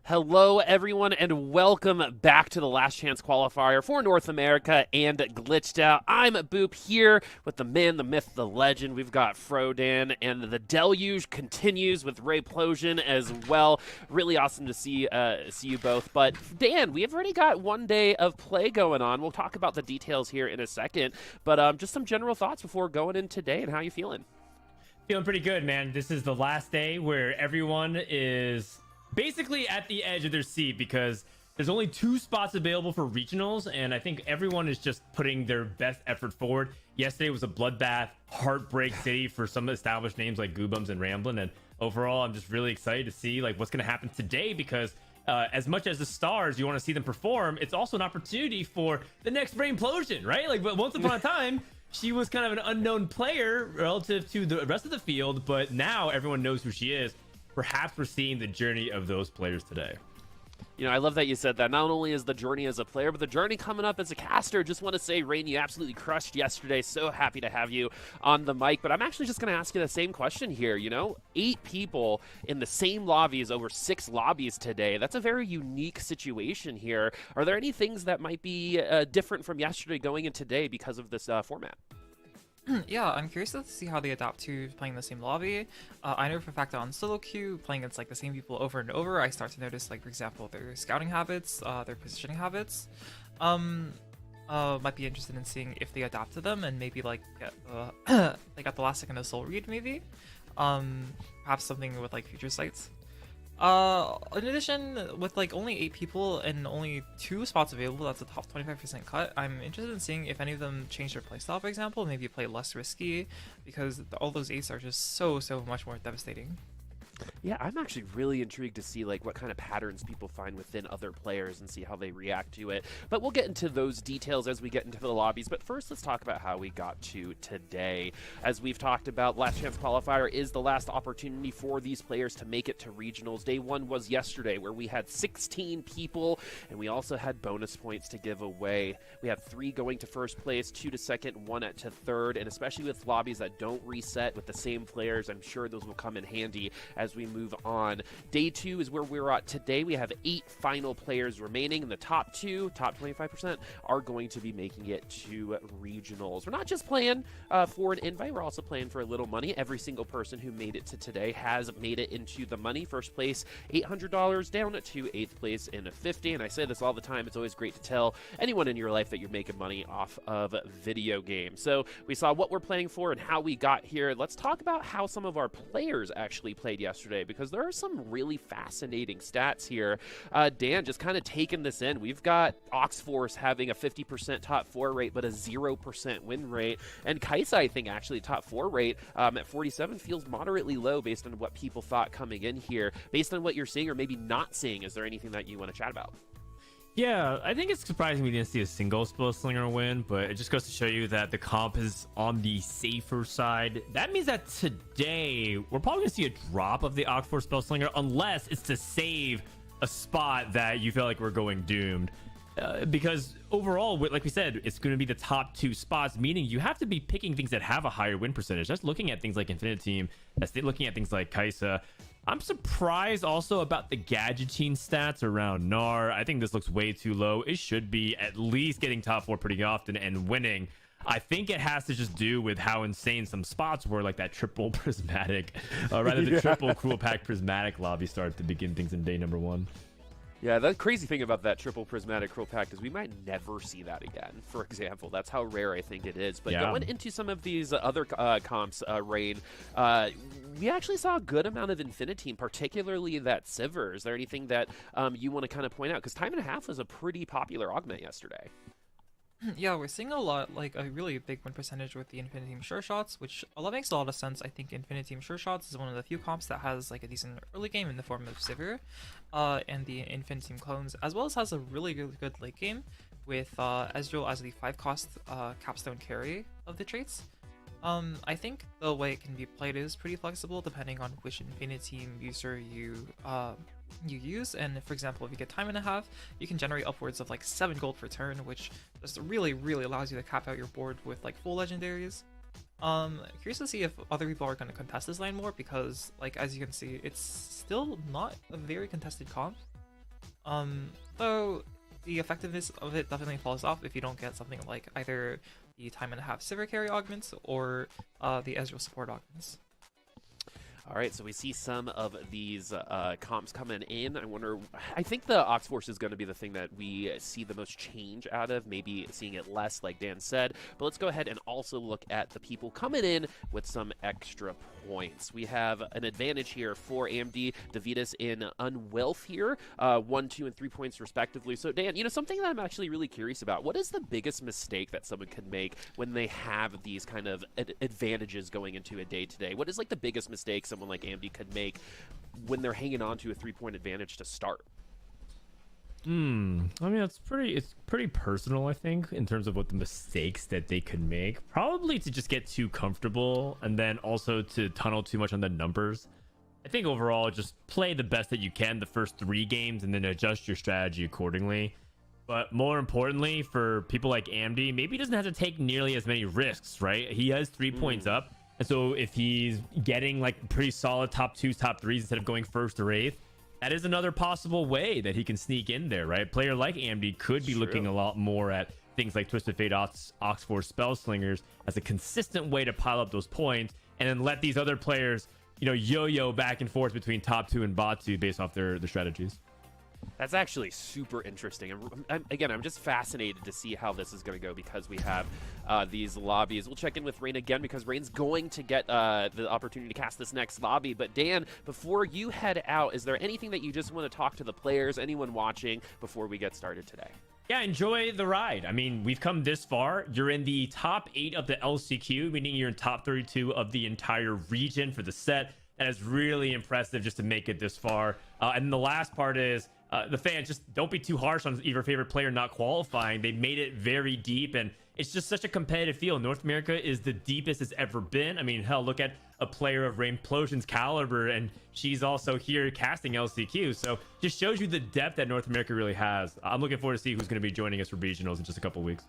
Hello, everyone, and welcome back to the Last Chance Qualifier for North America and Glitched Out. I'm Boop here with the man, the myth, the legend. We've got Frodan, and the deluge continues with Rayplosion as well. Really awesome to see you both. But Dan, we have already got one day of play going on. We'll talk about the details here in a second, but just some general thoughts before going in today and how you feeling? Feeling pretty good, man. This is the last day where everyone is basically at the edge of their seat because there's only 2 spots available for regionals, and I think everyone is just putting their best effort forward. Yesterday was a bloodbath, heartbreak city for some established names like Goobums and Ramblin', and overall I'm just really excited to see like what's going to happen today because as much as the stars you want to see them perform, it's also an opportunity for the next Rayplosion, right? Like, but once upon a time she was kind of an unknown player relative to the rest of the field, but now everyone knows who she is. Perhaps we're seeing the journey of those players today. You know, I love that you said that. Not only is the journey as a player, but the journey coming up as a caster. Just want to say, Rain, you absolutely crushed yesterday. So happy to have you on the mic. But I'm actually just going to ask you the same question here. You know, 8 people in the same lobbies over 6 lobbies today. That's a very unique situation here. Are there any things that might be different from yesterday going in today because of this format? Yeah, I'm curious to see how they adapt to playing the same lobby. I know for a fact that on solo queue, playing against like the same people over and over, I start to notice, like, for example, their scouting habits, their positioning habits. Might be interested in seeing if they adapt to them and maybe like get like at the last second of soul read, maybe. Perhaps something with like future sights. In addition, with like only 8 people and only 2 spots available, that's a top 25% cut. I'm interested in seeing if any of them change their playstyle, for example, maybe play less risky, because all those 8s are just so much more devastating. Yeah, I'm actually really intrigued to see like what kind of patterns people find within other players and see how they react to it. But we'll get into those details as we get into the lobbies. But first, let's talk about how we got to today. As we've talked about, Last Chance Qualifier is the last opportunity for these players to make it to regionals. Day 1 was yesterday, where we had 16 people, and we also had bonus points to give away. We have 3 going to first place, 2 to second, 1 to third, and especially with lobbies that don't reset with the same players, I'm sure those will come in handy as we move on. Day 2 is where we're at today. We have 8 final players remaining, and the top 2, top 25%, are going to be making it to regionals. We're not just playing for an invite, we're also playing for a little money. Every single person who made it to today has made it into the money. First place, $800, down to 8th place in $50. And I say this all the time, it's always great to tell anyone in your life that you're making money off of video games. So we saw what we're playing for and how we got here. Let's talk about how some of our players actually played yesterday, because there are some really fascinating stats here. Dan, just kind of taking this in, we've got Oxforce having a 50% top 4 rate, but a 0% win rate. And Kaisa, I think, actually top 4 rate at 47 feels moderately low based on what people thought coming in here. Based on what you're seeing or maybe not seeing, is there anything that you want to chat about? Yeah, I think it's surprising we didn't see a single Spellslinger win, but it just goes to show you that the comp is on the safer side. That means that today we're probably going to see a drop of the Oxford Spellslinger unless it's to save a spot that you feel like we're going doomed. Because overall, like we said, it's going to be the top 2 spots, meaning you have to be picking things that have a higher win percentage. Just looking at things like Infinite Team, that's looking at things like Kaisa. I'm surprised also about the Gadgeting stats around Gnar. I think this looks way too low. It should be at least getting top 4 pretty often and winning. I think it has to just do with how insane some spots were, like that triple prismatic, rather the triple Cruel Pack prismatic lobby start to begin things in day number 1. Yeah, the crazy thing about that triple prismatic Cruel Pact is we might never see that again, for example. That's how rare I think it is. But going into some of these other comps, Rain, we actually saw a good amount of Infinity, particularly that Sivir. Is there anything that you want to kind of point out? Because time and a half was a pretty popular augment yesterday. Yeah, we're seeing a lot, like a really big win percentage with the Infinity Team Sure Shots, which makes a lot of sense. I think Infinity Team Sure Shots is one of the few comps that has like a decent early game in the form of Sivir, and the Infinity Team clones, as well as has a really good late game with Ezreal as the 5-cost capstone carry of the traits. I think the way it can be played is pretty flexible depending on which Infinity Team user you use, and for example, if you get time and a half, you can generate upwards of like 7 gold per turn, which just really allows you to cap out your board with like full legendaries. Curious to see if other people are going to contest this lane more, because like as you can see, it's still not a very contested comp. Though the effectiveness of it definitely falls off if you don't get something like either the time and a half Sivir carry augments or the Ezreal support augments. All right, so we see some of these comps coming in. I think the Ox Force is going to be the thing that we see the most change out of, maybe seeing it less, like Dan said. But let's go ahead and also look at the people coming in with some extra points. We have an advantage here for AMD, Davidas in Unwealth here, 1, 2, and 3 points respectively. So Dan, something that I'm actually really curious about, what is the biggest mistake that someone can make when they have these kind of advantages going into a day today? What is like the biggest mistake someone like AMD could make when they're hanging on to a 3-point advantage to start? I mean, it's pretty personal, I think, in terms of what the mistakes that they could make. Probably to just get too comfortable, and then also to tunnel too much on the numbers. I think overall, just play the best that you can the first 3 games, and then adjust your strategy accordingly. But more importantly, for people like AMD, maybe he doesn't have to take nearly as many risks, right? He has 3 points up. And so if he's getting like pretty solid top 2s, top 3s instead of going 1st or 8th, that is another possible way that he can sneak in there, right? A player like AMD could be looking a lot more at things like Twisted Fate, Oxforce, Spell Slingers as a consistent way to pile up those points, and then let these other players, yo-yo back and forth between top 2 and bot 2 based off their strategies. That's actually super interesting. I'm just fascinated to see how this is going to go because we have these lobbies. We'll check in with Rain again because Rain's going to get the opportunity to cast this next lobby. But Dan, before you head out, is there anything that you just want to talk to the players, anyone watching, before we get started today? Yeah, enjoy the ride. I mean, we've come this far. You're in the top 8 of the LCQ, meaning you're in top 32 of the entire region for the set. That is really impressive just to make it this far. And the last part is, the fans, just don't be too harsh on your favorite player not qualifying. They made it very deep, and it's just such a competitive field. North America is the deepest it's ever been. I mean, hell, look at a player of Rainplosion's caliber, and she's also here casting LCQ. So just shows you the depth that North America really has. I'm looking forward to see who's going to be joining us for regionals in just a couple weeks.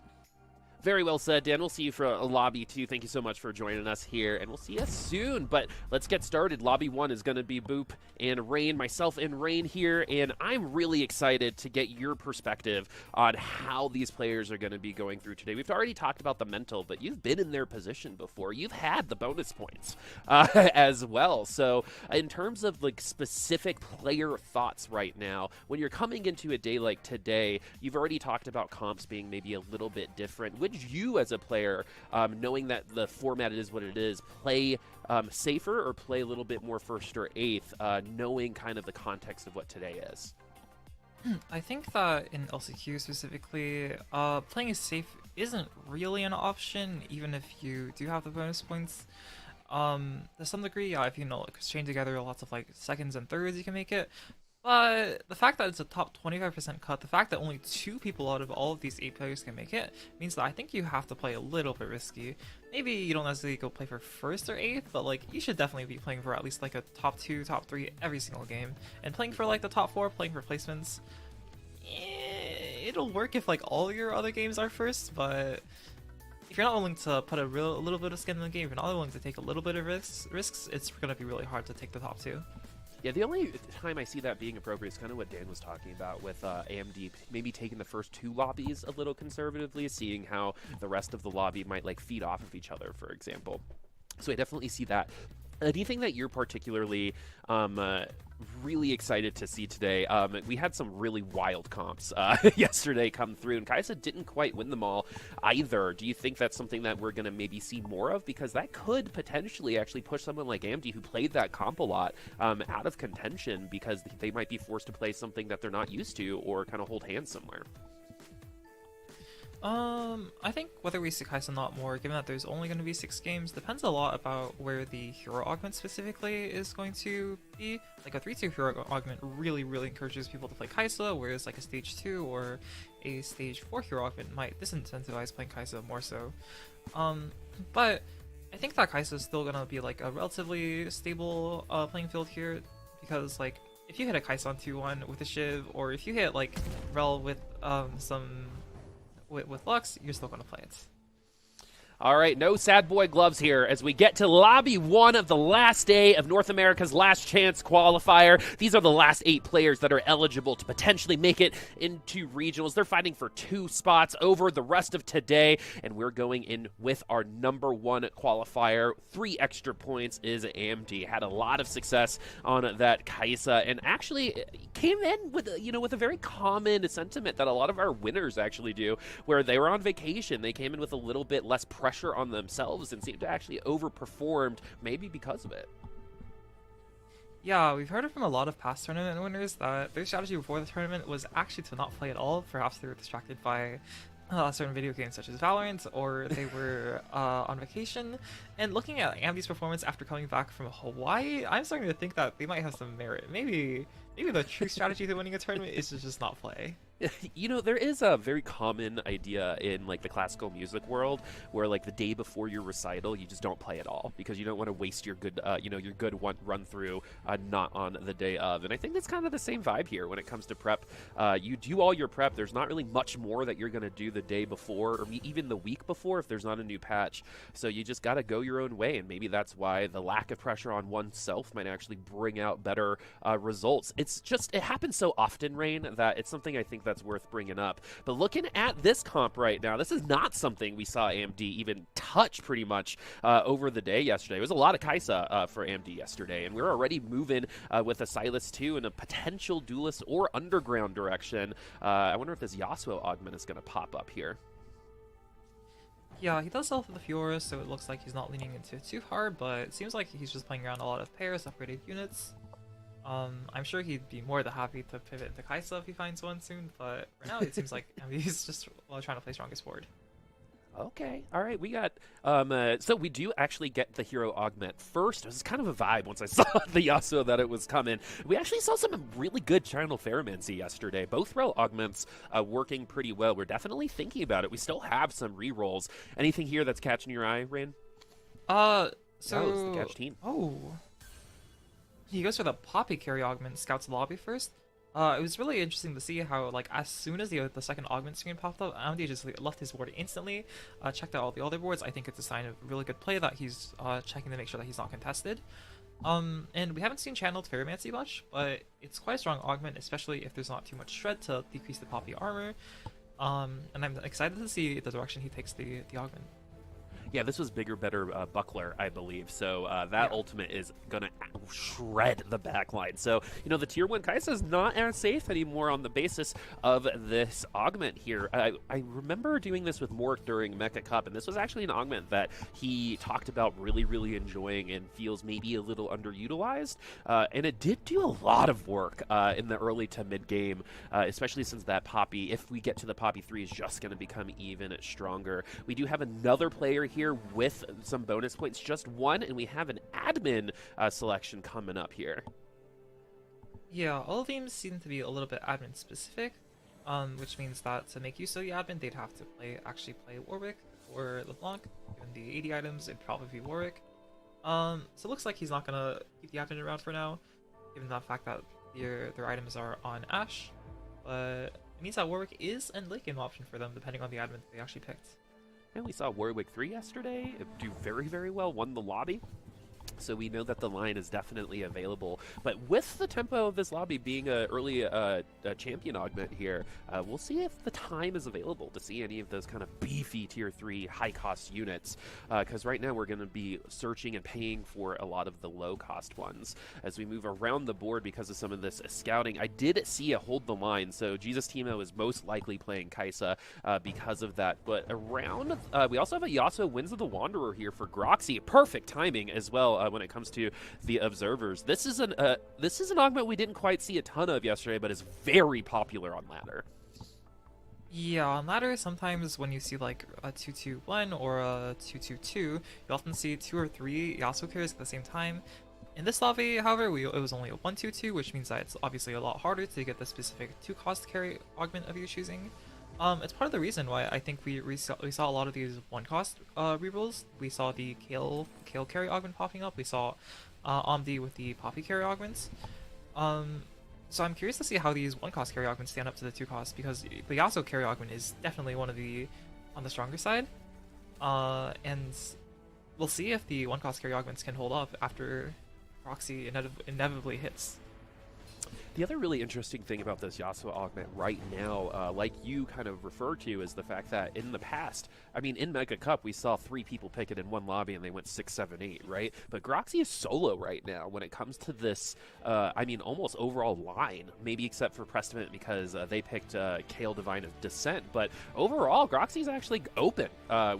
Very well said, Dan. We'll see you for a lobby 2. Thank you so much for joining us here, and we'll see you soon. But let's get started. Lobby 1 is going to be Boop and Rain, myself and Rain here, and I'm really excited to get your perspective on how these players are going to be going through today. We've already talked about the mental, but you've been in their position before. You've had the bonus points as well. So in terms of like specific player thoughts right now, when you're coming into a day like today, you've already talked about comps being maybe a little bit different. Would you as a player, knowing that the format is what it is, play safer or play a little bit more 1st or 8th, knowing kind of the context of what today is? I think that in LCQ specifically, playing it safe isn't really an option, even if you do have the bonus points. To some degree, if you chain together lots of like 2nds and 3rds, you can make it. But the fact that it's a top 25% cut, the fact that only 2 people out of all of these 8 players can make it, means that I think you have to play a little bit risky. Maybe you don't necessarily go play for 1st or 8th, but like you should definitely be playing for at least like a top 2, top 3 every single game. And playing for like the top 4, playing for placements, it'll work if like all your other games are 1st, but if you're not willing to put a little bit of skin in the game, if you're not willing to take a little bit of risks, it's going to be really hard to take the top 2. Yeah, the only time I see that being appropriate is kind of what Dan was talking about with AMD maybe taking the first 2 lobbies a little conservatively, seeing how the rest of the lobby might like feed off of each other, for example. So I definitely see that. Anything that you're particularly really excited to see today? We had some really wild comps yesterday come through, and Kaisa didn't quite win them all either. Do you think that's something that we're going to maybe see more of? Because that could potentially actually push someone like AMD, who played that comp a lot, out of contention because they might be forced to play something that they're not used to or kind of hold hands somewhere. I think whether we see Kaisa not more, given that there's only going to be 6 games, depends a lot about where the hero augment specifically is going to be. Like a 3-2 hero augment really encourages people to play Kaisa, whereas like a stage 2 or a stage 4 hero augment might disincentivize playing Kaisa more so. But I think that Kaisa is still going to be like a relatively stable playing field here, because like if you hit a Kaisa on 2-1 with a Shiv, or if you hit like Rel with with Lux, you're still going to play it. All right, no sad boy gloves here as we get to Lobby 1 of the last day of North America's Last Chance Qualifier. These are the last 8 players that are eligible to potentially make it into regionals. They're fighting for 2 spots over the rest of today, and we're going in with our number 1 qualifier. 3 extra points is AMD. Had a lot of success on that Kaisa, and actually came in with, with a very common sentiment that a lot of our winners actually do, where they were on vacation. They came in with a little bit less pressure on themselves and seemed to actually overperformed, maybe because of it. Yeah, we've heard it from a lot of past tournament winners that their strategy before the tournament was actually to not play at all. Perhaps they were distracted by certain video games such as Valorant, or they were on vacation. And looking at Amdy's performance after coming back from Hawaii, I'm starting to think that they might have some merit. Maybe the true strategy to winning a tournament is to just not play. There is a very common idea in like the classical music world where like the day before your recital you just don't play at all because you don't want to waste your good your good one run through not on the day of. And I think that's kind of the same vibe here when it comes to prep. You do all your prep. There's not really much more that you're going to do the day before or even the week before if there's not a new patch. So you just got to go your own way, and maybe that's why the lack of pressure on oneself might actually bring out better results. It happens so often, Rain, that it's something I think that's worth bringing up. But looking at this comp right now, this is not something we saw AMD even touch pretty much over the day yesterday. It was a lot of Kaisa for AMD yesterday, and we're already moving with a Silas 2 in a potential duelist or underground direction. I wonder if this Yasuo augment is going to pop up here. Yeah, he does sell for the Fiora, so it looks like he's not leaning into it too hard, but it seems like he's just playing around a lot of pairs, upgraded units. I'm sure he'd be more than happy to pivot to Kaisa if he finds one soon, but right now it seems like he's just trying to play strongest forward. Okay, all right, we got, so we do actually get the hero augment first. It was kind of a vibe once I saw the Yasuo that it was coming. We actually saw some really good Channel Ferromancy yesterday. Both rel augments working pretty well. We're definitely thinking about it. We still have some rerolls. Anything here that's catching your eye, Rain? So... Oh, it's the catch team. Oh. He goes for the Poppy carry augment, scouts the lobby first. It was really interesting to see how, like, as soon as the second augment screen popped up, Andy just left his board instantly, checked out all the other boards. I think it's a sign of really good play that he's checking to make sure that he's not contested. And we haven't seen channeled Ferromancy much, but it's quite a strong augment, especially if there's not too much shred to decrease the Poppy armor. And I'm excited to see the direction he takes the augment. Yeah, this was bigger, better buckler, I believe. So that ultimate is going to shred the backline. So, the tier 1 Kaisa is not as safe anymore on the basis of this augment here. I remember doing this with Mork during Mecha Cup, and this was actually an augment that he talked about really, really enjoying and feels maybe a little underutilized. And it did do a lot of work in the early to mid game, especially since that Poppy, if we get to the Poppy 3, is just going to become even stronger. We do have another player here with some bonus points, just one, and we have an admin selection coming up here. Yeah, all of them seem to be a little bit admin specific, which means that to make use of the admin, they'd have to actually play Warwick or LeBlanc. Given the 80 items, it'd probably be Warwick. So it looks like he's not gonna keep the admin around for now, given the fact that their items are on Ashe. But it means that Warwick is a late game option for them, depending on the admin that they actually picked. And we saw Warwick 3 yesterday do very, very well, won the lobby. So we know that the line is definitely available. But with the tempo of this lobby being an early champion augment here, we'll see if the time is available to see any of those kind of beefy tier 3 high-cost units. Because right now we're going to be searching and paying for a lot of the low-cost ones. As we move around the board because of some of this scouting, I did see a hold the line. So Jesus Timo is most likely playing Kaisa because of that. But around, we also have a Yasuo Winds of the Wanderer here for Groxy. Perfect timing as well. When it comes to the observers, this is an augment we didn't quite see a ton of yesterday, but is very popular on ladder. Yeah, on ladder, sometimes when you see like a 2-2-1 or a 2-2-2, you often see 2 or 3 Yasuo carries at the same time. In this lobby, however, it was only a 1-2-2, which means that it's obviously a lot harder to get the specific 2-cost carry augment of your choosing. It's part of the reason why I think we saw a lot of these 1-cost rerolls. We saw the Kale carry augment popping up. We saw Omdi with the Poppy carry augments. So I'm curious to see how these 1-cost carry augments stand up to the 2-cost, because the Yasuo carry augment is definitely on the stronger side. And we'll see if the one cost carry augments can hold up after Proxy inevitably hits. The other really interesting thing about this Yasuo augment right now, like you kind of referred to, is the fact that in the past, I mean, in Mega Cup, we saw 3 people pick it in one lobby and they went 6, 7, 8, right? But Groxy is solo right now when it comes to this, I mean, almost overall line, maybe except for Prestament because they picked Kale Divine of Descent. But overall, Groxy's actually open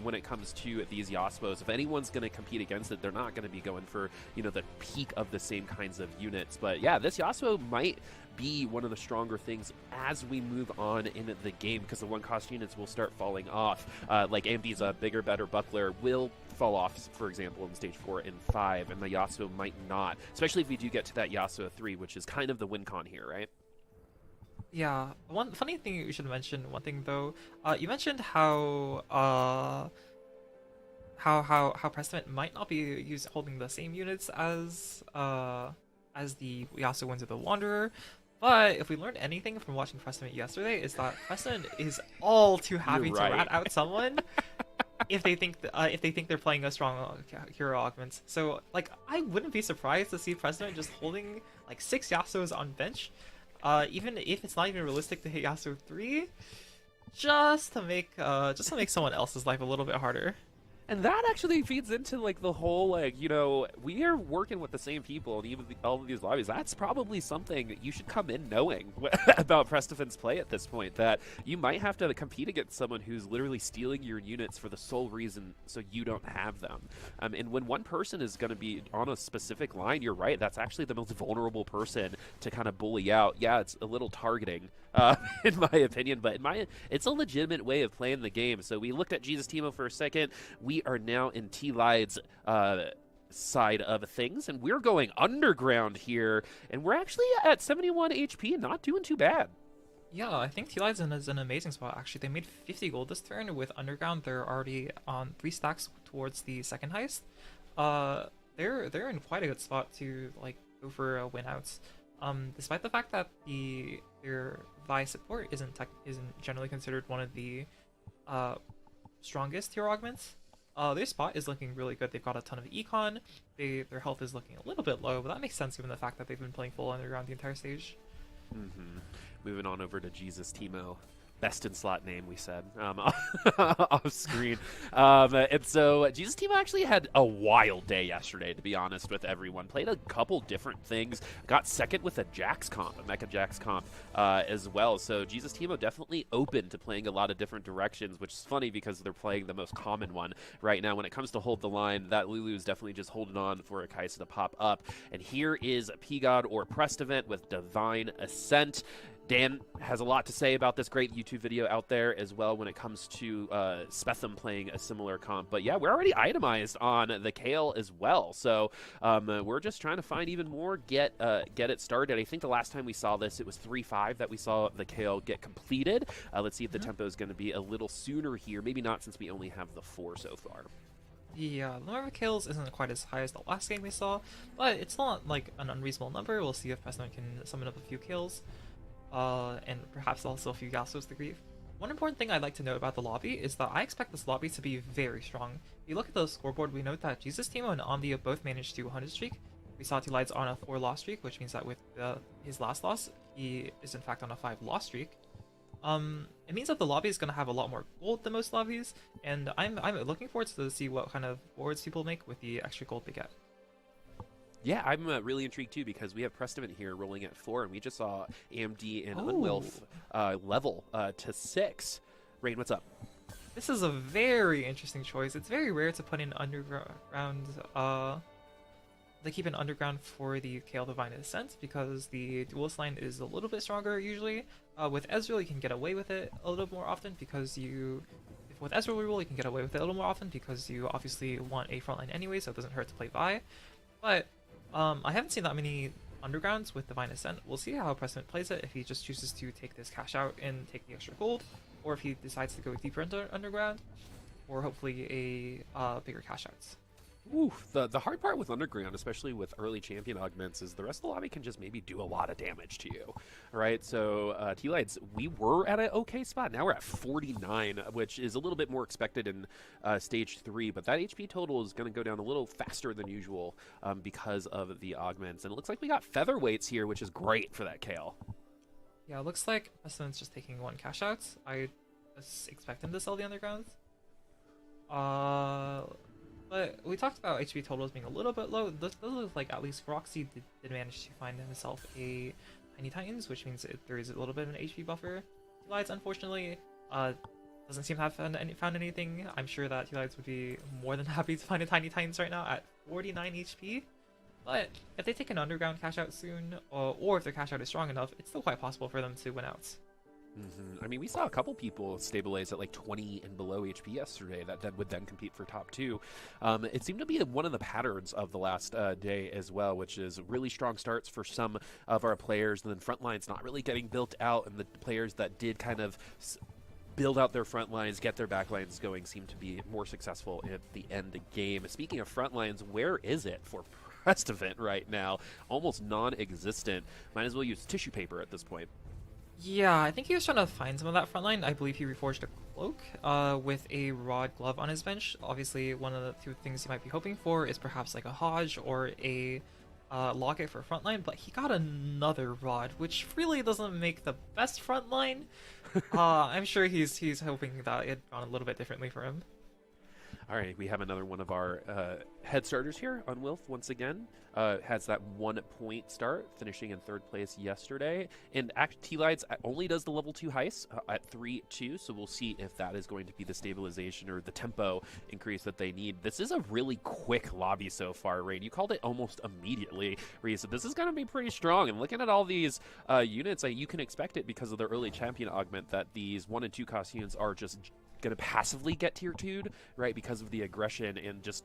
when it comes to these Yasuos. If anyone's going to compete against it, they're not going to be going for, you know, the peak of the same kinds of units. But yeah, this Yasuo might be one of the stronger things as we move on in the game, because the one-cost units will start falling off. Like AMD's bigger, better buckler will fall off, for example, in stage 4 and 5, and the Yasuo might not, especially if we do get to that Yasuo 3, which is kind of the win con here, right? Yeah, one funny thing you should mention, one thing though, you mentioned how Prestament might not be holding the same units as the Yasuo Winds of the Wanderer. But if we learned anything from watching Prestament yesterday, is that Prestament is all too happy to rat out someone if they think they're playing a strong hero augment. So like, I wouldn't be surprised to see Prestament just holding like 6 Yasuos on bench, even if it's not even realistic to hit Yasuo 3, just to make someone else's life a little bit harder. And that actually feeds into like the whole, like, you know, we are working with the same people in even all of these lobbies. That's probably something that you should come in knowing about Prestafin's play at this point, that you might have to compete against someone who's literally stealing your units for the sole reason so you don't have them. And when one person is going to be on a specific line, you're right, that's actually the most vulnerable person to kind of bully out. Yeah, it's a little targeting, in my opinion, but it's a legitimate way of playing the game. So we looked at Jesus Timo for a second. We are now in T-Lide's side of things, and we're going underground here, and we're actually at 71 HP and not doing too bad. Yeah, I think T-Lide's is an amazing spot, actually. They made 50 gold this turn. With underground, they're already on 3 stacks towards the second heist. They're in quite a good spot to like go for win outs. Despite the fact that their Vi support isn't generally considered one of the strongest hero augments. Their spot is looking really good. They've got a ton of econ. Their health is looking a little bit low, but that makes sense given the fact that they've been playing full underground the entire stage. Moving on over to Jesus Timo. Best in slot name, we said, off screen. And so Jesus Timo actually had a wild day yesterday, to be honest with everyone. Played a couple different things. Got second with a Jax comp, a Mecha Jax comp as well. So Jesus Timo definitely open to playing a lot of different directions, which is funny because they're playing the most common one right now. When it comes to hold the line, that Lulu is definitely just holding on for a Kaisa to pop up. And here is P-God or Prestavant with Divine Ascent. Dan has a lot to say about this great YouTube video out there as well when it comes to Spetham playing a similar comp. But yeah, we're already itemized on the Kale as well. So we're just trying to find even more, get it started. I think the last time we saw this, it was 3-5 that we saw the Kale get completed. Let's see if the tempo is going to be a little sooner here. Maybe not, since we only have the 4 so far. The number of kills isn't quite as high as the last game we saw, but it's not like an unreasonable number. We'll see if President can summon up a few kills. And perhaps also a few Yasuos to grief. One important thing I'd like to note about the lobby is that I expect this lobby to be very strong. If you look at the scoreboard, we note that Jesus Timo and Omdia both managed to 100 streak. We saw T-Lide's on a 4 loss streak, which means that with his last loss, he is in fact on a 5 loss streak. It means that the lobby is going to have a lot more gold than most lobbies, and I'm looking forward to see what kind of boards people make with the extra gold they get. Yeah, I'm really intrigued too, because we have Prestament here rolling at 4, and we just saw AMD and Unwilf level to 6. Rain, what's up? This is a very interesting choice. It's very rare to put in underground. They keep an underground for the Kale Divine Ascent because the duelist line is a little bit stronger usually. With Ezreal, you can get away with it a little more often because with Ezreal reroll, you can get away with it a little more often because you obviously want a frontline anyway, so it doesn't hurt to play Vi. But I haven't seen that many undergrounds with Divine Ascent. We'll see how President plays it, if he just chooses to take this cash out and take the extra gold, or if he decides to go deeper into underground, or hopefully a bigger cash outs. Ooh, the hard part with Underground, especially with early champion augments, is the rest of the lobby can just maybe do a lot of damage to you, right? So T-Lights, we were at an okay spot. Now we're at 49, which is a little bit more expected in stage 3, but that HP total is going to go down a little faster than usual because of the augments. And it looks like we got featherweights here, which is great for that Kale. Yeah, it looks like Preston's just taking one cash out. I was expecting to sell the Underground. But we talked about HP totals being a little bit low. This looks like at least Roxy did manage to find himself a Tiny Titans, which means there is a little bit of an HP buffer. T-Lights, unfortunately, doesn't seem to have found anything. I'm sure that T-Lights would be more than happy to find a Tiny Titans right now at 49 HP. But if they take an Underground cash out soon, or if their cash out is strong enough, it's still quite possible for them to win out. I mean, we saw a couple people stabilize at like 20 and below HP yesterday that would then compete for top 2. It seemed to be one of the patterns of the last day as well, which is really strong starts for some of our players, and then front lines not really getting built out, and the players that did kind of build out their front lines, get their back lines going, seem to be more successful at the end of the game. Speaking of front lines, where is it for Prestovent right now? Almost non-existent. Might as well use tissue paper at this point. Yeah, I think he was trying to find some of that front line. I believe he reforged a cloak with a rod glove on his bench. Obviously, one of the two things he might be hoping for is perhaps like a Hodge or a locket for front line, but he got another rod, which really doesn't make the best front line. I'm sure he's hoping that it had gone a little bit differently for him. All right, we have another one of our head starters here on Wilf once again. Has that 1 point start, finishing in 3rd place yesterday. And T-Lights only does the level 2 heist at 3-2, so we'll see if that is going to be the stabilization or the tempo increase that they need. This is a really quick lobby so far, Rain. You called it almost immediately, Reese. So this is going to be pretty strong. And looking at all these units, you can expect it because of the early champion augment that these 1 and 2 cost units are just going to passively get tier 2'd, right, because of the aggression, and just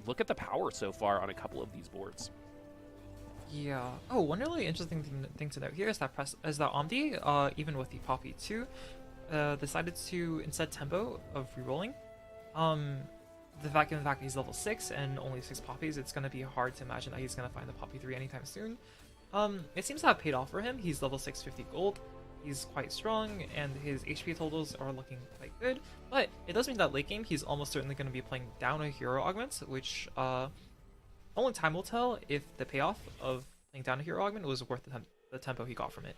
look at the power so far on a couple of these boards. Yeah. Oh, one really interesting thing to note here is that Omdi, even with the Poppy 2, decided to, instead tempo of rerolling, the fact he's level 6 and only 6 Poppies, it's going to be hard to imagine that he's going to find the Poppy 3 anytime soon. It seems to have paid off for him. He's level 6, 50 gold. He's quite strong, and his HP totals are looking quite good, but it does mean that late game he's almost certainly going to be playing down a hero augment, which only time will tell if the payoff of playing down a hero augment was worth the tempo he got from it.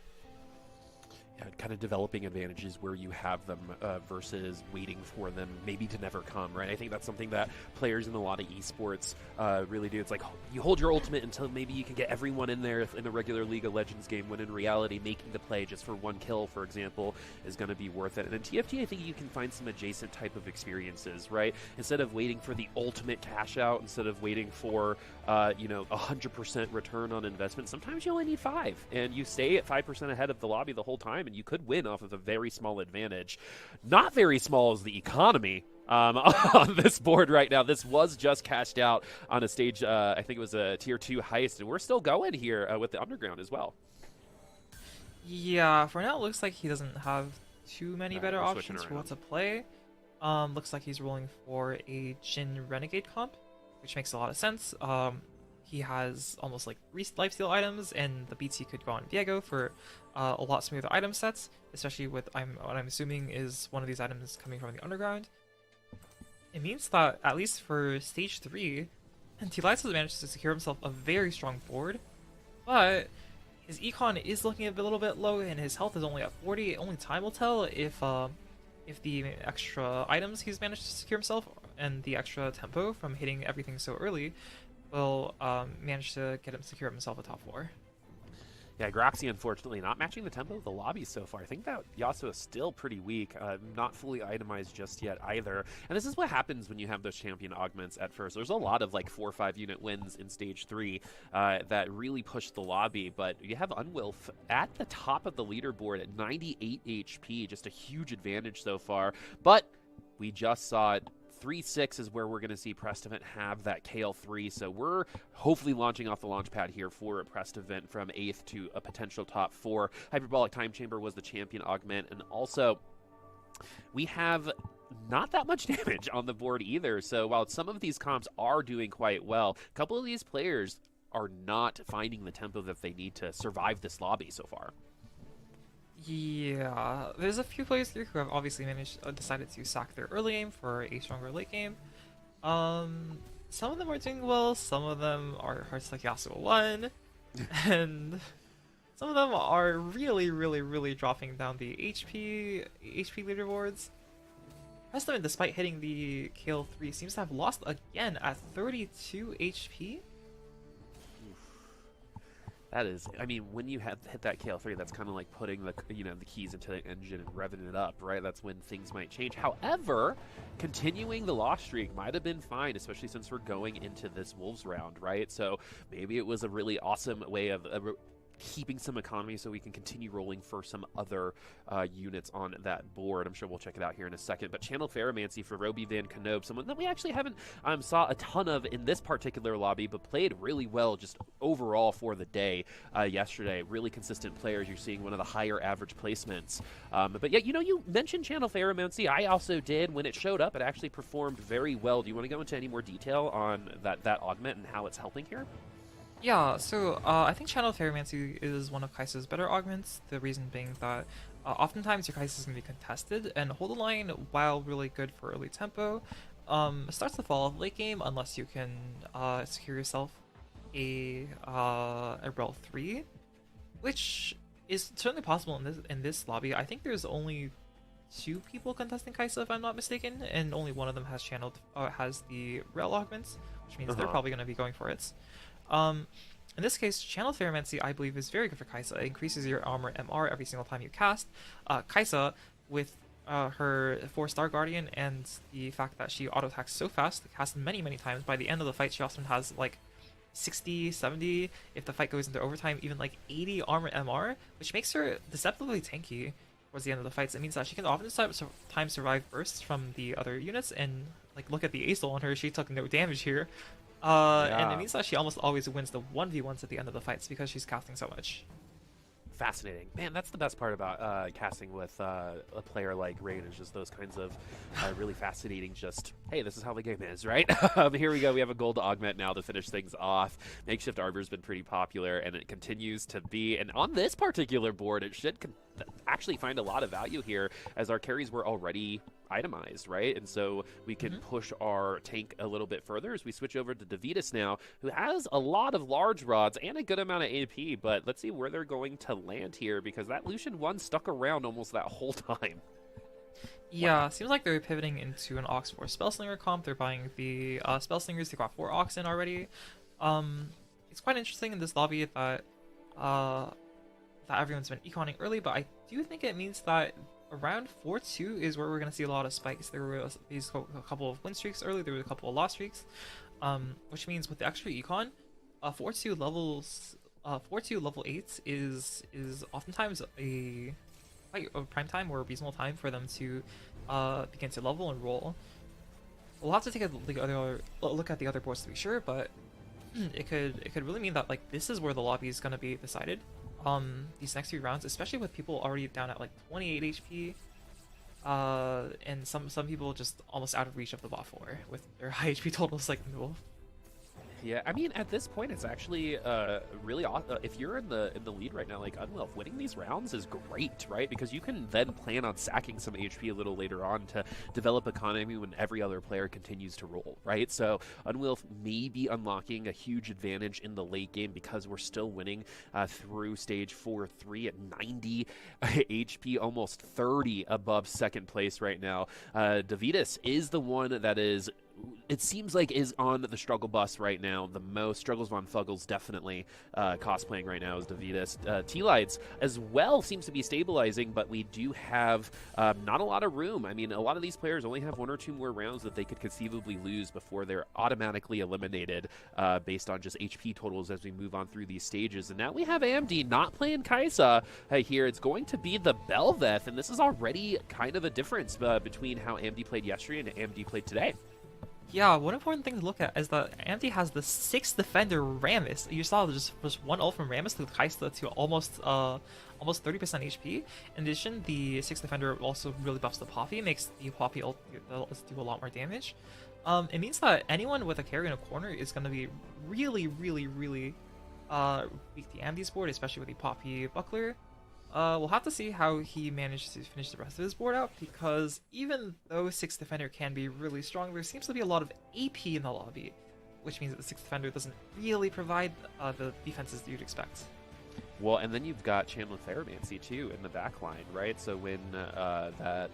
Yeah, kind of developing advantages where you have them versus waiting for them maybe to never come, right? I think that's something that players in a lot of esports really do. It's like you hold your ultimate until maybe you can get everyone in there in a regular League of Legends game, when in reality making the play just for 1 kill, for example, is going to be worth it. And in TFT, I think you can find some adjacent type of experiences, right? Instead of waiting for the ultimate cash out, instead of waiting for 100% return on investment, sometimes you only need 5, and you stay at 5% ahead of the lobby the whole time, and you could win off of a very small advantage. Not very small is the economy on this board right now. This was just cashed out on a stage, I think it was a tier 2 heist, and we're still going here with the Underground as well. Yeah, for now it looks like he doesn't have too many better options for what to play. Looks like he's rolling for a Jhin Renegade comp, which makes a lot of sense. He has almost like 3 lifesteal items, and the BT could go on Viego for a lot smoother item sets, especially with what I'm assuming is one of these items coming from the Underground. It means that, at least for stage 3, T-Lights has managed to secure himself a very strong board, but his econ is looking a little bit low, and his health is only at 40. Only time will tell if the extra items he's managed to secure himself and the extra tempo from hitting everything so early will manage to get him secure himself a top 4. Yeah, Groxy, unfortunately, not matching the tempo of the lobby so far. I think that Yasuo is still pretty weak, not fully itemized just yet either. And this is what happens when you have those champion augments at first. There's a lot of like 4 or 5 unit wins in stage 3 that really push the lobby, but you have Unwilf at the top of the leaderboard at 98 HP, just a huge advantage so far. But we just saw it. 3-6 is where we're going to see Prestovent have that KL3, so we're hopefully launching off the launch pad here for Prestovent from 8th to a potential top 4. Hyperbolic Time Chamber was the champion augment, and also we have not that much damage on the board either. So while some of these comps are doing quite well, a couple of these players are not finding the tempo that they need to survive this lobby so far. Yeah, there's a few players here who have obviously decided to sack their early game for a stronger late game. Some of them are doing well, some of them are hearts like Yasuo 1, and some of them are really dropping down the HP leaderboards. Preston, despite hitting the KL3, seems to have lost again at 32 HP. That is, I mean, when you hit that KL3, that's kind of like putting the the keys into the engine and revving it up, right? That's when things might change. However, continuing the loss streak might have been fine, especially since we're going into this Wolves round, right? So maybe it was a really awesome way of keeping some economy so we can continue rolling for some other units on that board. I'm sure we'll check it out here in a second. But Channel Ferromancy for Roby Van Knoop, someone that we actually haven't saw a ton of in this particular lobby, but played really well just overall for the day yesterday. Really consistent players. You're seeing one of the higher average placements. But yeah, you mentioned Channel Ferromancy. I also did. When it showed up, it actually performed very well. Do you want to go into any more detail on that augment and how it's helping here? Yeah, so I think Channel Ferromancy is one of Kai'Sa's better augments, the reason being that oftentimes your Kai'Sa is going to be contested, and Hold the Line, while really good for early tempo, starts to fall off late game unless you can secure yourself a Rel 3, which is certainly possible in this lobby. I think there's only 2 people contesting Kai'Sa, if I'm not mistaken, and only one of them has has the Rel augments, which means they're probably going to be going for it. In this case, Channel Ferromancy, I believe, is very good for Kai'Sa. It increases your armor MR every single time you cast. Kai'Sa, with her 4-star Guardian and the fact that she auto-attacks so fast, casts many times, by the end of the fight she often has like 60, 70, if the fight goes into overtime, even like 80 armor MR, which makes her deceptively tanky towards the end of the fights. It means that she can oftentimes survive bursts from the other units, and like look at the ASL on her, she took no damage here. And it means that she almost always wins the 1v1s at the end of the fights because she's casting so much. Fascinating. Man, that's the best part about casting with a player like Rain, is just those kinds of really fascinating, just, hey, this is how the game is, right? Here we go. We have a gold augment now to finish things off. Makeshift Arbor's been pretty popular, and it continues to be. And on this particular board, it should actually find a lot of value here, as our carries were already itemized, right? And so we can push our tank a little bit further as we switch over to Davidas now, who has a lot of large rods and a good amount of AP, but let's see where they're going to land here, because that Lucian 1 stuck around almost that whole time. Yeah, seems like they're pivoting into an Ox 4 Spellslinger comp. They're buying the Spellslingers. They got 4 Ox in already. It's quite interesting in this lobby that everyone's been econing early, but I do think it means that around 4-2 is where we're going to see a lot of spikes. There were a couple of win streaks early, there were a couple of loss streaks, which means with the extra econ, 4-2 level 8 is oftentimes a prime time or a reasonable time for them to begin to level and roll. We'll have to take a look at the other boards to be sure, but it could really mean that like this is where the lobby is going to be decided. These next few rounds, especially with people already down at like 28 HP, and some people just almost out of reach of the bot 4 with their high HP totals like Newell. Yeah, I mean, at this point, it's actually really awesome. If you're in the lead right now, like Unwilf, winning these rounds is great, right? Because you can then plan on sacking some HP a little later on to develop economy when every other player continues to roll, right? So Unwilf may be unlocking a huge advantage in the late game because we're still winning through stage 4-3 at 90 HP, almost 30 above second place right now. Davidas is the one that is, it seems like, is on the struggle bus right now the most. Struggles von Fuggles definitely cosplaying right now as Davidas. T-Lights as well seems to be stabilizing, but we do have not a lot of room. I mean, a lot of these players only have 1 or 2 more rounds that they could conceivably lose before they're automatically eliminated based on just HP totals as we move on through these stages. And now we have AMD not playing Kai'Sa here. It's going to be the Bel'Veth, and this is already kind of a difference between how AMD played yesterday and AMD played today. Yeah, one important thing to look at is that AMD has the 6th defender Rammus. You saw just one ult from Rammus to Kaista to almost 30% HP. In addition, the 6th defender also really buffs the Poppy, makes the Poppy ult do a lot more damage. It means that anyone with a carry in a corner is going to be really weak to AMD's board, especially with the Poppy Buckler. We'll have to see how he manages to finish the rest of his board out, because even though 6th Defender can be really strong, there seems to be a lot of AP in the lobby, which means that the 6th Defender doesn't really provide the defenses that you'd expect. Well, and then you've got Chandler Theramancy too in the back line, right? So when that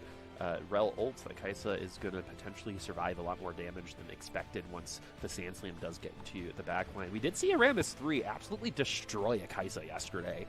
Rel ults, that Kaisa is going to potentially survive a lot more damage than expected once the Sand Slam does get into the backline. We did see a Rammus 3 absolutely destroy a Kaisa yesterday,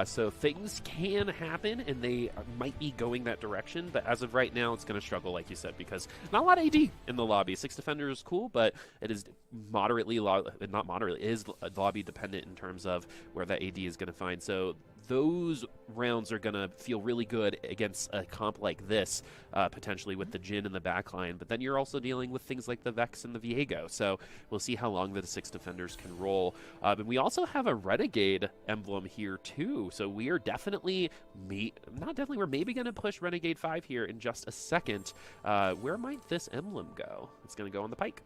so things can happen, and they might be going that direction, but as of right now, it's going to struggle, like you said, because not a lot of AD in the lobby. 6 Defender is cool, but it is moderately, not moderately, is lobby dependent in terms of where that AD is going to find, so those rounds are going to feel really good against a comp like this, potentially with the Jhin in the backline, but then you're also dealing with things like the Vex and the Viego, so we'll see how long the 6 defenders can roll. But we also have a Renegade emblem here too, so we are definitely, we're maybe going to push Renegade 5 here in just a second. Where might this emblem go? It's going to go on the Pike.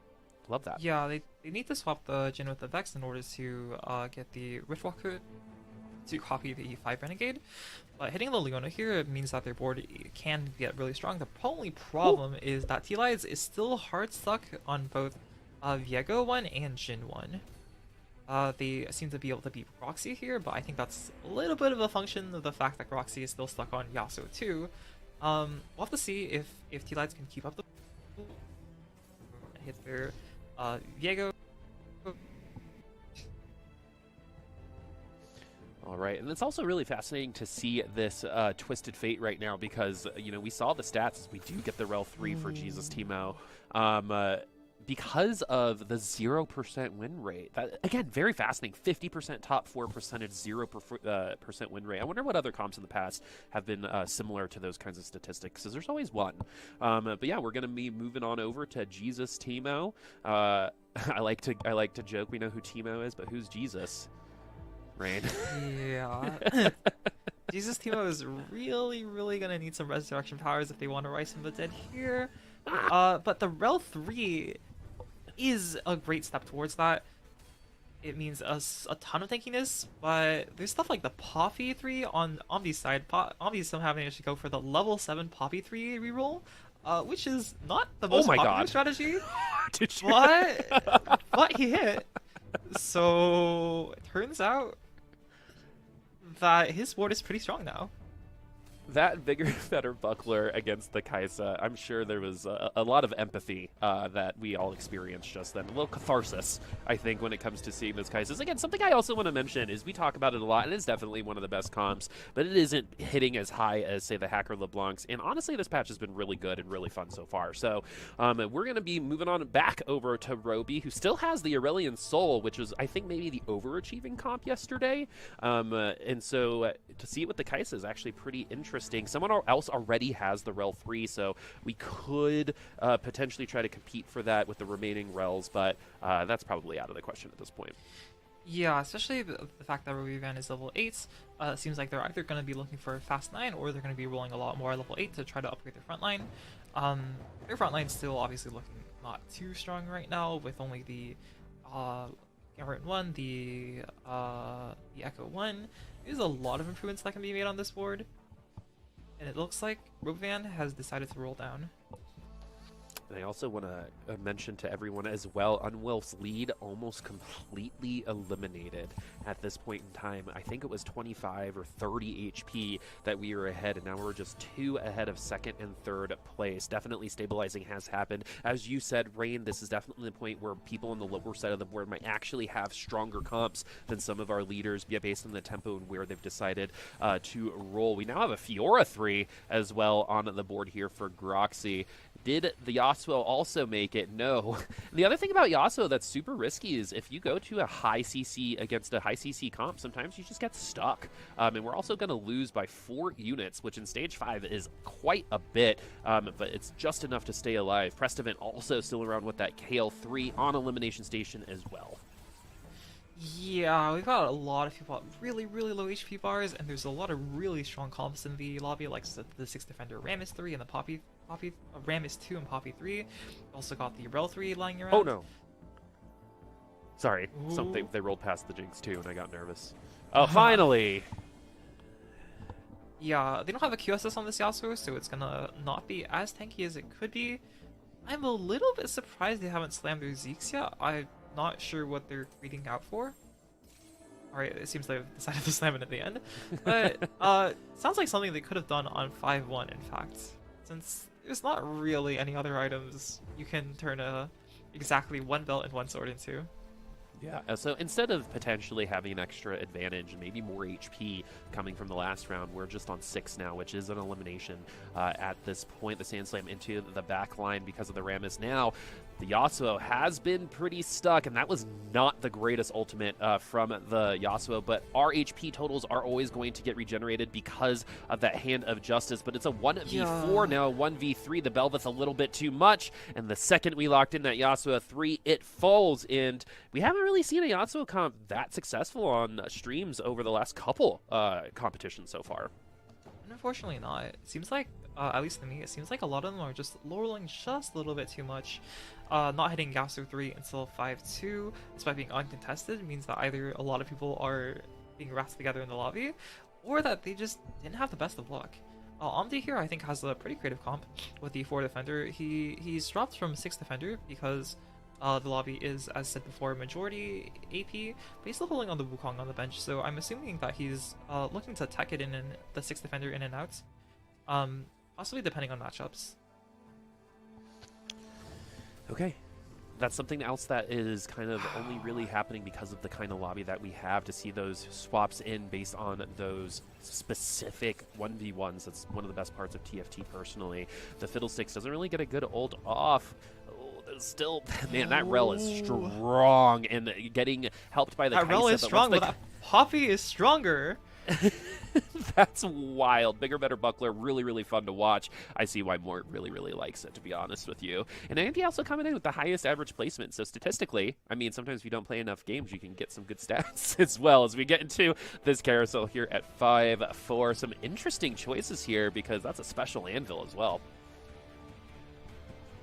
Love that. Yeah, they need to swap the Jhin with the Vex in order to get the Riftwalker to copy the E5 Renegade, but hitting the Leona here means that their board can get really strong. The only problem is that T-Lides is still hard stuck on both Viego 1 and Jhin 1. They seem to be able to beat Roxy here, but I think that's a little bit of a function of the fact that Roxy is still stuck on Yasuo 2. We'll have to see if T-Lides can keep up the and hit their Viego. All right, and it's also really fascinating to see this Twisted Fate right now because, you know, we saw the stats as we do get the Rel 3 for Jesus Teemo. Because of the 0% win rate. That, again, very fascinating. 50% top 4 percentage, 0% win rate. I wonder what other comps in the past have been similar to those kinds of statistics, because there's always one. But yeah, we're going to be moving on over to Jesus Teemo. I like to joke we know who Teemo is, but who's Jesus? Rain. Yeah. Jesus Teemo is really gonna need some resurrection powers if they want to rise from the dead here. But the Rel 3 is a great step towards that. It means a ton of tankiness, but there's stuff like the Poppy 3 on Omni's side. Omni's somehow managed to go for the level 7 Poppy 3 reroll, which is not the most popular strategy. Did you? But he hit. So it turns out that his board is pretty strong now. That bigger, better buckler against the Kaisa, I'm sure there was a lot of empathy that we all experienced just then. A little catharsis, I think, when it comes to seeing those Kaisas. Again, something I also want to mention is we talk about it a lot, and it's definitely one of the best comps, but it isn't hitting as high as, say, the Hacker LeBlancs. And honestly, this patch has been really good and really fun so far. So we're going to be moving on back over to Roby, who still has the Aurelion Soul, which was, I think, maybe the overachieving comp yesterday. And so to see it with the Kaisa is actually pretty interesting. Someone else already has the Rel 3, so we could potentially try to compete for that with the remaining Rels, but that's probably out of the question at this point. Yeah, especially the fact that Roby Van is level 8. Seems like they're either going to be looking for a fast 9 or they're going to be rolling a lot more level 8 to try to upgrade their front line. Their front line's still obviously looking not too strong right now, with only the Garrett 1, the Echo 1. There's a lot of improvements that can be made on this board. And it looks like Rovan has decided to roll down. And I also want to mention to everyone as well, Unwolf's lead almost completely eliminated at this point in time. I think it was 25 or 30 HP that we were ahead, and now we're just 2 ahead of second and third place. Definitely stabilizing has happened. As you said, Rain, this is definitely the point where people on the lower side of the board might actually have stronger comps than some of our leaders, based on the tempo and where they've decided to roll. We now have a Fiora 3 as well on the board here for Groxy. Did the Yasuo also make it? No. The other thing about Yasuo that's super risky is if you go to a high CC against a high CC comp, sometimes you just get stuck. And we're also going to lose by 4 units, which in stage 5 is quite a bit, but it's just enough to stay alive. Prestevent also still around with that KL3 on Elimination Station as well. Yeah, we've got a lot of people at really, really low HP bars, and there's a lot of really strong comps in the lobby, like the 6 defender Rammus 3 and the Poppy Rammus 2 and Poppy 3. Also got the Rel 3 lying around. Oh no. Sorry, Ooh. they rolled past the Jinx too, and I got nervous. Oh, finally! Yeah, they don't have a QSS on this Yasuo, so it's gonna not be as tanky as it could be. I'm a little bit surprised they haven't slammed their Zeeks yet. I'm not sure what they're reading out for. Alright, it seems they've decided to slam it at the end. But, sounds like something they could have done on 5-1, in fact. Since there's not really any other items you can turn exactly 1 belt and 1 sword into. Yeah, so instead of potentially having an extra advantage, maybe more HP coming from the last round, we're just on 6 now, which is an elimination at this point. The Sand Slam into the back line because of the Rammus. Now, the Yasuo has been pretty stuck, and that was not the greatest ultimate from the Yasuo, but our HP totals are always going to get regenerated because of that Hand of Justice, but it's a 1v4 now, 1v3. The Bel'Veth a little bit too much, and the second we locked in that Yasuo 3, it falls, and we haven't really seen a Yasuo comp that successful on streams over the last couple competitions so far. Unfortunately not. It seems like, at least to me, it seems like a lot of them are just lowering just a little bit too much. Not hitting Yasuo 3 until 5-2, despite being uncontested, means that either a lot of people are being wrapped together in the lobby, or that they just didn't have the best of luck. Omdi here, I think, has a pretty creative comp with the 4 defender. He's dropped from 6 defender because the lobby is, as said before, majority AP, but he's still holding on the Wukong on the bench, so I'm assuming that he's looking to tech it in and the 6 defender in and out, possibly depending on matchups. Okay. That's something else that is kind of only really happening because of the kind of lobby that we have to see those swaps in based on those specific 1v1s. That's one of the best parts of TFT personally. The Fiddlesticks doesn't really get a good ult off. Still, man, that Rel is strong and getting helped by the That Rel is strong, but that Poppy is stronger. That's wild. Bigger, better buckler, really, really fun to watch. I see why Mort really, really likes it, to be honest with you. And Andy also coming in with the highest average placement. So statistically, I mean, sometimes if you don't play enough games, you can get some good stats as well as we get into this carousel here at 5-4. Some interesting choices here because that's a special anvil as well.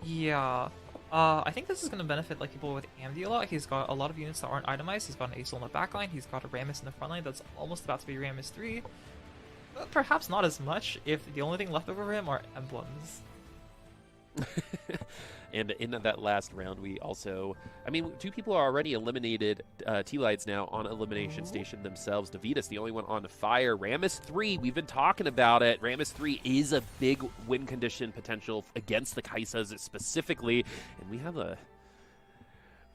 Yeah. I think this is going to benefit like people with Amdi a lot. He's got a lot of units that aren't itemized. He's got an Acel in the backline. He's got a Rammus in the front line that's almost about to be Rammus 3. But perhaps not as much if the only thing left over for him are emblems. And in that last round, we also, I mean, 2 people are already eliminated, T-Lights now on Elimination Station themselves. Davidas, the only one on fire. Rammus 3, we've been talking about it. Rammus 3 is a big win condition potential against the Kaisas specifically. And we have a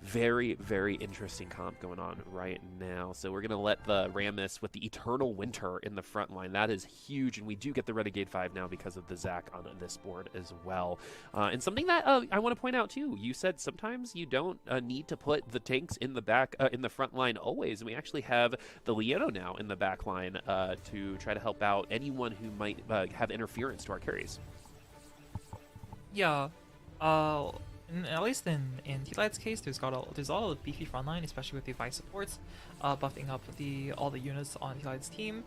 very, very interesting comp going on right now. So we're going to let the Rammus with the Eternal Winter in the front line. That is huge, and we do get the Renegade 5 now because of the Zac on this board as well. And something that I want to point out too, you said sometimes you don't need to put the tanks in the back, in the front line always, and we actually have the Leono now in the back line to try to help out anyone who might have interference to our carries. Yeah. At least in T-Light's case, there's all the beefy frontline, especially with the Vice supports, buffing up all the units on T-Light's team.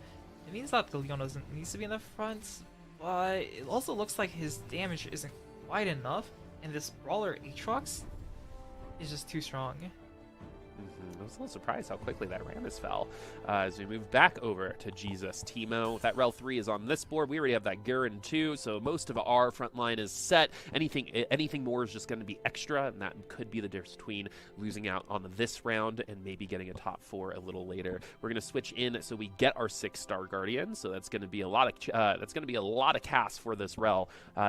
It means that the Leon needs to be in the front, but it also looks like his damage isn't quite enough, and this Brawler Aatrox is just too strong. I was a little surprised how quickly that Rammus fell as we move back over to Jesus Teemo. That Rel 3 is on this board. We already have that Garen 2, so most of our front line is set. Anything more is just going to be extra, and that could be the difference between losing out on this round and maybe getting a top 4 a little later. We're going to switch in so we get our 6-star Guardian, so that's going to be a lot of cast for this Rel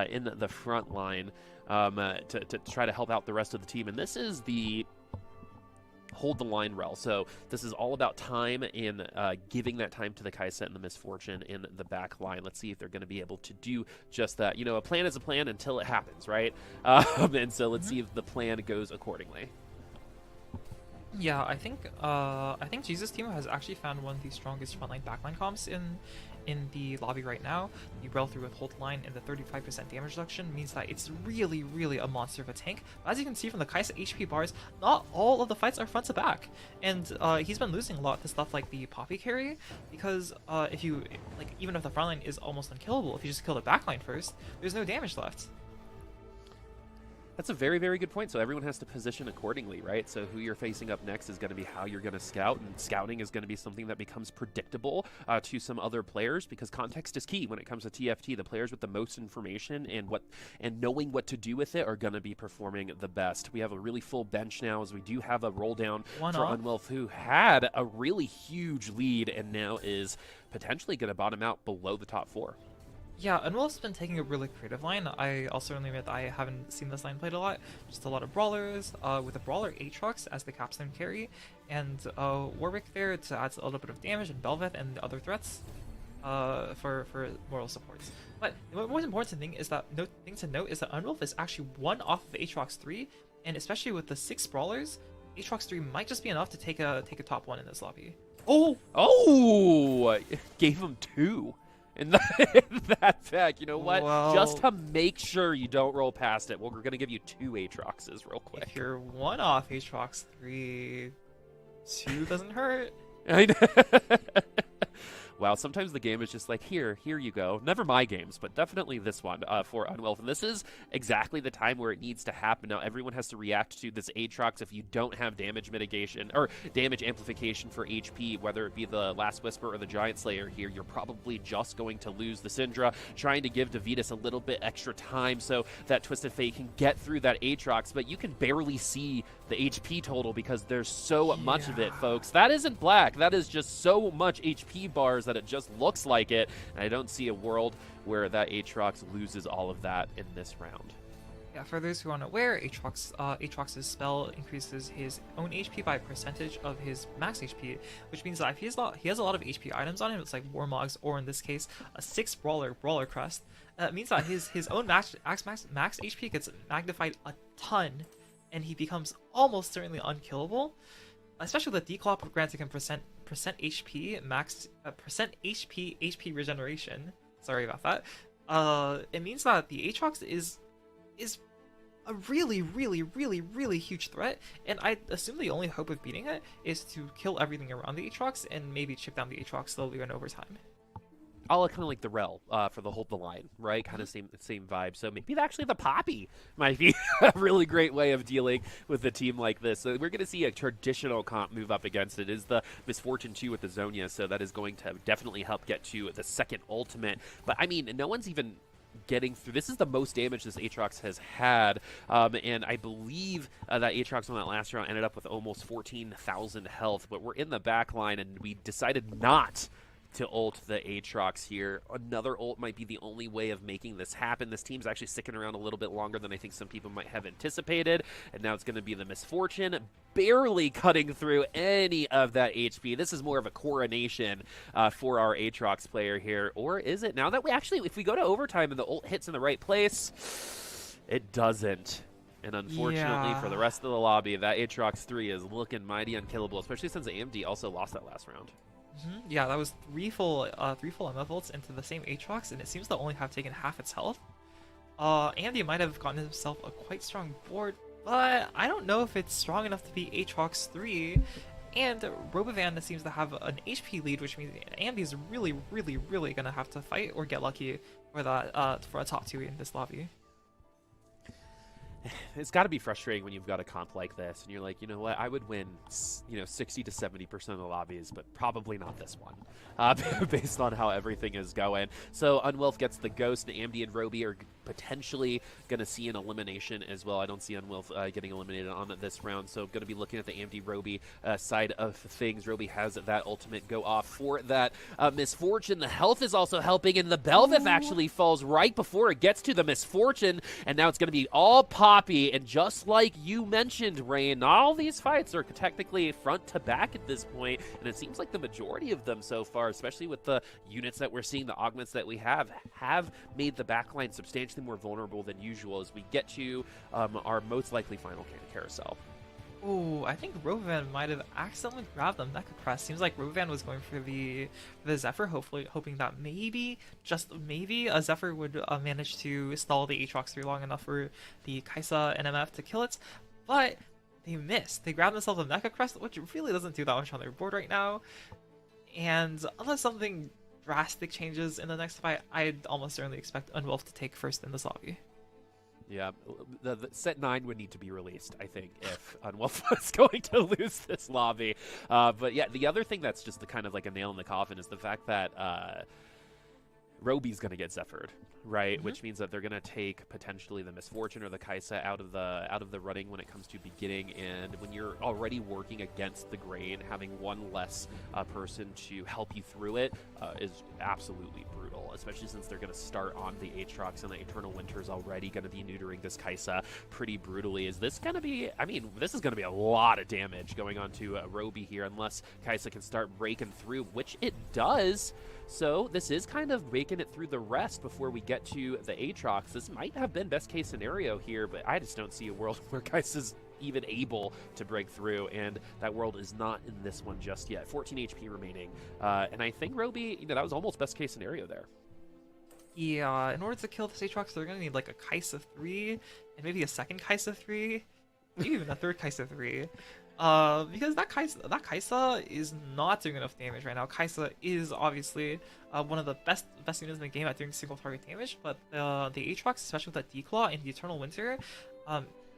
in the front line to try to help out the rest of the team. And this is the hold the line rel. So this is all about time and giving that time to the Kai'Sa and the Misfortune in the back line. Let's see if they're going to be able to do just that. You know, a plan is a plan until it happens, right? And so let's see if the plan goes accordingly. Yeah, I think Jesus Team has actually found one of the strongest frontline backline comps in the lobby right now. The rel through with hold line and the 35% damage reduction means that it's really, really a monster of a tank. But as you can see from the Kai'Sa HP bars, not all of the fights are front to back, and he's been losing a lot to stuff like the Poppy carry, because if you even if the frontline is almost unkillable, if you just kill the backline first, there's no damage left. That's a very, very good point. So everyone has to position accordingly, right? So who you're facing up next is going to be how you're going to scout, and scouting is going to be something that becomes predictable to some other players, because context is key when it comes to TFT. The players with the most information and knowing what to do with it are going to be performing the best. We have a really full bench now, as we do have a roll down for Unwelf, who had a really huge lead and now is potentially going to bottom out below the top 4. Yeah, Unwelf's been taking a really creative line. I'll certainly admit I haven't seen this line played a lot. Just a lot of brawlers, with a brawler Aatrox as the capstone carry, and Warwick there to add a little bit of damage, and Bel'Veth and other threats for moral supports. But the most important thing is that to note is that Unwelf is actually one off of Aatrox 3, and especially with the 6 brawlers, Aatrox 3 might just be enough to take a top 1 in this lobby. Oh! Gave him 2. In that fact, you know what? Well, just to make sure you don't roll past it, we're going to give you 2 Aatroxes real quick. If you're one off Aatrox 3, 2 doesn't hurt. I know. Wow, sometimes the game is just like, here you go. Never my games, but definitely this one for Unwelf. And this is exactly the time where it needs to happen. Now, everyone has to react to this Aatrox. If you don't have damage mitigation or damage amplification for HP, whether it be the Last Whisper or the Giant Slayer here, you're probably just going to lose the Syndra, trying to give Davidas a little bit extra time so that Twisted Fate can get through that Aatrox, but you can barely see the HP total because there's so much of it, folks. That isn't black. That is just so much HP bars that it just looks like it. And I don't see a world where that Aatrox loses all of that in this round. Yeah, for those who aren't aware, Aatrox's spell increases his own HP by a percentage of his max HP, which means that if he has a lot of HP items on him, it's like Warmogs, or in this case, a 6 Brawler Crest, it means that his own max HP gets magnified a ton, and he becomes almost certainly unkillable, especially with Declop granting him percent HP max HP regeneration. Sorry about that. It means that the Aatrox is a really huge threat, and I assume the only hope of beating it is to kill everything around the Aatrox and maybe chip down the Aatrox slowly and over time. All kind of like the rel for the hold the line, right? Kind of same vibe. So maybe actually the Poppy might be a really great way of dealing with a team like this. So we're going to see a traditional comp move up against it. Is the Misfortune 2 with the Zonia, so that is going to definitely help get to the second ultimate. But I mean, no one's even getting through. This is the most damage this Aatrox has had, and I believe that Aatrox on that last round ended up with almost 14,000 health. But we're in the back line, and we decided not to ult the Aatrox here. Another ult might be the only way of making this happen. This team's actually sticking around a little bit longer than I think some people might have anticipated, and now it's going to be the Misfortune barely cutting through any of that HP. This is more of a coronation for our Aatrox player here, or is it? Now that if we go to overtime and the ult hits in the right place, it doesn't. And unfortunately for the rest of the lobby, that Aatrox 3 is looking mighty unkillable, especially since AMD also lost that last round. Yeah, that was three full MF ults into the same Aatrox, and it seems to only have taken half its health. Andy might have gotten himself a quite strong board, but I don't know if it's strong enough to beat Aatrox 3. And Robovan seems to have an HP lead, which means Andy's really gonna have to fight or get lucky for that for a top 2 in this lobby. It's got to be frustrating when you've got a comp like this, and you're like, you know what, I would win, 60 to 70% of the lobbies, but probably not this one, based on how everything is going. So Unwelf gets the Ghost, and Amdi and Roby are potentially going to see an elimination as well. I don't see Unwolf getting eliminated on this round, so going to be looking at the AMD Roby side of things. Roby has that ultimate go off for that misfortune. The health is also helping, and the Belviv actually falls right before it gets to the misfortune, and now it's going to be all Poppy. And just like you mentioned, Rain, all these fights are technically front to back at this point, and it seems like the majority of them so far, especially with the units that we're seeing, the augments that we have made the backline substantially more vulnerable than usual as we get to our most likely final carousel. Oh, I think Rovan might have accidentally grabbed the Mecha Crest. Seems like Rovan was going for the Zephyr, hoping that maybe, just maybe, a Zephyr would manage to stall the Aatrox 3 long enough for the Kaisa and MF to kill it, but they missed. They grabbed themselves a Mecha Crest, which really doesn't do that much on their board right now. And unless something drastic changes in the next fight, I'd almost certainly expect Unwolf to take first in this lobby. Yeah, the set 9 would need to be released, I think, if Unwolf was going to lose this lobby. But yeah, the other thing that's just the kind of like a nail in the coffin is the fact that Roby's going to get Zephyred, right? Mm-hmm. Which means that they're going to take potentially the Misfortune or the Kaisa out of the running when it comes to beginning. And when you're already working against the grain, having one less person to help you through it is absolutely brutal, especially since they're going to start on the Aatrox, and the Eternal Winter is already going to be neutering this Kaisa pretty brutally. Is this going to be, I mean, this is going to be a lot of damage going on to Roby here, unless Kaisa can start breaking through, which it does. So this is kind of making it through the rest before we get to the Aatrox. This might have been best case scenario here, but I just don't see a world where Kaisa's even able to break through, and that world is not in this one just yet. 14 HP remaining, and I think Roby, you know, that was almost best case scenario there. Yeah, in order to kill this Aatrox, they're going to need like a Kaisa 3, and maybe a second Kaisa 3, maybe even a third Kaisa 3. Because that Kaisa is not doing enough damage right now. Kaisa is obviously one of the best units in the game at doing single target damage, but the Aatrox, especially with that Declaw and the Eternal Winter,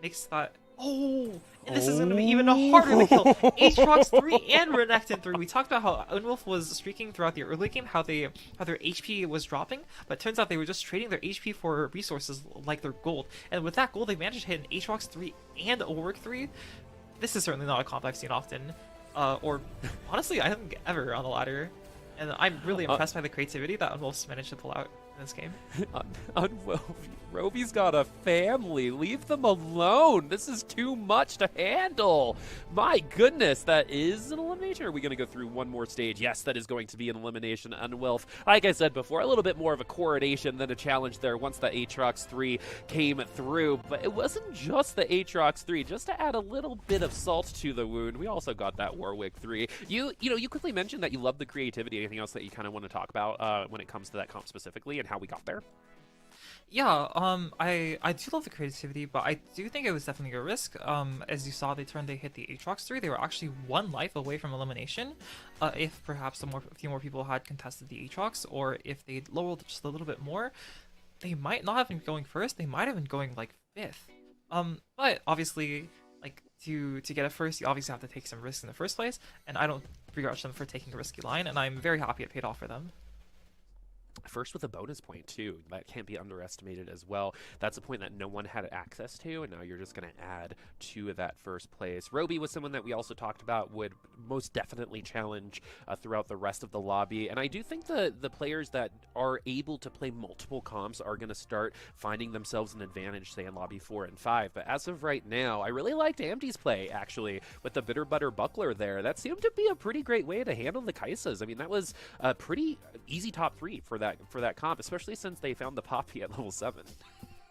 makes that... Oh! And this is going to be even harder to kill! Aatrox 3 and Renekton 3. We talked about how Unwolf was streaking throughout the early game, how their HP was dropping, but it turns out they were just trading their HP for resources like their gold. And with that gold, they managed to hit an Aatrox 3 and a Warwick 3. This is certainly not a comp I've seen often, or honestly, I haven't ever on the ladder, and I'm really impressed by the creativity that Unwolf's managed to pull out in this game. Unwolf, Roby's got a family. Leave them alone. This is too much to handle. My goodness, that is an elimination. Are we going to go through one more stage? Yes, that is going to be an elimination. Unwolf, like I said before, a little bit more of a coronation than a challenge there once the Aatrox 3 came through. But it wasn't just the Aatrox 3. Just to add a little bit of salt to the wound, we also got that Warwick 3. You quickly mentioned that you love the creativity. Anything else that you kind of want to talk about when it comes to that comp specifically and how we got there? Yeah, I do love the creativity, but I do think it was definitely a risk. As you saw, they hit the Aatrox 3. They were actually one life away from elimination. If perhaps a few more people had contested the Aatrox, or if they lowered just a little bit more, they might not have been going first. They might have been going like 5th. But obviously, like to get it first, you obviously have to take some risks in the first place. And I don't begrudge them for taking a risky line, and I'm very happy it paid off for them. First with a bonus point, too. That can't be underestimated as well. That's a point that no one had access to, and now you're just going to add to that first place. Roby was someone that we also talked about would most definitely challenge throughout the rest of the lobby, and I do think the players that are able to play multiple comps are going to start finding themselves an advantage, say, in Lobby 4 and 5. But as of right now, I really liked AMD's play, actually, with the Bitter Butter Buckler there. That seemed to be a pretty great way to handle the Kaisas. I mean, that was a pretty easy top 3 for that comp, especially since they found the Poppy at level 7.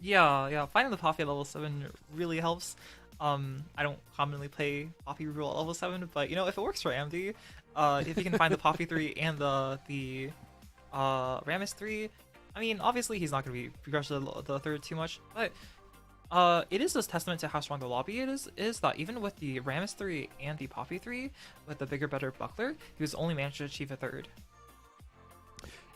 Yeah, finding the Poppy at level 7 really helps. I don't commonly play Poppy Rule at level 7, but you know, if it works for AMD, if you can find the Poppy 3 and the Rammus 3, I mean, obviously he's not going to be begrudged the third too much, but it is a testament to how strong the lobby is that even with the Rammus 3 and the Poppy 3, with the bigger, better Buckler, he was only managed to achieve a third.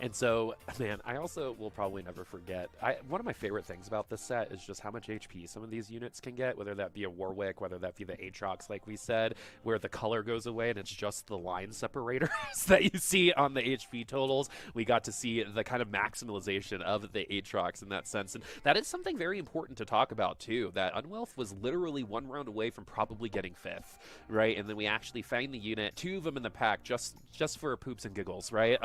And so, man, I also will probably never forget. One of my favorite things about this set is just how much HP some of these units can get, whether that be a Warwick, whether that be the Aatrox, like we said, where the color goes away and it's just the line separators that you see on the HP totals. We got to see the kind of maximalization of the Aatrox in that sense. And that is something very important to talk about, too, that Unwealth was literally one round away from probably getting 5th, right? And then we actually found the unit, 2 of them in the pack, just for poops and giggles, right?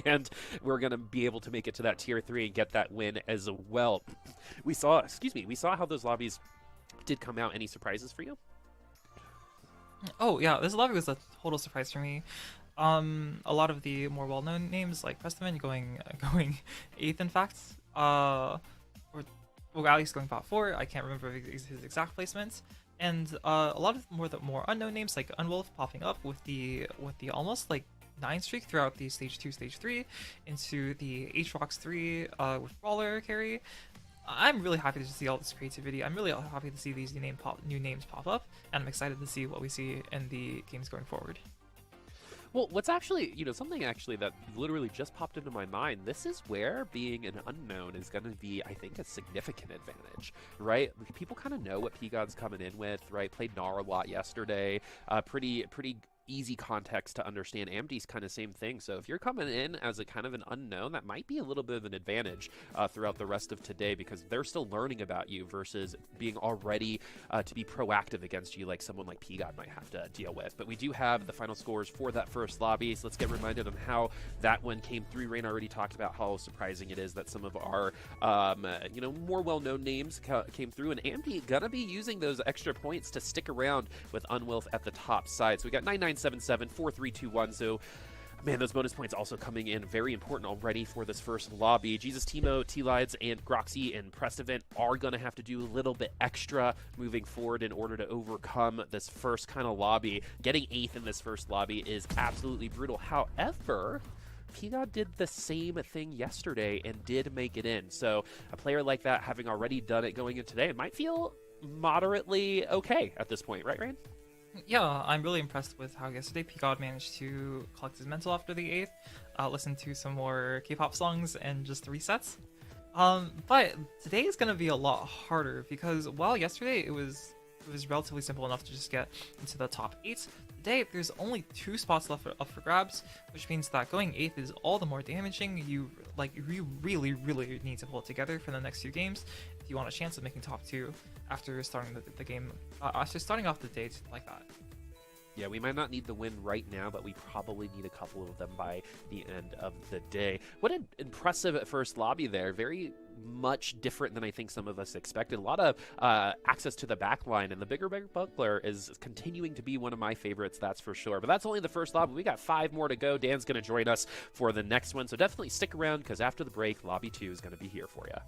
And we're going to be able to make it to that tier 3 and get that win as well. We saw how those lobbies did come out. Any surprises for you? Oh yeah, this lobby was a total surprise for me. A lot of the more well-known names like Prestaman going 8th, in fact. Or well, at least going bot 4. I can't remember his exact placements. And a lot of more unknown names like Unwolf popping up with the almost like 9 streak throughout the stage 2, stage 3 into the Aatrox 3 with Brawler carry. I'm really happy to see all this creativity. I'm really happy to see these new names pop up, and I'm excited to see what we see in the games going forward. Well, what's actually, something actually that literally just popped into my mind, this is where being an unknown is going to be, I think, a significant advantage, right? People kind of know what P-God's coming in with, right? Played Gnar a lot yesterday, pretty easy context to understand. Amdy's kind of same thing. So if you're coming in as a kind of an unknown, that might be a little bit of an advantage throughout the rest of today, because they're still learning about you versus being already to be proactive against you, like someone like P-God might have to deal with. But we do have the final scores for that first lobby, so let's get reminded on how that one came through. Rain already talked about how surprising it is that some of our more well-known names came through, and Amdy gonna be using those extra points to stick around with Unwealth at the top side. So we got 9977, 4321. So man, those bonus points also coming in very important already for this first lobby. Jesus Timo, T-Lides, and Groxy and Prestevent are going to have to do a little bit extra moving forward in order to overcome this first kind of lobby. Getting 8th in this first lobby is absolutely brutal. However, P-God did the same thing yesterday and did make it in. So a player like that, having already done it going in today, it might feel moderately okay at this point, right, Rain? Yeah, I'm really impressed with how yesterday P-God managed to collect his mental after the 8th, listen to some more K-pop songs, and just resets. But today is going to be a lot harder, because while yesterday it was relatively simple enough to just get into the top 8, today there's only 2 spots left up for grabs, which means that going 8th is all the more damaging. You really need to pull it together for the next few games if you want a chance of making top 2 after starting the game, after starting off the day like that. Yeah, we might not need the win right now, but we probably need a couple of them by the end of the day. What an impressive first lobby there. Very much different than I think some of us expected. A lot of access to the back line, and the bigger buckler is continuing to be one of my favorites, that's for sure. But that's only the first lobby. We got 5 more to go. Dan's going to join us for the next one, so definitely stick around, because after the break, lobby 2 is going to be here for you.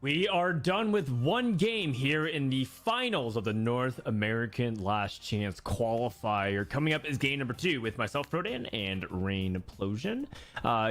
We are done with one game here in the finals of the North American Last Chance Qualifier. Coming up is game number 2 with myself, Prodan, and Rain Plosion.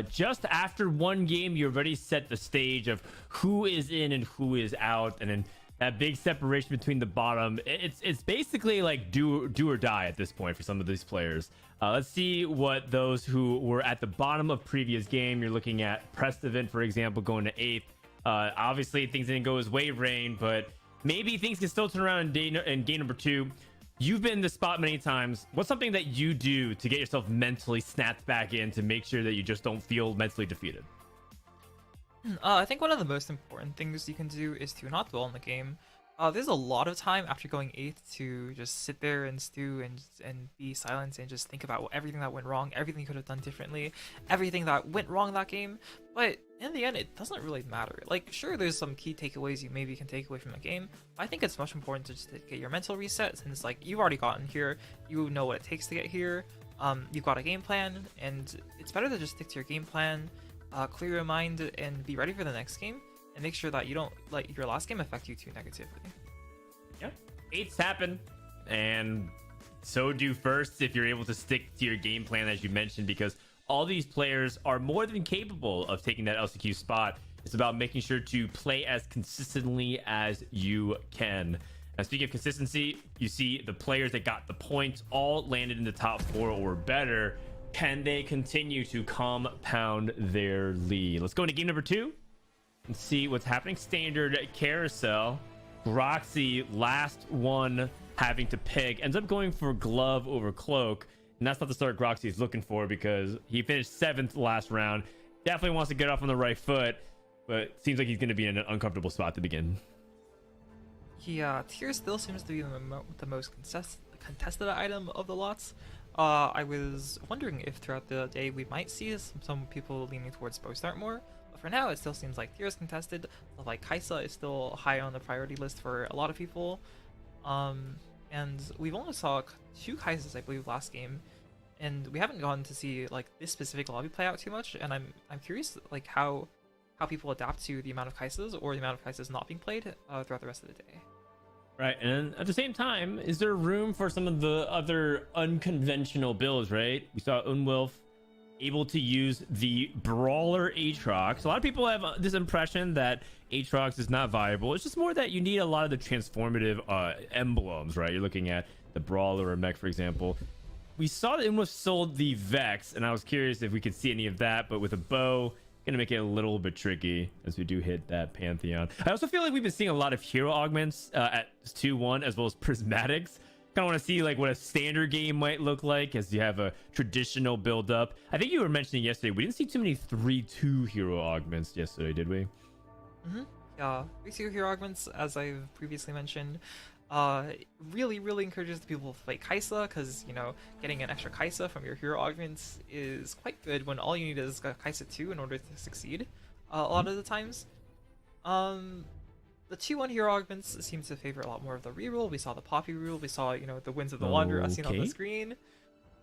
Just after one game, you already set the stage of who is in and who is out, and then that big separation between the bottom. It's basically like do or die at this point for some of these players. Let's see what those who were at the bottom of previous game. You're looking at Prestivan, for example, going to 8th. Obviously, things didn't go his way, Rain, but maybe things can still turn around in game number 2. You've been in this spot many times. What's something that you do to get yourself mentally snapped back in to make sure that you just don't feel mentally defeated? I think one of the most important things you can do is to not dwell on the game. There's a lot of time after going 8th to just sit there and stew and be silent and just think about everything that went wrong, everything you could have done differently, everything that went wrong that game. But in the end, it doesn't really matter. Like, sure, there's some key takeaways you maybe can take away from the game. I think it's much important to just get your mental reset, since like you've already gotten here, you know what it takes to get here. You've got a game plan, and it's better to just stick to your game plan, clear your mind, and be ready for the next game. And make sure that you don't let your last game affect you too negatively. Yeah, 8s happen, and so do firsts if you're able to stick to your game plan, as you mentioned, because all these players are more than capable of taking that LCQ spot. It's about making sure to play as consistently as you can. Now, speaking of consistency, you see the players that got the points all landed in the top 4 or better. Can they continue to compound their lead? Let's go into game number 2 and see what's happening. Standard carousel. Groxy, last one having to pick, ends up going for glove over cloak, and that's not the start Groxy is looking for, because he finished 7th last round. Definitely wants to get off on the right foot, but seems like he's going to be in an uncomfortable spot to begin. Yeah, tier still seems to be the most contested item of the lots. I was wondering if throughout the day we might see some people leaning towards bow start more. But for now, it still seems like tier is contested. Like Kaisa is still high on the priority list for a lot of people. And we've only saw 2 Kaisas, I believe, last game, and we haven't gotten to see like this specific lobby play out too much. And I'm curious like how people adapt to the amount of Kaisas or the amount of Kaisas not being played throughout the rest of the day. Right, and at the same time, is there room for some of the other unconventional builds, right? We saw Unwolf able to use the Brawler Aatrox. A lot of people have this impression that Aatrox is not viable. It's just more that you need a lot of the transformative emblems, right? You're looking at the Brawler or Mech, for example. We saw that Unwolf sold the Vex, and I was curious if we could see any of that, but with a bow, gonna make it a little bit tricky as we do hit that Pantheon. I also feel like we've been seeing a lot of hero augments at 2-1 as well as prismatics. Kind of want to see like what a standard game might look like as you have a traditional build up. I think you were mentioning yesterday we didn't see too many 3-2 hero augments yesterday, did we? Yeah, 3-2 hero augments, as I've previously mentioned, really encourages the people to play Kaisa, because, you know, getting an extra Kaisa from your hero augments is quite good when all you need is a Kaisa 2 in order to succeed a lot of the times. The 2-1 hero augments seem to favor a lot more of the reroll. We saw the Poppy reroll. We saw, the Winds of the Wanderer as seen on the Okay. screen.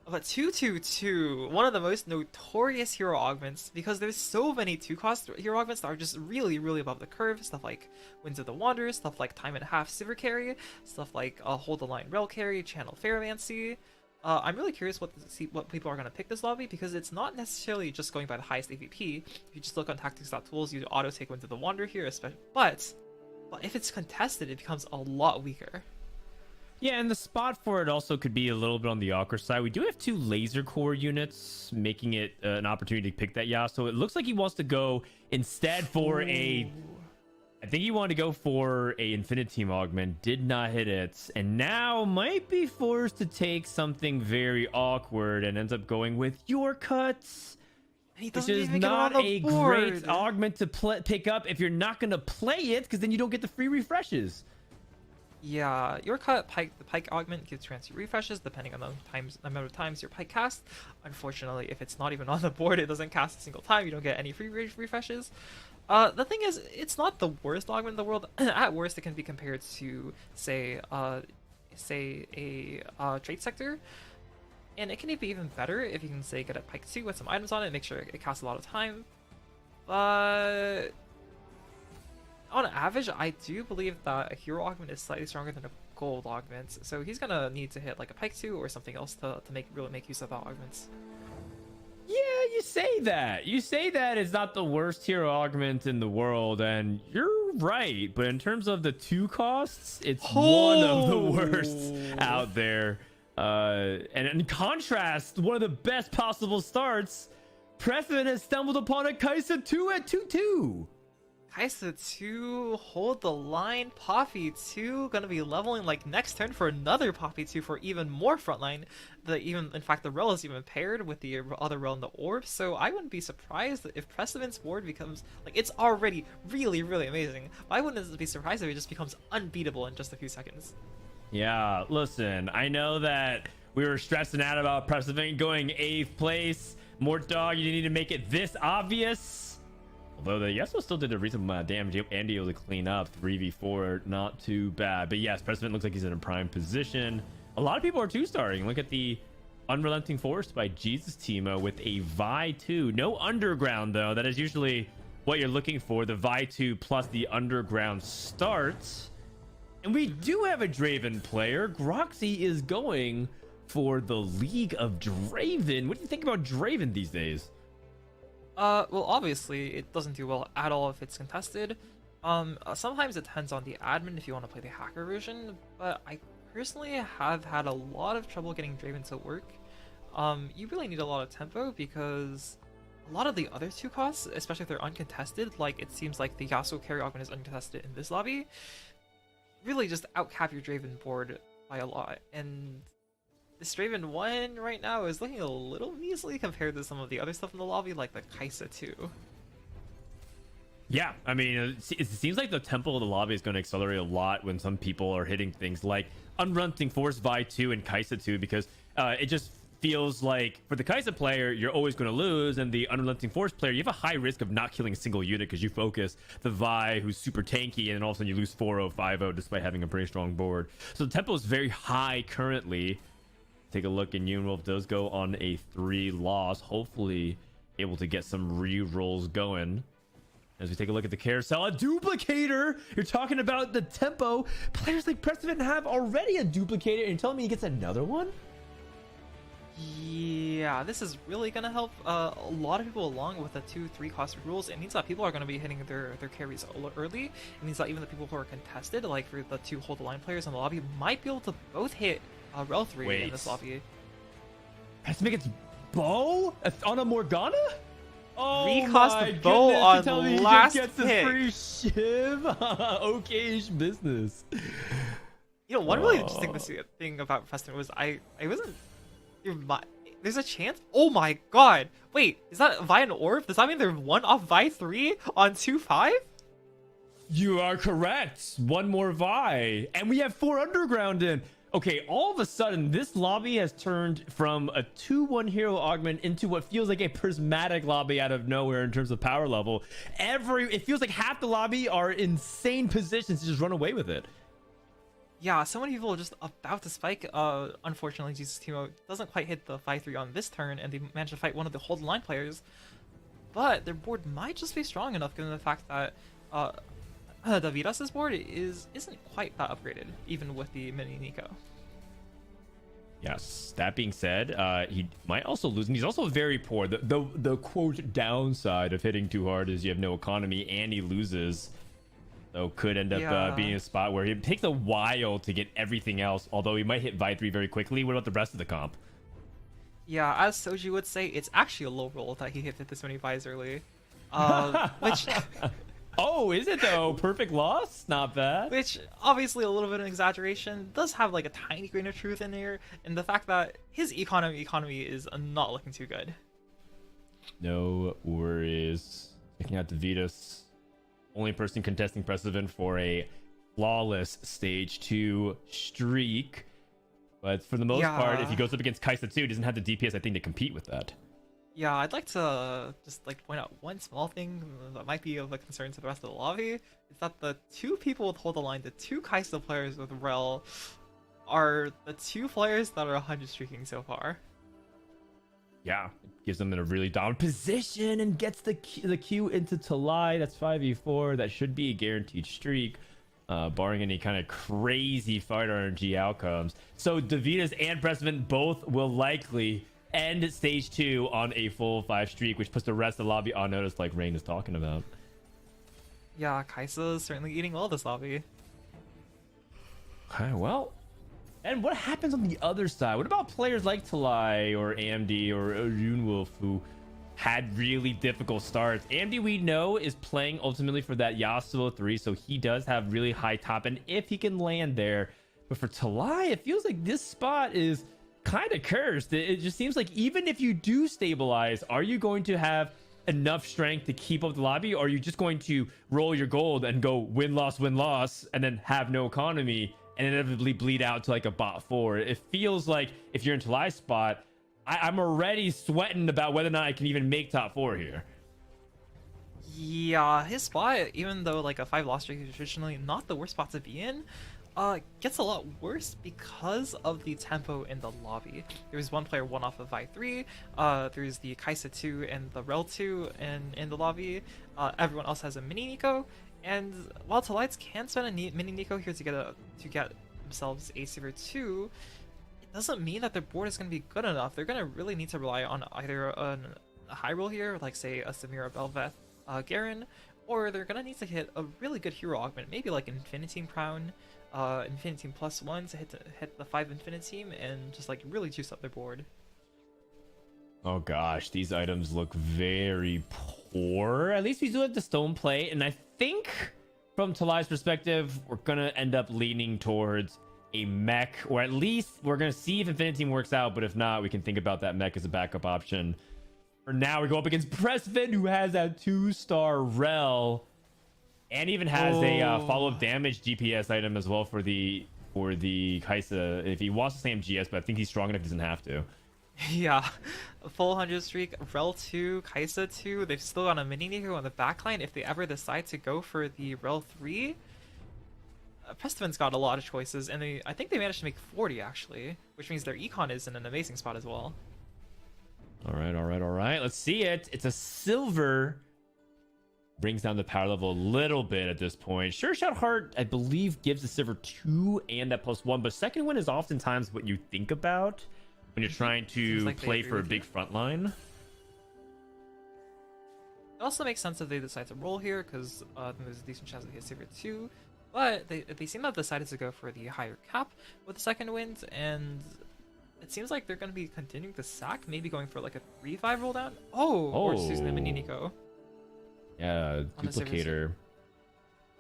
But 2-2-2, one of the most notorious hero augments, because there's so many 2-cost hero augments that are just really, really above the curve. Stuff like Winds of the Wanderer, stuff like Time and a Half Sivir carry, stuff like Hold the Line Rel carry, Channel Ferromancy. I'm really curious what people are going to pick this lobby, because it's not necessarily just going by the highest AVP. If you just look on tactics.tools, you auto take Winds of the Wanderer here, especially, but if it's contested, it becomes a lot weaker. Yeah, and the spot for it also could be a little bit on the awkward side. We do have 2 laser core units, making it an opportunity to pick that Yasuo. It looks like he wants to go instead for I think he wanted to go for a Infinite Team Augment, did not hit it, and now might be forced to take something very awkward and ends up going with your cuts. And he Which doesn't is even get it on not the a board. great augment to pick up if you're not going to play it, because then you don't get the free refreshes. Yeah, your cut pike, the pike augment gives transient refreshes depending on the amount of times your pike cast. Unfortunately, if it's not even on the board, it doesn't cast a single time. You don't get any free refreshes. The thing is, it's not the worst augment in the world. At worst, it can be compared to, say a trade sector. And it can be even better if you can, say, get a Pike 2 with some items on it and make sure it casts a lot of time. But on average, I do believe that a hero augment is slightly stronger than a gold augment. So he's going to need to hit like a Pike 2 or something else to really make use of that augments. Yeah, you say that. You say that it's not the worst hero augment in the world, and you're right. But in terms of the 2 costs, it's one of the worst out there. And in contrast, one of the best possible starts, Precedent has stumbled upon a Kai'Sa 2 at 2-2. Kai'Sa 2, hold the line, Poppy 2, gonna be leveling like next turn for another Poppy 2 for even more frontline. In fact, the Rel is even paired with the other Rel in the Orb, so I wouldn't be surprised if Precedent's board becomes, like, it's already really, really amazing. But I wouldn't be surprised if it just becomes unbeatable in just a few seconds. Yeah, listen, I know that we were stressing out about Precedent going 8th place. Mort Dog, you need to make it this obvious. Although the Yasuo still did a reasonable amount of damage and be able to clean up 3v4, not too bad. But yes, Precedent looks like he's in a prime position. A lot of people are 2-starring. Look at the Unrelenting Force by Jesus Timo with a Vi 2. No Underground, though. That is usually what you're looking for. The Vi 2 plus the Underground starts. And we do have a Draven player. Groxy is going for the League of Draven. What do you think about Draven these days? Well, obviously, it doesn't do well at all if it's contested. Sometimes it depends on the admin if you want to play the hacker version, but I personally have had a lot of trouble getting Draven to work. You really need a lot of tempo because a lot of the other 2 costs, especially if they're uncontested, like it seems like the Yasuo carry augment is uncontested in this lobby, really just outcap your Draven board by a lot. And this Draven 1 right now is looking a little measly compared to some of the other stuff in the lobby, like the Kai'Sa 2. Yeah, I mean, it seems like the tempo of the lobby is going to accelerate a lot when some people are hitting things like Unrelenting Force Vi 2 and Kai'Sa 2, because it just feels like for the Kai'Sa player, you're always going to lose, and the Unrelenting Force player, you have a high risk of not killing a single unit because you focus the Vi, who's super tanky, and then all of a sudden you lose 4-0, 5-0 despite having a pretty strong board. So the tempo is very high currently. Take a look, and Unwolf does go on a 3 loss, hopefully able to get some re-rolls going. As we take a look at the carousel, a duplicator. You're talking about the tempo. Players like Precedent have already a duplicator, and you're telling me he gets another one? Yeah, this is really going to help a lot of people along with the 2-3 cost rules. It means that people are going to be hitting their carries early. It means that even the people who are contested, like for the 2 hold the line players in the lobby, might be able to both hit Rel 3 in this lobby. Precedent gets bow on a Morgana? Oh, Recost my bow goodness, on he last gets his pick. free shiv. Okay-ish business. You know, one really interesting thing about Precedent was I wasn't... There's a chance? Oh my god! Wait, is that Vi and Orb? Does that mean they're 1 off Vi 3 on 2-5? You are correct. One more Vi. And we have 4 Underground in. Okay, all of a sudden, this lobby has turned from a 2-1 hero augment into what feels like a prismatic lobby out of nowhere in terms of power level. It feels like half the lobby are insane positions to just run away with it. Yeah, so many people are just about to spike. Unfortunately, Jesus Timo doesn't quite hit the 5-3 on this turn, and they managed to fight one of the hold the line players. But their board might just be strong enough, given the fact that Davidas' board isn't quite that upgraded, even with the mini Nico. Yes. That being said, he might also lose, and he's also very poor. The quote downside of hitting too hard is you have no economy, and he loses. So could end up being a spot where it takes a while to get everything else. Although he might hit Vi3 very quickly. What about the rest of the comp? Yeah, as Soji would say, it's actually a low roll that he hit this many Vis early. Which Oh, is it though? Perfect loss? Not bad. Which, obviously a little bit of an exaggeration, does have like a tiny grain of truth in here, and the fact that his economy is not looking too good. No worries. Checking out Davidas. Only person contesting precedent for a flawless stage 2 streak. But for the most part, if he goes up against Kaisa 2, he doesn't have the DPS, I think, to compete with that. Yeah, I'd like to just like point out one small thing that might be of a concern to the rest of the lobby. Is that the two people with Hold the Line, the two Kaisa players with Rel, are the two players that are 100 streaking so far. Yeah, it gives them in a really dominant position and gets the Q into Talai. That's 5v4. That should be a guaranteed streak, barring any kind of crazy fight RNG outcomes. So Davidas and Pressman both will likely end stage 2 on a full 5 streak, which puts the rest of the lobby on notice, like Rain is talking about. Yeah, Kaisa is certainly eating well this lobby. Okay, well. And what happens on the other side? What about players like Talai or AMD or Junewolf who had really difficult starts? AMD, we know, is playing ultimately for that Yasuo 3, so he does have really high top end if he can land there. But for Talai, it feels like this spot is kind of cursed. It just seems like even if you do stabilize, are you going to have enough strength to keep up the lobby, or are you just going to roll your gold and go win, loss, and then have no economy and inevitably bleed out to like a bot 4? It feels like if you're in Talai's spot, I'm already sweating about whether or not I can even make top 4 here. Yeah, his spot, even though like a 5 loss streak is traditionally not the worst spot to be in, gets a lot worse because of the tempo in the lobby. There's one player one off of Vi3, there's the Kaisa 2 and the Rel 2 in the lobby, everyone else has a mini Nico, and while Talites can spend a mini Nico here to get themselves a Silver 2, it doesn't mean that their board is going to be good enough. They're going to really need to rely on either a high roll here, like say a Samira Belveth Garen, or they're going to need to hit a really good hero augment, maybe like Infinity Crown, Infinity +1 to hit the 5 Infinity and just like really juice up their board. Oh gosh, these items look very poor. At least we do have the stone plate, and I think from Talai's perspective, we're gonna end up leaning towards a mech, or at least we're gonna see if Infinity works out, but if not, we can think about that mech as a backup option. For now, we go up against Pressman, who has that 2-star Rel, and even has a follow-up damage GPS item as well for the Kaisa if he wants to slam GS, but I think he's strong enough he doesn't have to. Yeah, a full 100 streak, Rel 2, Kaisa 2, they've still got a mini Nico on the backline. If they ever decide to go for the Rel 3, Prestaven's got a lot of choices, and I think they managed to make 40 actually, which means their econ is in an amazing spot as well. All right. Let's see it. It's a silver. Brings down the power level a little bit at this point. Sure Shot Heart, I believe, gives the silver 2 and that +1, but second win is oftentimes what you think about when you're trying to play for a big front line. It also makes sense if they decide to roll here, because there's a decent chance they hit Silver 2, but they seem to have decided to go for the higher cap with the second wind, and it seems like they're going to be continuing to sack, maybe going for like a 3-5 roll down. Or just using the mini Nico. Yeah, duplicator.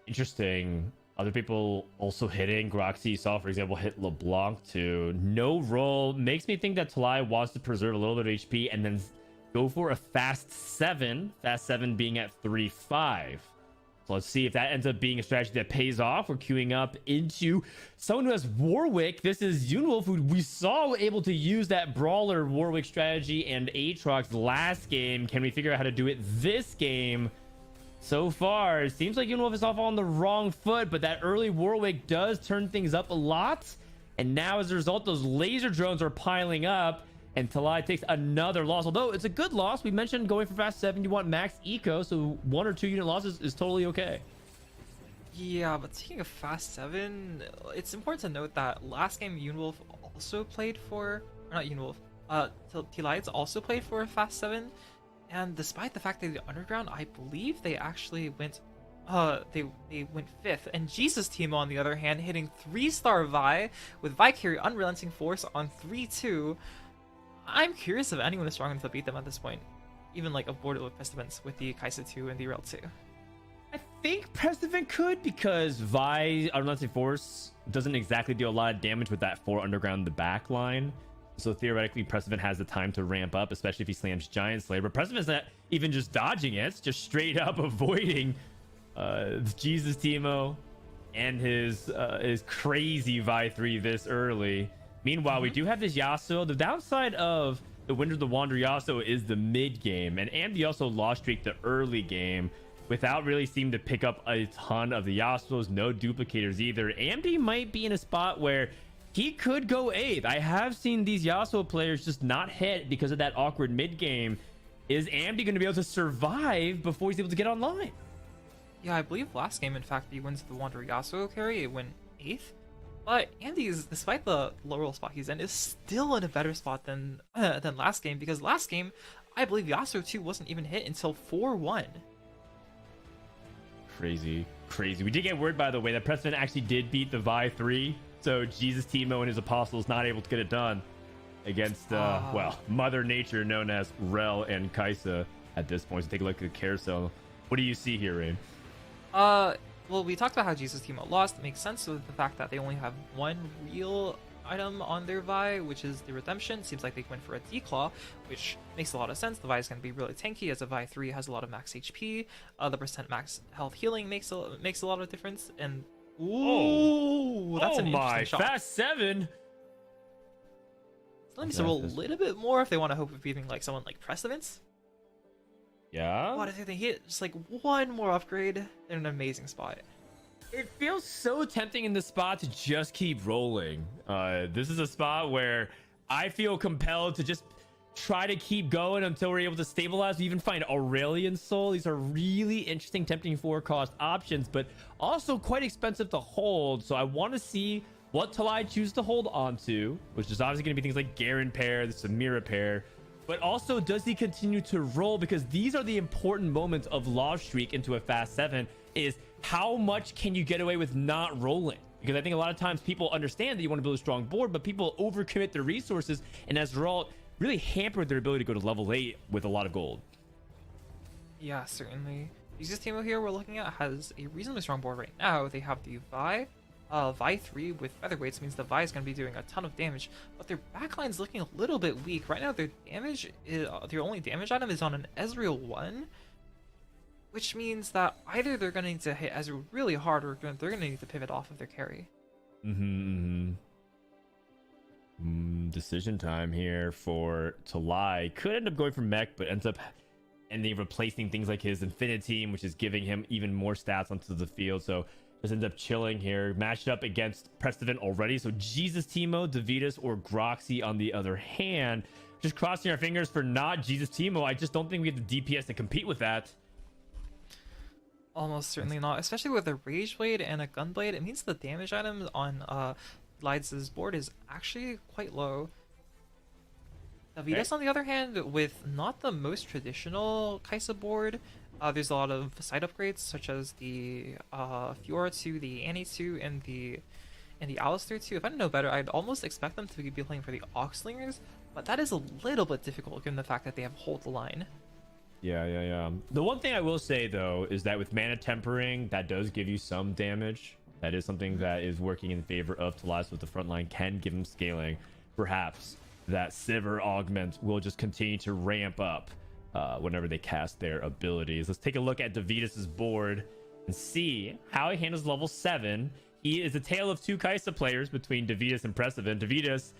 Interesting. Other people also hitting. Groxy saw, for example, hit LeBlanc too. No roll. Makes me think that Talai wants to preserve a little bit of HP and then go for a fast 7. Fast 7 being at 3-5. So let's see if that ends up being a strategy that pays off. We're queuing up into someone who has Warwick. This is Unwolf, who we saw able to use that Brawler Warwick strategy and Aatrox last game. Can we figure out how to do it this game? So far, it seems like Unwolf is off on the wrong foot, but that early Warwick does turn things up a lot. And now as a result, those laser drones are piling up. And Talai takes another loss, although it's a good loss. We mentioned going for fast 7, you want max eco, so 1 or 2 unit losses is totally okay. Yeah, but speaking of fast 7, it's important to note that last game Unwolf also played for, or not Unwolf, T-Lights also played for fast 7, and despite the fact that the underground, I believe they actually went they went 5th, and Jesus Team on the other hand hitting 3-star Vi with Vi carry Unrelenting Force on 3-2. I'm curious if anyone is strong enough to beat them at this point, even like aboard with Pestilence with the Kaisa 2 and the Rel 2. I think Precedent could, because Vi Unrelenting Force doesn't exactly do a lot of damage with that 4 underground in the back line. So theoretically, Precedent has the time to ramp up, especially if he slams Giant Slayer. But Precedent's not even just dodging it, it's just straight up avoiding Jesus Teemo and his crazy Vi 3 this early. Meanwhile, we do have this Yasuo. The downside of the Wind of the Wanderer Yasuo is the mid game, and Ambi also lost streak the early game without really seeming to pick up a ton of the Yasuos. No duplicators either. Ambi might be in a spot where he could go 8th. I have seen these Yasuo players just not hit because of that awkward mid game. Is Ambi going to be able to survive before he's able to get online? Yeah, I believe last game, in fact, the Winds of the Wanderer Yasuo carry, it went 8th. But Andy is, despite the lower spot he's in, is still in a better spot than last game, because last game, I believe Yasuo 2 wasn't even hit until 4-1. Crazy. We did get word, by the way, that Precedent actually did beat the Vi 3, so Jesus Teemo and his Apostles not able to get it done against, well, Mother Nature, known as Rel and Kaisa at this point. So take a look at the carousel. What do you see here, Rain? Well, we talked about how Jesus Teemo lost. It makes sense with the fact that they only have one real item on their Vi, which is the Redemption. Seems like they went for a Declaw, which makes a lot of sense. The Vi is going to be really tanky, as a Vi 3 has a lot of max HP. The percent max health healing makes a lot of difference. And that's an interesting shot. Fast 7. So needs to roll a little bit more if they want to hope of beating like someone like Precedence. Yeah. What if they hit just like one more upgrade? They're in an amazing spot. It feels so tempting in this spot to just keep rolling. This is a spot where I feel compelled to just try to keep going until we're able to stabilize. We even find Aurelian Soul. These are really interesting, tempting 4-cost options, but also quite expensive to hold. So I want to see what Talai chooses to hold onto, which is obviously going to be things like Garen pair, the Samira pair. But also, does he continue to roll? Because these are the important moments of loss streak into a fast 7, is how much can you get away with not rolling? Because I think a lot of times people understand that you want to build a strong board, but people overcommit their resources, and as a result, really hamper their ability to go to level 8 with a lot of gold. Yeah, certainly. Jesus Teemo here we're looking at has a reasonably strong board right now. They have the Vi. Vi 3 with featherweights means the Vi is going to be doing a ton of damage, but their backline's looking a little bit weak. Right now, their damage is, their only damage item is on an Ezreal 1, which means that either they're going to need to hit Ezreal really hard, or they're going to need to pivot off of their carry. Decision time here for Talai. Could end up going for mech, but ends up replacing things like his Infinity, which is giving him even more stats onto the field. So just ends up chilling here, matched up against Precedent already. So Jesus Teemo, Davidas, or Groxy on the other hand. Just crossing our fingers for not Jesus Teemo. I just don't think we have the DPS to compete with that. Almost certainly not, especially with a Rage Blade and a Gunblade. It means the damage item on Lides' board is actually quite low. Davidas, on the other hand, with not the most traditional Kaisa board, there's a lot of side upgrades, such as the Fiora 2, the Annie 2, and the Alistair 2. If I didn't know better, I'd almost expect them to be playing for the Oxlingers, but that is a little bit difficult given the fact that they have Hold the Line. Yeah. The one thing I will say, though, is that with Mana Tempering, that does give you some damage. That is something that is working in favor of Talai, with the front line can give him scaling. Perhaps that Sivir Augment will just continue to ramp up whenever they cast their abilities. Let's take a look at Davidas' board. and see how he handles level 7. He is a tale of two Kaisa players between Davidas and Precedent. Davidas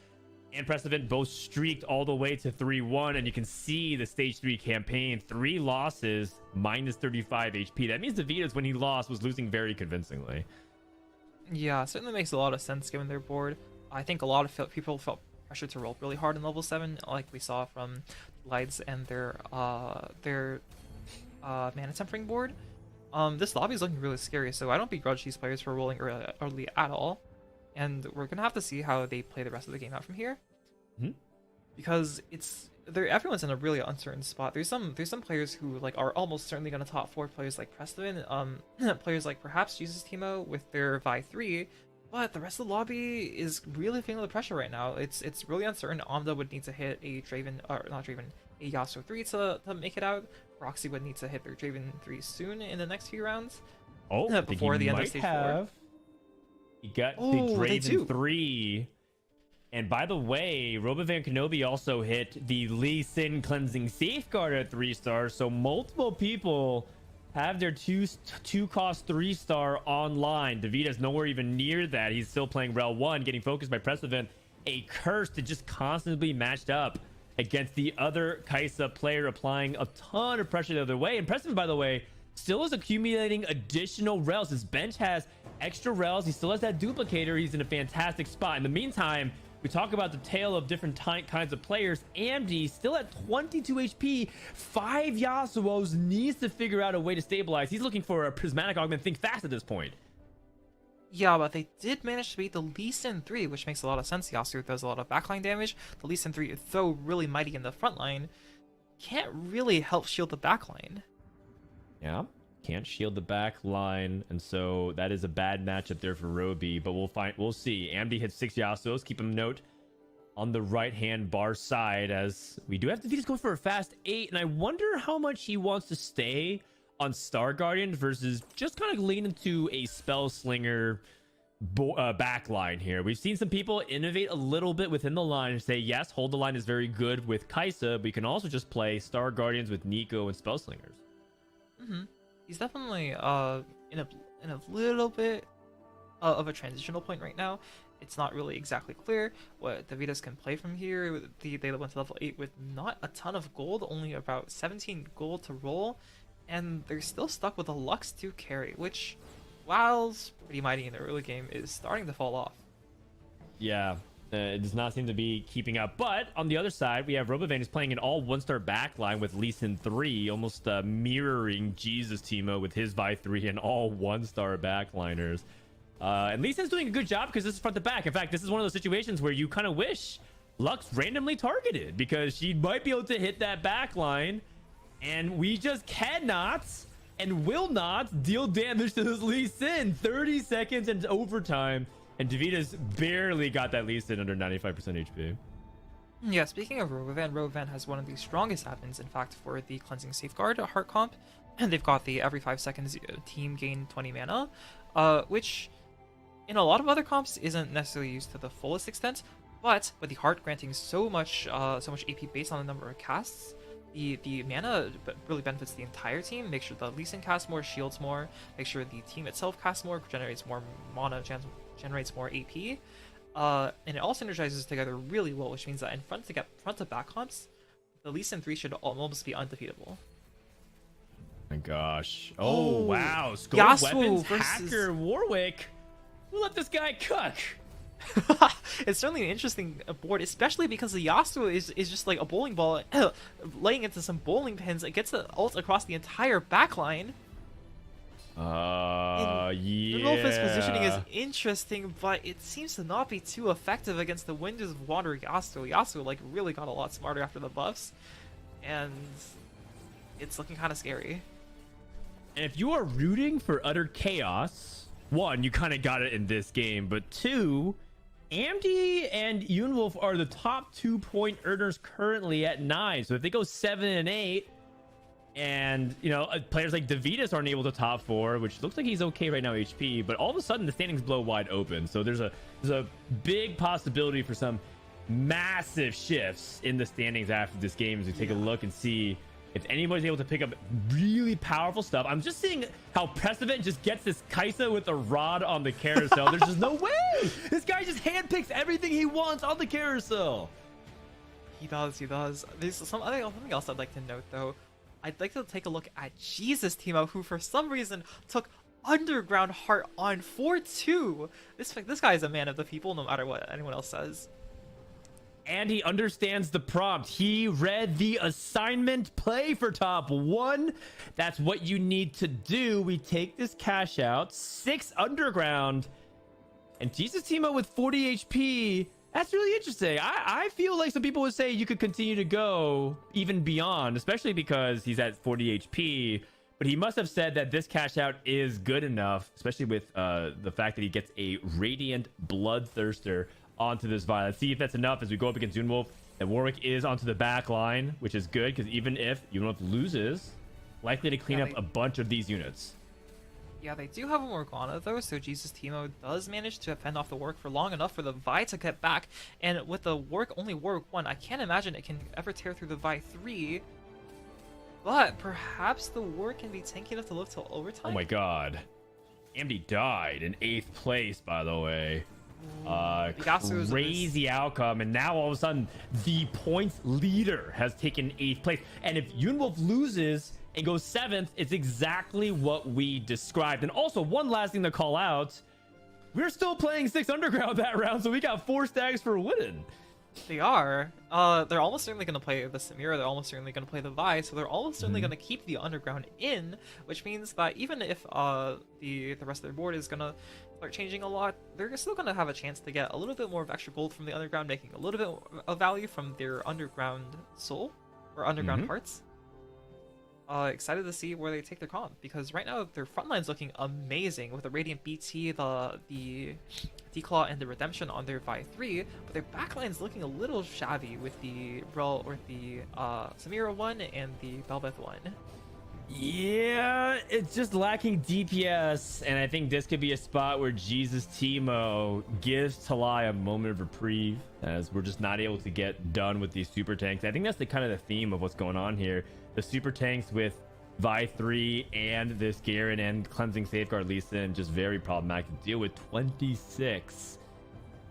and Precedent both streaked all the way to 3-1, and you can see the stage 3 campaign, 3 losses, minus 35 HP. That means Davidas, when he lost, was losing very convincingly. Yeah, certainly makes a lot of sense given their board. I think a lot of people felt pressure to roll really hard in level 7, like we saw from Lights and their mana tempering board. This lobby is looking really scary, so I don't begrudge these players for rolling early at all. And we're gonna have to see how they play the rest of the game out from here, because everyone's in a really uncertain spot. There's some players who like are almost certainly gonna top 4 players like Preston, players like perhaps Jesus Timo with their Vi 3, but the rest of the lobby is really feeling the pressure right now. It's really uncertain. Amda would need to hit a Draven, or not Draven, a Yasuo 3 to make it out. Roxy would need to hit their Draven 3 soon in the next few rounds. Oh, before the end of stage 4. He got the Draven 3. And by the way, Robovan Kenobi also hit the Lee Sin Cleansing Safeguard at 3-star. So multiple people have their two cost 3-star online. Davida's nowhere even near that. He's still playing Rel 1, getting focused by Precedent. A curse to just constantly matched up against the other Kaisa player, applying a ton of pressure the other way. And Precedent, by the way, still is accumulating additional Rels. His bench has extra Rels. He still has that duplicator. He's in a fantastic spot. In the meantime, we talk about the tale of different kinds of players. Amd still at 22 HP, 5 Yasuos, needs to figure out a way to stabilize. He's looking for a prismatic augment. Think fast at this point. Yeah, but they did manage to beat the Lee Sin 3, which makes a lot of sense. Yasuo does a lot of backline damage. The Lee Sin 3, though really mighty in the front line, can't really help shield the backline. Yeah, can't shield the back line, and so that is a bad matchup there for Roby, but we'll see. Amd hits 6 Yasuos. Keep him note on the right hand bar side, as we do have Davidas going for a fast 8, and I wonder how much he wants to stay on Star Guardian versus just kind of lean into a Spell Slinger backline here. We've seen some people innovate a little bit within the line and say, yes, hold the line is very good with Kaisa, but you can also just play Star Guardians with Nico and Spell Slingers. He's definitely in a little bit of a transitional point right now. It's not really exactly clear what Davidas can play from here. They went to level 8 with not a ton of gold, only about 17 gold to roll, and they're still stuck with a Lux 2 carry, which, while pretty mighty in the early game, is starting to fall off. Yeah, it does not seem to be keeping up. But on the other side, we have Robovan is playing an all 1-star backline with Lee Sin 3, almost mirroring Jesus Timo with his Vi 3 and all 1-star backliners. And Lee Sin's doing a good job because this is front to back. In fact, this is one of those situations where you kind of wish Lux randomly targeted, because she might be able to hit that backline, and we just cannot and will not deal damage to this Lee Sin. 30 seconds and overtime, and Davidas barely got that Lee Sin under 95% HP. Yeah, speaking of Robovan has one of the strongest admins, in fact, for the Cleansing Safeguard heart comp, and they've got the every 5 seconds team gain 20 mana, which in a lot of other comps isn't necessarily used to the fullest extent, but with the heart granting so much AP based on the number of casts, the mana really benefits the entire team. Make sure the Lee Sin casts more, shields more, make sure the team itself casts more, generates more mana, generates more AP, and it all synergizes together really well, which means that in front to back comps, the Lee Sin 3 should almost be undefeatable. My gosh. Oh wow. Scope Yasuo weapons, versus Hacker, Warwick. We'll let this guy cook. It's certainly an interesting board, especially because the Yasuo is just like a bowling ball laying into some bowling pins. It gets the ult across the entire backline. Yeah. Rodolfo's positioning is interesting, but it seems to not be too effective against the Windows of Water Yasuo. Yasuo like really got a lot smarter after the buffs, and it's looking kind of scary. And if you are rooting for utter chaos, one, you kind of got it in this game, but two, Amd and Yunwolf are the top 2-point earners currently at 9. So if they go 7 and 8, and you know players like Davidas aren't able to top 4, which looks like he's okay right now HP, but all of a sudden the standings blow wide open. So there's a big possibility for some massive shifts in the standings after this game as we take a look and see If anybody's able to pick up really powerful stuff, I'm just seeing how Precedent just gets this Kaisa with a rod on the carousel. There's just no way. This guy just handpicks everything he wants on the carousel. He does. There's something else I'd like to note though. I'd like to take a look at Jesus Timo, who for some reason took Underground Heart on 4-2. This guy is a man of the people, no matter what anyone else says. And he understands the prompt. He read the assignment, play for top 1. That's what you need to do. We take this cash out, 6 Underground, and Jesus Timo with 40 HP. That's really interesting. I feel like some people would say you could continue to go even beyond, especially because he's at 40 HP. But he must have said that this cash out is good enough, especially with the fact that he gets a Radiant Bloodthirster onto this Vi. Let's see if that's enough as we go up against Unwolf. And Warwick is onto the back line, which is good because even if Unwolf loses, likely to clean up a bunch of these units. Yeah, they do have a Morgana though, so Jesus Timo does manage to fend off the Warwick for long enough for the Vi to get back. And with the Warwick, only Warwick 1, I can't imagine it can ever tear through the Vi 3. But perhaps the Warwick can be tanky enough to live till overtime? Oh my god. Amdy died in 8th place, by the way. Crazy outcome, and now all of a sudden the points leader has taken 8th place. And if Unwolf loses and goes 7th, it's exactly what we described. And also, one last thing to call out, we're still playing 6 Underground that round, so we got 4 stacks for winning. They are. They're almost certainly going to play the Samira, they're almost certainly going to play the Vi, so they're almost certainly going to keep the Underground in, which means that even if the rest of their board is going to start changing a lot, they're still going to have a chance to get a little bit more of extra gold from the Underground, making a little bit of value from their Underground Soul, or Underground Hearts. Excited to see where they take their comp, because right now their front line's looking amazing with the Radiant BT, the Declaw, and the Redemption on their Vi 3, but their backline's looking a little shabby with the Samira 1 and the Belbeth 1. Yeah, it's just lacking DPS, and I think this could be a spot where Jesus Timo gives Talai a moment of reprieve, as we're just not able to get done with these super tanks. I think that's the kind of the theme of what's going on here. The super tanks with Vi 3 and this Garen and Cleansing Safeguard Lee Sin just very problematic to deal with. 26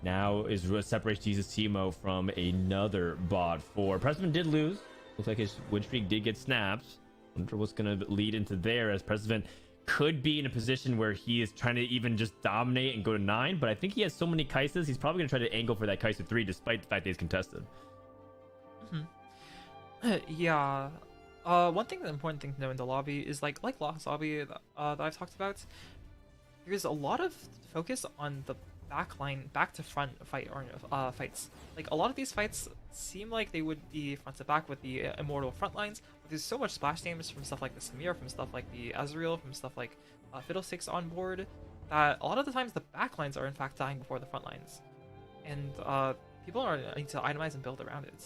now is what separates Jesus Timo from another bot 4. Pressman did lose. Looks like his win streak did get snapped. Wonder what's going to lead into there, as President could be in a position where he is trying to even just dominate and go to 9, but I think he has so many Kaisas, he's probably going to try to angle for that Kaisa 3 despite the fact that he's contested. Yeah. One thing, the important thing to know in the lobby is like last lobby that I've talked about, there's a lot of focus on the backline, back to front fights. Like a lot of these fights seem like they would be front to back with the Immortal front lines, but there's so much splash damage from stuff like the Samir, from stuff like the Azrael, from stuff like Fiddlesticks on board, that a lot of the times the backlines are in fact dying before the front lines. And people need to itemize and build around it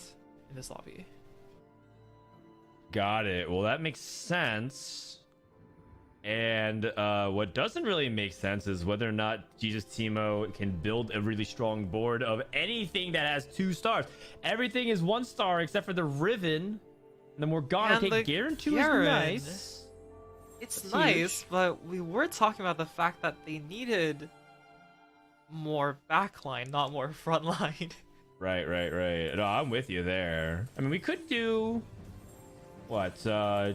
in this lobby. Got it. Well, that makes sense. And what doesn't really make sense is whether or not Jesus Timo can build a really strong board of anything that has 2 stars. Everything is 1 star except for the Riven. And the Morgana. Okay, Garen 2 is nice. It's nice, huge. But we were talking about the fact that they needed more backline, not more frontline. Right. No, I'm with you there. I mean, we could do... what,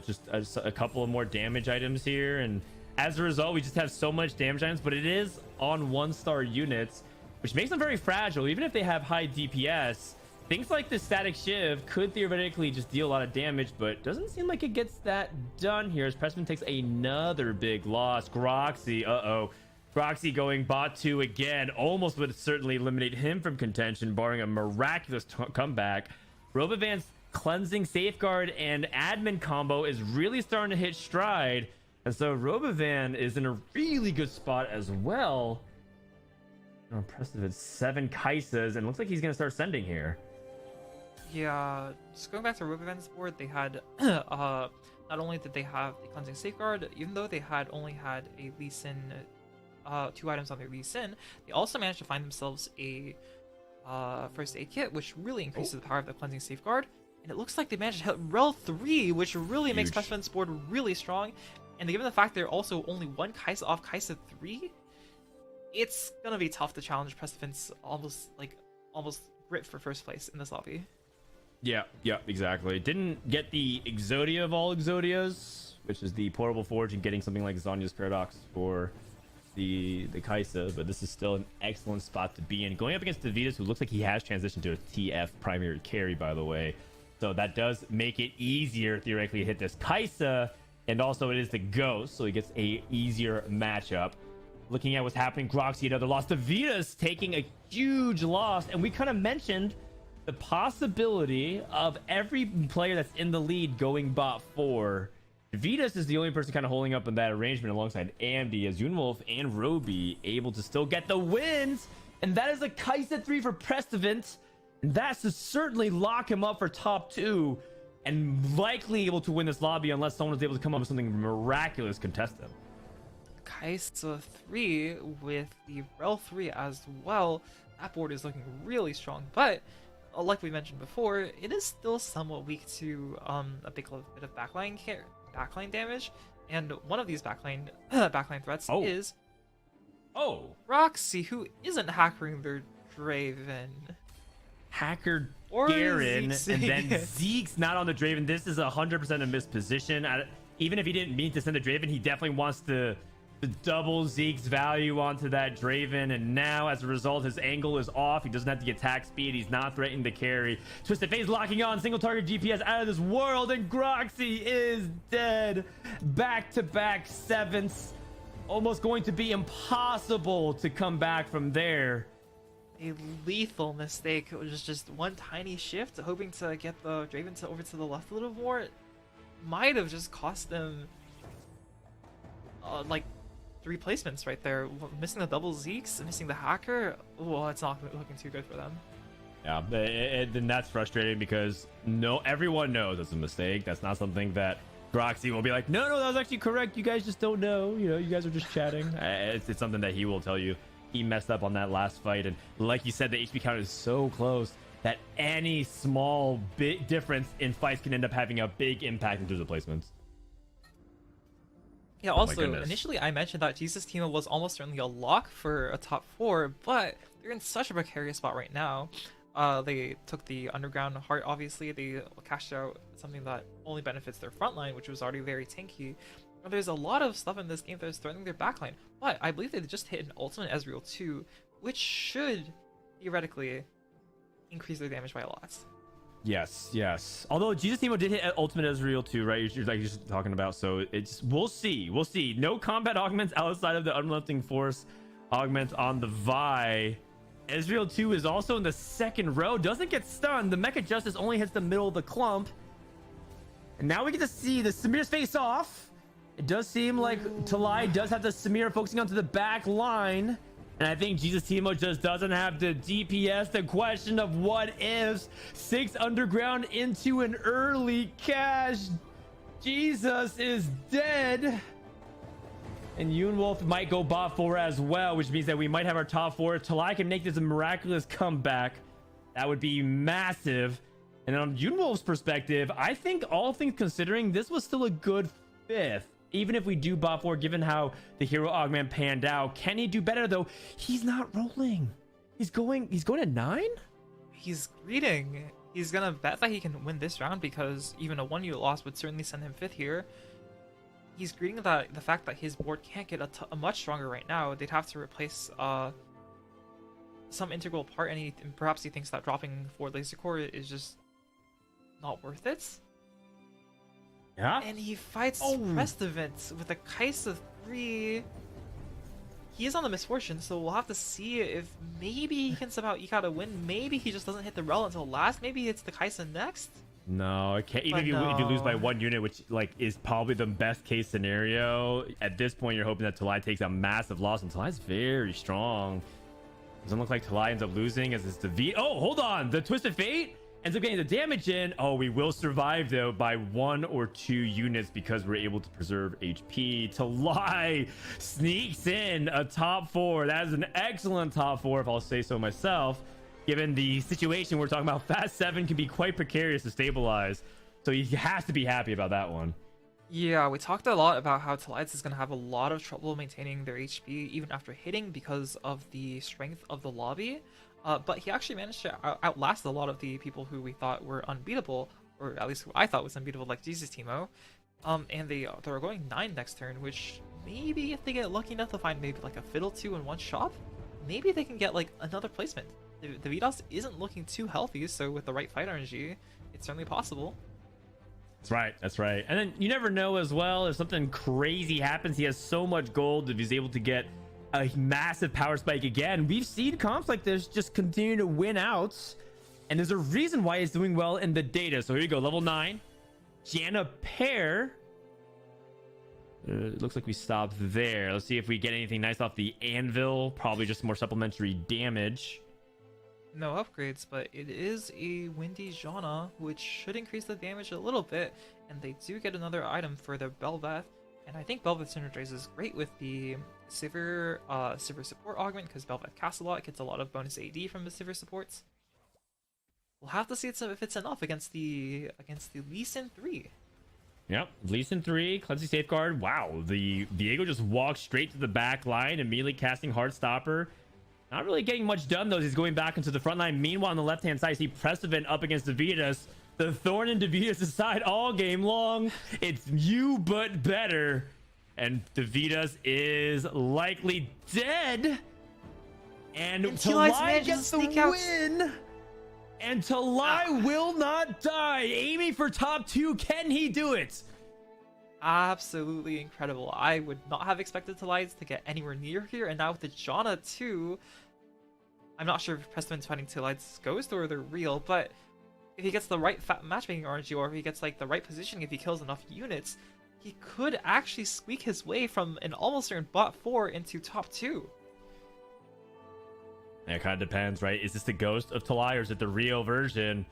just a couple of more damage items here, and as a result we just have so much damage items, but it is on 1-star units, which makes them very fragile. Even if they have high DPS, things like the Static Shiv could theoretically just deal a lot of damage, but doesn't seem like it gets that done here as Pressman takes another big loss. Groxy, Groxy going bot 2 again, almost would certainly eliminate him from contention barring a miraculous comeback. Robovan's Cleansing Safeguard and admin combo is really starting to hit stride, and so Robovan is in a really good spot as well. Impressive, it's 7 Kaisas, and looks like he's gonna start sending here. Yeah, just going back to Robovan's board, they had not only did they have the Cleansing Safeguard, even though they had only had a Lee Sin, 2 items on their Lee Sin, they also managed to find themselves a first aid kit, which really increases the power of the Cleansing Safeguard. and it looks like they managed to hit Rel 3, which really makes Huge. Pestilence board really strong. And given the fact they're also only one Kaisa off Kaisa 3, it's gonna be tough to challenge Pestilence almost grip for first place in this lobby. Yeah, exactly. Didn't get the Exodia of all Exodias, which is the portable forge, and getting something like Zonya's Paradox for the Kaisa, but this is still an excellent spot to be in. Going up against Davidas, who looks like he has transitioned to a TF primary carry, by the way. So that does make it easier, theoretically, to hit this Kaisa, and also it is the Ghost, so he gets a easier matchup. Looking at what's happening, Groxy, another loss. Davidas taking a huge loss, and we kind of mentioned the possibility of every player that's in the lead going bot 4. Davidas is the only person kind of holding up in that arrangement alongside AMD, as Yunwolf and Roby able to still get the wins. And that is a Kaisa 3 for Prestivant. And that's to certainly lock him up for top 2 and likely able to win this lobby unless someone is able to come up with something miraculous contest him. Kaisa 3 with the Rel 3 as well. That board is looking really strong, but like we mentioned before, it is still somewhat weak to a bit of backline damage, and one of these backline threats is Roxy, who isn't hackering their Draven. Hacker Or Garen, Zeke's. and then Zeke's not on the Draven. This is 100% a missed position. Even if he didn't mean to send the Draven, he definitely wants to double Zeke's value onto that Draven, and now as a result his angle is off. He doesn't have the attack speed. He's not threatening to carry. Twisted Fate's locking on, single target GPS out of this world, and Groxy is dead. Back-to-back 7ths. Almost going to be impossible to come back from there. A lethal mistake. It was just one tiny shift, hoping to get the Draven over to the left a little more. Might have just cost them like 3 placements right there. Missing the double Zeeks, missing the hacker. Oh, it's not looking too good for them. Yeah, and that's frustrating because everyone knows it's a mistake. That's not something that Groxy will be like, no, that was actually correct. You guys just don't know. You guys are just chatting. It's something that he will tell you. He messed up on that last fight, and like you said, the HP count is so close that any small bit difference in fights can end up having a big impact in terms of placements. Yeah, also, initially I mentioned that Jesus Teemo was almost certainly a lock for a top 4, but they're in such a precarious spot right now. They took the Underground Heart, obviously. They cashed out something that only benefits their front line, which was already very tanky. There's a lot of stuff in this game that is threatening their backline, but I believe they just hit an ultimate Ezreal 2, which should theoretically increase their damage by a lot. Yes. Although Jesus Teemo did hit Ultimate Ezreal too, right? You're just talking about. So it's we'll see. No combat augments outside of the Unrelenting Force augment on the Vi. Ezreal 2 is also in the second row. Doesn't get stunned. The Mecha Justice only hits the middle of the clump. And now we get to see the Samir's face off. It does seem like Talai does have the Samir focusing onto the back line. And I think Jesus Teemo just doesn't have the DPS. The question of what ifs. 6 underground into an early cash. Jesus is dead. And Yunwolf might go bot 4 as well, which means that we might have our top 4. Talai can make this a miraculous comeback. That would be massive. And on Yunwolf's perspective, I think all things considering, this was still a good 5th. Even if we do bot 4, given how the hero augment panned out. Can he do better though? He's not rolling. He's going to 9? He's greeting. He's gonna bet that he can win this round because even a 1-unit loss would certainly send him 5th here. He's greeting the fact that his board can't get a much stronger right now. They'd have to replace some integral part, and perhaps he thinks that dropping 4 laser core is just not worth it. Yeah. And he fights Prestivant with a Kaisa 3. He is on the misfortune, so we'll have to see if maybe he can somehow eke out a win. Maybe he just doesn't hit the rel until last. Maybe it's the Kaisa next. No, it can't. Even if you lose by 1 unit, which is probably the best case scenario. At this point, you're hoping that Talai takes a massive loss, and Talai's very strong. Doesn't look like Talai ends up losing as it's the V. Oh, hold on. The Twisted Fate ends up getting the damage in. Oh, we will survive though by 1 or 2 units because we're able to preserve HP. Talai sneaks in a top 4. That is an excellent top 4, if I'll say so myself. given the situation we're talking about. Fast 7 can be quite precarious to stabilize, so he has to be happy about that one. Yeah, we talked a lot about how Talides is going to have a lot of trouble maintaining their HP even after hitting because of the strength of the lobby. But he actually managed to outlast a lot of the people who we thought were unbeatable, or at least who I thought was unbeatable, like Jesus Teemo. And they're going 9 next turn, which maybe if they get lucky enough to find maybe like a Fiddle 2 in one shop, maybe they can get like another placement. The Vidas isn't looking too healthy, so with the right fight RNG, it's certainly possible. That's right. That's right. And then you never know as well if something crazy happens. He has so much gold if he's able to get a massive power spike again. We've seen comps like this just continue to win outs, and there's a reason why he's doing well in the data. So here you go, level 9, Janna pair. It looks like we stopped there. Let's see if we get anything nice off the anvil. Probably just more supplementary damage. No upgrades, but it is a Windy Janna, which should increase the damage a little bit, and they do get another item for their Bel'Veth, and I think Bel'Veth synergizes great with the Sivir support augment, because Bel'Veth casts a lot, gets a lot of bonus AD from the Sivir supports. We'll have to see if it's enough against the Lee Sin 3. Yep, Lee Sin 3, Cleansing Safeguard. Wow, the Viego just walked straight to the back line, immediately casting Heartstopper. Not really getting much done, though, as he's going back into the front line. Meanwhile, on the left-hand side, you see Precedent up against Davidas. The thorn in Davidas' side all game long. It's you, but better. And Davidas is likely dead. And Talai gets the win. And Talai will not die. Aiming for top 2. Can he do it? Absolutely incredible. I would not have expected Talides to get anywhere near here, and now with the Janna too, I'm not sure if Prestament's fighting Talides' Ghost or they're real, but if he gets the right matchmaking RNG, or if he gets like the right positioning, if he kills enough units, he could actually squeak his way from an almost certain bot 4 into top 2. It kind of depends, right? Is this the Ghost of Talai, or is it the real version?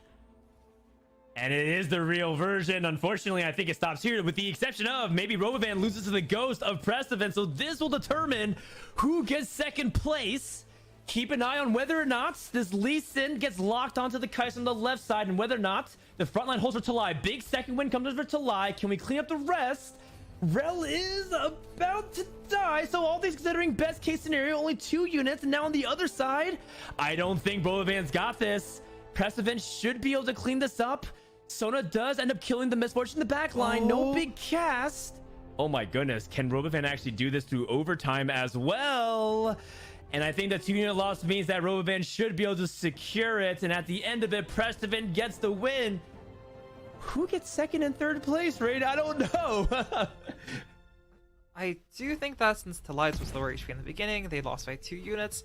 And it is the real version. Unfortunately, I think it stops here, with the exception of maybe Robovan loses to the Ghost of Prestivan. So this will determine who gets second place. Keep an eye on whether or not this Lee Sin gets locked onto the Kais on the left side, and whether or not the frontline holds for Talai. Big second win comes for Talai. Can we clean up the rest? Rel is about to die, so all things considering, best case scenario, only 2 units. And now on the other side, I don't think Robovan's got this. Prestivan should be able to clean this up. Sona does end up killing the Misfortune in the back line. No big cast. Oh my goodness. Can Robovan actually do this through overtime as well? And I think the 2-unit loss means that Robovan should be able to secure it. And at the end of it, Prestivan gets the win. Who gets second and third place, Raid? I don't know. I do think that since Talides was lower HP in the beginning, they lost by 2 units.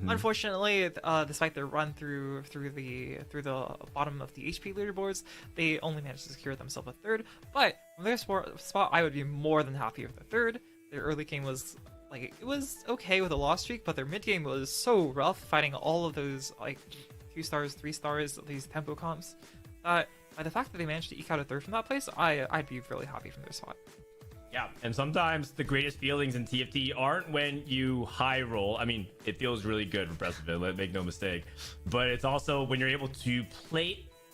Unfortunately, despite their run through the bottom of the HP leaderboards, they only managed to secure themselves a third. But from their spot, I would be more than happy with the third. Their early game was like, it was okay with a loss streak, but their mid game was so rough, fighting all of those like 2 stars, 3 stars, these tempo comps. By the fact that they managed to eke out a third from that place, I'd be really happy from their spot. Yeah, and sometimes the greatest feelings in TFT aren't when you high roll. I mean, it feels really good for Prestivan, make no mistake. But it's also when you're able to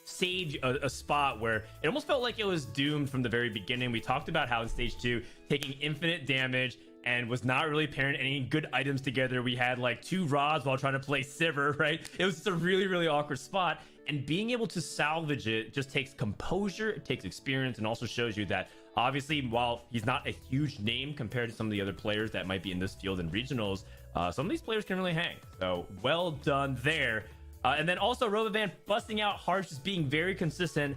sage a spot where it almost felt like it was doomed from the very beginning. We talked about how in stage 2, taking infinite damage and was not really pairing any good items together. We had like 2 rods while trying to play Sivir, right? It was just a really, really awkward spot. And being able to salvage it just takes composure, it takes experience, and also shows you that obviously, while he's not a huge name compared to some of the other players that might be in this field in regionals, some of these players can really hang. So well done there. And then also Robovan busting out Harsh, just being very consistent,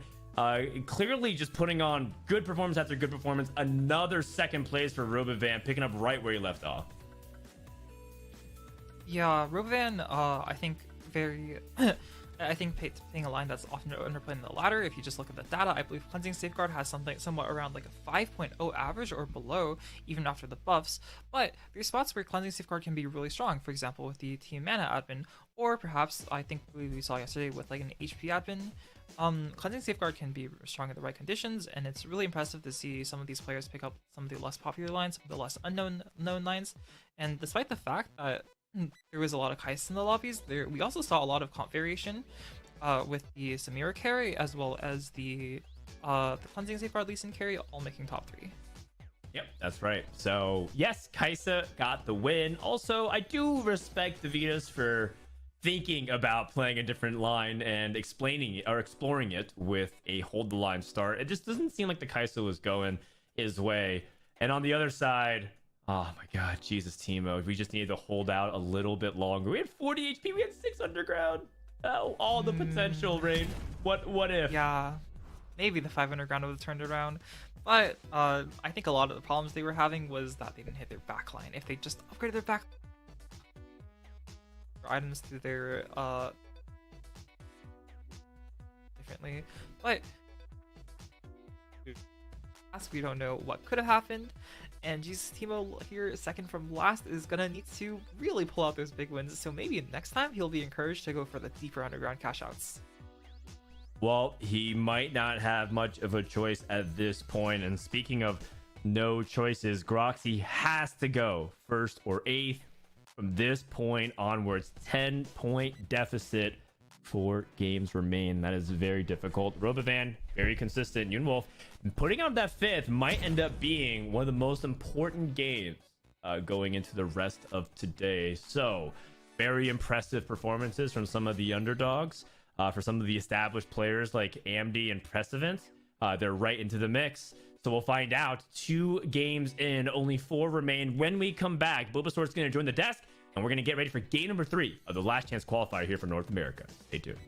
clearly just putting on good performance after good performance. Another second place for Robovan, picking up right where he left off. Yeah, Robovan, I think very... I think playing a line that's often underplayed in the ladder, if you just look at the data, I believe Cleansing Safeguard has something somewhat around like a 5.0 average or below, even after the buffs. But there's spots where Cleansing Safeguard can be really strong, for example, with the Team Mana admin, or perhaps I think we saw yesterday with like an HP admin. Cleansing Safeguard can be strong in the right conditions, and it's really impressive to see some of these players pick up some of the less popular lines, some of the less known lines. And despite the fact that there was a lot of Kai'Sa in the lobbies. We also saw a lot of comp variation with the Samira carry as well as the cleansing safeguard Lee Sin carry all making top 3. Yep, that's right. So yes, Kai'Sa got the win. Also, I do respect the Venus for thinking about playing a different line and explaining it or exploring it with a hold the line start. It just doesn't seem like the Kai'Sa was going his way. And on the other side, oh my god, Jesus, Timo, we just needed to hold out a little bit longer. We had 40 HP, we had 6 underground. Oh, all the potential, Rain. What if? Yeah, maybe the 5 underground would have turned it around. But I think a lot of the problems they were having was that they didn't hit their backline. If they just upgraded their back items to their differently, but we don't know what could have happened. And Jesus Timo here, second from last, is gonna need to really pull out those big wins. So maybe next time he'll be encouraged to go for the deeper underground cash outs. Well, he might not have much of a choice at this point. And speaking of no choices, Groxy has to go first or eighth. From this point onwards, 10-point deficit. 4 games remain. That is very difficult. Robovan, very consistent. Yunwolf, putting on that 5th might end up being one of the most important games going into the rest of today. So, very impressive performances from some of the underdogs. For some of the established players like AMD and Precedent, they're right into the mix. So we'll find out. 2 games in, only 4 remain. When we come back, Bulbasaur's going to join the desk, and we're going to get ready for game number 3 of the Last Chance Qualifier here for North America. Stay tuned.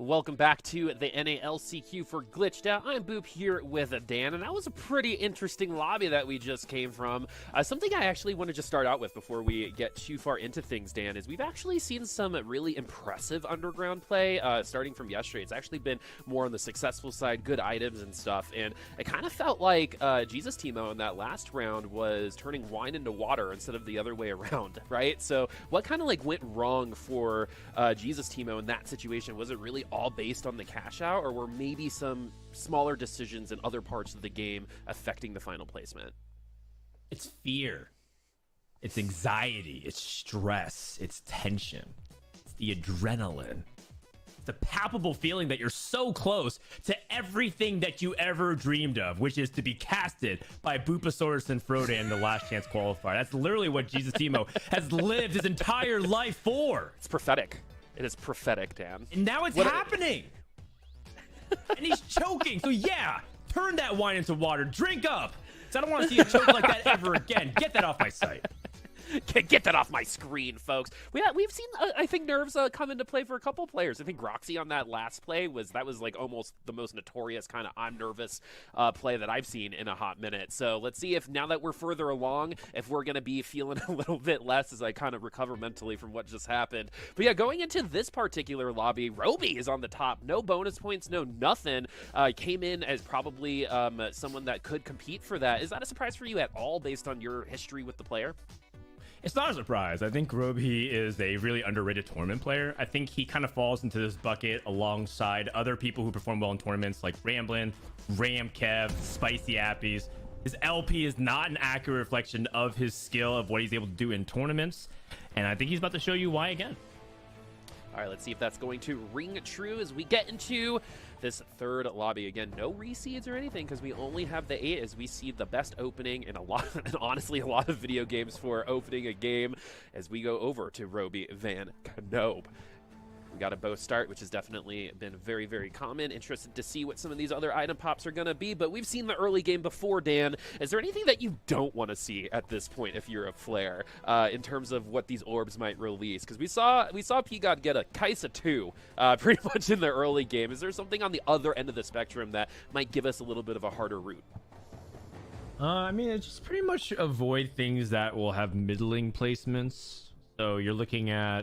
Welcome back to the NALCQ for Glitched Out. I'm Boop here with Dan, and that was a pretty interesting lobby that we just came from. Something I actually want to just start out with before we get too far into things, Dan, is we've actually seen some really impressive underground play starting from yesterday. It's actually been more on the successful side, good items and stuff, and it kind of felt like Jesus Timo in that last round was turning wine into water instead of the other way around, right? So what kind of like went wrong for Jesus Timo in that situation? Was it really all based on the cash out, or were maybe some smaller decisions in other parts of the game affecting the final placement? It's fear. It's anxiety. It's stress. It's tension. It's the adrenaline. It's the palpable feeling that you're so close to everything that you ever dreamed of, which is to be casted by Boopasaurus and Frodan in the Last Chance Qualifier. That's literally what Jesus Timo has lived his entire life for. It's prophetic. It is prophetic, Dan. And now it's happening. And he's choking. So yeah, turn that wine into water. Drink up. So I don't want to see you choke like that ever again. Get that off my site. Get that off my screen, folks. We've seen, I think, nerves come into play for a couple players. I think Roxy on that last play was like almost the most notorious kind of I'm nervous play that I've seen in a hot minute. So let's see if now that we're further along, if we're going to be feeling a little bit less as I kind of recover mentally from what just happened. But yeah, going into this particular lobby, Roby is on the top. No bonus points, no nothing. Came in as probably someone that could compete for that. Is that a surprise for you at all based on your history with the player? It's not a surprise. I think Roby is a really underrated tournament player. I think he kind of falls into this bucket alongside other people who perform well in tournaments like Ramblin, Ram Kev, Spicy Appies. His LP is not an accurate reflection of his skill of what he's able to do in tournaments. And I think he's about to show you why again. All right, let's see if that's going to ring true as we get into this third lobby. Again, no reseeds or anything because we only have the 8 as we see the best opening in and honestly a lot of video games for opening a game as we go over to Roby Van Knoop. We got a bow start, which has definitely been very, very common. Interested to see what some of these other item pops are going to be, but we've seen the early game before, Dan. Is there anything that you don't want to see at this point if you're a Flare in terms of what these orbs might release? Because we saw P-God get a Kaisa 2 pretty much in the early game. Is there something on the other end of the spectrum that might give us a little bit of a harder route? I mean, it's just pretty much avoid things that will have middling placements. So you're looking at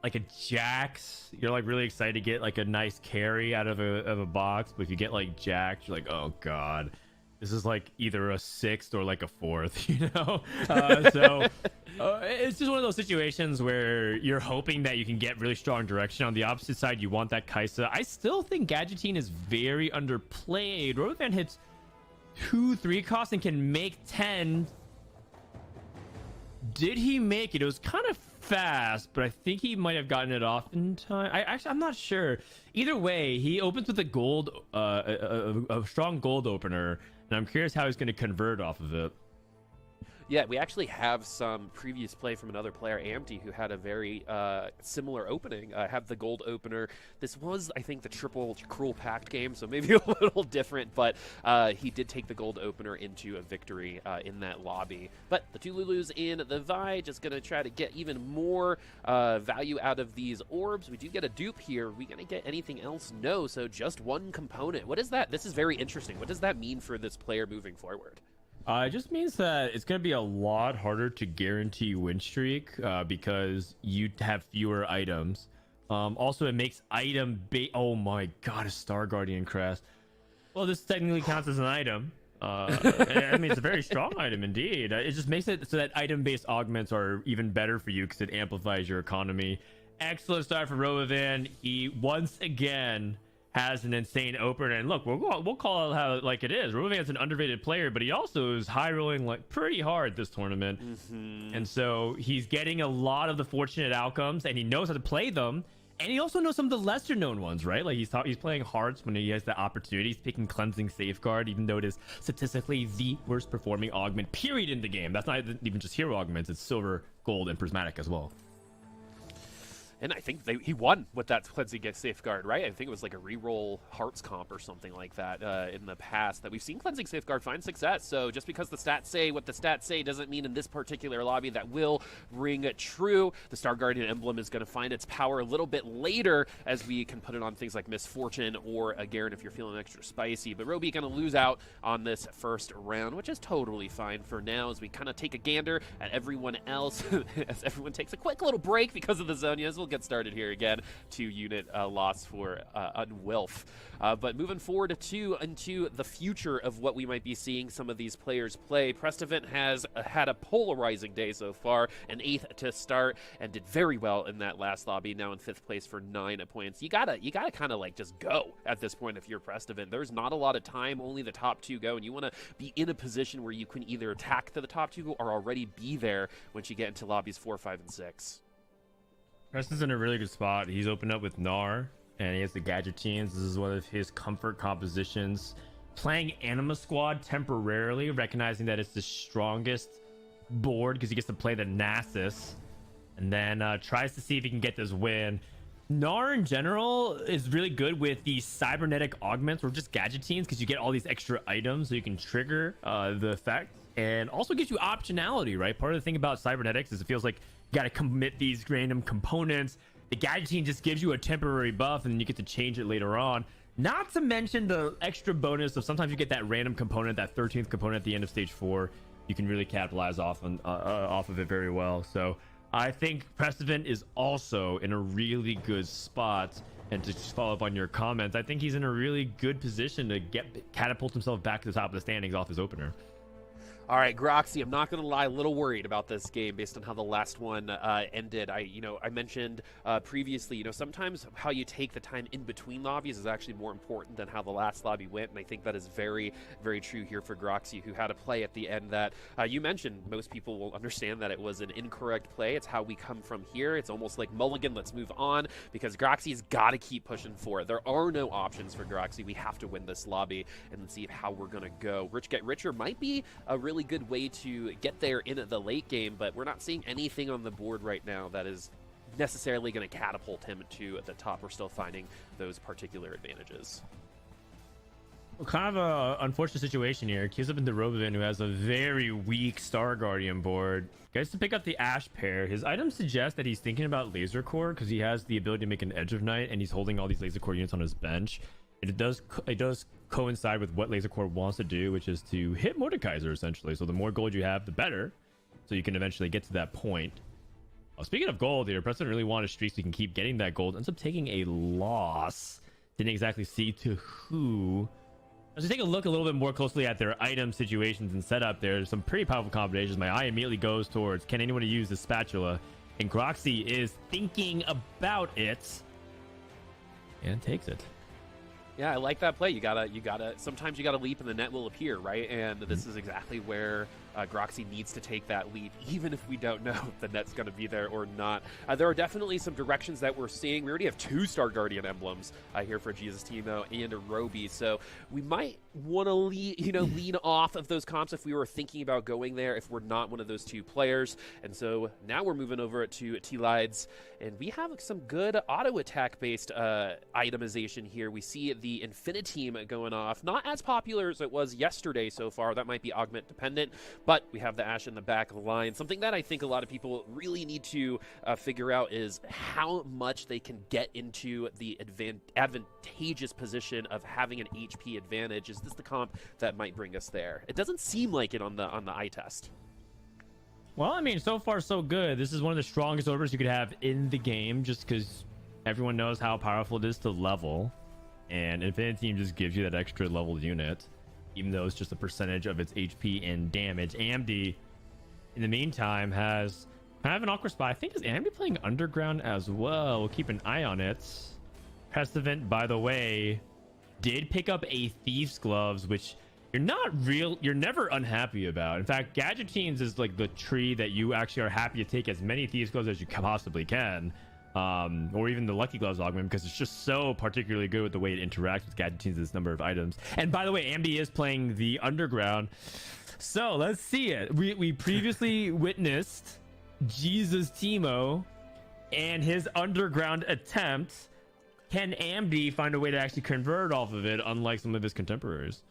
like a Jax, you're like really excited to get like a nice carry out of a box, but if you get like Jax, you're like, oh god, this is like either a 6th or like a 4th, you know? It's just one of those situations where you're hoping that you can get really strong direction. On the opposite side, you want that Kaisa. I still think Gadgettine is very underplayed. Rovan hits 2-3 costs and can make 10. Did he make it? It was kind of fast, but I think he might have gotten it off in time. I'm not sure. Either way, he opens with a gold, a strong gold opener, and I'm curious how he's going to convert off of it. Yeah, we actually have some previous play from another player, Amty, who had a very similar opening. Have the gold opener. This was, I think, the triple Cruel Pact game, so maybe a little different, but he did take the gold opener into a victory in that lobby. But the two Lulus in the Vi, just going to try to get even more value out of these orbs. We do get a dupe here. Are we going to get anything else? No, so just one component. What is that? This is very interesting. What does that mean for this player moving forward? It just means that it's going to be a lot harder to guarantee win streak because you have fewer items. Also, it makes oh my god, a Star Guardian Crest. Well, this technically counts as an item. I mean, it's a very strong item indeed. It just makes it so that item-based augments are even better for you because it amplifies your economy. Excellent start for Robovan. He once again has an insane opener, and look, we'll call it how like it is. Robovan's an underrated player, but he also is high rolling like pretty hard this tournament, and so he's getting a lot of the fortunate outcomes, and he knows how to play them, and he also knows some of the lesser known ones, right? Like he's playing Hearts when he has the opportunity. He's picking Cleansing Safeguard, even though it is statistically the worst performing augment period in the game. That's not even just hero augments; it's silver, gold, and prismatic as well. And I think he won with that cleansing safeguard, right? I think it was like a reroll hearts comp or something like that in the past that we've seen cleansing safeguard find success. So just because the stats say what the stats say doesn't mean in this particular lobby that will ring true. The Star Guardian emblem is going to find its power a little bit later as we can put it on things like Misfortune or Garen if you're feeling extra spicy. But Roby going to lose out on this first round, which is totally fine for now as we kind of take a gander at everyone else as everyone takes a quick little break because of the Zonias. We'll get started here again. 2-unit loss for Unwilf. But moving forward into the future of what we might be seeing some of these players play, Prestivent has had a polarizing day so far, an 8th to start, and did very well in that last lobby, now in 5th place for 9 points. You gotta kind of like just go at this point if you're Prestivent. There's not a lot of time, only the top 2 go, and you want to be in a position where you can either attack to the top 2 or already be there once you get into lobbies 4, 5, and 6. Preston's in a really good spot. He's opened up with Gnar, and he has the Gadgetines. This is one of his comfort compositions. Playing Anima Squad temporarily, recognizing that it's the strongest board because he gets to play the Nasus, and then tries to see if he can get this win. Gnar in general is really good with the cybernetic augments or just Gadgetines because you get all these extra items so you can trigger the effect, and also gives you optionality, right? Part of the thing about cybernetics is it feels like you got to commit these random components. The Gadgetine just gives you a temporary buff and then you get to change it later on. Not to mention the extra bonus of sometimes you get that random component, that 13th component at the end of stage 4. You can really capitalize off of it very well. So I think Prestivent is also in a really good spot. And to just follow up on your comments, I think he's in a really good position to catapult himself back to the top of the standings off his opener. All right, Groxy, I'm not going to lie, a little worried about this game based on how the last one ended. I mentioned previously, sometimes how you take the time in between lobbies is actually more important than how the last lobby went, and I think that is very, very true here for Groxy, who had a play at the end that you mentioned. Most people will understand that it was an incorrect play. It's how we come from here. It's almost like mulligan, let's move on, because Groxy's got to keep pushing for it. There are no options for Groxy. We have to win this lobby and see how we're going to go. Rich Get Richer might be a really good way to get there in the late game, but we're not seeing anything on the board right now that is necessarily going to catapult him to the top. We're still finding those particular advantages. Well, kind of a unfortunate situation here. Queues up into Robovin, who has a very weak Star Guardian board. Gets to pick up the Ash pair. His items suggest that he's thinking about Laser Core because he has the ability to make an Edge of Night, and he's holding all these Laser Core units on his bench. It does coincide with what Laser Core wants to do, which is to hit Mordekaiser essentially. So the more gold you have, the better. So you can eventually get to that point. Speaking of gold here, Preston really wanted streaks so he can keep getting that gold. Ends up taking a loss. Didn't exactly see to who. As we take a look a little bit more closely at their item situations and setup, there's some pretty powerful combinations. My eye immediately goes towards, can anyone use the spatula? And Groxy is thinking about it and takes it. Yeah, I like that play. Sometimes you gotta leap and the net will appear, right? And this is exactly where Groxy needs to take that leap, even if we don't know if the net's gonna be there or not. There are definitely some directions that we're seeing. We already have 2 Star Guardian emblems here for Jesus Timo and Roby, so we might want to lean off of those comps if we were thinking about going there, if we're not one of those 2 players. And so now we're moving over to T-Lides, and we have some good auto attack based itemization here. We see the Infiniteam going off, not as popular as it was yesterday so far. That might be augment dependent, but we have the Ashe in the back line. Something that I think a lot of people really need to figure out is how much they can get into the advantageous position of having an HP advantage. Is this the comp that might bring us there? It doesn't seem like it on the eye test. Well, I mean, so far so good. This is one of the strongest orders you could have in the game, just because everyone knows how powerful it is to level, and Infiniteam just gives you that extra leveled unit, even though it's just a percentage of its HP and damage. AMD, in the meantime, has kind of an awkward spot. I think is AMD playing Underground as well. We'll keep an eye on it. Prestivent, by the way, did pick up a Thief's Gloves, which you're never unhappy about. In fact, Gadgetines is like the tree that you actually are happy to take as many Thieves Gloves as you possibly can. Or even the Lucky Gloves augment, because it's just so particularly good with the way it interacts with Gadgetines' number of items. And by the way, AMD is playing the Underground. So let's see it. We previously witnessed Jesus Timo and his underground attempt. Can Amdi find a way to actually convert off of it, unlike some of his contemporaries?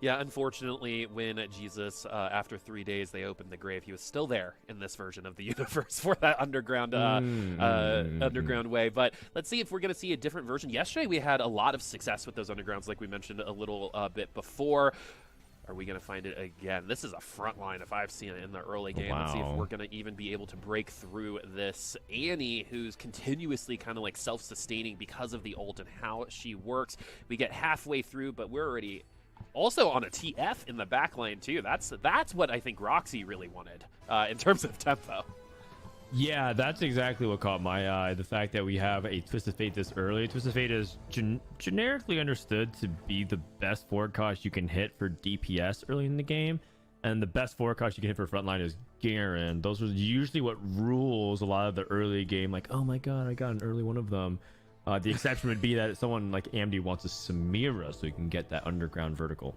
Yeah, unfortunately, when Jesus, after 3 days, they opened the grave, he was still there in this version of the universe for that underground underground way. But let's see if we're going to see a different version. Yesterday, we had a lot of success with those undergrounds, like we mentioned a little bit before. Are we going to find it again? This is a front line if I've seen it in the early game. Let's see if we're going to even be able to break through this. Annie, who's continuously kind of like self-sustaining because of the ult and how she works. We get halfway through, but we're already also on a TF in the back lane too. That's what I think Roxy really wanted in terms of tempo. Yeah, that's exactly what caught my eye. The fact that we have a Twisted Fate this early. Twisted Fate is generically understood to be the best forward cost you can hit for DPS early in the game. And the best forward cost you can hit for frontline is Garen. Those are usually what rules a lot of the early game. Like, oh my god, I got an early one of them. The exception would be that someone like Amdi wants a Samira so you can get that underground vertical.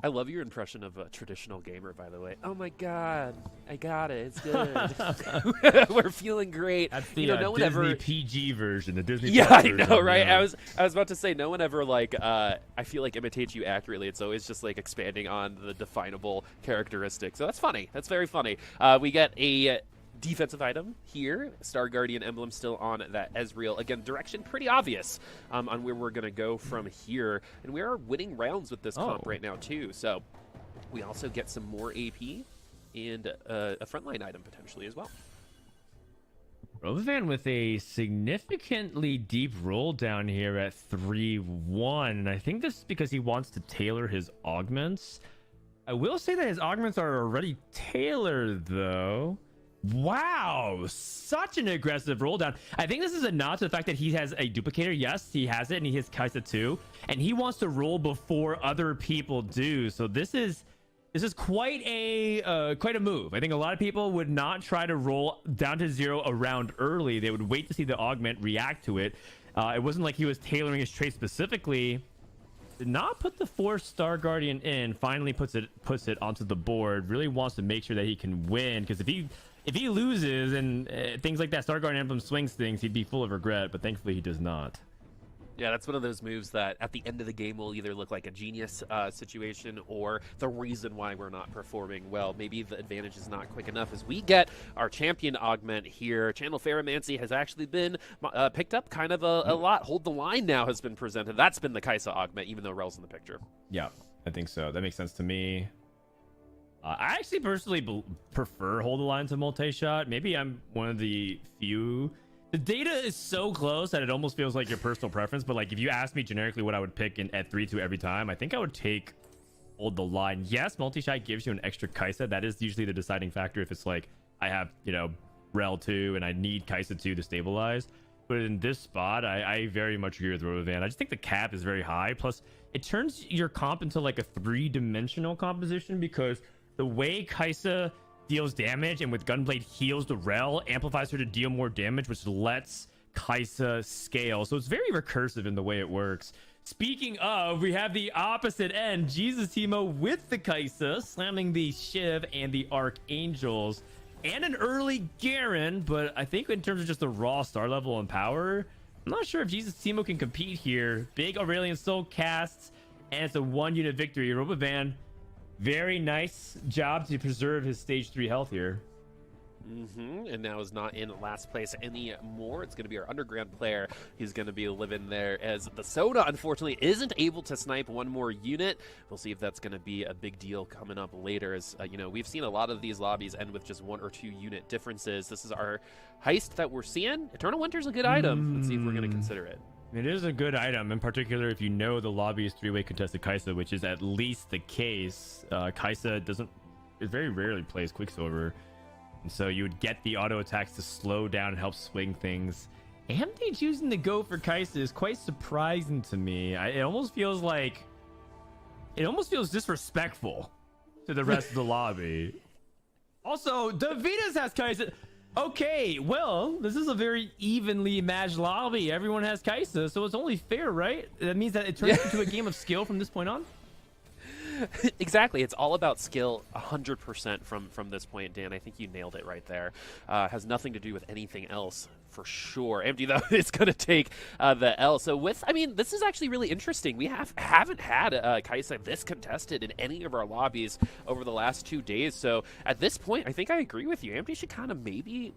I love your impression of a traditional gamer, by the way. Oh my god, I got it. It's good. We're feeling great. That's the no one Disney ever... PG version. The Disney. Yeah, I know, version, right? Yeah. I was about to say, no one ever like. I feel like imitates you accurately. It's always just like expanding on the definable characteristic. So that's funny. That's very funny. We get a defensive item here. Star Guardian emblem still on that Ezreal. Again, direction pretty obvious on where we're going to go from here. And we are winning rounds with this comp right now, too. So we also get some more AP and a frontline item potentially as well. Robovan with a significantly deep roll down here at 3-1. And I think this is because he wants to tailor his augments. I will say that his augments are already tailored, though. Wow, such an aggressive roll down. I think this is a nod to the fact that he has a duplicator. Yes, he has it, and he has Kai'Sa too. And he wants to roll before other people do. So this is quite a move. I think a lot of people would not try to roll down to 0 around early. They would wait to see the augment react to it. It wasn't like he was tailoring his trait specifically. Did not put the 4-star guardian in. Finally puts it onto the board. Really wants to make sure that he can win, because if he loses and things like that Star Guardian emblem swings things, he'd be full of regret. But thankfully he does not. Yeah, that's one of those moves that at the end of the game will either look like a genius situation or the reason why we're not performing well. Maybe the advantage is not quick enough as we get our champion augment here. Channel Pheromancy has actually been picked up kind of a lot. Hold the Line now has been presented. That's been the Kai'Sa augment, even though Rel's in the picture. Yeah, I think so. That makes sense to me. I actually personally prefer Hold the Line to multi-shot. Maybe I'm one of the few. The data is so close that it almost feels like your personal preference. But like, if you ask me generically what I would pick at 3-2 every time, I think I would take Hold the Line. Yes, multi-shot gives you an extra Kai'Sa. That is usually the deciding factor if it's like I have, Rel 2 and I need Kai'Sa 2 to stabilize. But in this spot, I very much agree with Robovan. I just think the cap is very high. Plus, it turns your comp into like a 3-dimensional composition, because the way Kai'Sa deals damage and with Gunblade heals the Rel, amplifies her to deal more damage, which lets Kai'Sa scale. So it's very recursive in the way it works. Speaking of, we have the opposite end. Jesus Timo with the Kai'Sa, slamming the Shiv and the Archangels. And an early Garen, but I think in terms of just the raw star level and power, I'm not sure if Jesus Timo can compete here. Big Aurelion Soul casts, and it's a 1-unit victory. Robovan, very nice job to preserve his stage 3 health here. And now is not in last place anymore. It's going to be our underground player. He's going to be living there, as the Soda, unfortunately, isn't able to snipe one more unit. We'll see if that's going to be a big deal coming up later. As we've seen a lot of these lobbies end with just 1 or 2 unit differences. This is our heist that we're seeing. Eternal Winter's a good item. Let's see if we're going to consider it. It is a good item, in particular if you know the lobby is 3-way contested Kai'Sa, which is at least the case. Kai'Sa it very rarely plays Quicksilver. And so you would get the auto attacks to slow down and help swing things. Amdi choosing to go for Kai'Sa is quite surprising to me. It almost feels disrespectful to the rest of the lobby. Also, Davidas has Kai'Sa. Okay, well, this is a very evenly matched lobby. Everyone has Kai'Sa, so it's only fair, right? That means that it turns into a game of skill from this point on. Exactly. It's all about skill 100% from this point, Dan. I think you nailed it right there. Has nothing to do with anything else for sure. Empty though, it's going to take the L. So this is actually really interesting. We haven't had Kaisa this contested in any of our lobbies over the last 2 days. So at this point, I think I agree with you. Empty should kind of maybe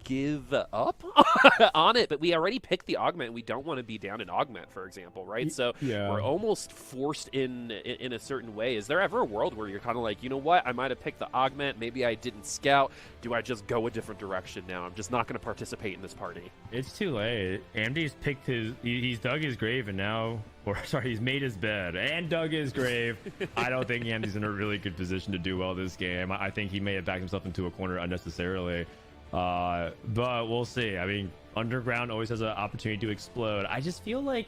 give up on it, but we already picked the augment. We don't want to be down in augment, for example, right? So we're almost forced in a certain way. Is there ever a world where you're kind of like, you know what, I might have picked the augment, maybe I didn't scout, do I just go a different direction now? I'm just not going to participate in this party. It's too late. Amdy's picked he's dug his grave, and now, he's made his bed and dug his grave. I don't think Amdy's in a really good position to do well this game. I think he may have backed himself into a corner unnecessarily. But we'll see. I mean, underground always has an opportunity to explode. I just feel like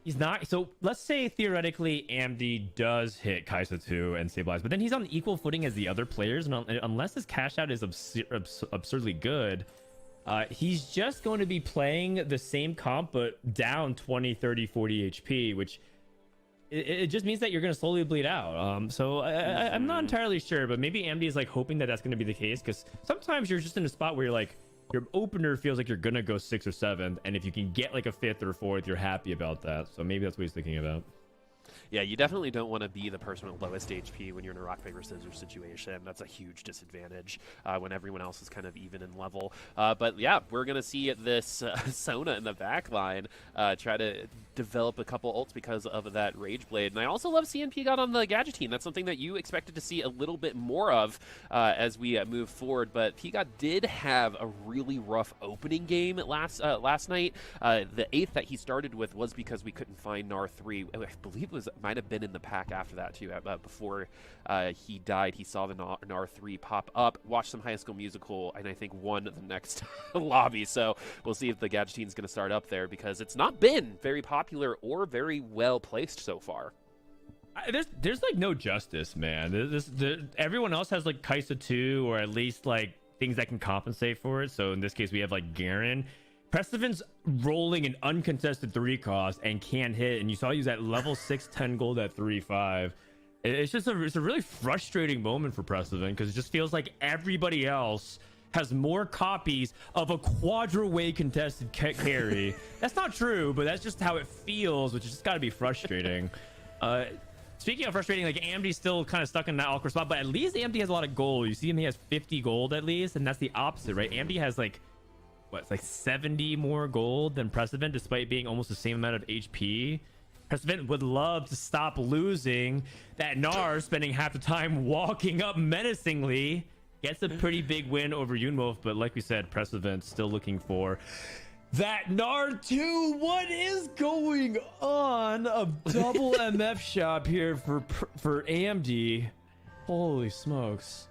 he's not. So let's say theoretically Amdy does hit Kaisa 2 and stabilize, but then he's on equal footing as the other players, and unless his cash out is absurdly good, he's just going to be playing the same comp but down 20, 30, 40 HP, which it just means that you're going to slowly bleed out. So I'm not entirely sure, but maybe Amdy is like hoping that that's going to be the case, because sometimes you're just in a spot where you're like, your opener feels like you're going to go 6th or 7th, and if you can get like a 5th or 4th, you're happy about that. So maybe that's what he's thinking about. Yeah, you definitely don't want to be the person with lowest HP when you're in a rock, paper, scissors situation. That's a huge disadvantage when everyone else is kind of even in level. But yeah, we're going to see this Sona in the back line try to develop a couple ults because of that Rage Blade. And I also love seeing Pigot on the Gadgetine. That's something that you expected to see a little bit more of as we move forward. But Pigot did have a really rough opening game last night. The 8th that he started with was because we couldn't find Gnar 3. I believe it might have been in the pack after that too. Before he died, he saw the Gnar 3 pop up, watched some High School Musical, and I think won the next lobby. So we'll see if the Gadgetine's going to start up there, because it's not been very popular or very well placed so far. There's like no justice, man. Everyone else has like Kaisa 2, or at least like things that can compensate for it. So in this case, we have like Garen. Prestiven's rolling an uncontested 3 cost and can't hit, and you saw use that level 6 10 gold at 3-5. It's just it's a really frustrating moment for Prestiven, because it just feels like everybody else has more copies of a quadra-way contested carry. That's not true, but that's just how it feels, which has just got to be frustrating. Speaking of frustrating, like Amdy's still kind of stuck in that awkward spot, but at least Amdy has a lot of gold. You see him, he has 50 gold at least, and that's the opposite, right? Amdy has like, it's like 70 more gold than Prestiven, despite being almost the same amount of HP. Prestiven would love to stop losing. That Gnar spending half the time walking up menacingly gets a pretty big win over Yunwolf, but like we said, Prestiven still looking for that Gnar 2. What is going on? A double MF shop here for AMD. Holy smokes.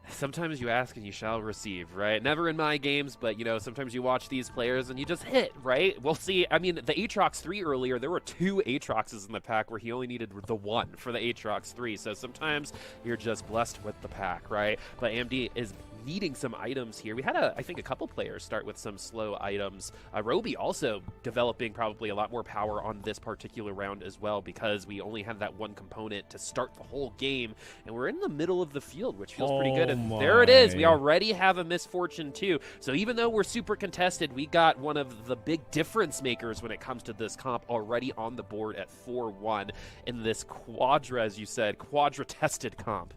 Sometimes you ask and you shall receive, right? Never in my games, but, you know, sometimes you watch these players and you just hit, right? We'll see. I mean, the Aatrox 3 earlier, there were 2 Aatroxes in the pack where he only needed the 1 for the Aatrox 3. So sometimes you're just blessed with the pack, right? But AMD is needing some items here. We had, I think, a couple players start with some slow items. Roby also developing probably a lot more power on this particular round as well, because we only had that one component to start the whole game, and we're in the middle of the field, which feels pretty good. And there it is. We already have a Misfortune too. So even though we're super contested, we got one of the big difference makers when it comes to this comp already on the board at 4-1 in this quadra, as you said, quadra-tested comp.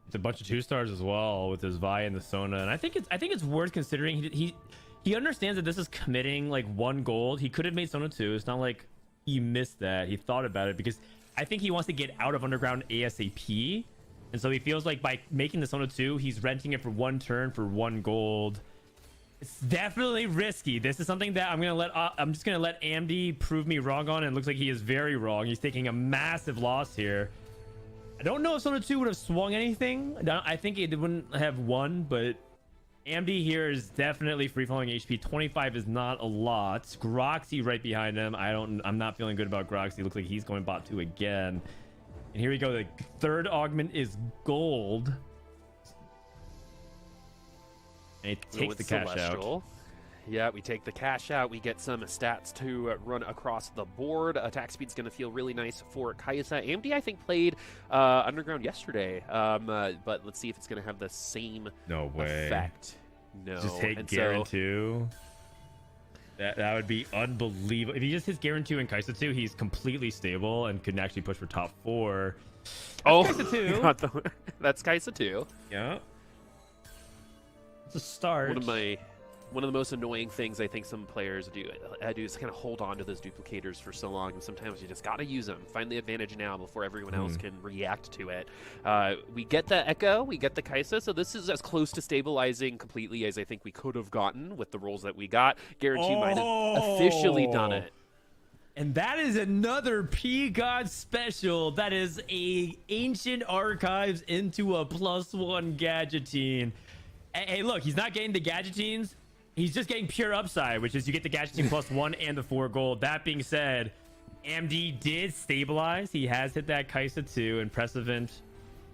It's a bunch of 2-stars as well with his Vi and the Sona, and I think it's worth considering. He understands that this is committing like 1 gold. He could have made Sona 2. It's not like he missed that. He thought about it, because I think he wants to get out of underground ASAP, and so he feels like by making the Sona 2, he's renting it for 1 turn for 1 gold. It's definitely risky. This is something that I'm just gonna let Amdy prove me wrong on, and it looks like he is very wrong. He's taking a massive loss here. I don't know if Sona 2 would have swung anything. I think it wouldn't have won, but AMD here is definitely free-falling HP. 25 is not a lot. Groxy right behind him. I'm not feeling good about Groxy. Looks like he's going bot 2 again. And here we go. The 3rd augment is gold. And it takes the cash out. Yeah, we take the cash out. We get some stats to run across the board. Attack speed's going to feel really nice for Kaisa. AMD, I think, played Underground yesterday, but let's see if it's going to have the same effect. No. Just hit and Garen 2. That would be unbelievable. If he just hits Garen 2 and Kaisa 2, he's completely stable and can actually push for top 4. That's Kaisa 2. That's Kaisa 2. Yeah. It's a start. One of the most annoying things I think some players do is kind of hold on to those duplicators for so long, and sometimes you just got to use them. Find the advantage now before everyone else can react to it. We get the Echo, we get the Kaisa, so this is as close to stabilizing completely as I think we could have gotten with the rolls that we got. Guarantee might have officially done it. And that is another P-God special. That is a Ancient Archives into a +1 Gadgetine. Hey, look, he's not getting the Gadgetines. He's just getting pure upside, which is you get the Gadgeting +1 and the 4 gold. That being said, AMD did stabilize. He has hit that Kaisa 2, and Precedent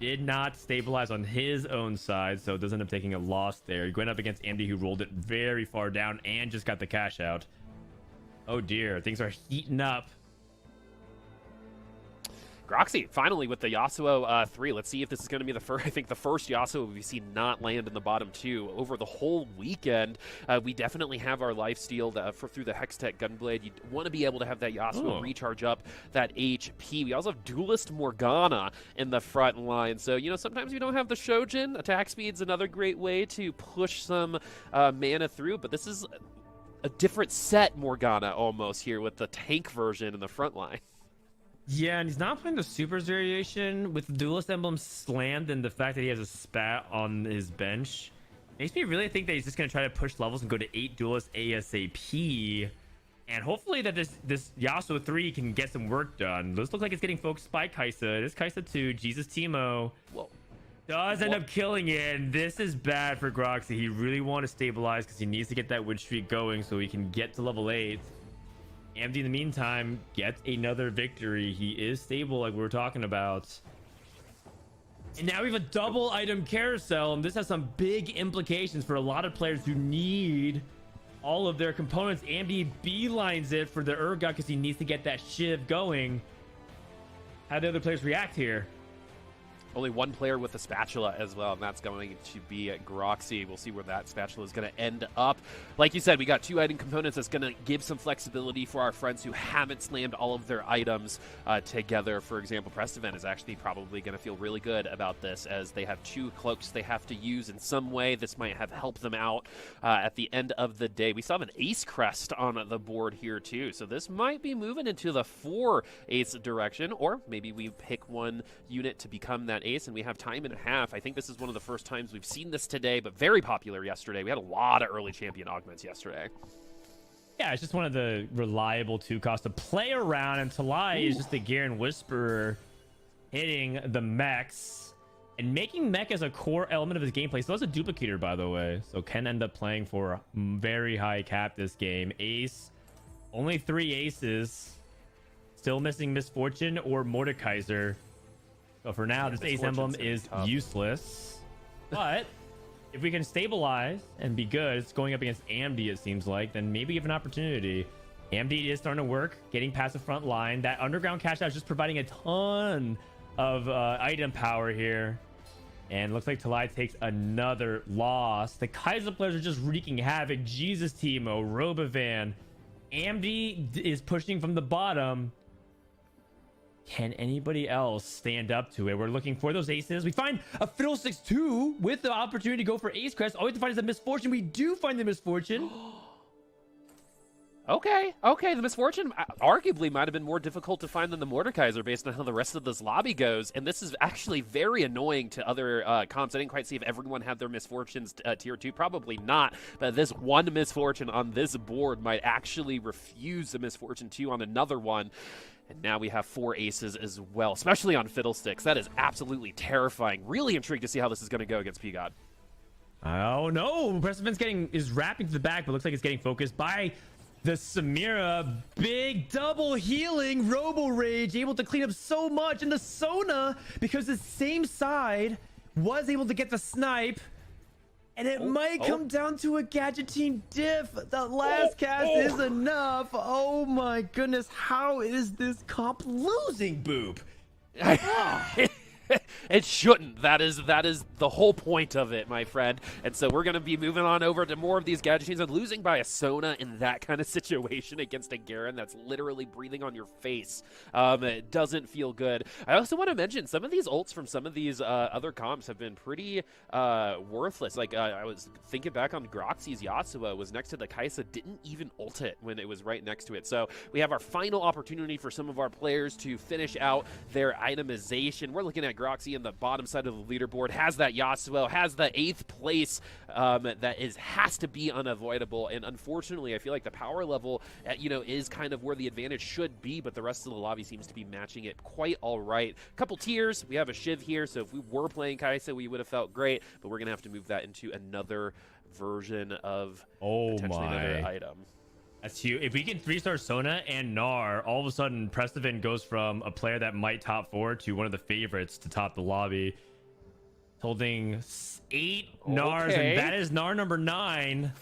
did not stabilize on his own side, so does end up taking a loss there. You're going up against AMD, who rolled it very far down and just got the cash out. Oh dear, things are heating up. Groxy, finally with the Yasuo 3. Let's see if this is going to be the first, I think the first Yasuo we've seen not land in the bottom 2 over the whole weekend. We definitely have our lifesteal through the Hextech Gunblade. You want to be able to have that Yasuo recharge up that HP. We also have Duelist Morgana in the front line. So, you know, sometimes we don't have the Shojin. Attack speed's another great way to push some mana through, but this is a different set Morgana almost here with the tank version in the front line. Yeah, and he's not playing the Supers variation with the Duelist Emblem slammed, and the fact that he has a spat on his bench makes me really think that he's just going to try to push levels and go to 8 Duelists ASAP. And hopefully that this Yasuo 3 can get some work done. This looks like it's getting focused by Kaisa. It is Kaisa 2. Jesus Teemo does end up killing it, and this is bad for Groxy. He really wants to stabilize because he needs to get that win streak going so he can get to level 8. AMD in the meantime gets another victory. He is stable like we were talking about. And now we have a double item carousel, and this has some big implications for a lot of players who need all of their components. AMD beelines it for the Urgot because he needs to get that Shiv going. How do the other players react here? Only one player with a spatula as well, and that's going to be Groxy. We'll see where that spatula is going to end up. Like you said, we got 2 item components that's going to give some flexibility for our friends who haven't slammed all of their items together. For example, Prestivan is actually probably going to feel really good about this as they have 2 cloaks they have to use in some way. This might have helped them out at the end of the day. We saw an ace crest on the board here too, so this might be moving into the 4 ace direction, or maybe we pick one unit to become that ace, and we have time and a half. I think this is one of the first times we've seen this today, but very popular yesterday. We had a lot of early champion augments yesterday. Yeah, it's just one of the reliable 2 costs to play around, and Talai is just a Garen Whisperer hitting the mechs and making mech as a core element of his gameplay. So that's a duplicator, by the way, so can end up playing for a very high cap this game. Ace, only 3 aces, still missing Misfortune or Mordekaiser. So for now, this ace emblem is useless. But if we can stabilize and be good, it's going up against AMD, it seems like, then maybe we have an opportunity. AMD is starting to work, getting past the front line. That underground cash out is just providing a ton of item power here. And looks like Talai takes another loss. The Kaiser players are just wreaking havoc. Jesus Teemo, Robovan. AMD is pushing from the bottom. Can anybody else stand up to it? We're looking for those aces. We find a Fiddlesticks 2 with the opportunity to go for ace crest. All we have to find is a Misfortune. We do find the Misfortune. Okay, the Misfortune arguably might have been more difficult to find than the Mordekaiser based on how the rest of this lobby goes, and this is actually very annoying to other comps. I didn't quite see if everyone had their Misfortunes tier 2, probably not, but this one Misfortune on this board might actually refuse the Misfortune 2 on another one. And now we have 4 aces as well, especially on Fiddlesticks. That is absolutely terrifying. Really intrigued to see how this is going to go against P-God. Oh no, Prestivan's is wrapping to the back, but looks like it's getting focused by the Samira. Big double healing, Robo Rage, able to clean up so much. And the Sona, because the same side was able to get the snipe. And it Oh, might oh. come down to a gadget team diff. The last cast is enough. Oh my goodness. How is this comp losing, Boop? It shouldn't. That is the whole point of it, my friend. And so we're going to be moving on over to more of these gadget teams and losing by a Sona in that kind of situation against a Garen that's literally breathing on your face. It doesn't feel good. I also want to mention some of these ults from some of these other comps have been pretty worthless. Like I was thinking back on Groxy's Yasuo was next to the Kai'Sa, didn't even ult it when it was right next to it. So we have our final opportunity for some of our players to finish out their itemization. We're looking at Groxy in the bottom side of the leaderboard, has that Yasuo, has the 8th place that has to be unavoidable. And unfortunately, I feel like the power level, is kind of where the advantage should be, but the rest of the lobby seems to be matching it quite all right. Couple tiers, we have a Shiv here, so if we were playing Kai'Sa, we would have felt great, but we're going to have to move that into another version of potentially another item. That's huge. If we can 3-star Sona and Gnar, all of a sudden Prestivan goes from a player that might top 4 to one of the favorites to top the lobby. Holding 8 Gnars, and that is Gnar number 9.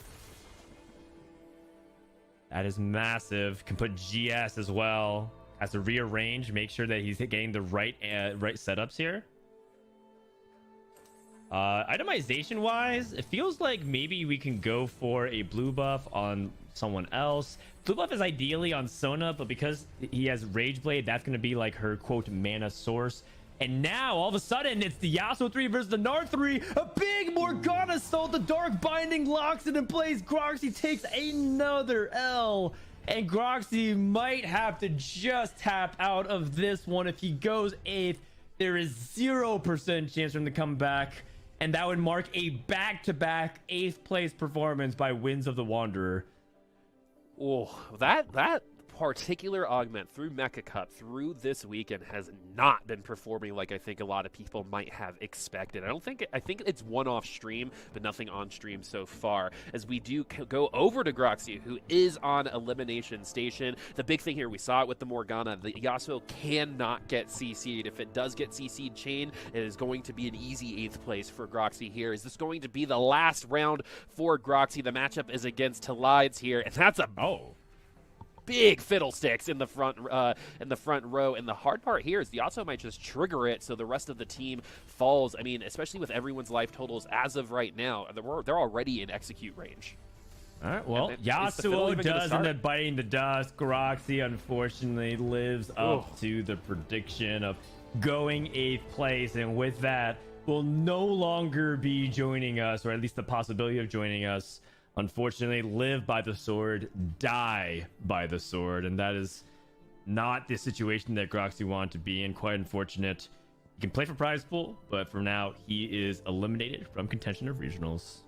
That is massive. Can put GS as well. Has to rearrange, make sure that he's getting the right setups here. Itemization wise, it feels like maybe we can go for a blue buff on someone else. Blue buff is ideally on Sona, but because he has Rage Blade, that's going to be like her quote mana source. And now all of a sudden it's the Yasuo 3 versus the Gnar 3. A big Morgana Soul. The Dark Binding locks it in place. Groxy takes another L. And Groxy might have to just tap out of this one. If he goes 8th, there is 0% chance for him to come back. And that would mark a back-to-back 8th place performance by Winds of the Wanderer. Oh, that particular augment through Mecha Cup through this weekend has not been performing like I think a lot of people might have expected. I think it's one off stream, but nothing on stream so far. As we do go over to Groxy, who is on elimination station. The big thing here, we saw it with the Morgana. The Yasuo cannot get CC'd. If it does get CC'd chain, it is going to be an easy 8th place for Groxy here. Is this going to be the last round for Groxy? The matchup is against Talides here, and that's a big fiddlesticks in the front row. And the hard part here is the Yasuo might just trigger it so the rest of the team falls. I mean, especially with everyone's life totals as of right now, they're already in execute range. All right, well, Yasuo does end up biting the dust. Groxy unfortunately lives up to the prediction of going 8th place, and with that will no longer be joining us, or at least the possibility of joining us. Unfortunately, live by the sword, die by the sword, and that is not the situation that Groxy wanted to be in. Quite unfortunate. He can play for prize pool, but for now, he is eliminated from contention of regionals.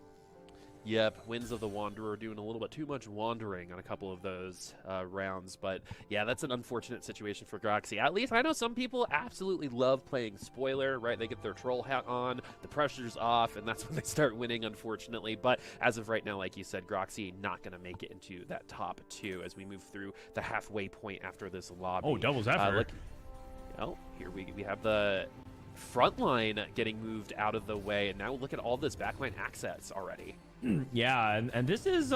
Yep, Winds of the Wanderer doing a little bit too much wandering on a couple of those rounds. But yeah, that's an unfortunate situation for Groxy. At least I know some people absolutely love playing spoiler, right? They get their troll hat on, the pressure's off, and that's when they start winning, unfortunately. But as of right now, like you said, Groxy not going to make it into that top 2 as we move through the halfway point after this lobby. Oh, doubles effort. Here we have the front line getting moved out of the way, and now look at all this backline access already. Yeah, and this is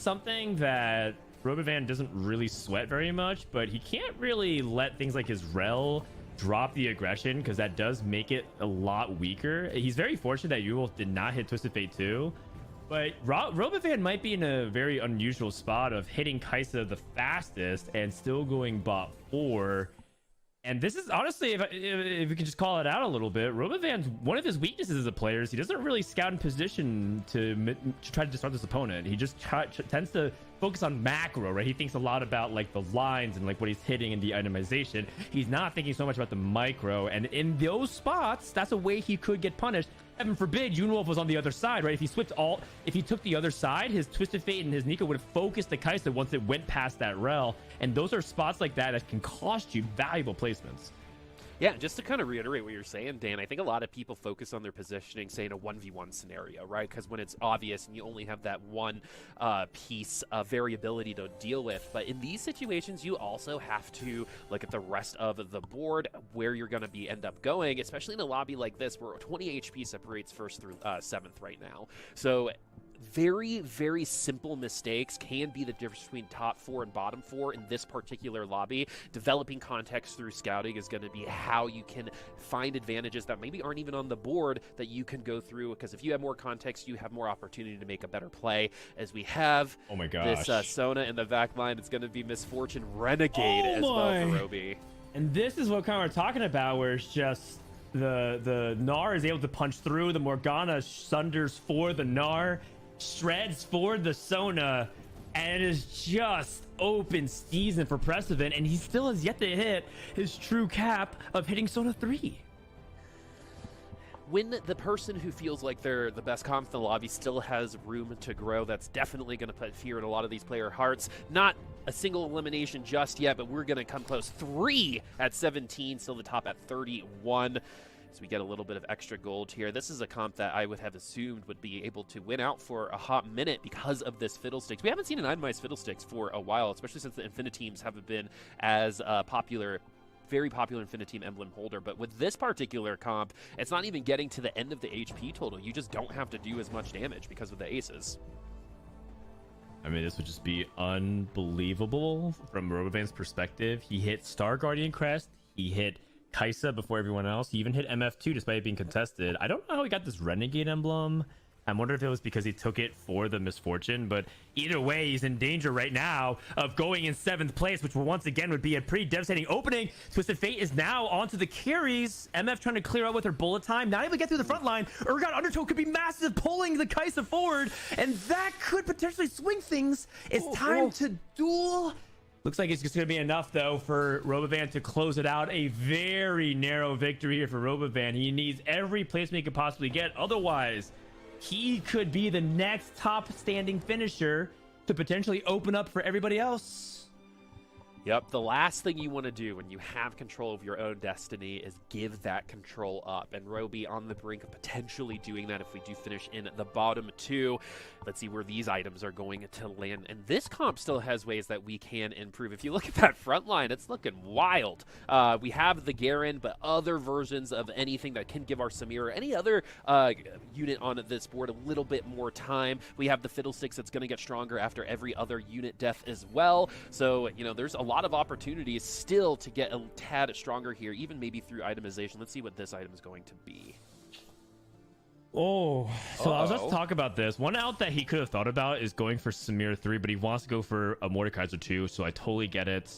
something that Robovan doesn't really sweat very much, but he can't really let things like his Rel drop the aggression, because that does make it a lot weaker. He's very fortunate that Yule did not hit Twisted Fate 2, but Robovan might be in a very unusual spot of hitting Kai'Sa the fastest and still going bot 4. And this is honestly, if we could just call it out a little bit, Robovan's one of his weaknesses as a player is he doesn't really scout in position to try to disrupt his opponent. He just tends to focus on macro, right? He thinks a lot about like the lines and like what he's hitting and the itemization. He's not thinking so much about the micro, and in those spots, that's a way he could get punished. Heaven forbid Junewolf was on the other side, right? If he took the other side, his Twisted Fate and his Nico would have focused the Kai'Sa once it went past that rel. And those are spots like that that can cost you valuable placements. Yeah, just to kind of reiterate what you're saying, Dan, I think a lot of people focus on their positioning, say in a 1v1 scenario, right? Because when it's obvious and you only have that one piece of variability to deal with. But in these situations, you also have to look at the rest of the board, where you're going to end up going, especially in a lobby like this where 20 HP separates 1st through 7th right now. So very, very simple mistakes can be the difference between top 4 and bottom 4 in this particular lobby. Developing context through scouting is going to be how you can find advantages that maybe aren't even on the board that you can go through, because if you have more context, you have more opportunity to make a better play. As we have this Sona in the back line, it's going to be Misfortune Renegade as well for Roby. And this is what kind of we're talking about, where it's just the Gnar is able to punch through, the Morgana sunders for the Gnar, shreds for the Sona, and it is just open season for Precedent, and he still has yet to hit his true cap of hitting Sona 3. When the person who feels like they're the best comp in the lobby still has room to grow, that's definitely going to put fear in a lot of these player hearts. Not a single elimination just yet, but we're going to come close. 3 at 17, still the top at 31. So we get a little bit of extra gold here. This is a comp that I would have assumed would be able to win out for a hot minute because of this Fiddlesticks. We haven't seen an itemized Fiddlesticks for a while, especially since the Infiniteams haven't been as popular, very popular Infiniteam emblem holder. But with this particular comp, it's not even getting to the end of the HP total. You just don't have to do as much damage because of the aces. I mean, this would just be unbelievable from Robovan's perspective. He hit Star Guardian Crest. He hit Kaisa before everyone else. He even hit MF2 despite it being contested. I don't know how he got this Renegade emblem. I'm wondering if it was because he took it for the Misfortune, but either way, he's in danger right now of going in 7th place, which once again would be a pretty devastating opening. Twisted Fate is now onto the carries. MF trying to clear out with her bullet time, not able to get through the front line. Urgot Undertow could be massive, pulling the Kaisa forward, and that could potentially swing things. It's time to duel. Looks like it's just going to be enough, though, for Robovan to close it out. A very narrow victory here for Robovan. He needs every placement he could possibly get. Otherwise, he could be the next top standing finisher to potentially open up for everybody else. Yep, the last thing you want to do when you have control of your own destiny is give that control up. And Roby on the brink of potentially doing that if we do finish in the bottom 2. Let's see where these items are going to land. And this comp still has ways that we can improve. If you look at that front line, it's looking wild. We have the Garen, but other versions of anything that can give our Samir or any other unit on this board a little bit more time. We have the Fiddlesticks that's going to get stronger after every other unit death as well. So, you know, there's a lot of opportunities still to get a tad stronger here, even maybe through itemization. Let's see what this item is going to be. Oh, so I was just talk about this. One out that he could have thought about is going for Samir 3, but he wants to go for a Mordekaiser 2, so I totally get it.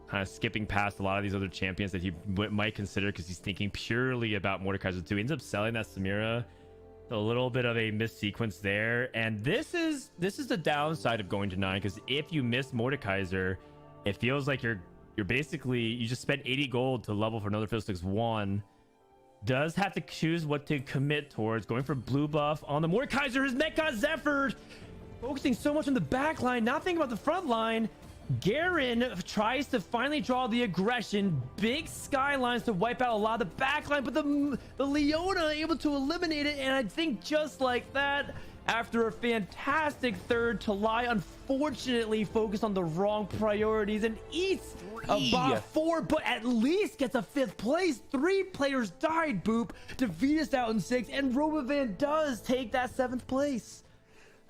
Kind of skipping past a lot of these other champions that he might consider because he's thinking purely about Mordekaiser 2. He ends up selling that Samira. A little bit of a missed sequence there, and this is the downside of going to 9, because if you miss Mordekaiser, it feels like you're basically, you just spent 80 gold to level for another Fiddlesticks 1. Does have to choose what to commit towards. Going for blue buff on the Mordekaiser. His mech got Zephyred. Focusing so much on the back line, not thinking about the front line. Garen tries to finally draw the aggression. Big skylines to wipe out a lot of the back line, but the Leona able to eliminate it. And I think just like that, after a fantastic third, Talai unfortunately focused on the wrong priorities and eats a bot 4, but at least gets a 5th place. 3 players died, Boop, to beat us out in 6, and Robovan does take that 7th place.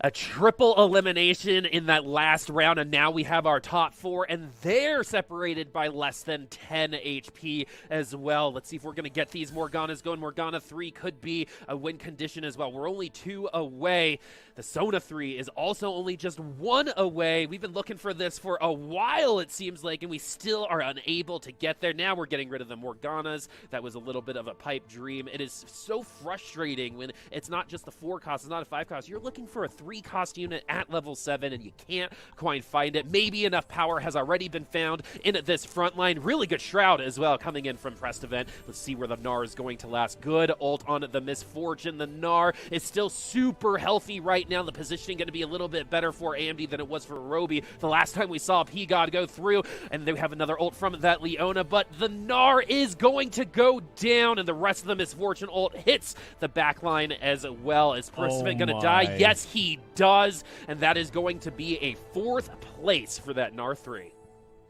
A triple elimination in that last round, and now we have our top 4, and they're separated by less than 10 HP as well. Let's see if we're going to get these Morganas going. Morgana 3 could be a win condition as well. We're only 2 away. The Sona 3 is also only just 1 away. We've been looking for this for a while, it seems like, and we still are unable to get there. Now we're getting rid of the Morganas. That was a little bit of a pipe dream. It is so frustrating when it's not just the 4 cost, it's not a 5 cost. You're looking for a 3 recost unit at level 7, and you can't quite find it. Maybe enough power has already been found in this front line. Really good Shroud as well coming in from Prestivent. Let's see where the Gnar is going to last. Good ult on the Misfortune. The Gnar is still super healthy right now. The positioning going to be a little bit better for AMD than it was for Roby. The last time we saw P-God go through, and they have another ult from that Leona, but the Gnar is going to go down, and the rest of the Misfortune ult hits the backline as well. Is Prestivent going to die? Yes, he does, and that is going to be a 4th place for that Gnar 3.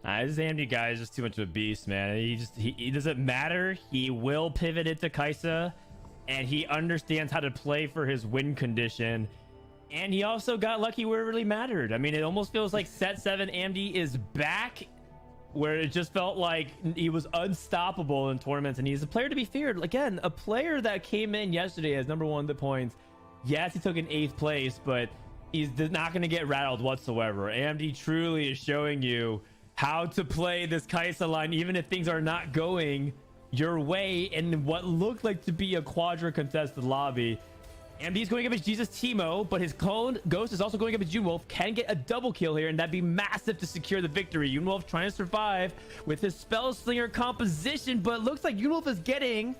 This AMD guy is just too much of a beast, man. He doesn't matter. He will pivot into Kai'Sa, and he understands how to play for his win condition. And he also got lucky where it really mattered. I mean, it almost feels like set 7 AMD is back, where it just felt like he was unstoppable in tournaments, and he's a player to be feared. Again, a player that came in yesterday as #1 the points. Yes, he took an 8th place, but he's not going to get rattled whatsoever. AMD truly is showing you how to play this Kai'Sa line, even if things are not going your way in what looked like to be a quadra contested lobby. AMD's going up as Jesus Teemo, but his clone Ghost is also going up as Junewolf. Can get a double kill here, and that'd be massive to secure the victory. Junewolf trying to survive with his Spellslinger composition, but it looks like Junewolf is getting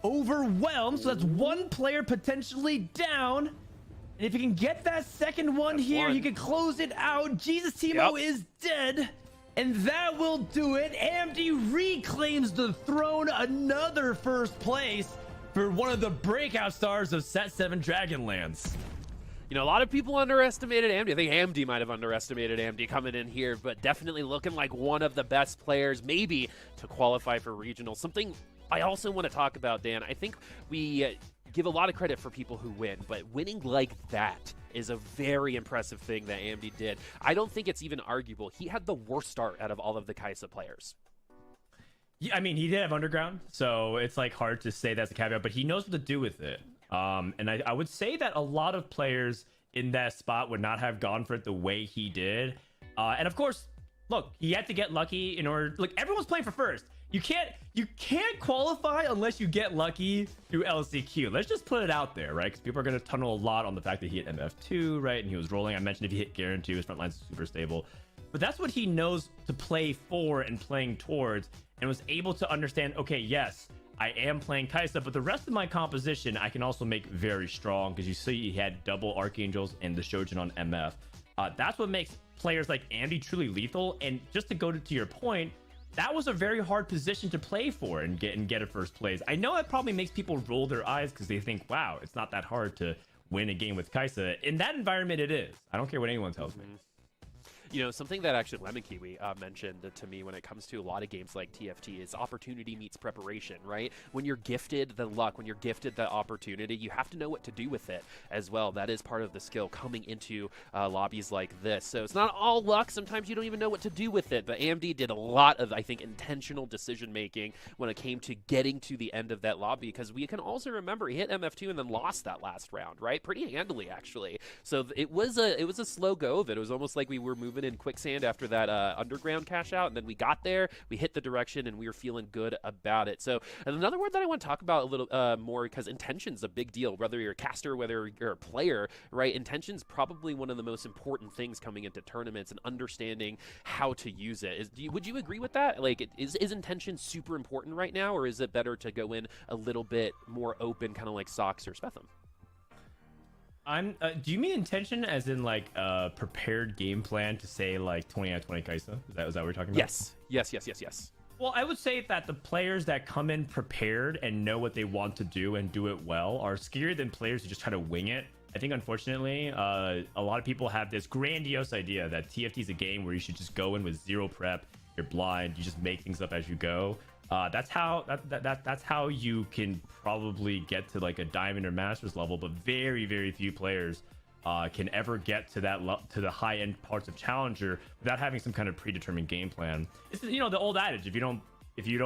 overwhelmed, so that's 1 player potentially down. And if he can get that second one here, he can close it out. Jesus Teemo is dead, and that will do it. AMD reclaims the throne, another 1st place for one of the breakout stars of Set 7 Dragonlance. You know, a lot of people underestimated AMD. I think AMD might have underestimated AMD coming in here, but definitely looking like one of the best players, maybe to qualify for regional. Something I also want to talk about, Dan. I think we give a lot of credit for people who win, but winning like that is a very impressive thing that AMD did. I don't think it's even arguable. He had the worst start out of all of the Kai'Sa players. Yeah, I mean, he did have Underground, so it's like hard to say that's a caveat, but he knows what to do with it. And I would say that a lot of players in that spot would not have gone for it the way he did. And of course, look, he had to get lucky in order. Look, everyone's playing for first. You can't qualify unless you get lucky through LCQ. Let's just put it out there, right? Because people are going to tunnel a lot on the fact that he hit MF2, right? And he was rolling. I mentioned if he hit Garen 2, his front line's super stable. But that's what he knows to play for and playing towards, and was able to understand, okay, yes, I am playing Kai'Sa, but the rest of my composition I can also make very strong, because you see he had double Archangels and the Shojin on MF. That's what makes players like Andy truly lethal. And just to go to your point, that was a very hard position to play for and get a 1st place. I know it probably makes people roll their eyes because they think, wow, it's not that hard to win a game with Kai'Sa. In that environment, it is. I don't care what anyone tells me. You know, something that actually Lemon Kiwi mentioned to me when it comes to a lot of games like TFT is opportunity meets preparation, right? When you're gifted the luck, when you're gifted the opportunity, you have to know what to do with it as well. That is part of the skill coming into lobbies like this. So it's not all luck. Sometimes you don't even know what to do with it. But AMD did a lot of, I think, intentional decision-making when it came to getting to the end of that lobby, because we can also remember he hit MF2 and then lost that last round, right? Pretty handily, actually. So it was a slow go of it. It was almost like we were moving in quicksand after that underground cash out, and then we got there, we hit the direction, and we were feeling good about it. So another word that I want to talk about a little more, because intention's a big deal, whether you're a caster, whether you're a player, right? Intention's probably one of the most important things coming into tournaments, and understanding how to use it. Would you agree with that? Like, is intention super important right now, or is it better to go in a little bit more open, kind of like Sox or Spetham? Do you mean intention as in like a prepared game plan to say like 20 out of 20 Kai'Sa? Is that what we're talking about? Yes. Well, I would say that the players that come in prepared and know what they want to do and do it well are scarier than players who just try to wing it. I think, unfortunately, a lot of people have this grandiose idea that TFT is a game where you should just go in with zero prep. You're blind. You just make things up as you go. That's how you can probably get to like a diamond or masters level, but very, very few players can ever get to that to the high end parts of challenger without having some kind of predetermined game plan. It's, you know, the old adage: if you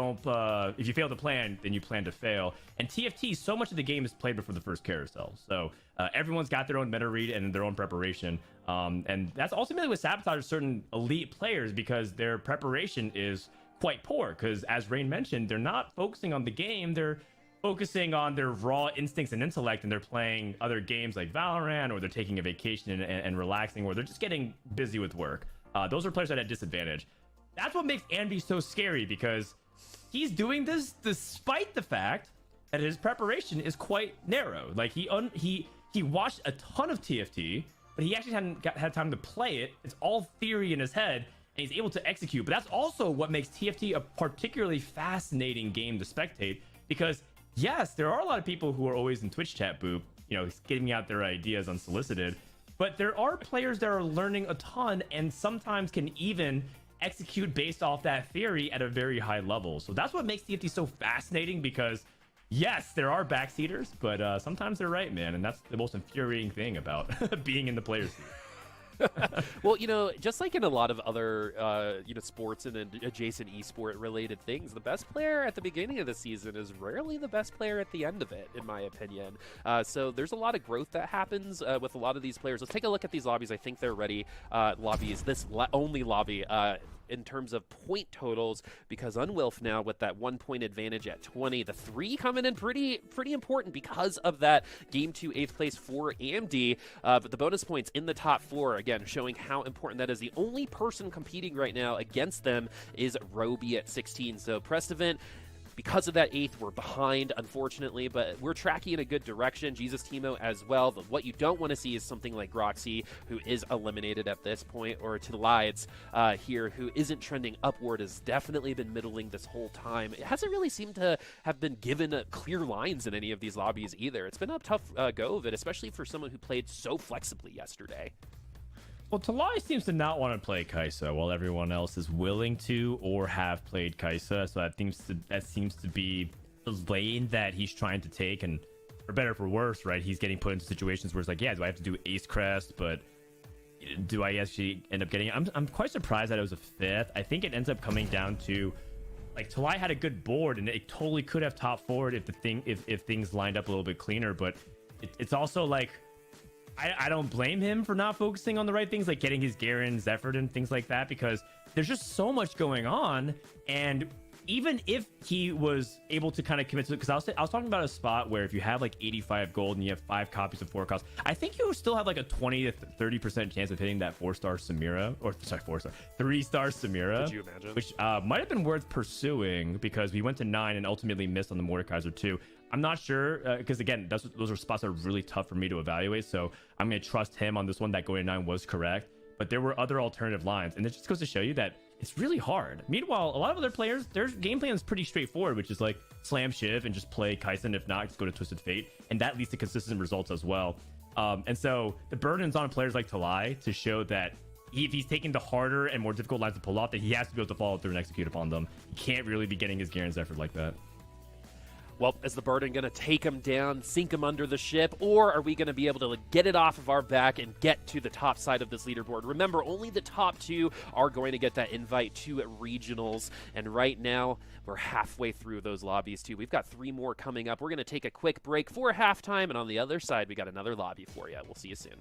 fail to plan, then you plan to fail. And TFT, so much of the game is played before the first carousel, so everyone's got their own meta read and their own preparation. And that's ultimately what sabotages certain elite players, because their preparation is quite poor, because as Rain mentioned, they're not focusing on the game, they're focusing on their raw instincts and intellect, and they're playing other games like Valorant, or they're taking a vacation and relaxing, or they're just getting busy with work. Those are players at a disadvantage. That's what makes Envy so scary, because he's doing this despite the fact that his preparation is quite narrow. Like he watched a ton of TFT, but he actually hadn't had time to play it. It's all theory in his head, and he's able to execute. But that's also what makes TFT a particularly fascinating game to spectate, because yes, there are a lot of people who are always in Twitch chat, Boop, giving out their ideas unsolicited, but there are players that are learning a ton and sometimes can even execute based off that theory at a very high level. So that's what makes TFT so fascinating, because yes, there are backseaters, but sometimes they're right, man, and that's the most infuriating thing about being in the player's seat. Well, just like in a lot of other, sports and adjacent esport related things, the best player at the beginning of the season is rarely the best player at the end of it, in my opinion. So there's a lot of growth that happens with a lot of these players. Let's take a look at these lobbies. I think they're ready. Lobbies, this only lobby. In terms of point totals, because Unwilf now with that 1 point advantage at 20, the 3 coming in pretty important because of that game 2 8th place for AMD, but the bonus points in the top 4, again, showing how important that is. The only person competing right now against them is Roby at 16, so Prestivent, because of that 8th, we're behind, unfortunately, but we're tracking in a good direction. Jesus Timo as well. But what you don't want to see is something like Groxy, who is eliminated at this point, or Tilides here, who isn't trending upward, has definitely been middling this whole time. It hasn't really seemed to have been given clear lines in any of these lobbies either. It's been a tough go of it, especially for someone who played so flexibly yesterday. Well, Talai seems to not want to play Kai'Sa, while everyone else is willing to or have played Kai'Sa. So that seems to be the lane that he's trying to take. And for better or for worse, right? He's getting put into situations where it's like, yeah, do I have to do Ace Crest? But do I actually end up getting it? I'm quite surprised that it was a 5th. I think it ends up coming down to, like, Talai had a good board, and it totally could have top forward if things lined up a little bit cleaner. But it's also like, I don't blame him for not focusing on the right things, like getting his Garen, Zephyr, and things like that, because there's just so much going on. And even if he was able to kind of commit to it, because I was talking about a spot where if you have like 85 gold and you have 5 copies of forecast, I think you still have like a 20 to 30% chance of hitting that 4-star Samira, or sorry, 3-star Samira. Could you imagine? Which might have been worth pursuing, because we went to 9 and ultimately missed on the Mordekaiser too. I'm not sure, because again, those are spots that are really tough for me to evaluate. So I'm going to trust him on this one, that going to 9 was correct. But there were other alternative lines, and it just goes to show you that it's really hard. Meanwhile, a lot of other players, their game plan is pretty straightforward, which is like slam Shiv and just play Kai'Sa, and if not, just go to Twisted Fate. And that leads to consistent results as well. And so the burden's on players like Talai to show that if he's taking the harder and more difficult lines to pull off, that he has to be able to follow through and execute upon them. He can't really be getting his Garen's effort like that. Well, is the burden going to take him down, sink him under the ship, or are we going to be able to get it off of our back and get to the top side of this leaderboard? Remember, only the top 2 are going to get that invite to regionals, and right now we're halfway through those lobbies too. We've got 3 more coming up. We're going to take a quick break for halftime, and on the other side, we got another lobby for you. We'll see you soon.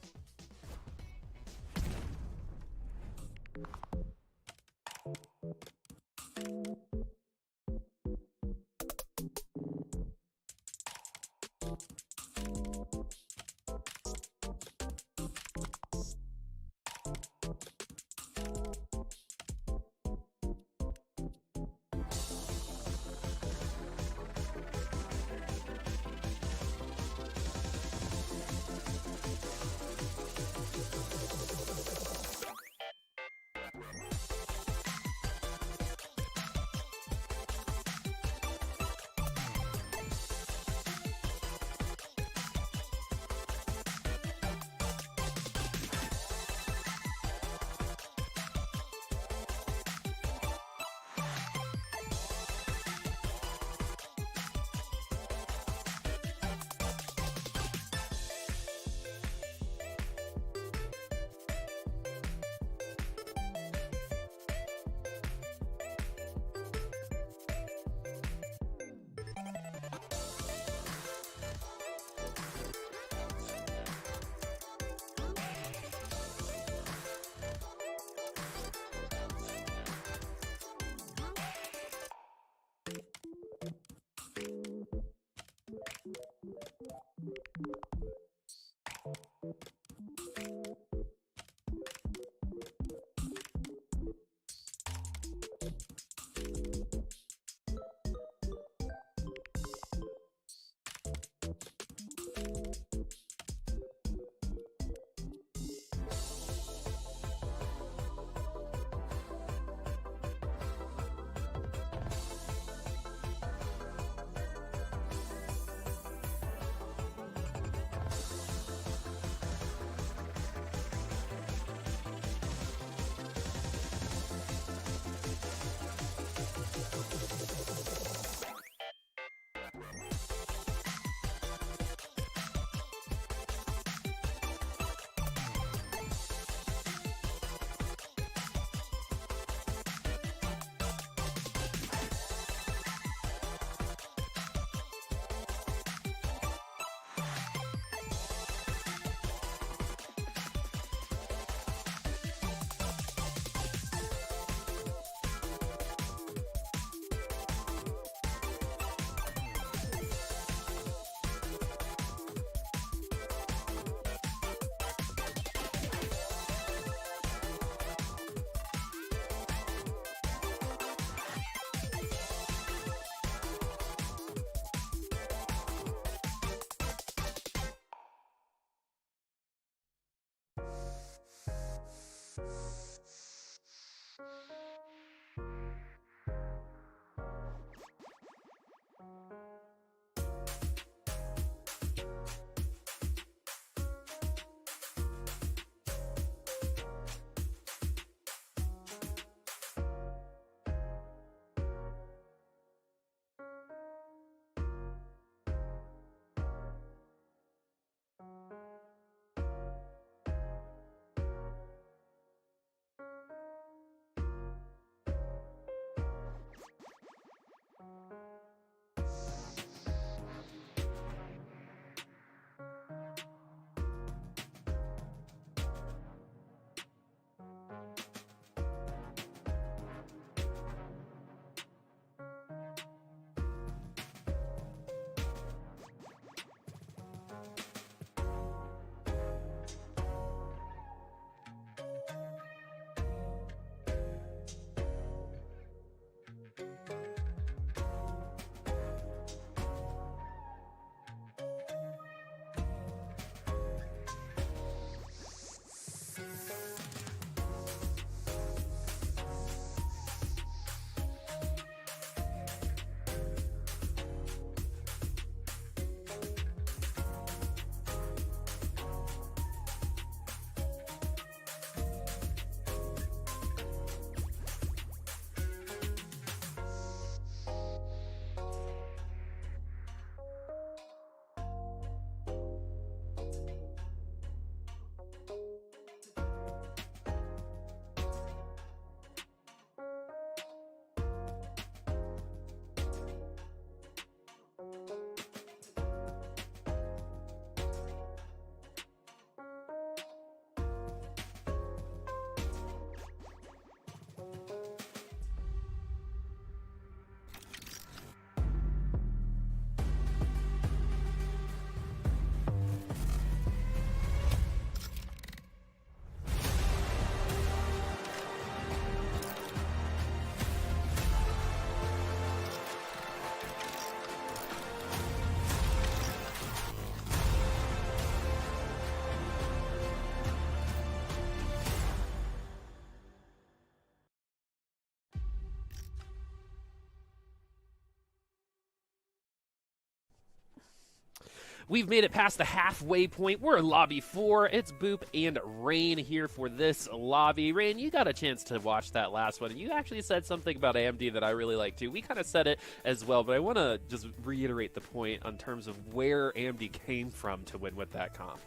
We've made it past the halfway point. We're in lobby 4. It's Boop and Rain here for this lobby. Rain, you got a chance to watch that last one, and you actually said something about AMD that I really like too. We kind of said it as well, but I want to just reiterate the point in terms of where AMD came from to win with that comp.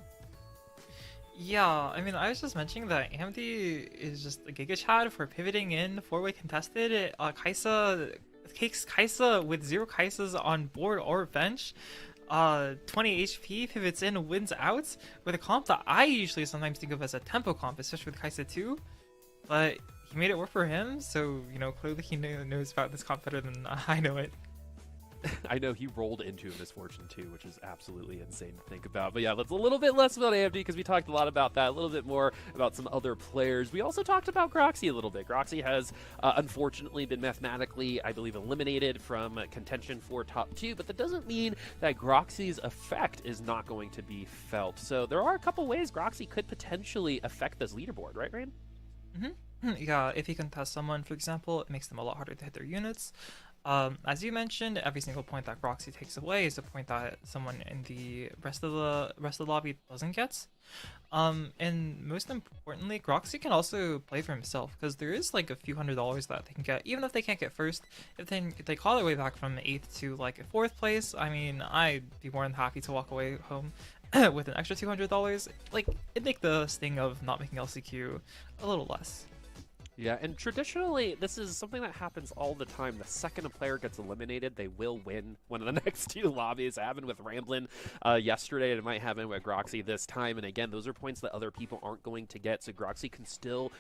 Yeah, I mean, I was just mentioning that AMD is just a Giga Chad for pivoting in 4-way contested. Kaisa takes Kaisa with 0 Kaisas on board or bench. 20 HP, pivots in, wins out with a comp that I usually sometimes think of as a tempo comp, especially with Kaisa 2. But he made it work for him, so, you know, clearly he knows about this comp better than I know it. I know he rolled into a misfortune too, which is absolutely insane to think about. But yeah, let's a little bit less about AMD because we talked a lot about that, a little bit more about some other players. We also talked about Groxy a little bit. Groxy has unfortunately been mathematically, I believe, eliminated from contention for top 2, but that doesn't mean that Groxy's effect is not going to be felt. So there are a couple ways Groxy could potentially affect this leaderboard, right, Rain? Yeah, if he contests someone, for example, it makes them a lot harder to hit their units. As you mentioned, every single point that Groxy takes away is a point that someone in the rest of the lobby doesn't get. And most importantly, Groxy can also play for himself because there is like a few $100s that they can get, even if they can't get first. If they claw their way back from 8th to like 4th place, I mean, I'd be more than happy to walk away home with an extra $200. Like, it'd make the sting of not making LCQ a little less. Yeah, and traditionally, this is something that happens all the time. The second a player gets eliminated, they will win one of the next 2 lobbies. It happened with Ramblin yesterday, and it might happen with Groxy this time. And again, those are points that other people aren't going to get, so Groxy can still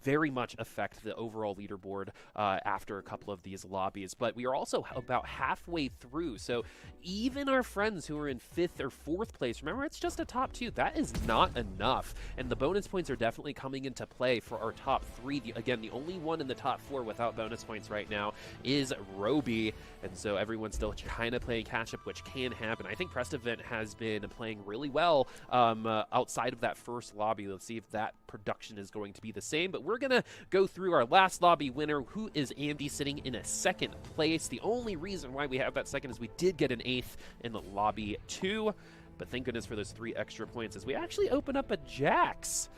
very much affect the overall leaderboard after a couple of these lobbies. But we are also about halfway through, so even our friends who are in 5th or 4th place, remember, it's just a top 2. That is not enough, and the bonus points are definitely coming into play for our top 3. Again, the only one in the top 4 without bonus points right now is Roby, and so everyone's still kind of playing catch-up, which can happen. I think Prest Event has been playing really well outside of that first lobby. Let's see if that production is going to be the same. But we're going to go through our last lobby winner, who is AMD, sitting in a second place. The only reason why we have that second is we did get an 8th in the lobby 2. But thank goodness for those 3 extra points as we actually open up a Jax.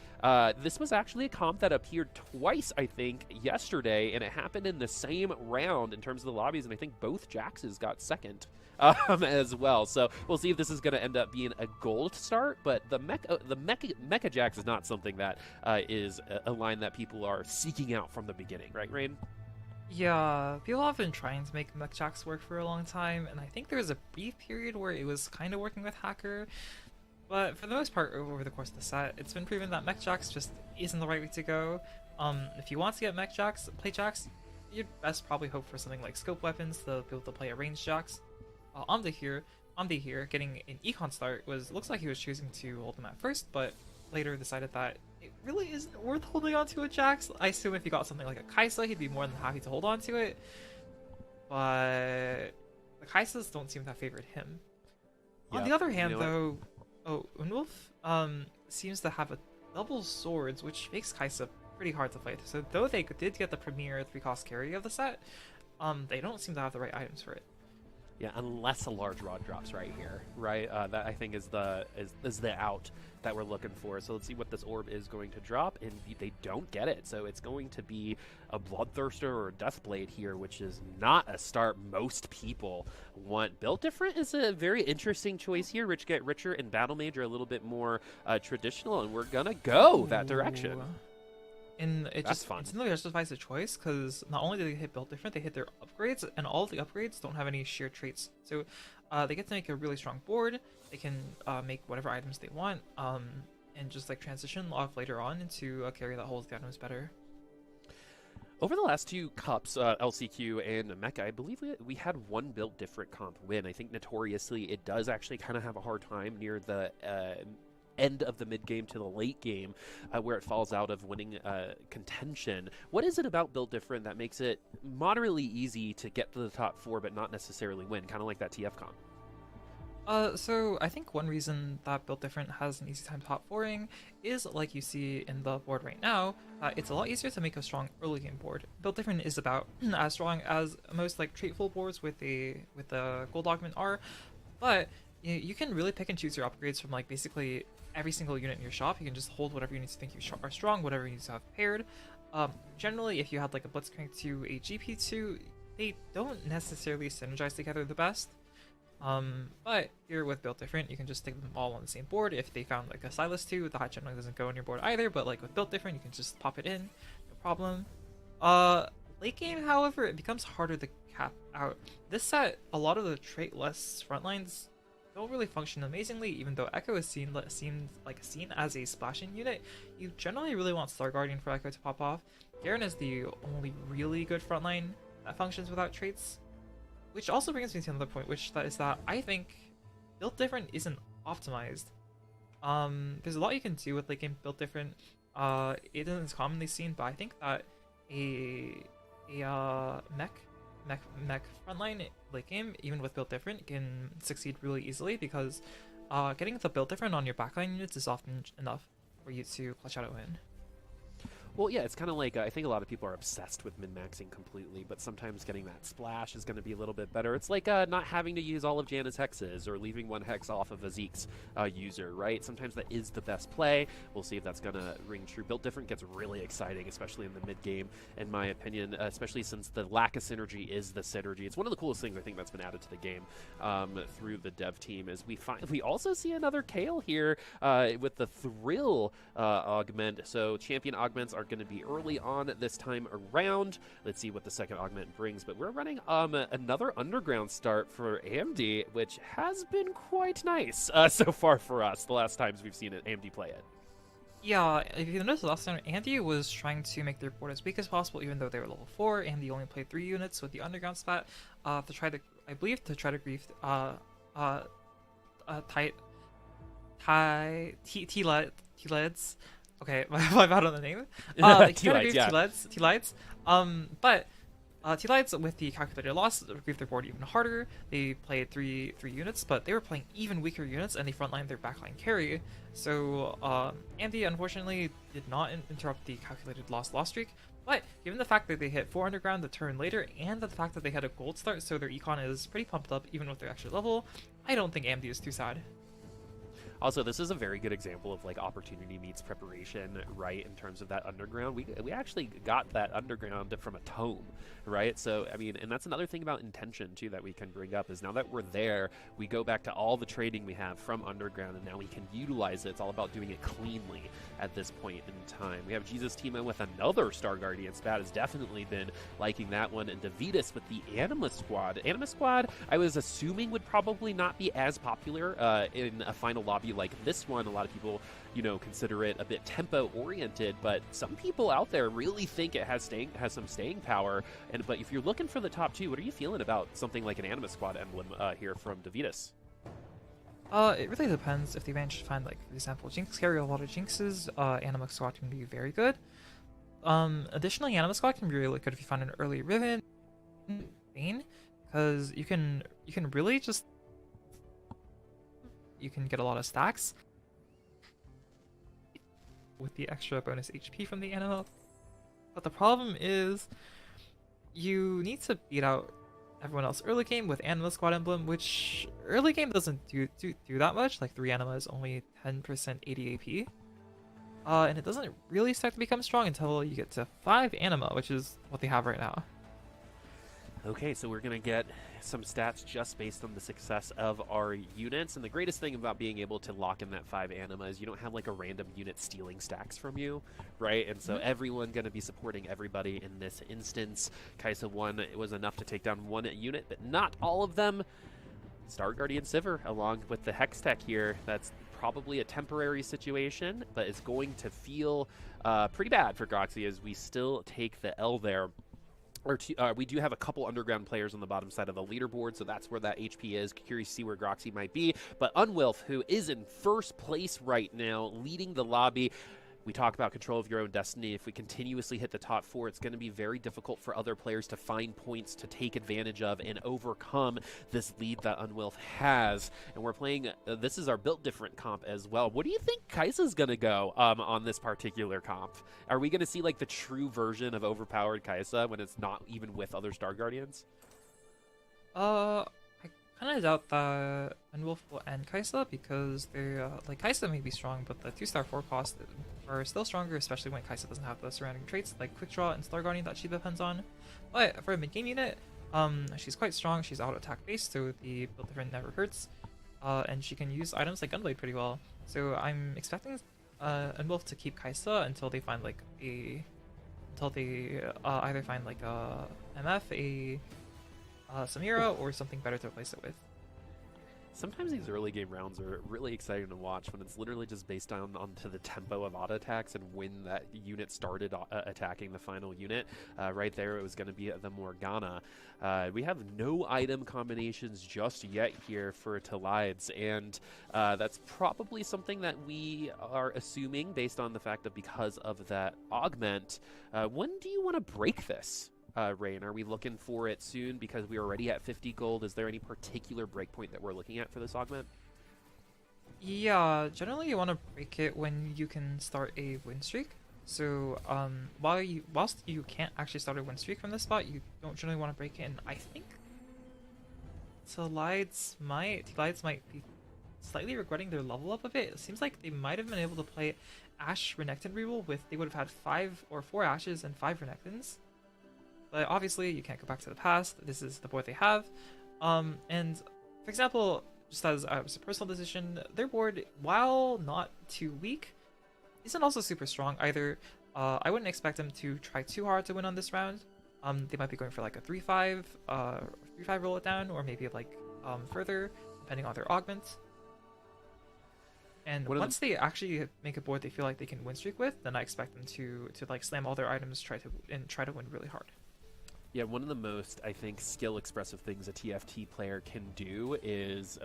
This was actually a comp that appeared twice, I think, yesterday, and it happened in the same round in terms of the lobbies, and I think both Jaxes got second as well. So we'll see if this is going to end up being a gold start, but the Mecha Jax is not something that is a line that people are seeking out from the beginning, right, Rain? Yeah, people have been trying to make Mech Jax work for a long time, and I think there was a brief period where it was kind of working with Hacker, but for the most part, over the course of the set, it's been proven that Mech Jax just isn't the right way to go. If you want to get Mech Jax, play Jax, you'd best probably hope for something like scope weapons to be able to play a ranged Jax. Amde here, getting an econ start, looks like he was choosing to hold him at first, but later decided that it really isn't worth holding on to a Jax. I assume if he got something like a Kaisa, he'd be more than happy to hold on to it. But the Kaisas don't seem to have favored him. On the other hand, though, Unwolf seems to have a double swords, which makes Kaisa pretty hard to fight. So though they did get the premier 3-cost carry of the set, they don't seem to have the right items for it. Yeah, unless a large rod drops right here, right? That I think is the out that we're looking for. So let's see what this orb is going to drop, and they don't get it. So it's going to be a Bloodthirster or a Deathblade here, which is not a start most people want. Built Different is a very interesting choice here. Rich Get Richer and Battle Mage are a little bit more traditional, and we're gonna go that direction. And it That's just fun. instantly justifies the choice, because not only do they hit Built Different, they hit their upgrades, and all of the upgrades don't have any sheer traits. So they get to make a really strong board. They can make whatever items they want, and just like transition off later on into a carry that holds the items better. Over the last 2 cups, LCQ and Mecha, I believe we had one Built Different comp win. I think notoriously it does actually kind of have a hard time near the end of the mid game to the late game, where it falls out of winning contention. What is it about Built Different that makes it moderately easy to get to the top 4 but not necessarily win, kind of like that TF comp? So I think one reason that Built Different has an easy time top 4ing is, like you see in the board right now, it's a lot easier to make a strong early game board. Built Different is about as strong as most like traitful boards with the gold augment are, but you can really pick and choose your upgrades from like basically every single unit in your shop. You can just hold whatever units you think you are strong, whatever units you have paired. Generally, if you had like a Blitzcrank 2, a GP2, they don't necessarily synergize together the best. But here with Built Different, you can just stick them all on the same board. If they found like a Silas 2, that generally doesn't go on your board either, but like with Built Different, you can just pop it in, no problem. Late game, however, it becomes harder to cap out. This set, a lot of the trait-less frontlines don't really function amazingly, even though Echo is seen as a splashing unit. You generally really want Star Guardian for Echo to pop off. Garen is the only really good frontline that functions without traits. Which also brings me to another point, which is that I think Built Different isn't optimized. There's a lot you can do with late game Built Different. It isn't as commonly seen, but I think that a mech frontline late game, even with Built Different, can succeed really easily, because getting the Built Different on your backline units is often enough for you to clutch out a win. Well, yeah, it's kind of like, I think a lot of people are obsessed with min-maxing completely, but sometimes getting that splash is going to be a little bit better. It's like not having to use all of Janna's hexes or leaving 1 hex off of a Zeke's user, right? Sometimes that is the best play. We'll see if that's going to ring true. Built Different gets really exciting, especially in the mid-game, in my opinion, especially since the lack of synergy is the synergy. It's one of the coolest things I think that's been added to the game through the dev team. Is we also see another Kale here with the Thrill augment. So champion augments are going to be early on this time around. Let's see what the second augment brings, but we're running another underground start for AMD, which has been quite nice so far for us the last times we've seen AMD play it. Yeah, if you notice, last time Andy was trying to make their board as weak as possible, even though they were level 4. Andy only played 3 units with the underground spat to try to grief T-Leds. Okay, my bad on the name. T-Lights. But T-Lights with the calculated loss griefed their board even harder. They played three units, but they were playing even weaker units, and they frontlined their backline carry. So Andy unfortunately did not interrupt the calculated loss streak. But given the fact that they hit 4 underground the turn later, and the fact that they had a gold start, so their econ is pretty pumped up even with their extra level, I don't think AMD is too sad. Also, this is a very good example of like opportunity meets preparation, right? In terms of that underground, we actually got that underground from a tome, right? So I mean, and that's another thing about intention too that we can bring up is now that we're there, we go back to all the trading we have from underground, and now we can utilize it. It's all about doing it cleanly at this point in time. We have Jesus team in with another Star Guardian. Spat has definitely been liking that one, and Davidas with the Anima Squad. Anima Squad, I was assuming would probably not be as popular in a final lobby like this one. A lot of people, consider it a bit tempo oriented, but some people out there really think it has some staying power. But if you're looking for the top two, what are you feeling about something like an Anima Squad emblem here from Davidas? It really depends. If they manage to find, like, for example, Jinx carry a lot of Jinxes, Anima Squad can be very good. Additionally, Anima Squad can be really good if you find an early Riven Bane, because you can really just get a lot of stacks with the extra bonus HP from the Anima. But the problem is you need to beat out everyone else early game with Anima Squad emblem, which early game doesn't do that much. Like 3 Anima is only 10% 80 AP. And it doesn't really start to become strong until you get to 5 Anima, which is what they have right now. Okay, so we're going to get some stats just based on the success of our units. And the greatest thing about being able to lock in that 5 Anima is you don't have like a random unit stealing stacks from you, right? And so everyone going to be supporting everybody in this instance. Kaisa 1, it was enough to take down 1 unit, but not all of them. Star Guardian Sivir, along with the Hex Tech here, that's probably a temporary situation, but it's going to feel pretty bad for Groxy as we still take the L there. We do have a couple underground players on the bottom side of the leaderboard, so that's where that HP is. Curious to see where Groxy might be. But Unwilf, who is in first place right now, leading the lobby. We talk about control of your own destiny. If we continuously hit the top 4, it's going to be very difficult for other players to find points to take advantage of and overcome this lead that Unwilf has. And we're playing, this is our built different comp as well. What do you think Kai'Sa's going to go on this particular comp? Are we going to see like the true version of overpowered Kaisa when it's not even with other Star Guardians? I kind of doubt that Unwolf will end Kaisa because they're like Kaisa may be strong, but the 2-star 4 cost are still stronger, especially when Kaisa doesn't have the surrounding traits like Quick Draw and Star Guardian that she depends on. But for a mid game unit, she's quite strong. She's auto attack based, so the build different never hurts, and she can use items like Gunblade pretty well. So I'm expecting Unwolf to keep Kaisa until they find like either find like a MF, Samira, or something better to replace it with. Sometimes these early game rounds are really exciting to watch when it's literally just based onto the tempo of auto attacks and when that unit started attacking the final unit. Right there, it was going to be the Morgana. We have no item combinations just yet here for Talides, and that's probably something that we are assuming based on the fact that because of that augment. When do you want to break this? Rain, are we looking for it soon because we're already at 50 gold? Is there any particular breakpoint that we're looking at for this augment? Yeah, generally you want to break it when you can start a win streak. So whilst you can't actually start a win streak from this spot, you don't generally want to break it. And I think Talides might be slightly regretting their level up a bit. It seems like they might have been able to play Ashe Renekton reroll with, they would have had 5 or 4 Ashes and 5 Renektons. But obviously, you can't go back to the past. This is the board they have. And for example, just as a personal decision, their board, while not too weak, isn't also super strong either. I wouldn't expect them to try too hard to win on this round. They might be going for like a 3-5, 3-5 roll it down, or maybe like further, depending on their augment. And once they actually make a board they feel like they can win streak with, then I expect them to like slam all their items, try to win really hard. Yeah, one of the most, I think, skill expressive things a TFT player can do is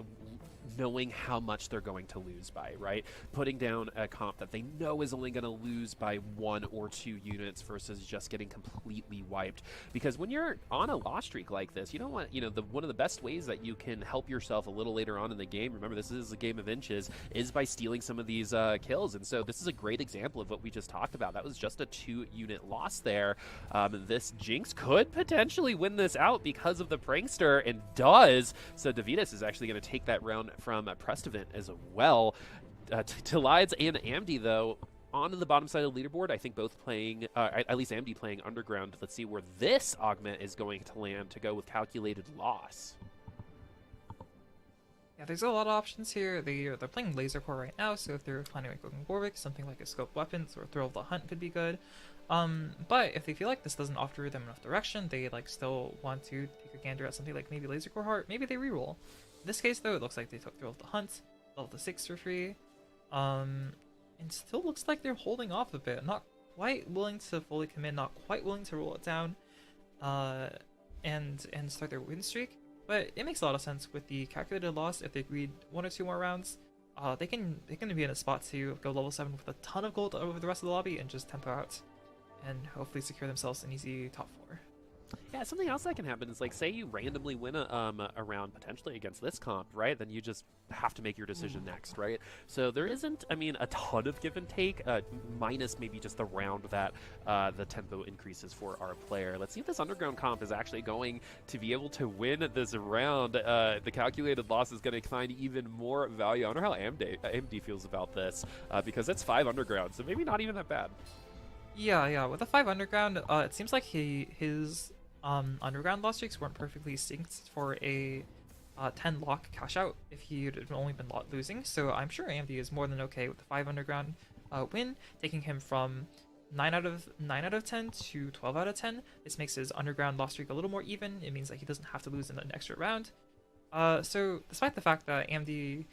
knowing how much they're going to lose by, right? Putting down a comp that they know is only going to lose by 1 or 2 units versus just getting completely wiped. Because when you're on a loss streak like this, you don't want, one of the best ways that you can help yourself a little later on in the game, remember this is a game of inches, is by stealing some of these kills. And so this is a great example of what we just talked about. That was just a 2-unit loss there. This Jinx could potentially win this out because of the Prankster, and does. So Davidas is actually going to take that round from Prestivant as well. Talides and Amdi, though, on the bottom side of the leaderboard, I think both playing, at least Amdi playing Underground. Let's see where this augment is going to land to go with Calculated Loss. Yeah, there's a lot of options here. They're playing Laser Core right now, so if they're planning on going Warwick, something like a Scope Weapons or Thrill of the Hunt could be good. But if they feel like this doesn't offer them enough direction, they still want to take a gander at something like maybe Laser Core Heart, maybe they reroll. In this case though, it looks like they took Thrill of the Hunt, level to 6 for free, and still looks like they're holding off a bit, not quite willing to fully commit, not quite willing to roll it down, and start their win streak. But it makes a lot of sense with the calculated loss. If they agreed 1 or 2 more rounds, they can be in a spot to go level 7 with a ton of gold over the rest of the lobby and just tempo out and hopefully secure themselves an easy top 4. Yeah, something else that can happen is, say you randomly win a round potentially against this comp, right? Then you just have to make your decision next, right? So there isn't, a ton of give and take, minus maybe just the round that the tempo increases for our player. Let's see if this Underground comp is actually going to be able to win this round. The calculated loss is going to find even more value. I wonder how AMD feels about this, because it's 5 Underground, so maybe not even that bad. Yeah, with the 5 Underground, it seems like his Underground loss streaks weren't perfectly synced for a 10 lock cash out if he'd only been losing. So I'm sure AMD is more than okay with the 5 Underground win, taking him from 9 out of 10 to 12 out of 10. This makes his Underground loss streak a little more even. It means that he doesn't have to lose in an extra round. So despite the fact that AMD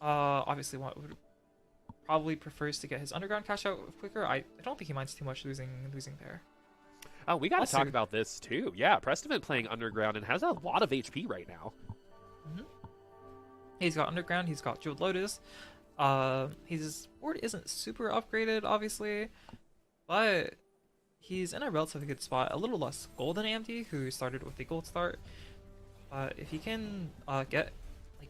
obviously probably prefers to get his Underground cash out quicker, I don't think he minds too much losing there. Oh, we got to talk about this too. Yeah, Prestivant playing Underground and has a lot of HP right now. He's got Underground, he's got Jeweled Lotus. His board isn't super upgraded, obviously, but he's in a relatively good spot. A little less gold than AMD, who started with a gold start. If he can get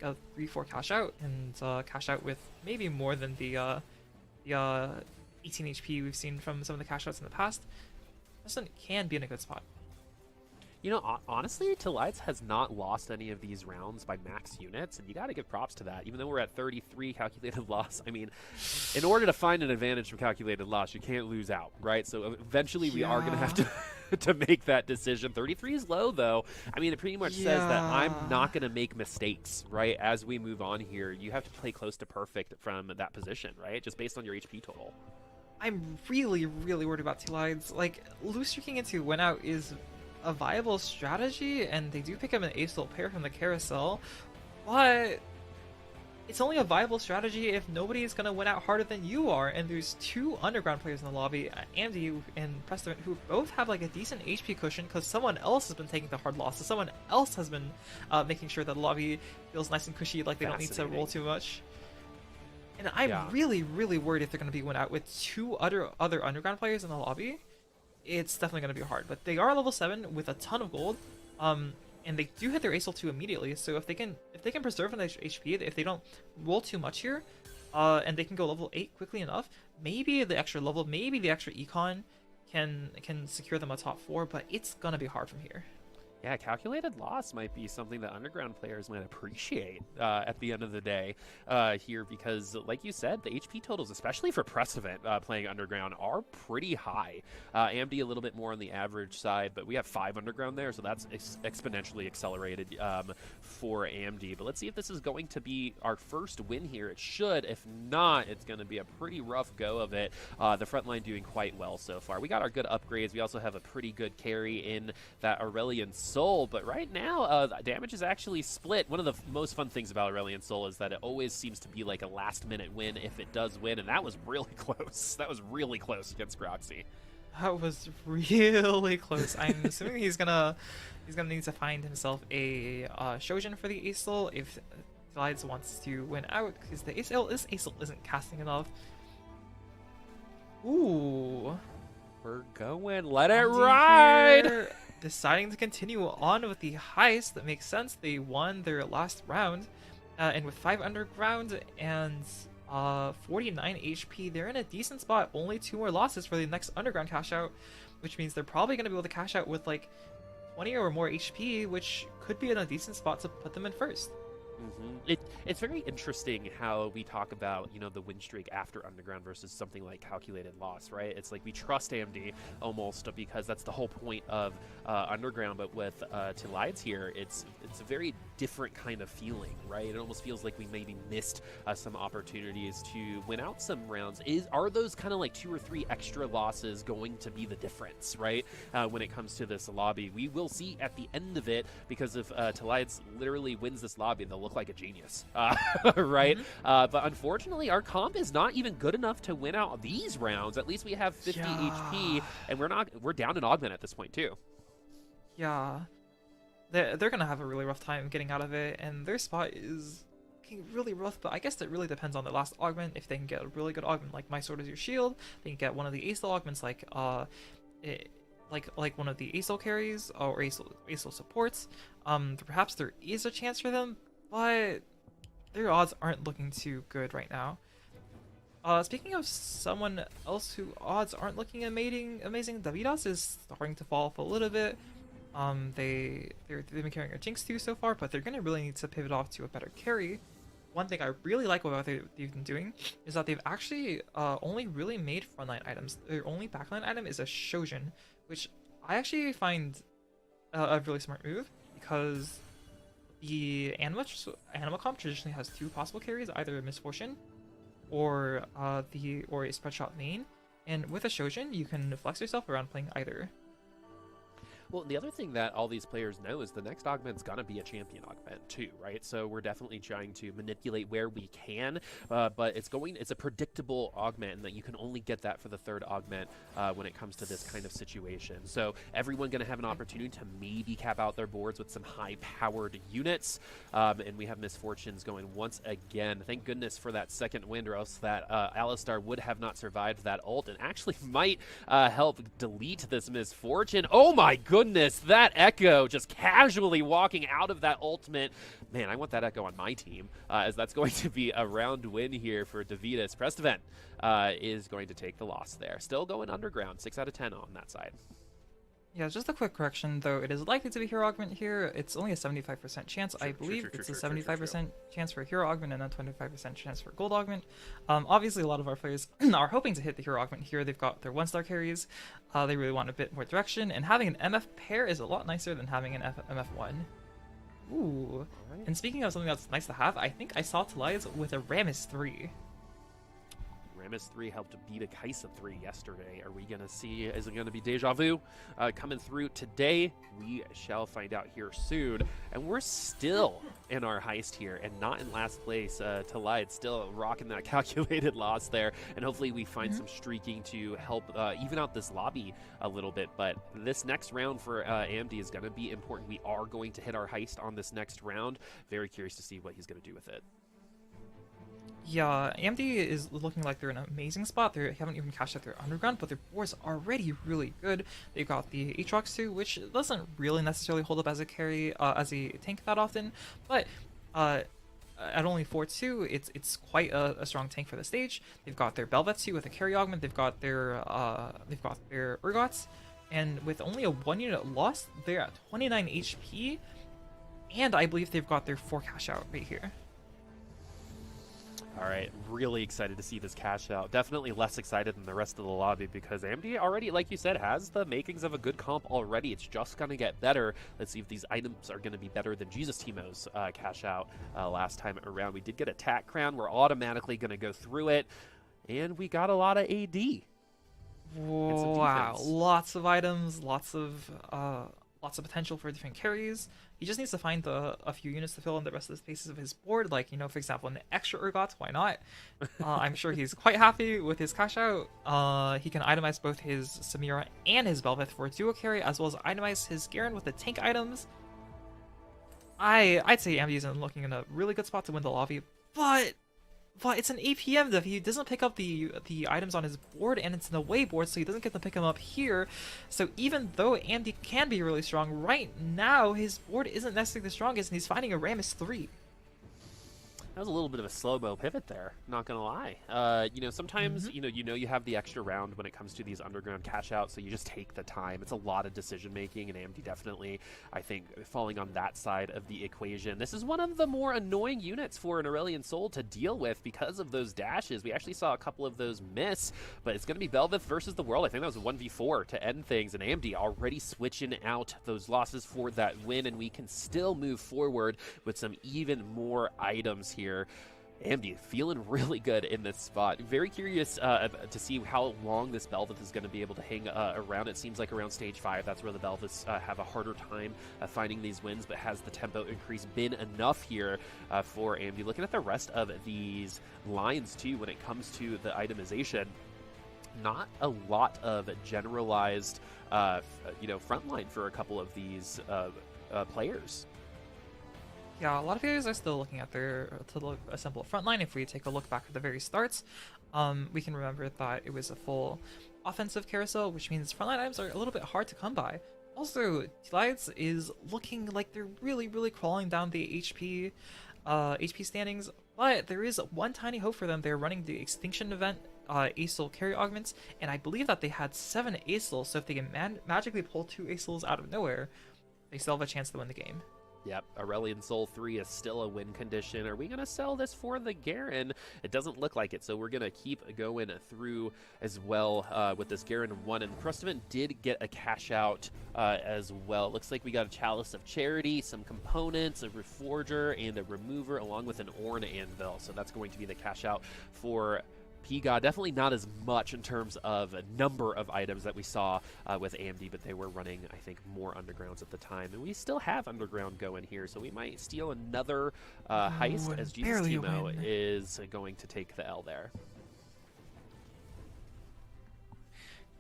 a 3-4 cash out and cash out with maybe more than the 18 HP we've seen from some of the cash outs in the past, Preston can be in a good spot. Honestly, Talides has not lost any of these rounds by max units, and you got to give props to that. Even though we're at 33 calculated loss, in order to find an advantage from calculated loss, you can't lose out, right? So eventually we are going to have to make that decision. 33 is low, though. It pretty much says that I'm not going to make mistakes, right? As we move on here, you have to play close to perfect from that position, right? Just based on your HP total. I'm really, really worried about Talides. Loose streaking into win out is a viable strategy, and they do pick up an ace-ult pair from the carousel, but it's only a viable strategy if nobody is going to win out harder than you are, and there's 2 Underground players in the lobby, Andy and Preston, who both have a decent HP cushion because someone else has been taking the hard losses, someone else has been making sure that the lobby feels nice and cushy, they don't need to roll too much. And I'm really, really worried if they're going to be win out with 2 other Underground players in the lobby. It's definitely going to be hard, but they are level 7 with a ton of gold, and they do hit their ace 2 immediately. So if they can preserve an HP, if they don't roll too much here, and they can go level 8 quickly enough, maybe the extra level, maybe the extra econ can secure them a top 4, but it's gonna be hard from here. Yeah, calculated loss might be something that Underground players might appreciate at the end of the day here, because like you said, the HP totals, especially for Prestivant playing Underground, are pretty high. AMD a little bit more on the average side, but we have 5 Underground there, so that's exponentially accelerated for AMD. But let's see if this is going to be our first win here. It should. If not, it's going to be a pretty rough go of it. The front line doing quite well so far. We got our good upgrades. We also have a pretty good carry in that Aurelion Soul, but right now damage is actually split. One of the most fun things about Aurelion Soul is that it always seems to be like a last-minute win if it does win, and that was really close. That was really close against Groxy. That was really close. I'm assuming he's gonna need to find himself a Shojin for the Ace Soul. If Telides wants to win out because the Acel isn't casting enough. Ooh. We're going. Let it Andy ride. here deciding to continue on with the heist. That makes sense. They won their last round. And with 5 underground and 49 HP, they're in a decent spot. Only 2 more losses for the next underground cash out, which means they're probably going to be able to cash out with like 20 or more HP, which could be in a decent spot to put them in first. It's very interesting how we talk about, you know, the win streak after Underground versus something like calculated loss, right? It's like we trust AMD almost because that's the whole point of Underground, but with Telides here, it's a very different kind of feeling, right? It almost feels like we maybe missed some opportunities to win out some rounds. Are those kind of like 2 or 3 extra losses going to be the difference, right? When it comes to this lobby, we will see at the end of it, because if Telides literally wins this lobby, they'll look like a genius, right? But unfortunately, our comp is not even good enough to win out these rounds. At least we have 50 HP, and we're down an augment at this point too. Yeah, they're gonna have a really rough time getting out of it, and their spot is looking really rough. But I guess it really depends on their last augment. If they can get a really good augment like My Sword Is Your Shield, they can get one of the Acel augments like like one of the Acel carries or Acel supports. Perhaps there is a chance for them, but their odds aren't looking too good right now. Speaking of someone else who odds aren't looking amazing, Davidas is starting to fall off a little bit. They've been carrying a Jinx too so far, but they're gonna really need to pivot off to a better carry. One thing I really like about what they've been doing is that they've actually only really made frontline items. Their only backline item is a Shojin, which I actually find a really smart move, because the anima comp traditionally has 2 possible carries, either a Misfortune or a spread shot main, and with a Shojin you can flex yourself around playing either. Well, the other thing that all these players know is the next augment's gonna be a champion augment too, right? So we're definitely trying to manipulate where we can, but it's a predictable augment, and that you can only get that for the 3rd augment when it comes to this kind of situation. So everyone gonna have an opportunity to maybe cap out their boards with some high-powered units, and we have Misfortunes going once again. Thank goodness for that second wind, or else that Alistar would have not survived that ult, and actually might help delete this Misfortune. Oh my goodness, that Echo just casually walking out of that ultimate. Man, I want that Echo on my team, as that's going to be a round win here for Davidas. Prestevent is going to take the loss there. Still going underground, 6 out of 10 on that side. Yeah, just a quick correction though. It is likely to be hero augment here. It's only a 75% chance. I believe it's a 75% chance for hero augment and a 25% chance for gold augment. Obviously, a lot of our players are hoping to hit the hero augment here. They've got their 1-star carries. They really want a bit more direction, and having an MF pair is a lot nicer than having an MF1. Ooh. Right. And speaking of something that's nice to have, I think I saw Telides with a Rammus 3. Rammus 3 helped beat a Kaisa 3 yesterday. Are we going to see, is it going to be Deja Vu coming through today? We shall find out here soon. And we're still in our heist here and not in last place. Telides still rocking that calculated loss there. And hopefully we find some streaking to help even out this lobby a little bit. But this next round for AMD is going to be important. We are going to hit our heist on this next round. Very curious to see what he's going to do with it. Yeah, AMD is looking like they're in an amazing spot. They haven't even cashed out their underground, but their boards are already really good. They've got the Aatrox too, which doesn't really necessarily hold up as a carry, as a tank that often, but at only 4-2, it's quite a strong tank for the stage. They've got their Belvets too with a carry augment. They've got their Urgots, and with only a 1-unit loss, they're at 29 HP, and I believe they've got their 4 cash out right here. All right, really excited to see this cash out. Definitely less excited than the rest of the lobby because AMD already, like you said, has the makings of a good comp already. It's just going to get better. Let's see if these items are going to be better than Jesus Teemo's cash out last time around. We did get a Tac Crown. We're automatically going to go through it. And we got a lot of AD. Wow, lots of items, lots of potential for different carries. He just needs to find a few units to fill in the rest of the spaces of his board, like, you know, for example, an extra Urgot, why not? I'm sure he's quite happy with his cash out. He can itemize both his Samira and his Belveth for a duo carry, as well as itemize his Garen with the tank items. I'd say AMD isn't looking in a really good spot to win the lobby, but it's an APM though. He doesn't pick up the items on his board, and it's an away board, so he doesn't get to pick them up here. So even though AMD can be really strong, right now his board isn't necessarily the strongest, and he's finding a Rammus 3. That was a little bit of a slow-mo pivot there, not gonna lie. You know, sometimes, you know you have the extra round when it comes to these underground cash-outs, so you just take the time. It's a lot of decision-making, and AMD definitely, I think, falling on that side of the equation. This is one of the more annoying units for an Aurelion Sol to deal with because of those dashes. We actually saw a couple of those miss, but it's gonna be Bel'Veth versus the world. I think that was a 1v4 to end things, and AMD already switching out those losses for that win, and we can still move forward with some even more items here. AMD feeling really good in this spot. Very curious to see how long this Bel'Veth is going to be able to hang around. It seems like around stage 5, that's where the Bel'Veths have a harder time finding these wins, but has the tempo increase been enough here for AMD? Looking at the rest of these lines too, when it comes to the itemization, not a lot of generalized you know, frontline for a couple of these players. Yeah, a lot of players are still looking at their to assemble a front line. If we take a look back at the very starts, we can remember that it was a full offensive carousel, which means frontline items are a little bit hard to come by. Also, T-Lights is looking like they're really crawling down the HP standings, but there is one tiny hope for them. They're running the Extinction event, ASOL carry augments, and I believe that they had 7 ASOLs, so if they can magically pull 2 ASOLs out of nowhere, they still have a chance to win the game. Yep, Aurelion Sol 3 is still a win condition. Are we going to sell this for the Garen? It doesn't look like it, so we're going to keep going through as well with this Garen 1. And Crustevant did get a cash out as well. Looks like we got a Chalice of Charity, some components, a Reforger, and a Remover, along with an Ornn Anvil. So that's going to be the cash out for P-God. Definitely not as much in terms of a number of items that we saw with AMD, but they were running, I think, more undergrounds at the time. And we still have underground going here, so we might steal another heist as Jesus Timo is going to take the L there.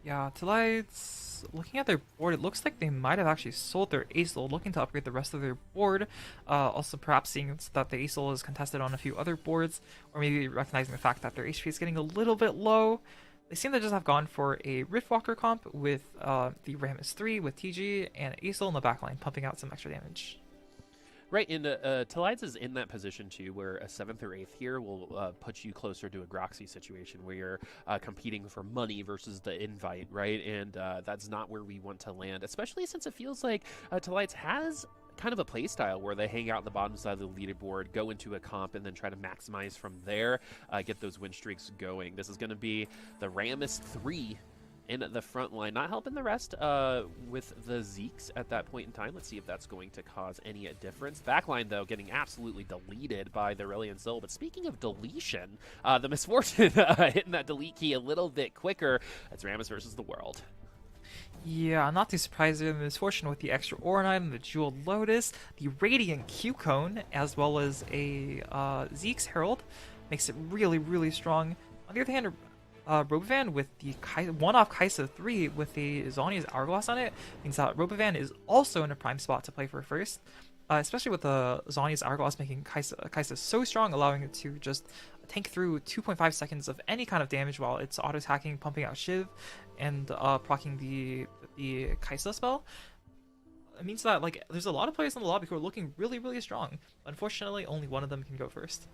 Yeah, T-Lights, looking at their board, it looks like they might have actually sold their ASOL, looking to upgrade the rest of their board. Also, perhaps seeing that the ASOL is contested on a few other boards, or maybe recognizing the fact that their HP is getting a little bit low. They seem to just have gone for a Riftwalker comp with the Rammus 3 with TG and ASOL in the backline, pumping out some extra damage. Right, and T-Lights is in that position too, where a 7th or 8th here will put you closer to a Groxy situation where you're competing for money versus the invite, right? And that's not where we want to land, especially since it feels like T-Lights has kind of a play style where they hang out on the bottom side of the leaderboard, go into a comp, and then try to maximize from there, get those win streaks going. This is going to be the Rammus 3 in the front line, not helping the rest with the Zeeks at that point in time. Let's see if that's going to cause any difference. Backline, though, getting absolutely deleted by the Aurelion Sol. But speaking of deletion, the Misfortune hitting that delete key a little bit quicker. That's Rammus versus the world. Yeah, not too surprising. Misfortune with the extra Ornn item, the Jeweled Lotus, the Radiant Q-Cone, as well as a Zeke's Herald, makes it really strong. On the other hand, Robovan with the one-off Kaisa 3 with the Zhonya's Hourglass on it means that Robovan is also in a prime spot to play for first, especially with the Zhonya's Hourglass making Kaisa so strong, allowing it to just tank through 2.5 seconds of any kind of damage while it's auto-attacking, pumping out Shiv, and proccing the Kaisa spell. It means that like there's a lot of players in the lobby who are looking really strong. Unfortunately, only one of them can go first.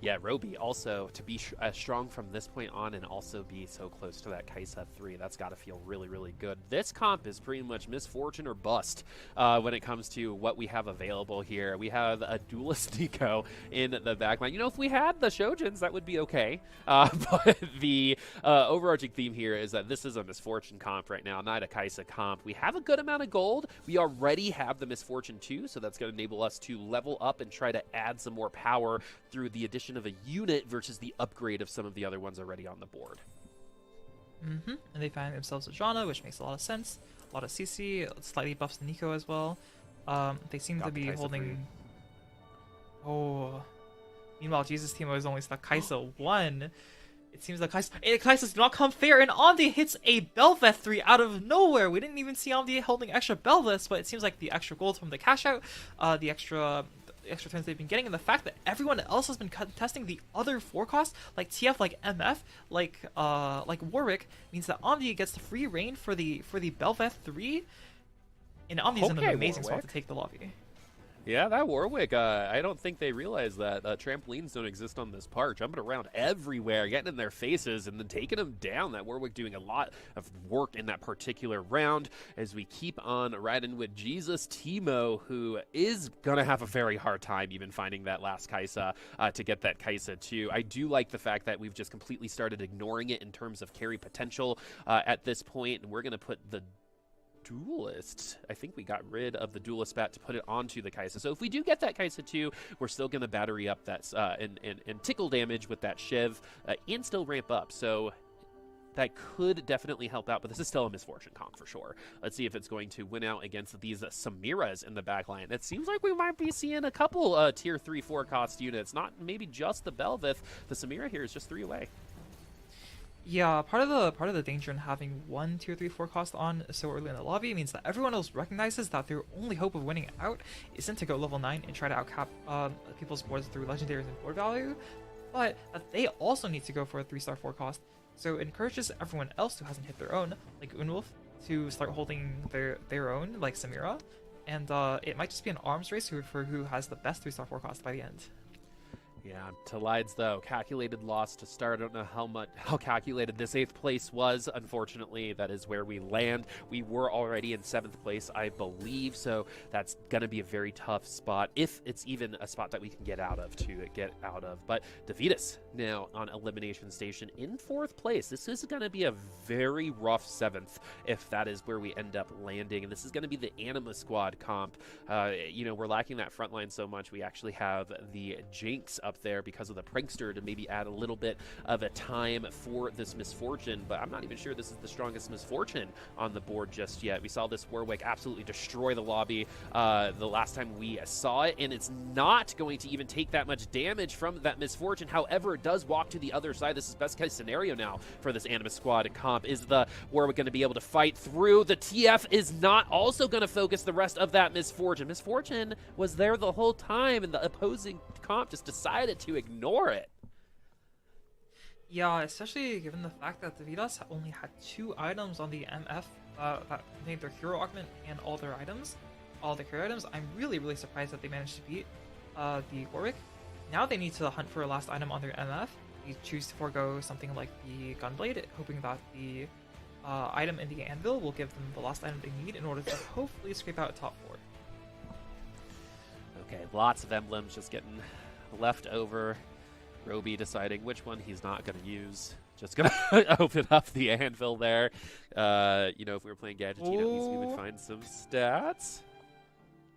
Yeah, Roby also to be strong from this point on and also be so close to that Kaisa 3. That's got to feel really good. This comp is pretty much misfortune or bust when it comes to what we have available here. We have a Duelist Nico in the backline. You know, if we had the Shojins, that would be okay. But the overarching theme here is that this is a misfortune comp right now, not a Kaisa comp. We have a good amount of gold. We already have the misfortune 2, so that's going to enable us to level up and try to add some more power through the addition of a unit versus the upgrade of some of the other ones already on the board. And they find themselves a Janna, which makes a lot of sense. A lot of CC, slightly buffs Nico as well. They seem to be holding... Oh. Meanwhile, Jesus Timo is only stuck Kaisa 1. It seems like Kai'Sa does not come fair, and Omdi hits a Bel'Veth 3 out of nowhere. We didn't even see Omdi holding extra Bel'Veths, but it seems like the extra gold from the cash out, the extra turns they've been getting, and the fact that everyone else has been testing the other forecasts, like TF, like MF, like Warwick, means that Omdi gets the free reign for the Bel'Veth 3, and Omdi's in an amazing spot to take the lobby. Yeah, that Warwick, I don't think they realize that trampolines don't exist on this part. Jumping around everywhere, getting in their faces, and then taking them down. That Warwick doing a lot of work in that particular round as we keep on riding with Jesus Teemo, who is going to have a very hard time even finding that last Kai'Sa to get that Kai'Sa too. I do like the fact that we've just completely started ignoring it in terms of carry potential at this point, and we're going to put the Duelist. I think we got rid of the Duelist bat to put it onto the Kai'Sa. So if we do get that Kai'Sa too, we're still going to battery up that and tickle damage with that Shiv and still ramp up. So that could definitely help out, but this is still a misfortune comp for sure. Let's see if it's going to win out against these Samiras in the backline. It seems like we might be seeing a couple tier 3 4-cost units, not maybe just the Bel'Veth. The Samira here is just 3 away. Yeah, part of the danger in having one tier 3 forecast on so early in the lobby means that everyone else recognizes that their only hope of winning out isn't to go level 9 and try to outcap people's boards through legendaries and board value, but that they also need to go for a 3-star forecast. So it encourages everyone else who hasn't hit their own, like Unwolf, to start holding their own, like Samira, and it might just be an arms race for who has the best 3-star forecast by the end. Yeah, to Lides though, calculated loss to start. I don't know how calculated this 8th place was. Unfortunately, that is where we land. We were already in 7th place, I believe, so that's going to be a very tough spot, if it's even a spot that we can get out of. But Davidas now on Elimination Station in 4th place. This is going to be a very rough 7th if that is where we end up landing, and this is going to be the Anima Squad comp. You know, we're lacking that front line so much. We actually have the Jinx up there because of the Prankster to maybe add a little bit of a time for this misfortune, but I'm not even sure this is the strongest misfortune on the board just yet. We saw this Warwick absolutely destroy the lobby the last time we saw it, and it's not going to even take that much damage from that misfortune. However, it does walk to the other side. This is best case scenario now for this Anima Squad comp. Is the Warwick going to be able to fight through? The TF is not also going to focus the rest of that misfortune. Misfortune was there the whole time, and the opposing comp just decided to ignore it. Yeah, especially given the fact that the Davidas only had 2 items on the MF that contained their hero augment and all their items, all the carry items. I'm really surprised that they managed to beat the Warwick. Now they need to hunt for a last item on their MF. They choose to forego something like the Gunblade, hoping that the item in the Anvil will give them the last item they need in order to hopefully scrape out a top 4. Okay, lots of emblems just getting left over. Roby deciding which one he's not going to use. Just going to open up the anvil there. You know, if we were playing Gadgettine, at least we would find some stats.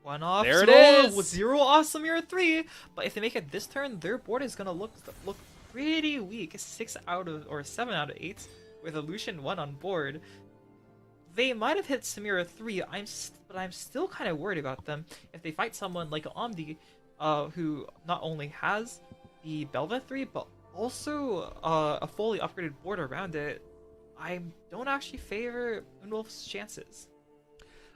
1 off. There it is. With 0 off Samira 3. But if they make it this turn, their board is going to look pretty weak. 7 out of 8 with a Lucian 1 on board. They might have hit Samira 3, but I'm still kind of worried about them. If they fight someone like Omdi, who not only has the Bel'Veth 3, but also a fully upgraded board around it, I don't actually favor Unwolf's chances.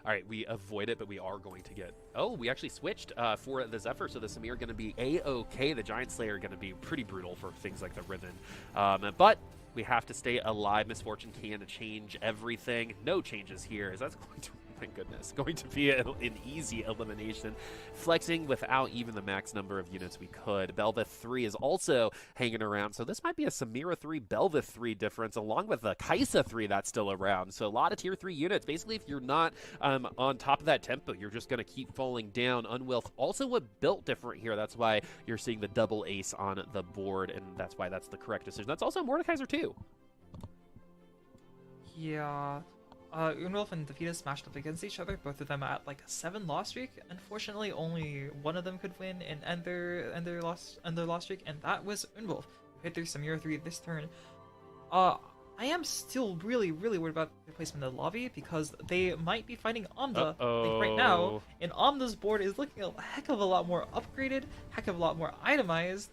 All right, we avoid it, but we are going to get... Oh, we actually switched for the Zephyr, so the Samir going to be A-OK. The Giant Slayer going to be pretty brutal for things like the Riven. But we have to stay alive. Misfortune can change everything. No changes here. Is that going to... My goodness, going to be an easy elimination. Flexing without even the max number of units we could. Bel'Veth 3 is also hanging around, so this might be a Samira 3, Bel'Veth 3 difference, along with the Kai'Sa 3 that's still around. So a lot of tier 3 units. Basically, if you're not on top of that tempo, you're just going to keep falling down. Unwilth also built different here. That's why you're seeing the double ace on the board, and that's why that's the correct decision. That's also Mordekaiser too. Yeah. Unwolf and Davidas smashed up against each other, both of them at like a 7 loss streak. Unfortunately, only one of them could win and end their loss streak, and that was Unwolf, who hit their Samira 3 this turn. I am still really worried about their placement in the lobby because they might be fighting Amda like right now, and Amda's board is looking a heck of a lot more upgraded, heck of a lot more itemized,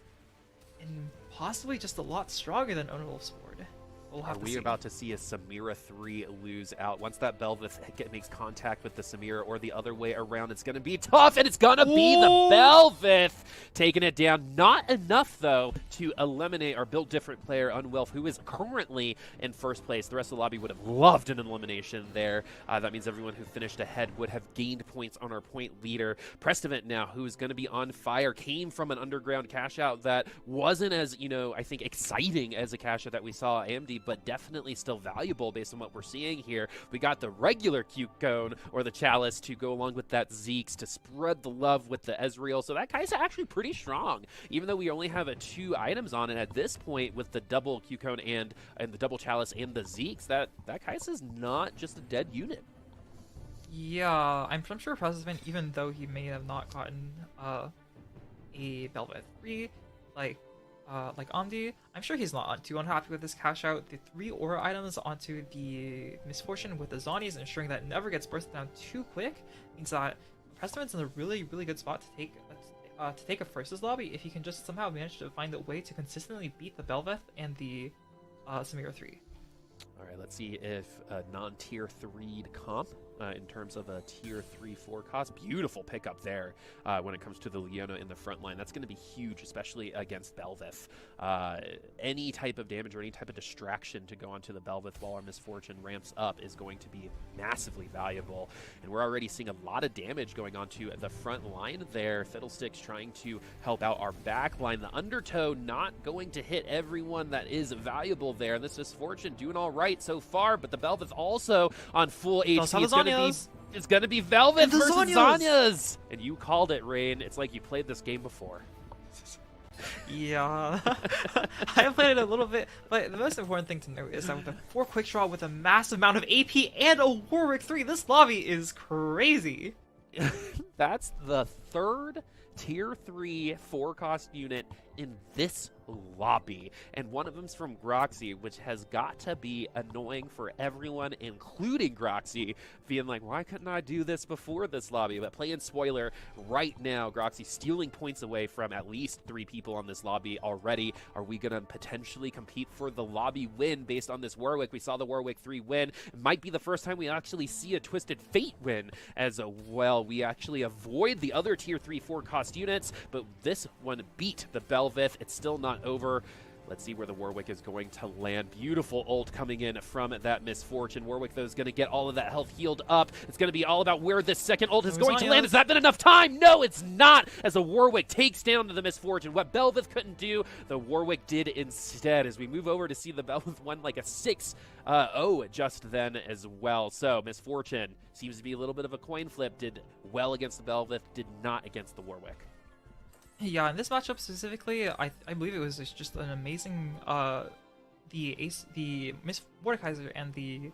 and possibly just a lot stronger than Unwolf's board. We'll have Are to we see. about to see a Samira 3 lose out? Once that Belveth makes contact with the Samira or the other way around, it's going to be tough, and it's going to be the Belveth taking it down. Not enough, though, to eliminate our built different player, Unwelf, who is currently in first place. The rest of the lobby would have loved an elimination there. That means everyone who finished ahead would have gained points on our point leader. Prestivent now, who is going to be on fire, came from an underground cash out that wasn't as, I think exciting as a cash out that we saw at AMD, but definitely still valuable based on what we're seeing here. We got the regular Cute Cone or the Chalice to go along with that Zeke's to spread the love with the Ezreal. So that Kai'Sa actually pretty strong, even though we only have 2 items on it at this point with the double Cute Cone and the double Chalice and the Zeke's. That Kai'Sa's not just a dead unit. Yeah, I'm sure President, even though he may have not gotten a Belveth 3, like Amdi, I'm sure he's not too unhappy with this cash out. The 3 aura items onto the Misfortune with the Zhonya's, ensuring that it never gets bursted down too quick, means that Prestiment's in a really, really good spot to take a versus lobby if he can just somehow manage to find a way to consistently beat the Belveth and the Samira 3. All right, let's see if a non-tier 3 comp in terms of a tier 3-4 cost. Beautiful pickup there when it comes to the Leona in the front line. That's going to be huge, especially against Belveth. Any type of damage or any type of distraction to go onto the Belveth while our Misfortune ramps up is going to be massively valuable. And we're already seeing a lot of damage going onto the front line there. Fiddlesticks trying to help out our back line. The Undertow not going to hit everyone that is valuable there. And this Misfortune doing all right so far, but the Belveth also on full HP. It's gonna be Velvet versus Zhonya's. And you called it, Rain. It's like you played this game before. Yeah, I played it a little bit, but the most important thing to note is that with a 4 quick draw with a massive amount of AP and a Warwick 3, this lobby is crazy. That's the 3rd tier 3 4-cost unit in this lobby, and one of them's from Groxy, which has got to be annoying for everyone, including Groxy, being like, why couldn't I do this before this lobby? But playing spoiler right now, Groxy stealing points away from at least 3 people on this lobby already. Are we gonna potentially compete for the lobby win based on this Warwick? We saw the Warwick 3 win. It might be the first time we actually see a Twisted Fate win as well. We actually avoid the other tier 3 4-cost units, but this one beat the Belveth. It's still not over. Let's see where the Warwick is going to land. Beautiful ult coming in from that Misfortune. Warwick, though, is going to get all of that health healed up. It's going to be all about where this second ult is going to land. Has that been enough time? No, it's not, as the Warwick takes down the Misfortune. What Belveth couldn't do, the Warwick did instead, as we move over to see the Belveth won like a 6-0 just then as well. So Misfortune seems to be a little bit of a coin flip. Did well against the Belveth, did not against the Warwick. Yeah, in this matchup specifically, I believe it was just an amazing the Miss Mordekaiser and the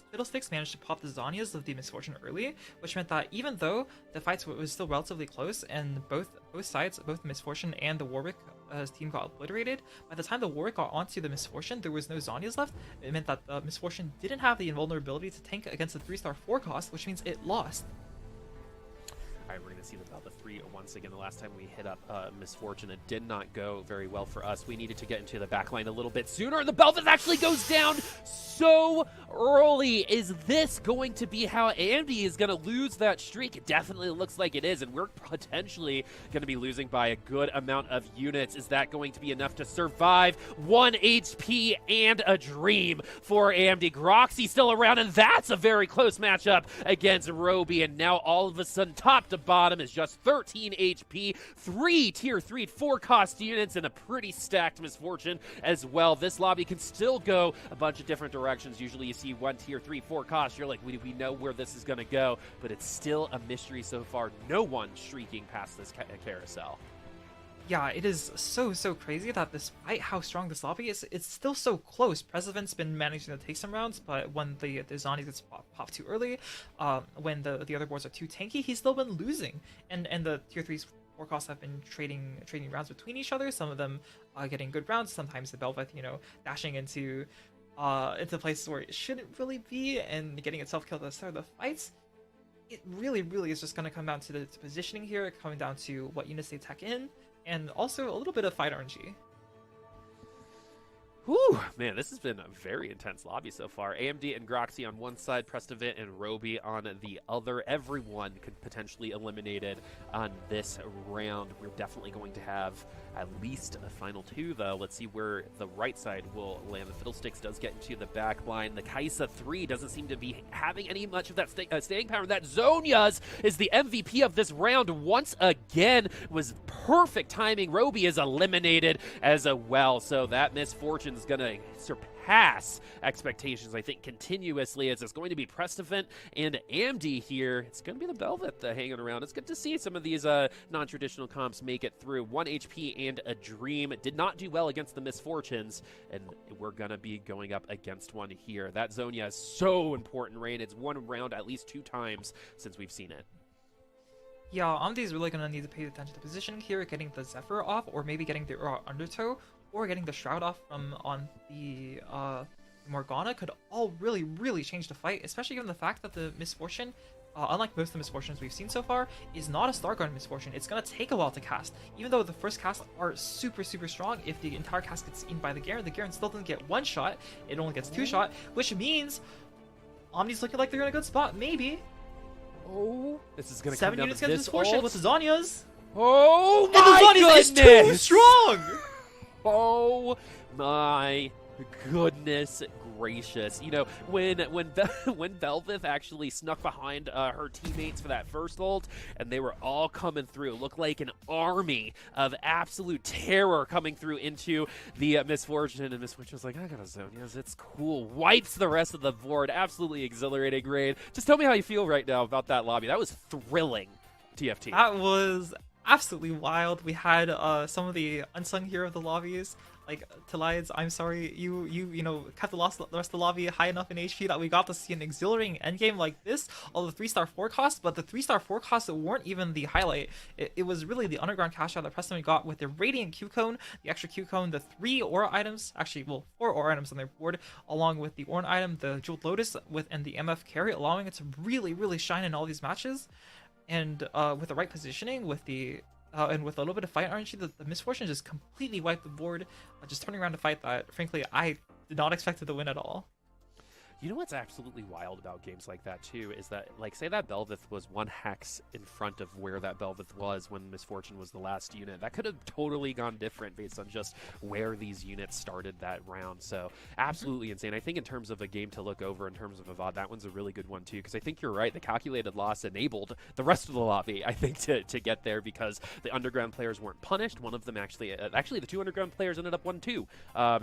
Fiddlesticks managed to pop the Zhonya's of the Misfortune early, which meant that even though the fights was still relatively close and both sides, both the Misfortune and the Warwick team got obliterated, by the time the Warwick got onto the Misfortune, there was no Zhonya's left. It meant that the Misfortune didn't have the invulnerability to tank against a 3-star 4 cost, which means it lost. All right, we're going to see the Belveth 3 once again. The last time we hit up Misfortune, it did not go very well for us. We needed to get into the backline a little bit sooner, and the Belveth actually goes down so early. Is this going to be how AMD is going to lose that streak? It definitely looks like it is, and we're potentially going to be losing by a good amount of units. Is that going to be enough to survive? 1 HP and a dream for AMD. Groxy still around, and that's a very close matchup against Roby, and now all of a sudden, top to bottom is just 13 HP, 3 tier 3 4-cost units, and a pretty stacked Misfortune as well. This lobby can still go a bunch of different directions. Usually you see 1 tier 3 4-cost, you're like, we know where this is going to go, but it's still a mystery so far. No one streaking past this carousel. Yeah, it is so crazy that despite how strong this lobby is, it's still so close. President's been managing to take some rounds, but when the Zhonya's gets popped too early, when the other boards are too tanky, he's still been losing. And the tier 3s 4 costs have been trading rounds between each other. Some of them getting good rounds. Sometimes the Belveth, dashing into places where it shouldn't really be and getting itself killed at the start of the fights. it really, really is just going to come down to the positioning here, coming down to what units they tech in, and also a little bit of fight RNG. Whew, man, this has been a very intense lobby so far. AMD and Groxy on one side, Prestovit and Roby on the other. Everyone could potentially eliminated on this round. We're definitely going to have at least a final two, though. Let's see where the right side will land. The Fiddlesticks does get into the back line. The Kaisa 3 doesn't seem to be having any much of that staying power. That Zonia's is the MVP of this round once again. Was perfect timing. Roby is eliminated as well, so that misfortune is going to surpass expectations, I think, continuously, as it's going to be Prestovent and AMD here. It's going to be the Belveth hanging around. It's good to see some of these non-traditional comps make it through. 1 HP and a Dream did not do well against the Misfortunes, and we're going to be going up against one here. That Zonia is so important, Rain. It's won round at least 2 times since we've seen it. Yeah, Amdi's really going to need to pay attention to positioning here, getting the Zephyr off, or maybe getting the Undertow, or getting the Shroud off from on the Morgana could all really, really change the fight, especially given the fact that the Misfortune, unlike most of the Misfortunes we've seen so far, is not a Starguard Misfortune. It's going to take a while to cast. Even though the first cast are super, super strong, if the entire cast gets eaten by the Garen still doesn't get 1 shot, it only gets 2 shot, which means Omni's looking like they're in a good spot, maybe. Oh, this is going to come 7 down units to against this Misfortune ult. with the Zonias. Oh my And the Zonias goodness! is too strong! Oh my goodness gracious. You know, when Belveth actually snuck behind her teammates for that first ult, and they were all coming through, it looked like an army of absolute terror coming through into the Misfortune, and Misfortune was like, I got a Zonias, it's cool. Wipes the rest of the board. Absolutely exhilarating, Rain. Just tell me how you feel right now about that lobby. That was thrilling, TFT. That was absolutely wild. We had some of the unsung hero of the lobbies, like Talides. I'm sorry, you know, kept the rest of the lobby high enough in HP that we got to see an exhilarating endgame like this. All the 3-star forecasts, but the 3-star forecasts weren't even the highlight. It was really the underground cash out that Preston got with the Radiant Q cone, the extra Q cone, the 3 aura items, actually, well, 4 aura items on their board, along with the Ornn item, the Jeweled Lotus, and the MF carry, allowing it to really, really shine in all these matches. And with the right positioning, with the and with a little bit of fight RNG, the Misfortune just completely wiped the board, just turning around to fight that, frankly, I did not expect it to win at all. You know what's absolutely wild about games like that, too, is that, like, say that Belveth was 1 hex in front of where that Belveth was when Misfortune was the last unit. That could have totally gone different based on just where these units started that round. So, absolutely insane. I think in terms of a game to look over, in terms of a VOD, that one's a really good one, too, because I think you're right. The calculated loss enabled the rest of the lobby, I think, to get there, because the underground players weren't punished. One of them actually the 2 underground players ended up 1-2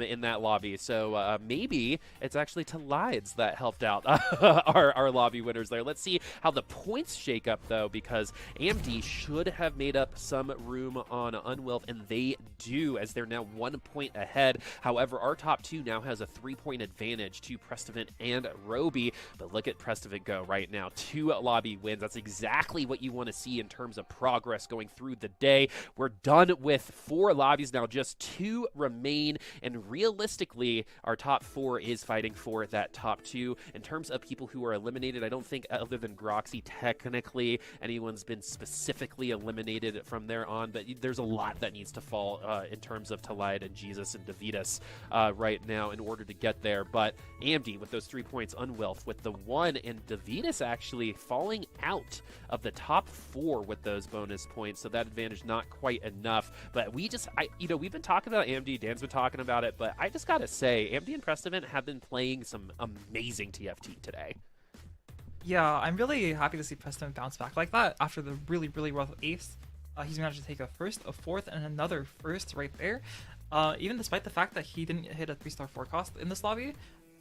in that lobby. So, maybe it's actually Talides that helped out our lobby winners there. Let's see how the points shake up, though, because AMD should have made up some room on Unwilth, and they do, as they're now 1 point ahead. However, our top 2 now has a 3-point advantage to Prestovent and Roby, but look at Prestovent go right now. 2 lobby wins. That's exactly what you want to see in terms of progress going through the day. We're done with 4 lobbies now. Just 2 remain, and realistically, our top 4 is fighting for that top 2. In terms of people who are eliminated, I don't think, other than Groxy, technically anyone's been specifically eliminated from there on, but there's a lot that needs to fall in terms of Talide and Jesus and Davidas right now in order to get there. But AMD with those 3 points, Unwealth with the 1, and Davidas actually falling out of the top 4 with those bonus points, so that advantage not quite enough. But we've been talking about AMD, Dan's been talking about it, but I just gotta say, AMD and Prestovent have been playing some amazing TFT today. Yeah, I'm really happy to see Preston bounce back like that after the really, really rough ace. He's managed to take a first, a fourth, and another first right there. Even despite the fact that he didn't hit a 3-star forecast in this lobby,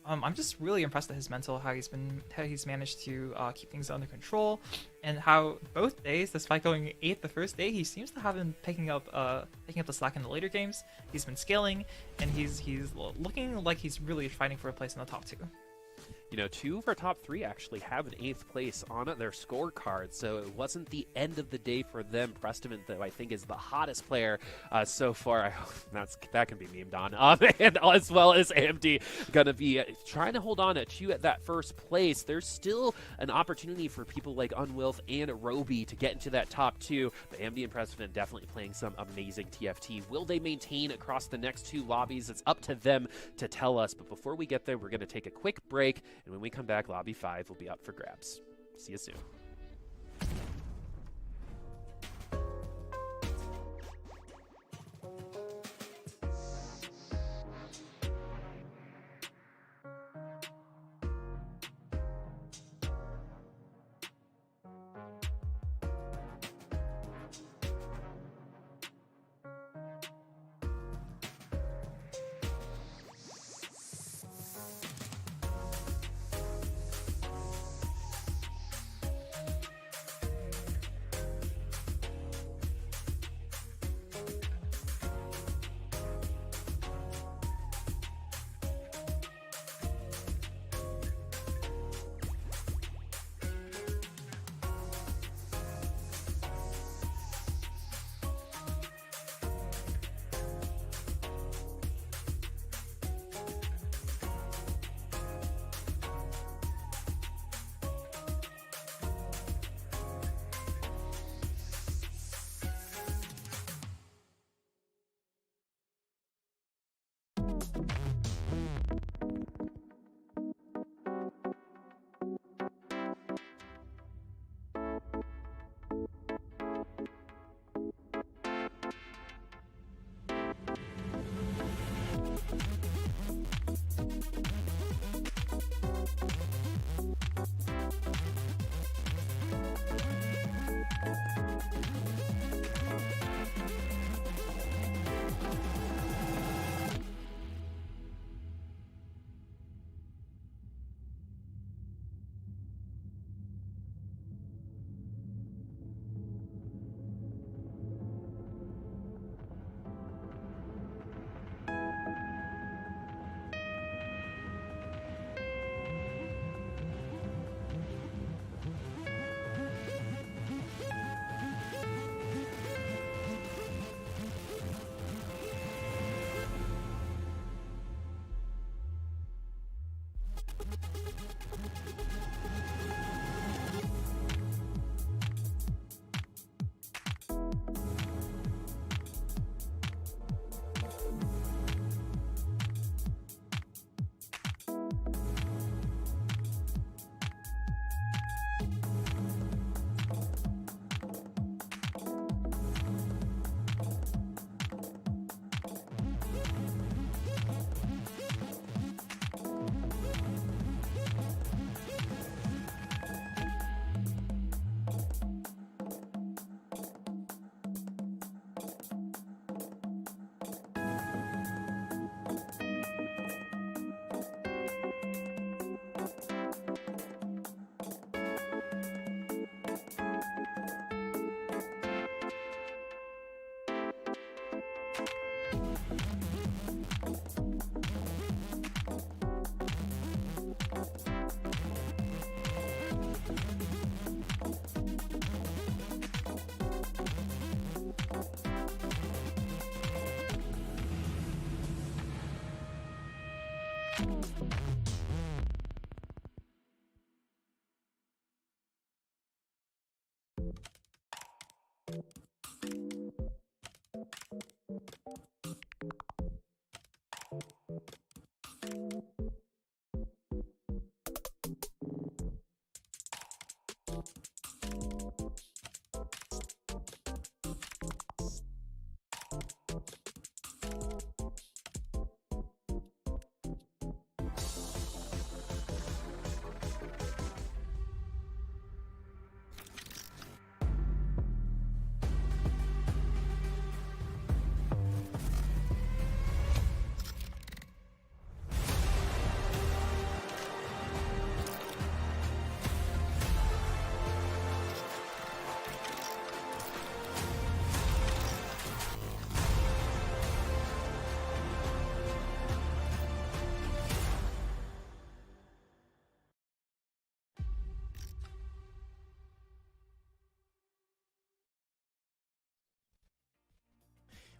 I'm just really impressed at his mental, how he's managed to keep things under control, and how both days, despite going 8th the first day, he seems to have been picking up the slack in the later games. He's been scaling, and he's looking like he's really fighting for a place in the top 2. You know, 2 of our top 3 actually have an 8th place on their scorecard, so it wasn't the end of the day for them. Prestiman, though, I think is the hottest player so far. I hope that can be memed on. And as well as AMD going to be trying to hold on to at that first place. There's still an opportunity for people like Unwilth and Roby to get into that top 2, but AMD and Prestiman definitely playing some amazing TFT. Will they maintain across the next 2 lobbies? It's up to them to tell us, but before we get there, we're going to take a quick break, and when we come back, Lobby 5 will be up for grabs. See you soon.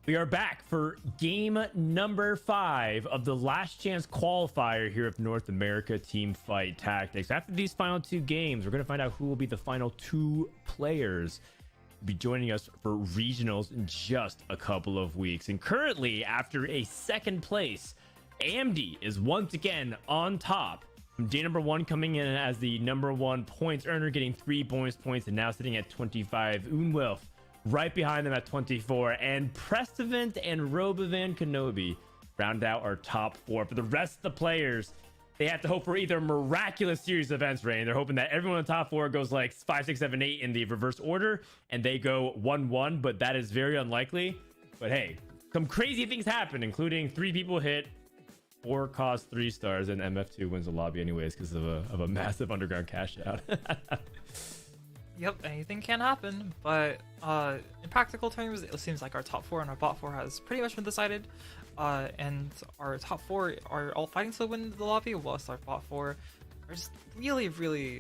We are back for game number 5 of the last chance qualifier here of North America Teamfight Tactics. After these final 2 games, we're going to find out who will be the final 2 players to be joining us for regionals in just a couple of weeks. And currently, after a 2nd place, AMD is once again on top. Day number 1 coming in as the number 1 points earner, getting 3 bonus points and now sitting at 25. Unwilf right behind them at 24, and Prestevant and Robovan Kenobi round out our top 4. For the rest of the players, they have to hope for either miraculous series of events, Rain. They're hoping that everyone in the top 4 goes like 5, 6, 7, 8 in the reverse order, and they go 1-1, but that is very unlikely. But hey, some crazy things happen, including 3 people hit, 4 cost 3 stars, and MF2 wins the lobby anyways because of a massive underground cash out. Yep, anything can happen, but in practical terms, it seems like our top 4 and our bot 4 has pretty much been decided, and our top 4 are all fighting to win the lobby, whilst our bot 4 are just really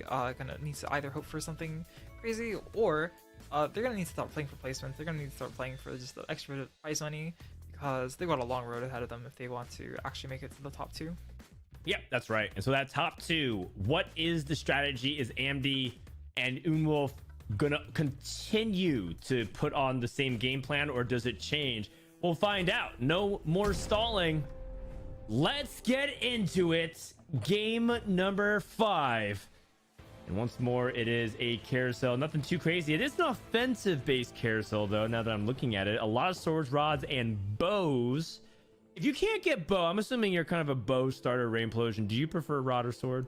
gonna need to either hope for something crazy, or they're gonna need to start playing for placements. They're gonna need to start playing for just the extra prize money, because they've got a long road ahead of them if they want to actually make it to the top 2. Yep, that's right. And so that top 2, what is the strategy? Is AMD and Unwolf gonna continue to put on the same game plan, or does it change? We'll find out. No more stalling. Let's get into it. Game number 5. And once more, it is a carousel. Nothing too crazy. It is an offensive based carousel though, now that I'm looking at it. A lot of swords, rods, and bows. If you can't get bow, I'm assuming you're kind of a bow starter, Rainplosion. Do you prefer rod or sword?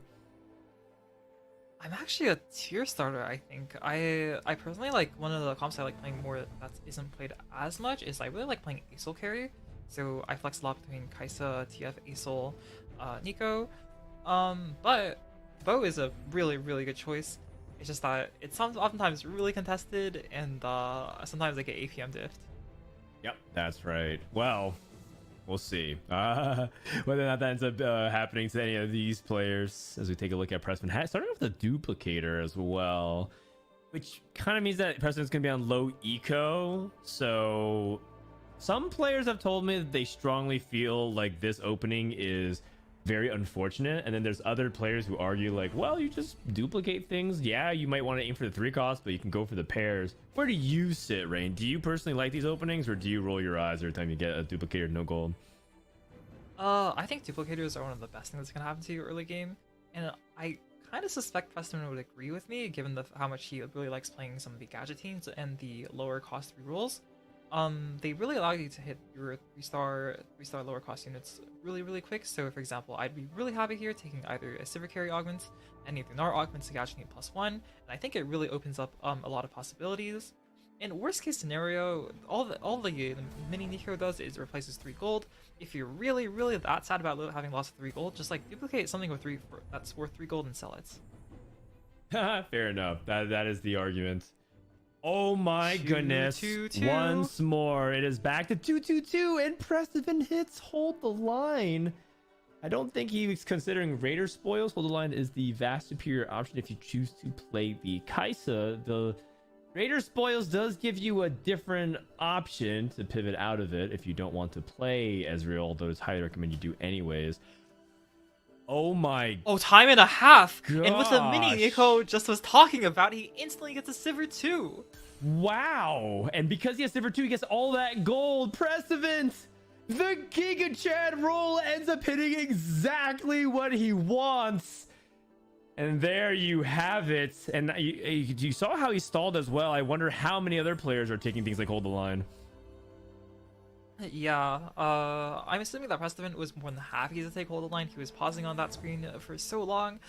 I'm actually a tier starter, I think. I personally like, one of the comps I like playing more that isn't played as much is I really like playing Asol carry. So I flex a lot between Kaisa, TF, Asol, Nico. But bow is a really good choice. It's just that it's oftentimes really contested, and sometimes I get APM diffed. Yep, that's right. Well, we'll see whether or not that ends up happening to any of these players as we take a look at Pressman. Starting with the duplicator as well, which kind of means that Pressman's going to be on low eco. So some players have told me that they strongly feel like this opening is very unfortunate, and then there's other players who argue like, well, you just duplicate things. Yeah, you might want to aim for the 3 cost, but you can go for the pairs. Where do you sit, Rain? Do you personally like these openings, or do you roll your eyes every time you get a duplicator no gold? I think duplicators are one of the best things that can happen to you early game, and I kind of suspect Preston would agree with me, given how much he really likes playing some of the gadget teams and the lower cost rerolls. They really allow you to hit your 3-star lower cost units really quick. So for example, I'd be really happy here taking either a Sivir carry augment, any of the Gnar augments to gadget need +1, and I think it really opens up a lot of possibilities. In worst case scenario, all the mini Nico does is replaces 3 gold. If you're really that sad about having lost 3 gold, just like duplicate something with that's worth 3 gold and sell it. Fair enough. That is the argument. Oh my goodness. 2-2-2. Once more, it is back to 2-2-2, and Prestivan hits hold the line. I don't think he was considering Raider spoils. Hold the line is the vast superior option if you choose to play the Kaisa. The Raider spoils does give you a different option to pivot out of it if you don't want to play Ezreal, although it's highly recommend you do anyways. Oh my. Oh, time and a half. Gosh. And with the mini Nico just was talking about, he instantly gets a Sivir 2. Wow. And because he has Sivir 2, he gets all that gold. Pressivant, the Giga Chad roll ends up hitting exactly what he wants. And there you have it. And you saw how he stalled as well. I wonder how many other players are taking things like hold the line. Yeah, I'm assuming that Prestevant was more than happy to take hold of the line. He was pausing on that screen for so long.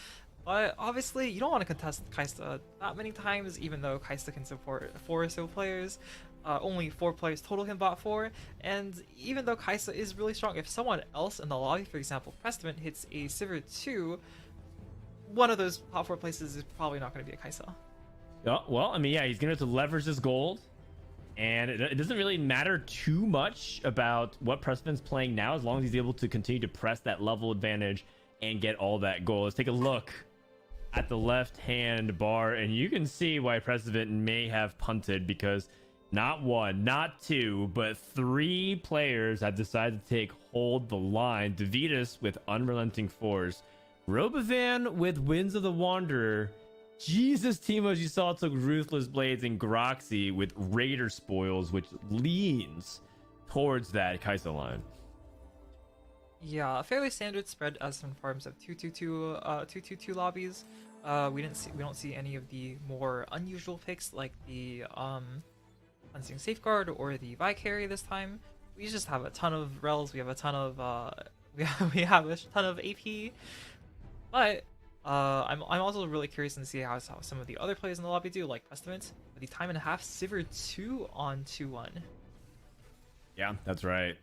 But obviously, you don't want to contest Kaista that many times, even though Kaista can support 4 or so players. Only 4 players total can bot 4. And even though Kaista is really strong, if someone else in the lobby, for example, Prestevant, hits a Sivir 2, one of those top 4 places is probably not going to be a Kaisa. Oh, well, I mean, yeah, he's going to have to leverage this gold. And it doesn't really matter too much about what Prestevant's playing now, as long as he's able to continue to press that level advantage and get all that gold. Let's take a look at the left-hand bar, and you can see why Prestevant may have punted, because not one, not two, but three players have decided to take hold the line. Davidas with Unrelenting Force, Robovan with Winds of the Wanderer, Jesus Timo, as you saw, took Ruthless Blades, and Groxy with Raider Spoils, which leans towards that Kai'Sa line. Yeah, a fairly standard spread as in forms of 2-2-2 lobbies. We don't see any of the more unusual picks like the Unseen Safeguard or the Vi carry this time. We just have a ton of Rels. We have a ton of we have a ton of AP. But I'm also really curious to see how some of the other players in the lobby do, like Testament with the time and a half Sivir 2 on 2-1. Yeah, that's right.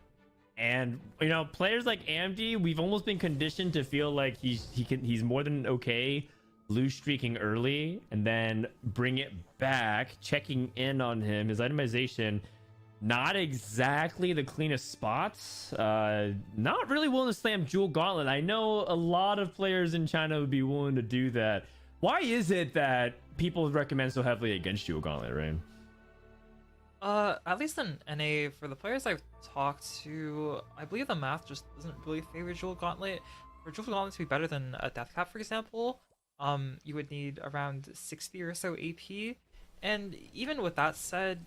And you know, players like AMD, we've almost been conditioned to feel like he's more than okay lose streaking early and then bring it back. Checking in on him, his itemization not exactly the cleanest spots. Not really willing to slam Jewel Gauntlet. I know a lot of players in China would be willing to do that. Why is it that people recommend so heavily against Jewel Gauntlet, right? At least in NA, for the players I've talked to, I believe the math just doesn't really favor Jewel Gauntlet. For Jewel Gauntlet to be better than a Death Cap, for example, you would need around 60 or so AP. And even with that said,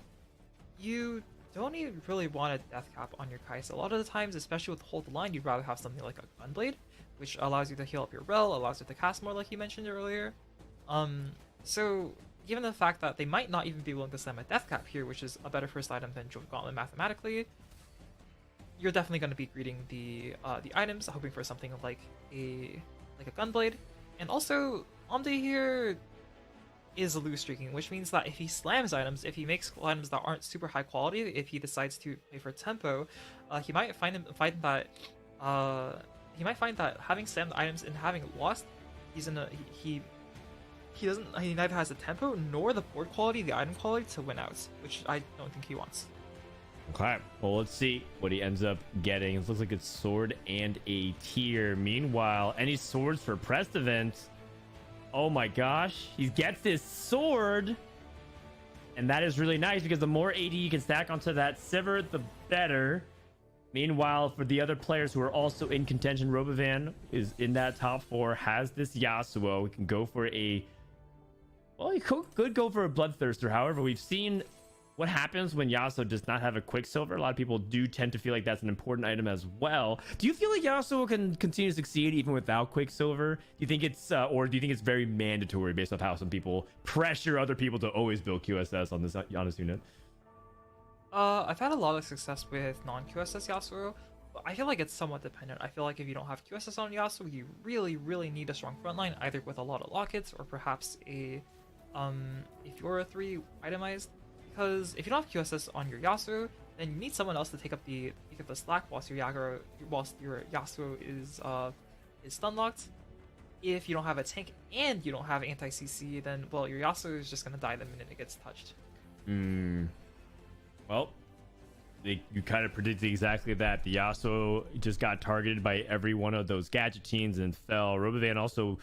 you don't even really want a Death Cap on your Kai'Sa. A lot of the times, especially with Hold the Line, you'd rather have something like a Gunblade, which allows you to heal up your Rel, allows you to cast more like you mentioned earlier. So given the fact that they might not even be willing to slam a Death Cap here, which is a better first item than Jewel Gauntlet mathematically, you're definitely going to be greeting the items, hoping for something like a Gunblade. And also, Omde here is loose streaking, which means that if he slams items, if he makes items that aren't super high quality, if he decides to play for tempo, he might find that having slammed items and having lost, he neither has the tempo nor the board quality, the item quality to win out, which I don't think he wants. Okay, well, let's see what he ends up getting. It looks like it's sword and a tier. Meanwhile, any swords for Prest events? Oh my gosh, he gets this sword, and that is really nice because the more AD you can stack onto that Sivir, the better. Meanwhile, for the other players who are also in contention, Robovan is in that top 4, has this Yasuo. We can go for a... Well, he could go for a Bloodthirster. However, we've seen what happens when Yasuo does not have a Quicksilver. A lot of people do tend to feel like that's an important item as well. Do you feel like Yasuo can continue to succeed even without Quicksilver? Do you think it's or do you think it's very mandatory based off how some people pressure other people to always build QSS on this unit? I've had a lot of success with non-QSS Yasuo, but I feel like it's somewhat dependent. I feel like if you don't have QSS on Yasuo, you really need a strong frontline, either with a lot of lockets or perhaps a Fiora 3 itemized. Because if you don't have QSS on your Yasuo, then you need someone else to take up the slack whilst your Yasuo is stun locked. If you don't have a tank and you don't have anti-CC, then well, your Yasuo is just gonna die the minute it gets touched. Well, you kind of predicted exactly that. The Yasuo just got targeted by every one of those gadgetines and fell. Robovan also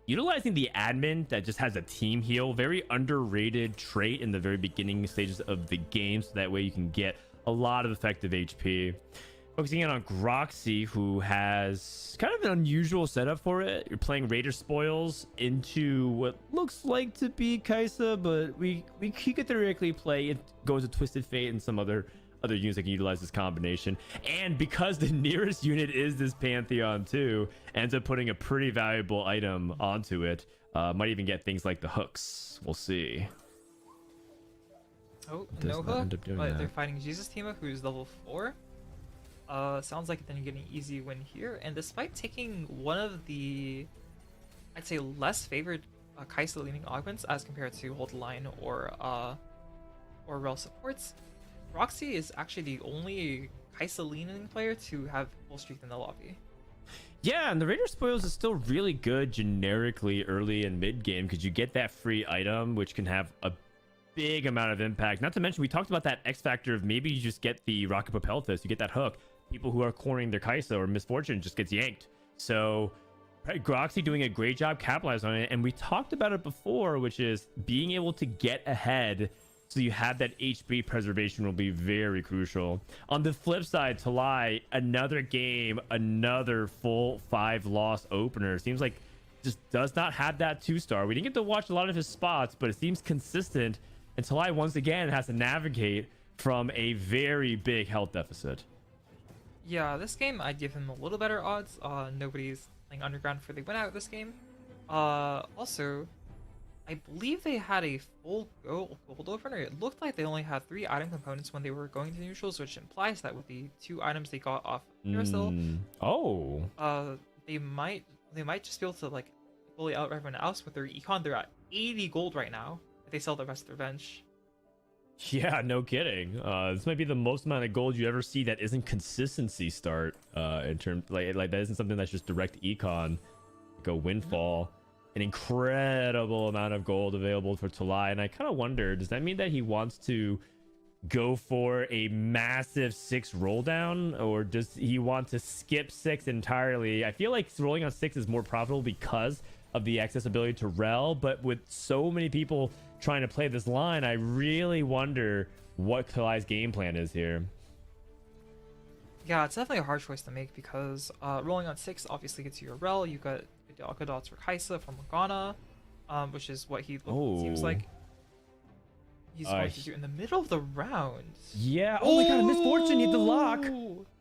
utilizing the admin that just has a team heal, very underrated trait in the very beginning stages of the game, so that way you can get a lot of effective HP. Focusing in on Groxy, who has kind of an unusual setup for it. You're playing Raider Spoils into what looks like to be Kai'Sa, but he could theoretically play it goes to Twisted Fate and some other units that can utilize this combination. And because the nearest unit is this Pantheon too, ends up putting a pretty valuable item onto it. Might even get things like the hooks. We'll see. Oh, no hook, but they're fighting Jesus Timo, who's level 4. Sounds like then you're getting an easy win here. And despite taking one of the, I'd say, less favored Kai'Sa leaning augments as compared to Hold the Line or Rel supports, Roxy is actually the only Kai'Sa leaning player to have full streak in the lobby. Yeah, and the Raider Spoils is still really good generically early and mid game because you get that free item, which can have a big amount of impact. Not to mention, we talked about that X factor of maybe you just get the Rocket Propel Fist, you get that hook. People who are cornering their Kai'Sa or Misfortune just gets yanked. So Groxy doing a great job capitalizing on it. And we talked about it before, which is being able to get ahead So you have that HP preservation will be very crucial. On the flip side, Talai, another game, another full 5-loss opener. Seems like just does not have that 2-star. We didn't get to watch a lot of his spots, but it seems consistent. And Talai once again has to navigate from a very big health deficit. Yeah, this game I'd give him a little better odds. Nobody's playing Underground for the win out this game. Also, I believe they had a full gold opener. It looked like they only had 3 item components when they were going to neutrals, which implies that with the 2 items they got off Carousel, they might just be able to like fully out everyone else with their econ. They're at 80 gold right now. If they sell the rest of their bench. Yeah, no kidding. This might be the most amount of gold you ever see that isn't consistency start. In terms like that isn't something that's just direct econ, like a windfall. An incredible amount of gold available for Talai, and I kind of wonder, does that mean that he wants to go for a massive 6 roll down, or does he want to skip 6 entirely? I feel like rolling on 6 is more profitable because of the accessibility to rel, but with so many people trying to play this line, I really wonder what Talai's game plan is here. Yeah, it's definitely a hard choice to make because rolling on 6 obviously gets you a rel. You got Alka dots for Kaisa from Morgana, which is what he seems like he's going to do in the middle of the round. Yeah. Oh my god, Misfortune hit the lock.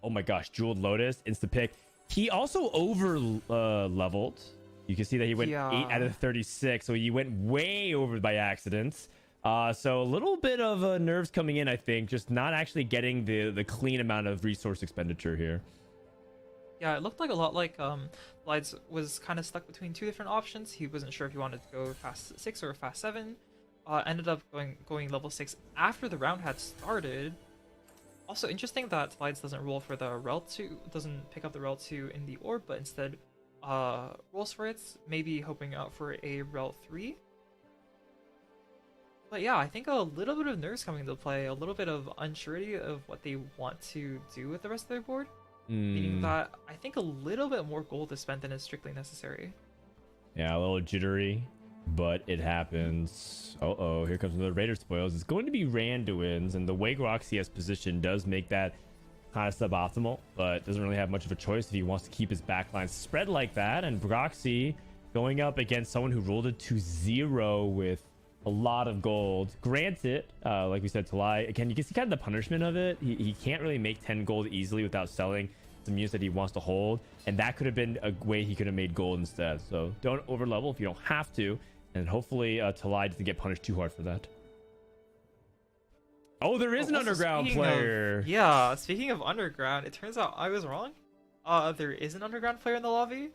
Oh my gosh, Jeweled Lotus, insta pick. He also over leveled. You can see that he went 8 out of 36, so he went way over by accident. So a little bit of nerves coming in, I think, just not actually getting the clean amount of resource expenditure here. Yeah, it looked like a lot like Lides was kind of stuck between 2 different options. He wasn't sure if he wanted to go fast 6 or fast 7. Ended up going level 6 after the round had started. Also interesting that Lides doesn't roll for the rel 2, doesn't pick up the rel 2 in the orb, but instead rolls for it, maybe hoping out for a rel 3. But yeah, I think a little bit of nerves coming into play, a little bit of unsurety of what they want to do with the rest of their board. Meaning that I think a little bit more gold is spent than is strictly necessary. Yeah, a little jittery, but it happens. Here comes another Raider spoils. It's going to be Randuin's, and the way Groxy has positioned does make that kind of suboptimal, but doesn't really have much of a choice if he wants to keep his backline spread like that. And Groxy going up against someone who rolled it to 0 with a lot of gold. Granted, like we said, Talai, again, you can see kind of the punishment of it. He can't really make 10 gold easily without selling some units that he wants to hold, and that could have been a way he could have made gold instead. So don't over level if you don't have to, and hopefully Talai doesn't get punished too hard for that. Oh, there is an underground player. Speaking of underground, it turns out I was wrong. There is an underground player in the lobby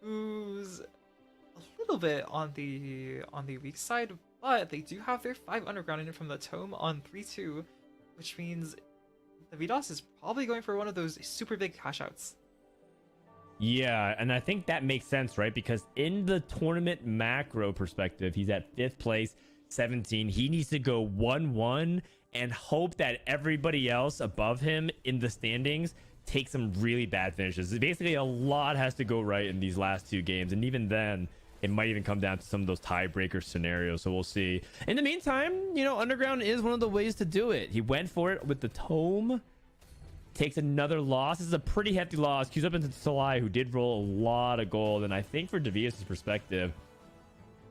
who's a little bit on the weak side, but they do have their 5 underground in it from the tome on 3-2, which means the Vidas is probably going for one of those super big cash outs. Yeah, and I think that makes sense, right? Because in the tournament macro perspective, he's at 5th place, 17. He needs to go 1-1 and hope that everybody else above him in the standings takes some really bad finishes. Basically, a lot has to go right in these last 2 games, and even then, it might even come down to some of those tiebreaker scenarios, so we'll see. In the meantime, Underground is one of the ways to do it. He went for it with the Tome. Takes another loss. This is a pretty hefty loss. Queues up into Talai, who did roll a lot of gold. And I think for Devious' perspective,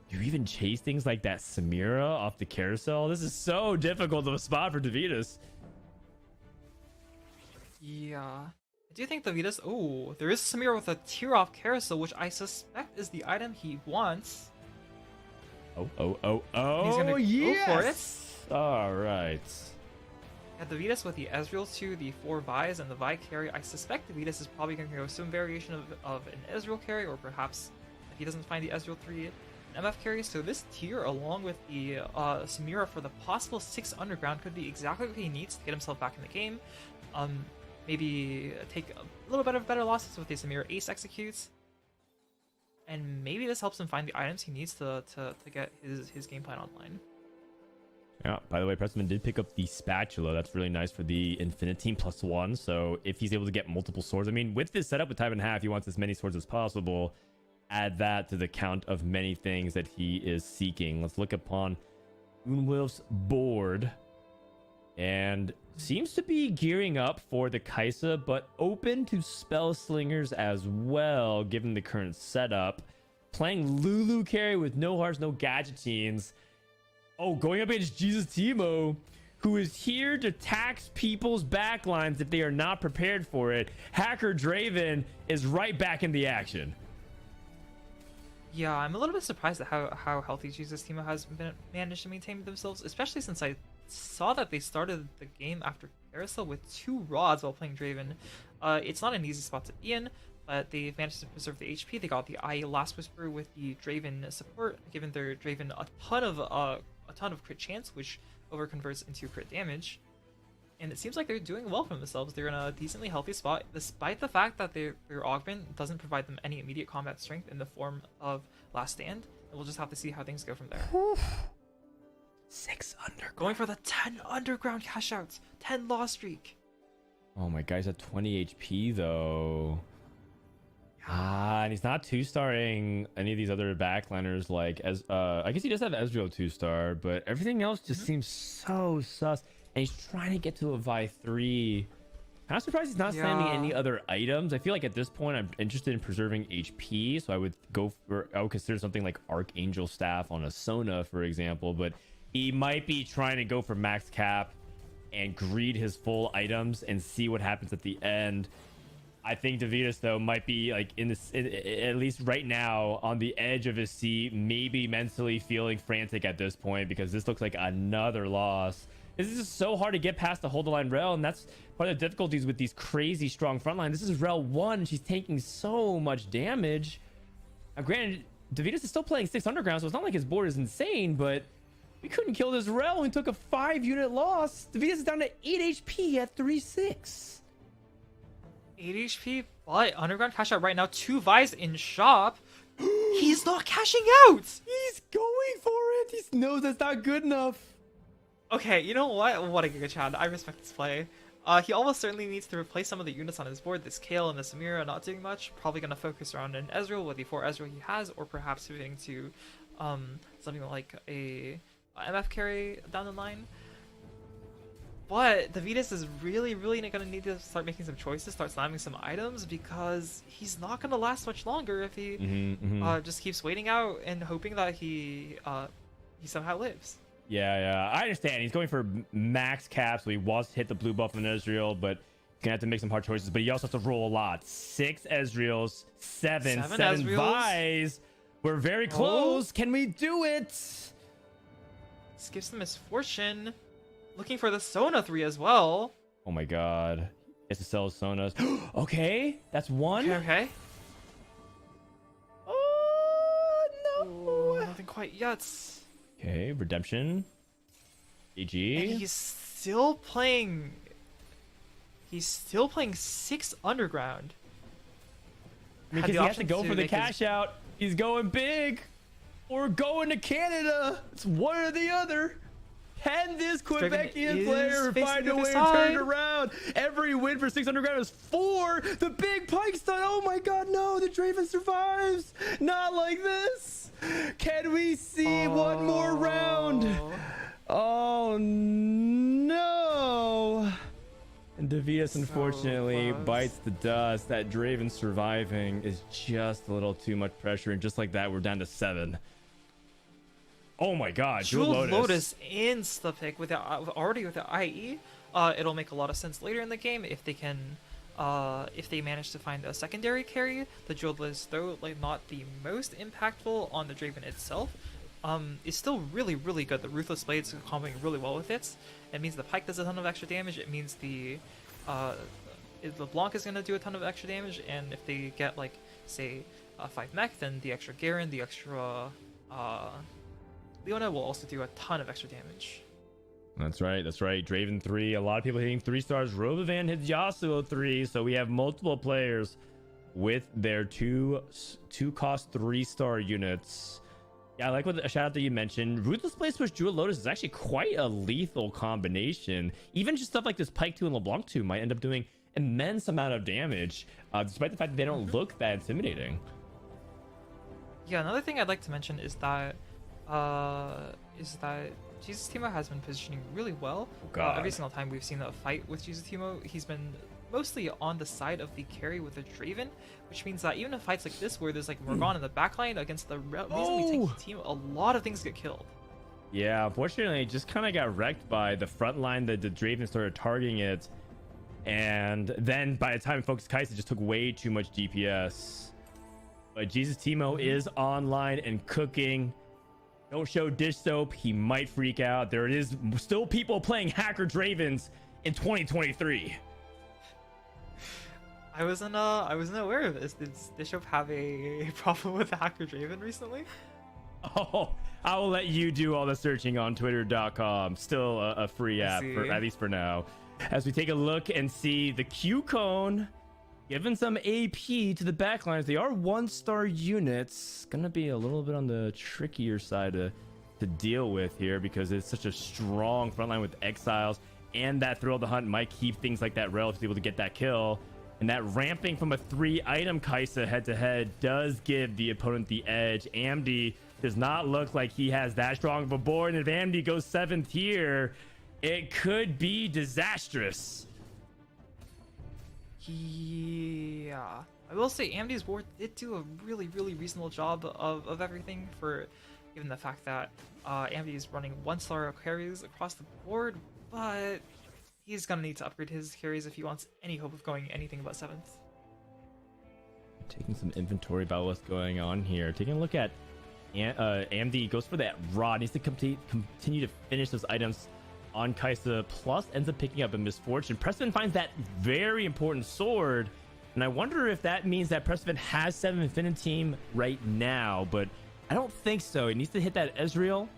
you even chase things like that Samira off the carousel. This is so difficult of a spot for Devious. Yeah. I do think the Vitas... Oh, there is Samira with a tear off carousel, which I suspect is the item he wants. Oh, He's gonna yes! go for it. All right. Yeah, the Vitas with the Ezreal 2, the 4 Vi's, and the Vi carry. I suspect the Vitas is probably going to go some variation of an Ezreal carry, or perhaps, if he doesn't find the Ezreal 3, an MF carry. So this tier, along with the Samira for the possible 6 underground, could be exactly what he needs to get himself back in the game. Maybe take a little bit of better losses with the Samira Ace executes. And maybe this helps him find the items he needs to get his game plan online. Yeah, by the way, Pressman did pick up the spatula. That's really nice for the Infinite Team +1. So if he's able to get multiple swords, I mean, with this setup with time and a half, he wants as many swords as possible. Add that to the count of many things that he is seeking. Let's look upon Unwolf's board and seems to be gearing up for the Kaisa, but open to spell slingers as well, given the current setup. Playing Lulu carry with no hearts, no gadgetines. Oh, going up against Jesus Timo, who is here to tax people's backlines if they are not prepared for it. Hacker Draven is right back in the action. Yeah, I'm a little bit surprised at how healthy Jesus Timo has managed to maintain themselves, especially since I saw that they started the game after Carousel with 2 rods while playing Draven. It's not an easy spot to be in, but they managed to preserve the HP. They got the IE Last Whisper with the Draven support, giving their Draven a ton of crit chance, which overconverts into crit damage. And it seems like they're doing well for themselves. They're in a decently healthy spot, despite the fact that their augment doesn't provide them any immediate combat strength in the form of Last Stand. And we'll just have to see how things go from there. 6 underground. Going for the 10 underground cash outs, 10 loss streak. Oh my God, he's at 20 HP though. And he's not 2-starring any of these other backliners like I guess he does have Ezreal 2-star, but everything else just seems so sus. And he's trying to get to a Vi 3. Kind of surprised he's not slamming any other items. I feel like at this point I'm interested in preserving HP, so I would consider something like Archangel Staff on a Sona, for example, but he might be trying to go for max cap and greed his full items and see what happens at the end. I think Davidas though might be like at least right now on the edge of his seat, maybe mentally feeling frantic at this point, because this looks like another loss. This is just so hard to get past the hold the line Rel, and that's part of the difficulties with these crazy strong front line. This is Rel 1. She's taking so much damage. Now, granted, Davidas is still playing 6 underground, so it's not like his board is insane, but we couldn't kill this Rel and took a 5-unit loss. Davidas is down to 8 HP at 3-6. 8 HP, but underground cash out right now. 2 Vi's in shop. He's not cashing out. He's going for it. He knows that's not good enough. Okay, you know what? What a Giga Chad. I respect this play. He almost certainly needs to replace some of the units on his board. This Kale and this Amira are not doing much. Probably going to focus around an Ezreal with the 4 Ezreal he has, or perhaps moving to something like a MF carry down the line. But Davidas is really going to need to start making some choices, start slamming some items, because he's not going to last much longer if he just keeps waiting out and hoping that he somehow lives. Yeah, I understand. He's going for max cap, so he wants to hit the blue buff on Ezreal, but he's gonna have to make some hard choices. But he also has to roll a lot. 6 Ezreals, 7 Ezreals. Vi's. We're very close. Can we do it? Skips the misfortune. Looking for the Sona 3 as well. Oh my God. He has to sell his Sonas. Okay, that's 1. Okay. Oh no. Ooh, nothing quite yet. Okay, redemption. GG. And he's still playing 6 underground. Because he has to go for the cash out. He's going big or going to Canada. It's one or the other. Can this Quebecian player find a way to turn it around? Every win for 6 underground is 4. The big pike stun. Oh my God, no! The Draven survives. Not like this. Can we see one more round? Oh no! And Davidas unfortunately bites the dust. That Draven surviving is just a little too much pressure, and just like that, we're down to 7. Oh my God, Jewel Lotus insta-pick with already with the IE. It'll make a lot of sense later in the game if they can, if they manage to find a secondary carry. The Jewel Lotus, though like not the most impactful on the Draven itself, is still really good. The Ruthless Blades comboing really well with it. It means the Pike does a ton of extra damage. It means the Blanc is gonna do a ton of extra damage, and if they get like say 5 mech, then the extra Garen, the extra Leona will also do a ton of extra damage. That's right. Draven 3. A lot of people hitting 3 stars. Robovan hits Yasuo 3. So we have multiple players with their two cost 3-star units. Yeah, I like what a shout out that you mentioned. Ruthless Blades push Jewel Lotus is actually quite a lethal combination. Even just stuff like this Pike 2 and LeBlanc 2 might end up doing immense amount of damage, despite the fact that they don't look that intimidating. Jesus Timo has been positioning really well. God. Every single time we've seen a fight with Jesus Timo, he's been mostly on the side of the carry with a Draven, which means that even in fights like this where there's like Morgana in the backline against the reasonably tanky team, a lot of things get killed. Yeah, unfortunately, it just kind of got wrecked by the front line that the Draven started targeting it. And then by the time it focused Kai'Sa, just took way too much DPS. But Jesus Timo is online and cooking. Don't show dish soap. He might freak out. There it is. Still people playing hacker Dravens in 2023. I wasn't aware of this. Did Bishop have a problem with the hacker Draven recently? Oh, I will let you do all the searching on twitter.com. Still a free app, at least for now. As we take a look and see the Q cone giving some AP to the backlines. They are 1-star units. Gonna be a little bit on the trickier side to deal with here because it's such a strong front line with exiles, and that thrill of the hunt might keep things like that relatively able to get that kill. And that ramping from a 3-item Kai'Sa head-to-head does give the opponent the edge. Amdi does not look like he has that strong of a board, and if Amdi goes 7th here, it could be disastrous. Yeah, I will say Amdi's board did do a really reasonable job of everything, for given the fact that Amdi is running 1-star carries across the board, but he's gonna need to upgrade his carries if he wants any hope of going anything but 7th. Taking some inventory about what's going on here. Taking a look at Amdi goes for that rod, needs to continue to finish those items on Kai'Sa, plus ends up picking up a misfortune. Pressman finds that very important sword, and I wonder if that means that Pressman has 7 Infinity Team right now, but I don't think so. He needs to hit that Ezreal,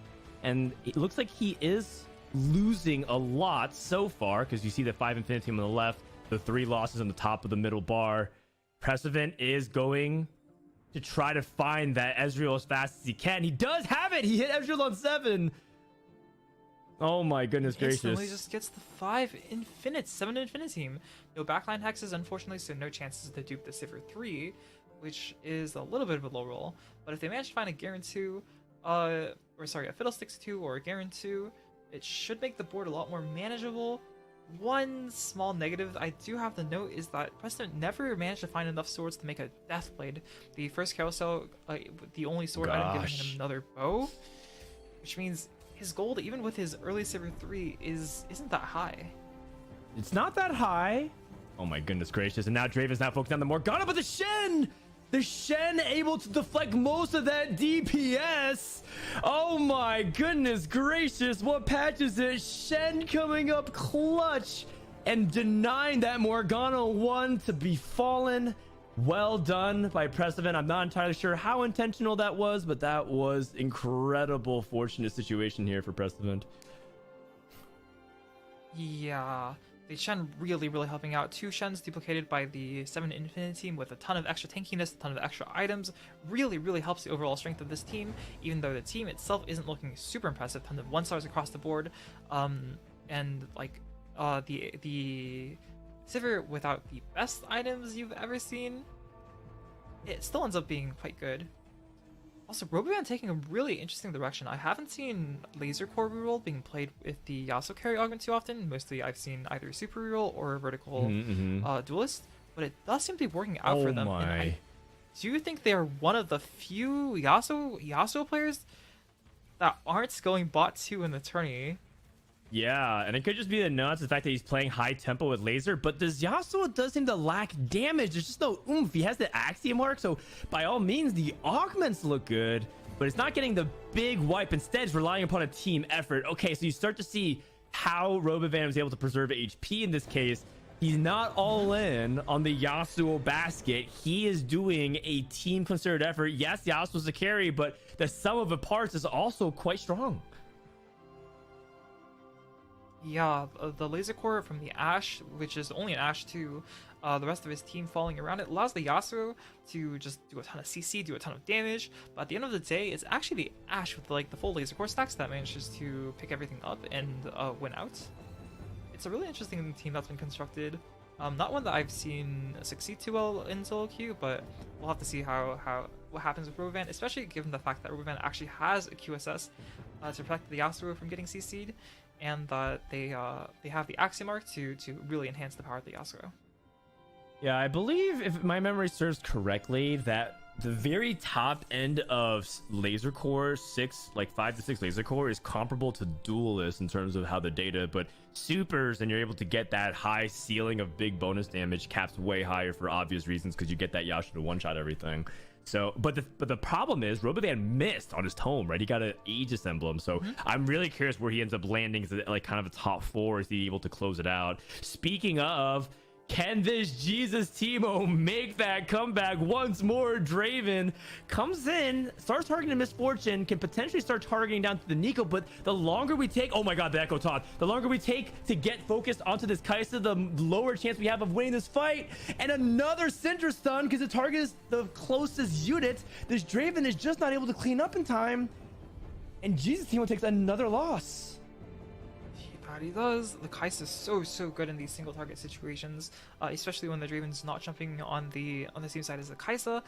and it looks like he is losing a lot so far, because you see the 5 Infinity Team on the left, the 3 losses on the top of the middle bar. Pressman is going to try to find that Ezreal as fast as he can. He does have it! He hit Ezreal on 7! Oh my goodness gracious. Instantly just gets the 7 Infinity Team. No backline hexes, unfortunately, so no chances to dupe the Sivir 3, which is a little bit of a low roll. But if they manage to find a Garen 2, a Fiddlesticks 2 or a Garen 2, it should make the board a lot more manageable. One small negative I do have to note is that Preston never managed to find enough swords to make a Deathblade. The first carousel, the only sword item giving him another bow, which means his gold, even with his early Sivir 3, isn't that high. It's not that high. Oh my goodness gracious. And now Draven's not focused on the Morgana, but the Shen! The Shen able to deflect most of that DPS. Oh my goodness gracious. What patch is it? Shen coming up clutch and denying that Morgana 1 to be fallen. Well done by Pressman. I'm not entirely sure how intentional that was, but that was incredible fortunate situation here for Pressman. Yeah, the Shen really helping out. 2 Shens duplicated by the 7 Infinity Team with a ton of extra tankiness, a ton of extra items. Really helps the overall strength of this team, even though the team itself isn't looking super impressive. Ton of 1-stars across the board, and like the Sivir without the best items you've ever seen, it still ends up being quite good. Also, Robovan taking a really interesting direction. I haven't seen Laser Core reroll being played with the Yasuo carry augment too often. Mostly I've seen either Super reroll or Vertical Duelist, but it does seem to be working out for them. And I do think they are one of the few Yasuo players that aren't going bot 2 in the tourney. Yeah, and it could just be the nuance, the fact that he's playing high tempo with laser, but this Yasuo does seem to lack damage. There's just no oomph. He has the Axiom arc, so by all means, the augments look good, but it's not getting the big wipe. Instead, it's relying upon a team effort. Okay, so you start to see how Robovan was able to preserve HP in this case. He's not all in on the Yasuo basket. He is doing a team concerted effort. Yes, Yasuo's a carry, but the sum of the parts is also quite strong. Yeah, the laser core from the Ashe, which is only an Ashe 2, the rest of his team falling around it, allows the Yasuo to just do a ton of CC, do a ton of damage, but at the end of the day, it's actually the Ashe with like the full laser core stacks that manages to pick everything up and win out. It's a really interesting team that's been constructed. Not one that I've seen succeed too well in solo queue, but we'll have to see what happens with Robovan, especially given the fact that Robovan actually has a QSS to protect the Yasuo from getting CC'd, and that they have the Axiom Arc to really enhance the power of the Yasuo. Yeah, I believe, if my memory serves correctly, that the very top end of laser core 6, like 5 to 6 laser core, is comparable to duelist in terms of how the data, but supers, and you're able to get that high ceiling of big bonus damage, caps way higher for obvious reasons because you get that Yasuo to one-shot everything. So, but the problem is Robovan missed on his tome, right? He got an Aegis emblem, so I'm really curious where he ends up landing. Is it like kind of a top 4? Is he able to close it out? Speaking of, can this Jesus Teemo make that comeback once more? Draven comes in, starts targeting Misfortune, can potentially start targeting down to the Nico, but the longer we take, oh my god, the Echo Taunt, the longer we take to get focused onto this Kai'Sa, the lower chance we have of winning this fight. And another Syndra stun because the target is the closest unit. This Draven is just not able to clean up in time, and Jesus Teemo takes another loss. He does. The Kai'Sa is so good in these single target situations, especially when the Draven's not jumping on the same side as the Kai'Sa.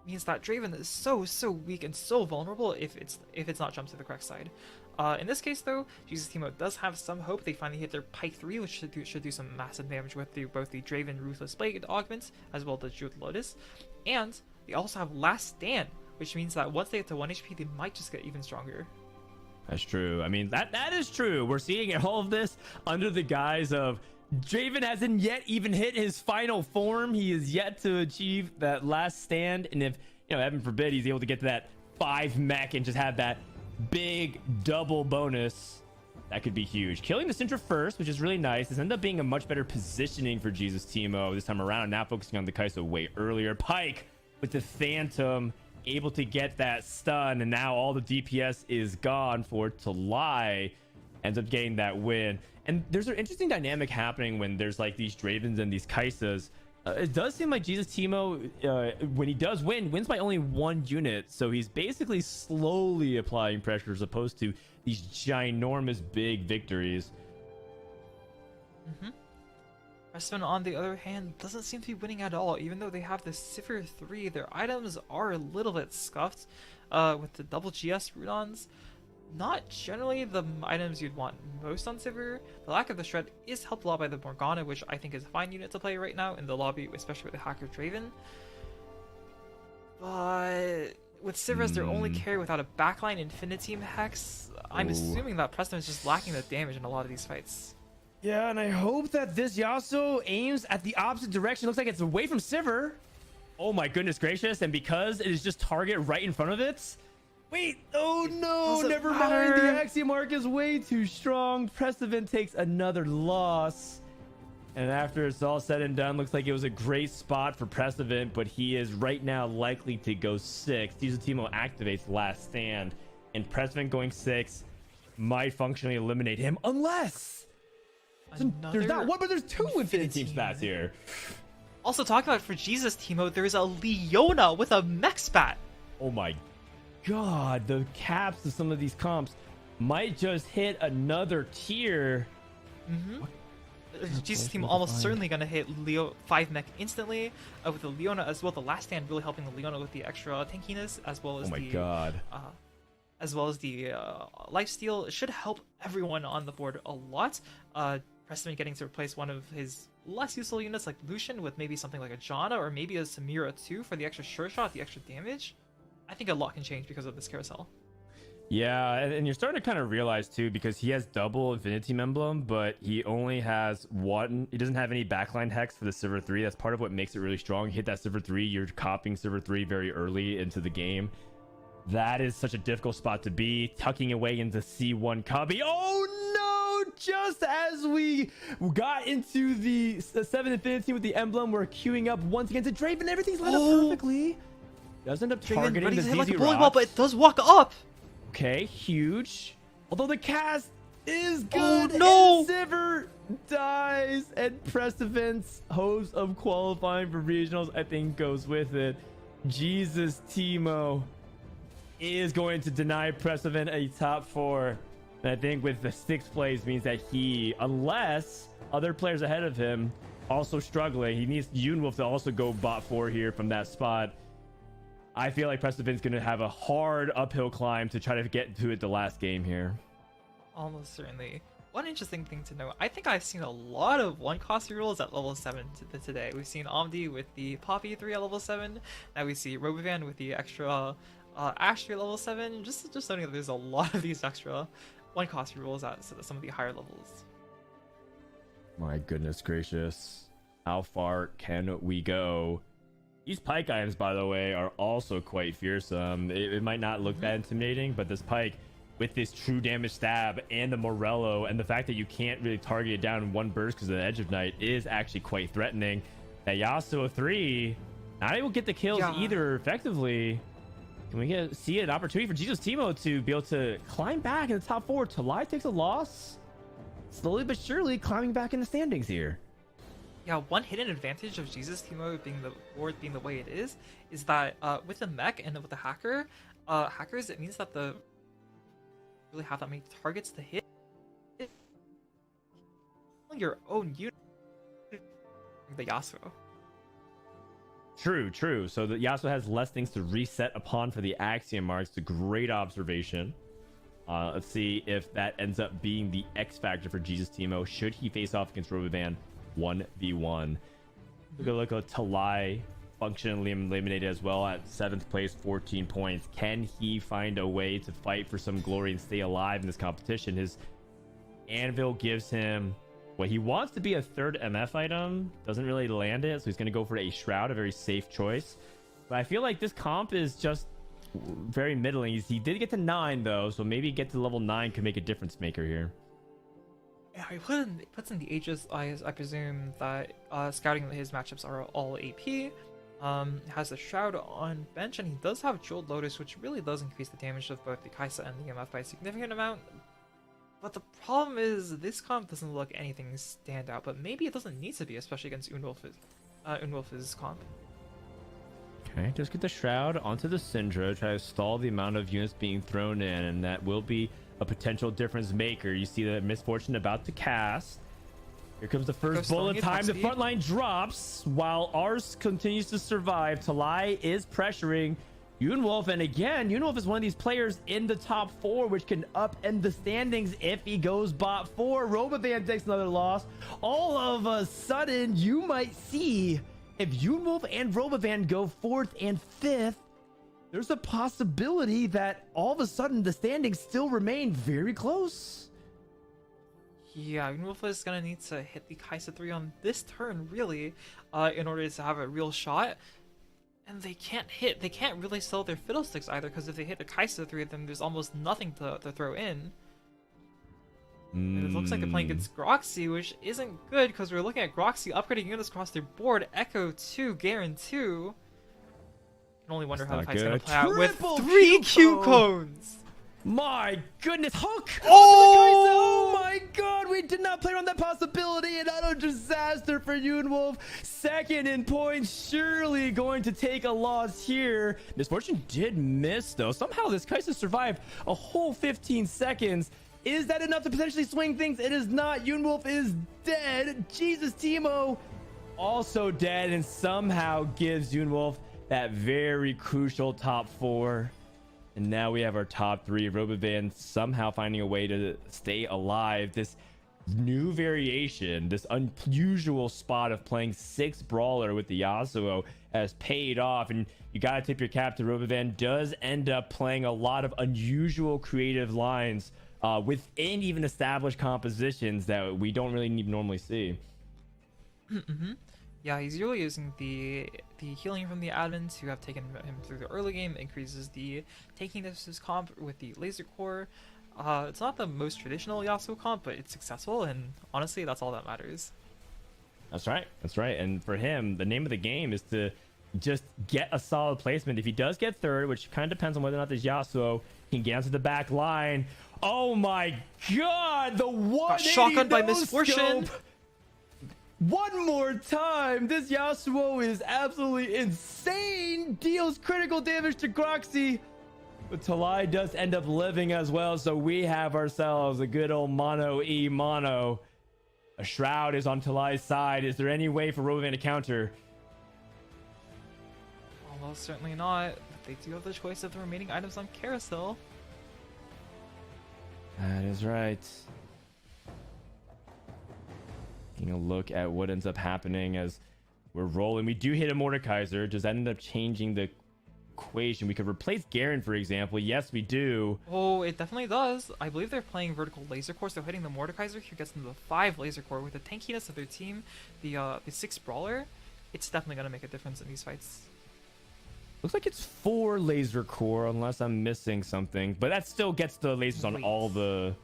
Means that Draven is so weak and so vulnerable if it's not jumped to the correct side. In this case though, Jesus Teemo does have some hope. They finally hit their Pike 3, which should do some massive damage with both the Draven Ruthless Blade augments as well as the Jeweled Lotus, and they also have Last Stand, which means that once they get to 1 HP, they might just get even stronger. That's true. I mean, that is true. We're seeing all of this under the guise of Draven hasn't yet even hit his final form. He is yet to achieve that Last Stand. And if, heaven forbid, he's able to get to that 5 mech and just have that big double bonus, that could be huge. Killing the Syndra first, which is really nice. This ended up being a much better positioning for Jesus Teemo this time around. Now focusing on the Kai'Sa way earlier. Pike with the Phantom, able to get that stun, and now all the DPS is gone for Talai, ends up getting that win. And there's an interesting dynamic happening when there's like these Dravens and these Kaisas. It does seem like Jesus Teemo, when he does wins by only 1 unit, so he's basically slowly applying pressure as opposed to these ginormous big victories. Pressman, on the other hand, doesn't seem to be winning at all. Even though they have the Sivir 3, their items are a little bit scuffed with the double GS Rudons. Not generally the items you'd want most on Sivir. The lack of the Shred is helped a lot by the Morgana, which I think is a fine unit to play right now in the lobby, especially with the Hacker Draven. But with Sivir as their only carry without a backline Infinity Hex, I'm assuming that Preston is just lacking the damage in a lot of these fights. Yeah, and I hope that this Yasuo aims at the opposite direction. Looks like it's away from Sivir. Oh my goodness gracious. And because it is just target right in front of it. Wait, oh no, never mind. The Axiom Arc is way too strong. Prestivan takes another loss. And after it's all said and done, looks like it was a great spot for Prestivan, but he is right now likely to go 6. Jesus Teemo activates Last Stand, and Prestivan going 6 might functionally eliminate him unless... There's not one, but there's 2 Infinity Team spats here. Also, talking about for Jesus Teemo, there's a Leona with a mech spat. Oh my god, the caps of some of these comps might just hit another tier. Jesus Teemo almost certainly gonna hit 5 mech instantly with the Leona as well. The Last Stand really helping the Leona with the extra tankiness as well as as well as the lifesteal. It should help everyone on the board a lot. Preston getting to replace one of his less useful units like Lucian with maybe something like a Janna or maybe a Samira too for the extra sure shot, the extra damage. I think a lot can change because of this carousel. Yeah, and you're starting to kind of realize too, because he has double Infinity Emblem, but he only has 1. He doesn't have any backline hex for the Sivir 3. That's part of what makes it really strong. You hit that Sivir 3, you're copying Sivir 3 very early into the game. That is such a difficult spot to be, tucking away into C1 copy. Oh no! Just as we got into the 7 Infinity with the emblem, we're queuing up once again to Draven. Everything's lined up perfectly. Does end up targeting the ZZ like a Rocks. ball, but it does walk up. Okay, huge. Although the cast is good. Oh no! And Sivir dies, and Prestivan's hopes of qualifying for regionals, I think, goes with it. Jesus Teemo is going to deny Prestivan a top 4. And I think with the 6th place means that he, unless other players ahead of him also struggling, he needs Yunwolf to also go bot 4 here from that spot. I feel like Precedent's going to have a hard uphill climb to try to get to it the last game here. Almost certainly. One interesting thing to note, I think I've seen a lot of one-cost rerolls at level 7 today. We've seen Omdi with the Poppy 3 at level 7. Now we see Robovan with the extra Ash 3 at level 7. Just noting that there's a lot of these extra one-cost rerolls at some of the higher levels. My goodness gracious. How far can we go? These pike items, by the way, are also quite fearsome. It might not look that intimidating, but this pike with this true damage stab and the Morello and the fact that you can't really target it down in one burst because of the Edge of Night is actually quite threatening. That Yasuo 3 not able to get the kills either effectively. Can we see an opportunity for Jesus Timo to be able to climb back in the top 4? Talai takes a loss. Slowly but surely climbing back in the standings here. Yeah, one hidden advantage of Jesus Timo being the board being the way it is that with the mech and with the hackers, it means that the really have that many targets to hit your own unit. The Yasuo. True. So the Yasuo has less things to reset upon for the Axiom marks. It's a great observation. Let's see if that ends up being the X factor for Jesus Timo. Should he face off against Robovan 1v1? Look at Talai functionally eliminated as well at 7th place, 14 points. Can he find a way to fight for some glory and stay alive in this competition? His Anvil gives him what he wants to be a 3rd MF item. Doesn't really land it, so he's going to go for a Shroud, a very safe choice. But I feel like this comp is just very middling. He did get to 9 though, so maybe get to level 9 could make a difference maker here. Yeah, he puts in the Aegis. I presume that scouting his matchups are all AP. Has a Shroud on bench, and he does have Jeweled Lotus, which really does increase the damage of both the Kai'Sa and the EMF by a significant amount. But the problem is, this comp doesn't look anything stand out, but maybe it doesn't need to be, especially against Unwolf's comp. Okay, just get the Shroud onto the Syndra, try to stall the amount of units being thrown in, and that will be a potential difference maker. You see the Misfortune about to cast. Here comes the first bullet time. The front line drops while Ars continues to survive. Talai is pressuring Unwolf, and again, Unwolf is one of these players in the top 4 which can upend the standings if he goes bot 4. Robovan takes another loss. All of a sudden, you might see if Unwolf and Robovan go 4th and 5th, there's a possibility that all of a sudden the standings still remain very close. Yeah, Unwolf is gonna need to hit the Kai'Sa 3 on this turn, really, in order to have a real shot. And they can't really sell their Fiddlesticks either, because if they hit a Kai'Sa 3, then there's almost nothing to throw in. And it looks like they're playing against Groxy, which isn't good, because we're looking at Groxy upgrading units across their board. Echo 2, Garen 2. I can only wonder how the fight's gonna play out with 3 Q cones! My goodness, Hook! Oh! Oh my god, we did not play around that possibility. An utter disaster for Unwolf. 2nd in points, surely going to take a loss here. Misfortune did miss though. Somehow this Kai'Sa survived a whole 15 seconds. Is that enough to potentially swing things? It is not. Unwolf is dead. Jesus Timo also dead, and somehow gives Unwolf that very crucial top 4. And now we have our top 3. Robovan somehow finding a way to stay alive. This new variation, this unusual spot of playing 6 Brawler with the Yasuo has paid off. And you got to tip your cap to Robovan. Does end up playing a lot of unusual creative lines within even established compositions that we don't really normally see. Yeah, he's really using the healing from the admins who have taken him through the early game, increases the taking this comp with the laser core. It's not the most traditional Yasuo comp, but it's successful, and honestly, that's all that matters. That's right. And for him, the name of the game is to just get a solid placement. If he does get 3rd, which kind of depends on whether or not this Yasuo can get onto the back line. Oh my god, the 180 shotgun by Misfortune. One more time, this Yasuo is absolutely insane. Deals critical damage to Groxy, but Talai does end up living as well, so we have ourselves a good old mono E mono. A Shroud is on Talai's side. Is there any way for Robovan to counter? Well, certainly not. The they do have the choice of the remaining items on carousel. That is right. Taking a look at what ends up happening as we're rolling. We do hit a Mordekaiser. Does that end up changing the equation? We could replace Garen, for example. Yes, we do. Oh, it definitely does. I believe they're playing vertical laser core, so hitting the Mordekaiser here gets them the 5 laser core. With the tankiness of their team, the 6 brawler, it's definitely going to make a difference in these fights. Looks like it's 4 laser core, unless I'm missing something. But that still gets the lasers on all the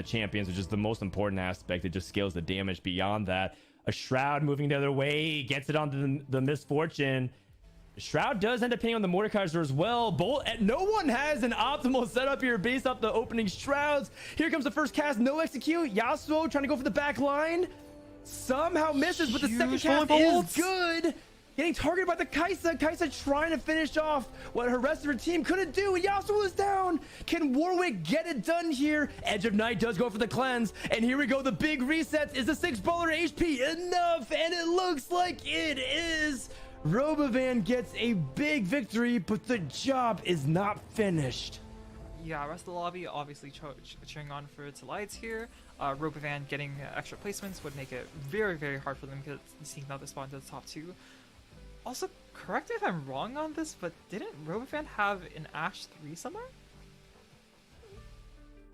champions, which is the most important aspect. It just scales the damage beyond that. A Shroud moving the other way, gets it onto the Misfortune. Shroud does end up hitting on the Mordekaiser as well. No one has an optimal setup here based off the opening Shrouds. Here comes the first cast, no execute. Yasuo trying to go for the back line. Somehow misses, but the second cast is good. Getting targeted by the Kai'Sa. Kai'Sa trying to finish off what her rest of her team couldn't do. Yasuo is down. Can Warwick get it done here? Edge of Night does go for the cleanse. And here we go. The big resets. Is the 6 brawler HP enough? And it looks like it is. Robovan gets a big victory, but the job is not finished. Yeah, rest of the lobby obviously cheering on for Talides here. Robovan getting extra placements would make it very, very hard for them to sneak out the spot into the top 2. Also, correct me if I'm wrong on this, but didn't Robovan have an Ashe 3 somewhere?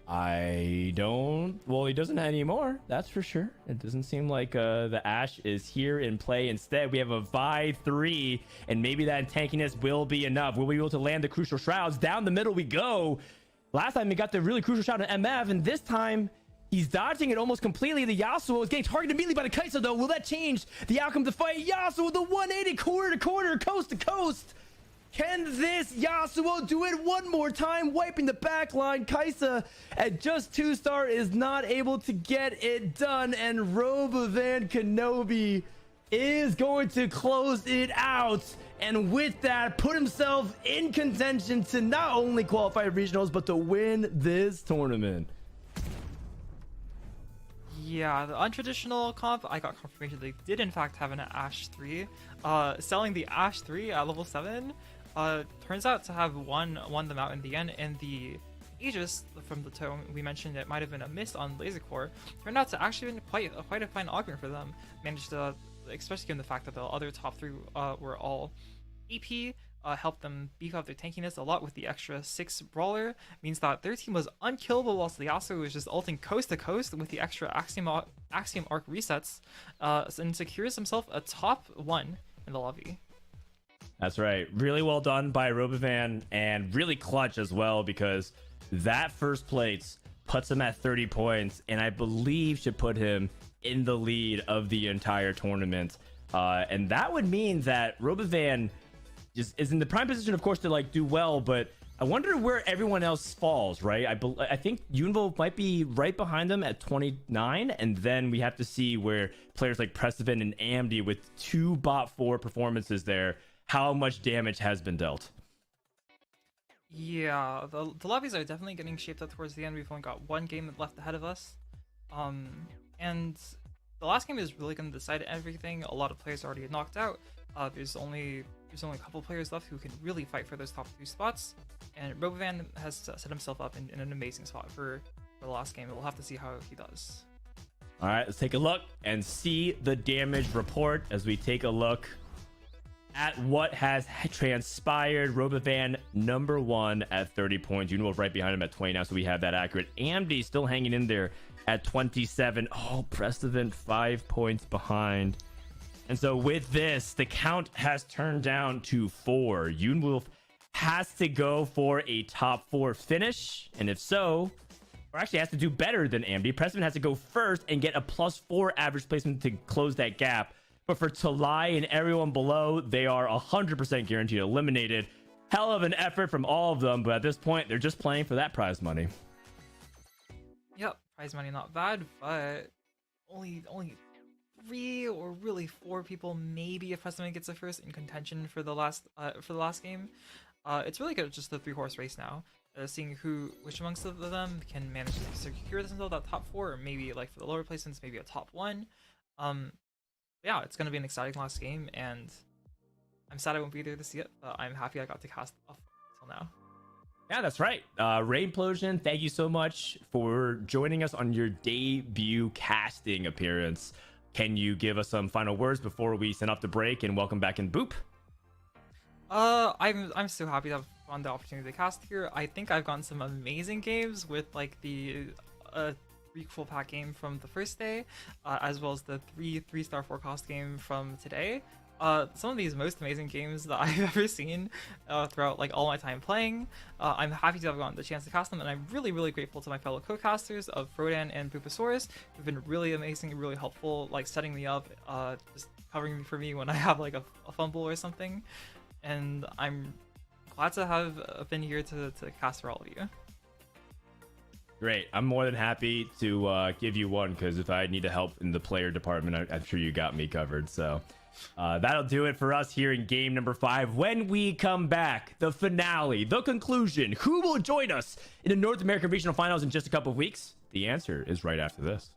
I don't... Well, he doesn't anymore. That's for sure. It doesn't seem like the Ashe is here in play. Instead, we have a Vi 3, and maybe that tankiness will be enough. Will we be able to land the crucial shrouds? Down the middle we go. Last time he got the really crucial shroud on MF, and this time he's dodging it almost completely. The Yasuo is getting targeted immediately by the Kai'Sa, though. Will that change the outcome to fight? Yasuo with the 180 corner to corner, coast to coast. Can this Yasuo do it one more time, wiping the back line? Kai'Sa at just 2-star is not able to get it done, and Robovan Kenobi is going to close it out, and with that put himself in contention to not only qualify regionals but to win this tournament. Yeah, the untraditional comp, I got confirmation they did in fact have an Ashe 3. Selling the Ashe 3 at level 7 turns out to have won them out in the end, and the Aegis from the tome we mentioned it might have been a miss on Laser Core turned out to actually been quite a fine augment for them. Managed to, especially given the fact that the other top 3 were all AP, helped them beef up their tankiness a lot with the extra 6 brawler. Means that their team was unkillable whilst the Yasuo was just ulting coast to coast with the extra Axiom Arc resets, and secures himself a top 1 in the lobby. That's right. Really well done by Robovan, and really clutch as well, because that first place puts him at 30 points, and I believe should put him in the lead of the entire tournament. And that would mean that Robovan is in the prime position, of course, to like do well, but I wonder where everyone else falls, right? I think Yunvo might be right behind them at 29, and then we have to see where players like Prestivan and AMD with 2 bot 4 performances there, how much damage has been dealt. Yeah, the lobbies are definitely getting shaped up towards the end. We've only got 1 game left ahead of us, and the last game is really going to decide everything. A lot of players are already knocked out. There's only a couple players left who can really fight for those top 2 spots, and Robovan has set himself up in an amazing spot for the last game. We'll have to see how he does. All right, let's take a look and see the damage report as we take a look at what has transpired. Robovan number 1 at 30 points. Unwolf right behind him at 20 now, so we have that accurate. AMD still hanging in there at 27. Oh, Prestivan 5 points behind. And so with this, the count has turned down to 4. Yunwolf has to go for a top 4 finish, and if so, or actually has to do better than AMD. Prestivan has to go first and get a +4 average placement to close that gap. But for Talai and everyone below, they are 100% guaranteed eliminated. Hell of an effort from all of them, but at this point, they're just playing for that prize money. Yep, prize money not bad, but only 3 or really 4 people, maybe if Prestivan gets a first, in contention for the last game. It's really good, just the 3-horse race now. Seeing which amongst them can manage to secure themselves that top 4, or maybe like for the lower placements, maybe a top 1. Yeah, it's gonna be an exciting last game, and I'm sad I won't be there to see it, but I'm happy I got to cast until now. Yeah, that's right. Ray Implosion, thank you so much for joining us on your debut casting appearance. Can you give us some final words before we send off the break and welcome back in Boop? I'm so happy to have gotten the opportunity to cast here. I think I've gotten some amazing games with like the 3 full pack game from the first day, as well as the 3-star forecast game from today. Some of these most amazing games that I've ever seen throughout like all my time playing. I'm happy to have gotten the chance to cast them, and I'm really, really grateful to my fellow co-casters of Frodan and Pupasaurus, who've been really amazing and really helpful, like setting me up, just covering for me when I have like a fumble or something. And I'm glad to have been here to cast for all of you. Great. I'm more than happy to give you one, because if I need to help in the player department, I'm sure you got me covered. So that'll do it for us here in game number 5. When we come back, the finale, the conclusion, who will join us in the North American Regional Finals in just a couple of weeks? The answer is right after this.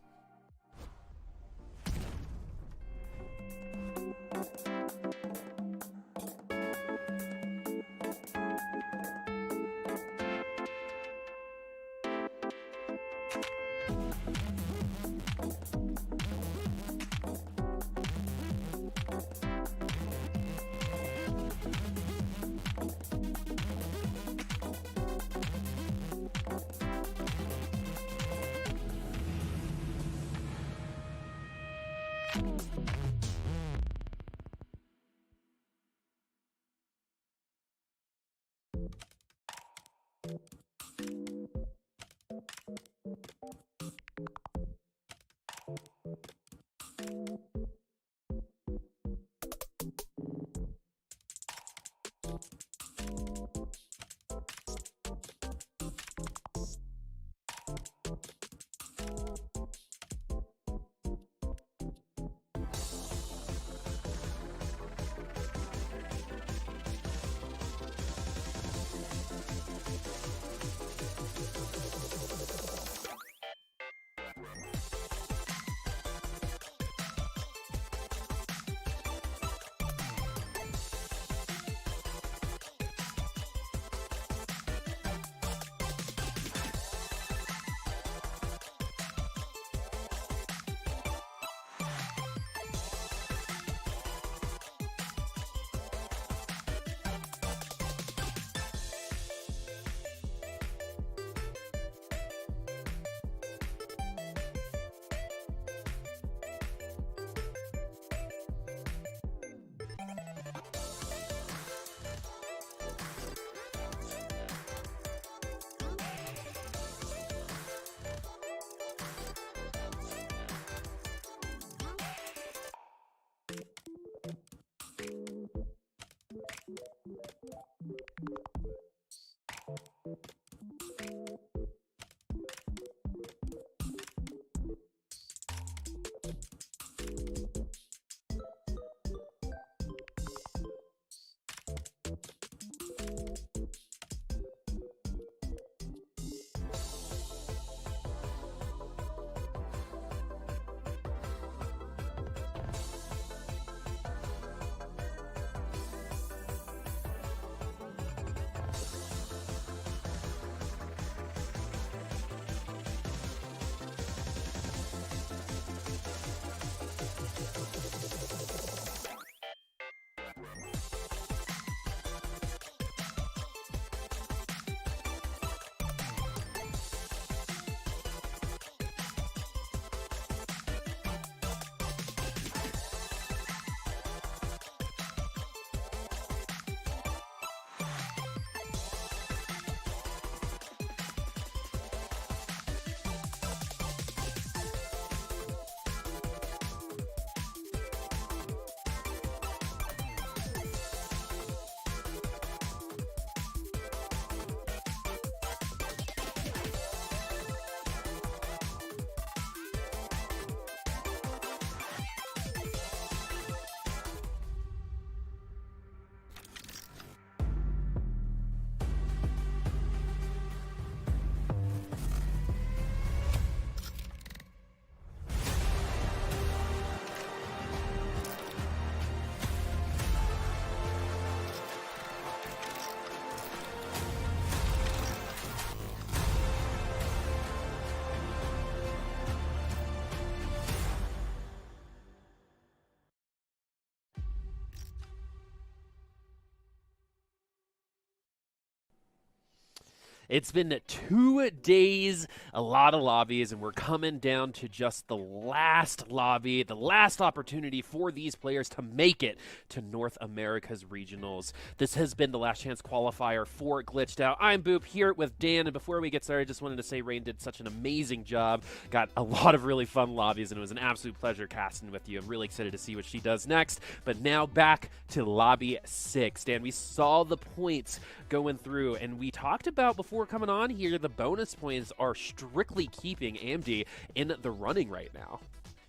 It's been 2 days, a lot of lobbies, and we're coming down to just the last lobby, the last opportunity for these players to make it to North America's regionals. This has been the last chance qualifier for Glitched Out. I'm Boop here with Dan, and before we get started, I just wanted to say Rain did such an amazing job. Got a lot of really fun lobbies, and it was an absolute pleasure casting with you. I'm really excited to see what she does next. But now back to lobby 6. Dan, we saw the points going through, and we talked about before coming on here, the bonus points are strictly keeping AMD in the running right now.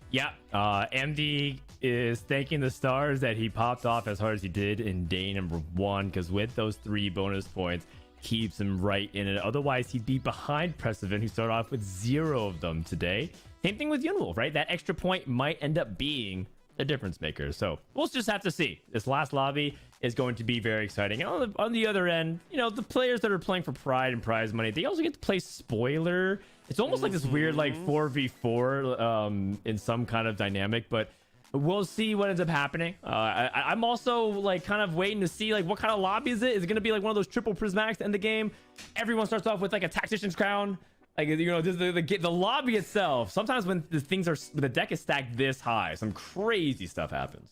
Yeah, MD is thanking the stars that he popped off as hard as he did in day number 1, because with those 3 bonus points, keeps him right in it. Otherwise, he'd be behind Precedent, who started off with 0 of them today. Same thing with Yunwolf, right? That extra point might end up being a difference maker. So we'll just have to see. This last lobby is going to be very exciting. And on the other end, you know, the players that are playing for pride and prize money, they also get to play spoiler. It's almost like this weird like 4v4 in some kind of dynamic, but we'll see what ends up happening. I'm also like kind of waiting to see like what kind of lobby is it. Is it going to be like one of those triple prismatics to end the game? Everyone starts off with like a tactician's crown. Like, you know, the lobby itself, sometimes when the deck is stacked this high, some crazy stuff happens.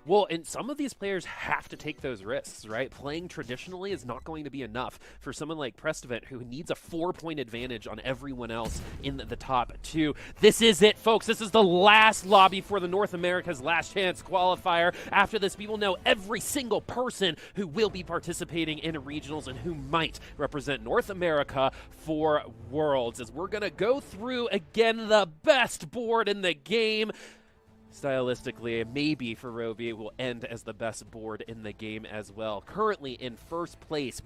Well, and some of these players have to take those risks, right? Playing traditionally is not going to be enough for someone like Prestovent, who needs a 4-point advantage on everyone else in the top 2. This is it, folks. This is the last lobby for the North America's Last Chance qualifier. After this, we will know every single person who will be participating in regionals and who might represent North America for Worlds. As we're going to go through, again, the best board in the game. Stylistically, maybe for Roby, it will end as the best board in the game as well. Currently in first place,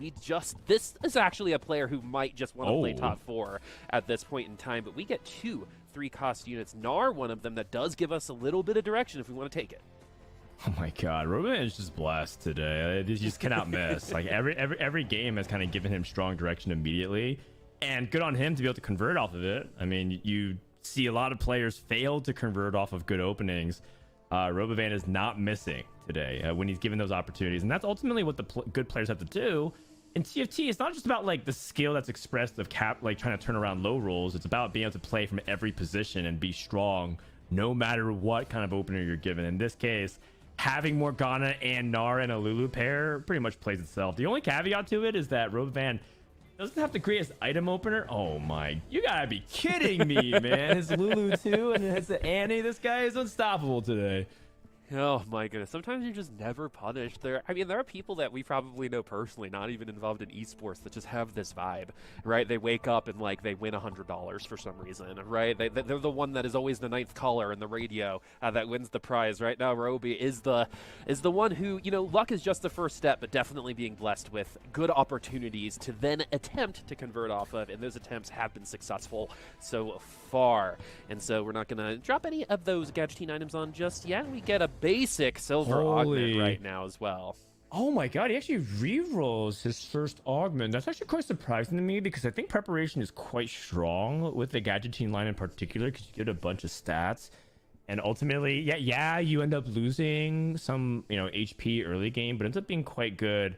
this is actually a player who might just want to play top 4 at this point in time, but we get 2 3-cost units. Gnar, one of them, that does give us a little bit of direction if we want to take it. Oh my god, Roby is just blessed today. You just cannot miss. Like every game has kind of given him strong direction immediately, and good on him to be able to convert off of it. I mean, you see a lot of players fail to convert off of good openings. Robovan is not missing today when he's given those opportunities, and that's ultimately what the good players have to do. In TFT, it's not just about like the skill that's expressed of like trying to turn around low rolls. It's about being able to play from every position and be strong no matter what kind of opener you're given. In this case, having Morgana and Gnar and a Lulu pair pretty much plays itself. The only caveat to it is that Robovan doesn't have to create his item opener. Oh my, you gotta be kidding me, man. His Lulu too, and it's the Annie. This guy is unstoppable today. Oh my goodness, sometimes you're just never punished. There are people that we probably know personally, not even involved in esports, that just have this vibe, right? They wake up and like they win $100 for some reason, right? They're the one that is always the 9th caller in the radio that wins the prize. Right now, Roby is the one who, you know, luck is just the first step, but definitely being blessed with good opportunities to then attempt to convert off of, and those attempts have been successful so far. And so we're not gonna drop any of those gadgeting items on just yet. We get a basic silver augment right now as well. Oh my god, he actually rerolls his first augment. That's actually quite surprising to me, because I think preparation is quite strong with the gadgeting line in particular, because you get a bunch of stats, and ultimately, yeah, you end up losing some, you know, HP early game, but ends up being quite good.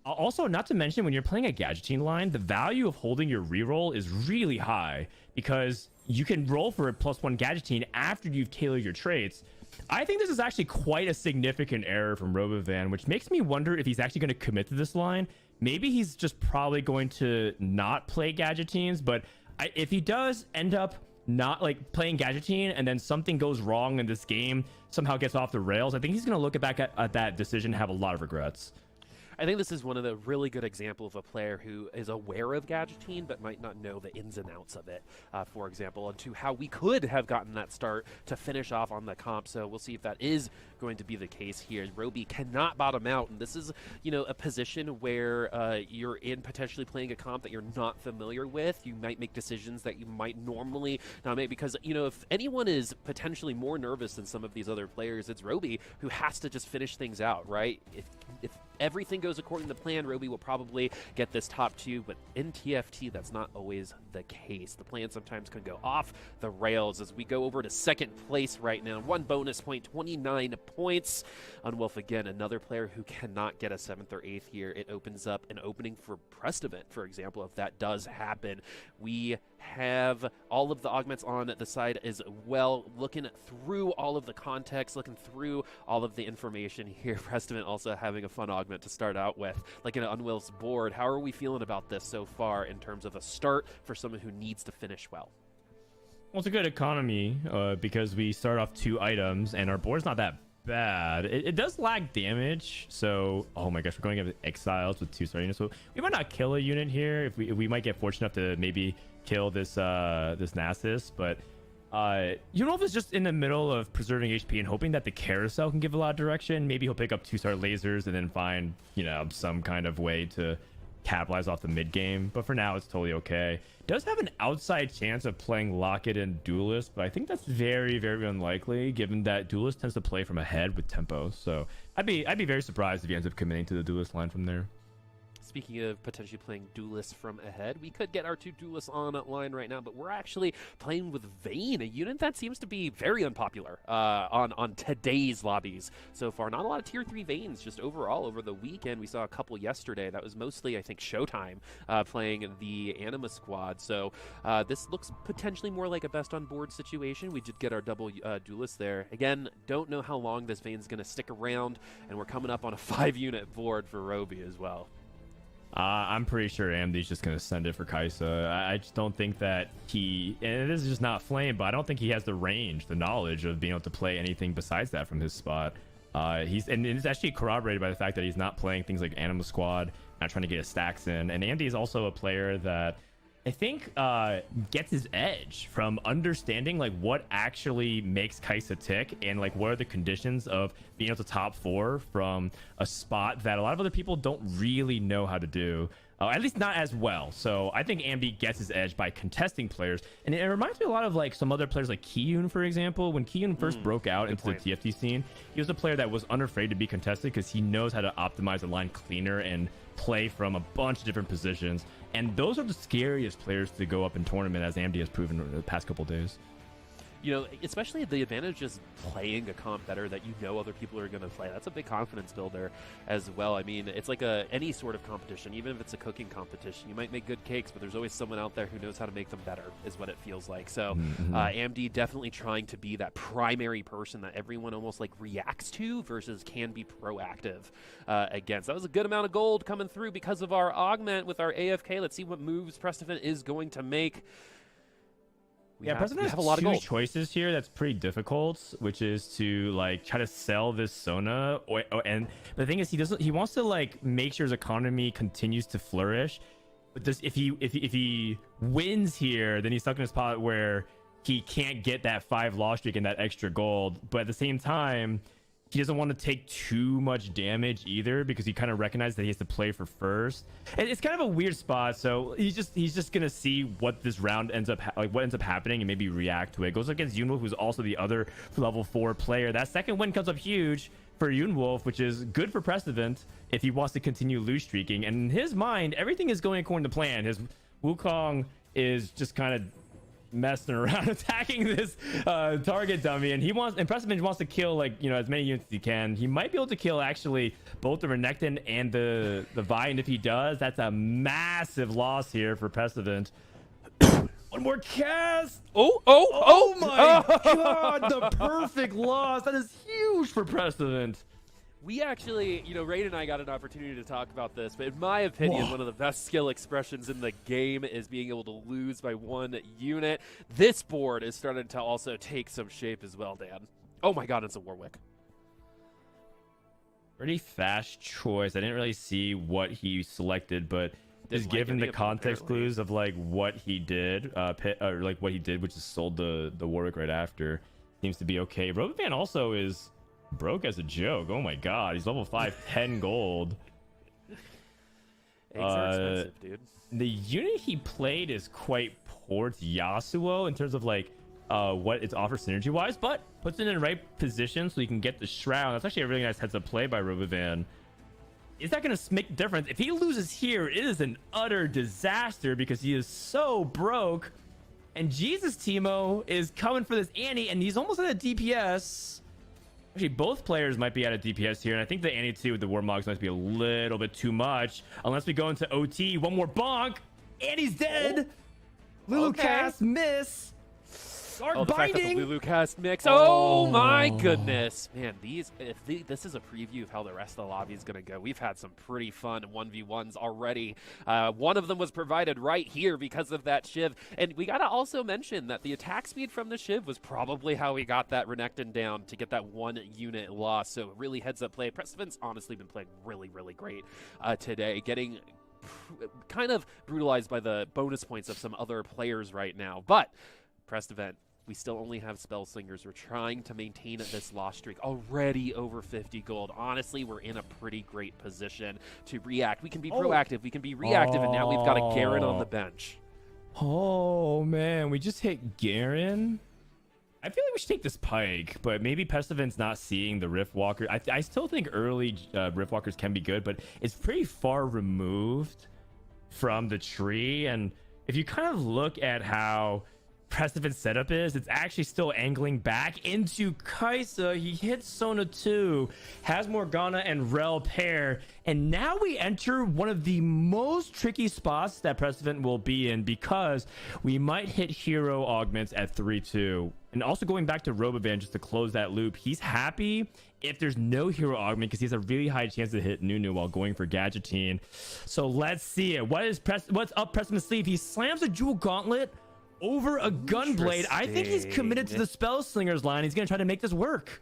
Also, not to mention, when you're playing a gadgeting line, the value of holding your reroll is really high, because you can roll for a +1 gadgeting after you've tailored your traits. I think this is actually quite a significant error from Robovan, which makes me wonder if he's actually going to commit to this line. Maybe he's just probably going to not play gadgetines, but if he does end up not like playing gadgeting and then something goes wrong in this game, somehow gets off the rails, I think he's going to look back at that decision and have a lot of regrets. I think this is one of the really good example of a player who is aware of gadgeting but might not know the ins and outs of it, for example, and to how we could have gotten that start to finish off on the comp. So we'll see if that is going to be the case here. Roby cannot bottom out, and this is, you know, a position where you're in potentially playing a comp that you're not familiar with. You might make decisions that you might normally not make, because, you know, if anyone is potentially more nervous than some of these other players, it's Roby, who has to just finish things out, right? If everything goes according to plan, Roby will probably get this top 2, but in TFT, that's not always the case. The plan sometimes can go off the rails as we go over to second place right now. 1 bonus point, 29 points. Unwolf again, another player who cannot get a 7th or 8th here. It opens up an opening for Prestivent, for example, if that does happen. We have all of the augments on the side as well, looking through all of the context, looking through all of the information here. Prestivent also having a fun augment to start out with, like an Unwolf's board. How are we feeling about this so far in terms of a start for someone who needs to finish well? Well, it's a good economy because we start off 2 items and our board's not that bad. It does lack damage, so oh my gosh, we're going up exiles with 2 star units, so we might not kill a unit here. If we might get fortunate enough to maybe kill this this Nasus, but Yunolf is just in the middle of preserving HP and hoping that the carousel can give a lot of direction. Maybe he'll pick up 2-star lasers and then find, you know, some kind of way to capitalize off the mid game, but for now it's totally okay. Does have an outside chance of playing Locket and Duelist, but I think that's very, very unlikely given that Duelist tends to play from ahead with tempo. So I'd be very surprised if he ends up committing to the Duelist line from there. Speaking of potentially playing Duelists from ahead, we could get our 2 Duelists on line right now, but we're actually playing with Vayne, a unit that seems to be very unpopular on today's lobbies so far. Not a lot of tier 3 Vaynes, just overall over the weekend. We saw a couple yesterday. That was mostly, I think, Showtime playing the Anima squad. So this looks potentially more like a best on board situation. We did get our double Duelist there. Again, don't know how long this Vayne's going to stick around, and we're coming up on a 5-unit board for Roby as well. I'm pretty sure AMD's just going to send it for Kaisa. I just don't think that and this is just not Flame, but I don't think he has the range, the knowledge of being able to play anything besides that from his spot. And it's actually corroborated by the fact that he's not playing things like Anima Squad, not trying to get his stacks in. And AMD is also a player that I think gets his edge from understanding like what actually makes Kaisa tick and like what are the conditions of being able to top 4 from a spot that a lot of other people don't really know how to do, at least not as well. So I think AMD gets his edge by contesting players, and it reminds me a lot of like some other players like Kiyun, for example. When Kiyun first broke out into the TFT scene, he was a player that was unafraid to be contested because he knows how to optimize the line cleaner and play from a bunch of different positions. And those are the scariest players to go up in tournament, as AMD has proven in the past couple days. You know, especially the advantage is playing a comp better that you know other people are going to play. That's a big confidence builder as well. I mean, it's like any sort of competition, even if it's a cooking competition. You might make good cakes, but there's always someone out there who knows how to make them better, is what it feels like. So AMD definitely trying to be that primary person that everyone almost like reacts to versus can be proactive against. That was a good amount of gold coming through because of our augment with our AFK. Let's see what moves Prestivent is going to make. We have a lot of gold choices here. That's pretty difficult, which is to like try to sell this Sona, and the thing is he wants to like make sure his economy continues to flourish. But if he wins here, then he's stuck in a spot where he can't get that 5 loss streak and that extra gold. But at the same time, he doesn't want to take too much damage either because he kind of recognizes that he has to play for first. And it's kind of a weird spot, so he's just gonna see what this round ends up what ends up happening and maybe react to it. Goes against Yunwolf, who's also the other level 4 player. That second win comes up huge for Yunwolf, which is good for Prestivent if he wants to continue lose streaking. And in his mind, everything is going according to plan. His Wukong is just kind of messing around attacking this target dummy, and Prestivent wants to kill like, you know, as many units as he can. He might be able to kill actually both the Renekton and the Vi, and if he does, that's a massive loss here for Prestivent. One more cast. Oh my god, the perfect loss. That is huge for Prestivent. We actually, you know, Rain and I got an opportunity to talk about this, but in my opinion, one of the best skill expressions in the game is being able to lose by 1 unit. This board is starting to also take some shape as well, Dan. Oh my god, it's a Warwick. Pretty fast choice. I didn't really see what he selected, but just given the context clues of like what he did, or like what he did, which is sold the Warwick right after, seems to be okay. Robovan also is broke as a joke. Oh my god, he's level 5, 10 gold. Eggs are expensive, dude. The unit he played is quite poor to Yasuo in terms of like what it's offered synergy wise, but puts it in the right position so you can get the shroud. That's actually a really nice heads up play by Robovan. is that going to make a difference? If he loses here, it is an utter disaster because he is so broke. And Jesus Timo is coming for this Annie, and he's almost at a DPS. Actually, both players might be at a DPS here, and I think the Annie 2 with the Warmogs might be a little bit too much. Unless we go into OT. One more bonk. Annie's dead. Lulu cast miss. Oh, the fact that the Lulu cast mix. Oh my goodness, man! This is a preview of how the rest of the lobby is going to go. We've had some pretty fun 1v1s already. One of them was provided right here because of that Shiv, and we got to also mention that the attack speed from the Shiv was probably how we got that Renekton down to get that 1 unit loss. So really heads up play. Prestiven's honestly been playing really, really great today, getting kind of brutalized by the bonus points of some other players right now, but Prestiven, we still only have spell slingers. We're trying to maintain this loss streak, already over 50 gold. Honestly, we're in a pretty great position to react. We can be proactive, we can be reactive, and now we've got a Garen on the bench. Oh man, we just hit Garen. I feel like we should take this Pike, but maybe Prestiven's not seeing the Rift Walker. I still think early Rift Walkers can be good, but it's pretty far removed from the tree. And if you kind of look at how Prestiven's setup is, it's actually still angling back into Kaisa. He hits Sona 2, has Morgana and Rel pair, and now we enter one of the most tricky spots that Prestiven will be in, because we might hit hero augments at 3-2. And also going back to Robovan, just to close that loop, he's happy if there's no hero augment because he has a really high chance to hit Nunu while going for Gadgettine. So let's see it. What's up Prestiven's sleeve? He slams a Jewel Gauntlet over a Gunblade. I think he's committed to the Spell Slingers line. He's going to try to make this work.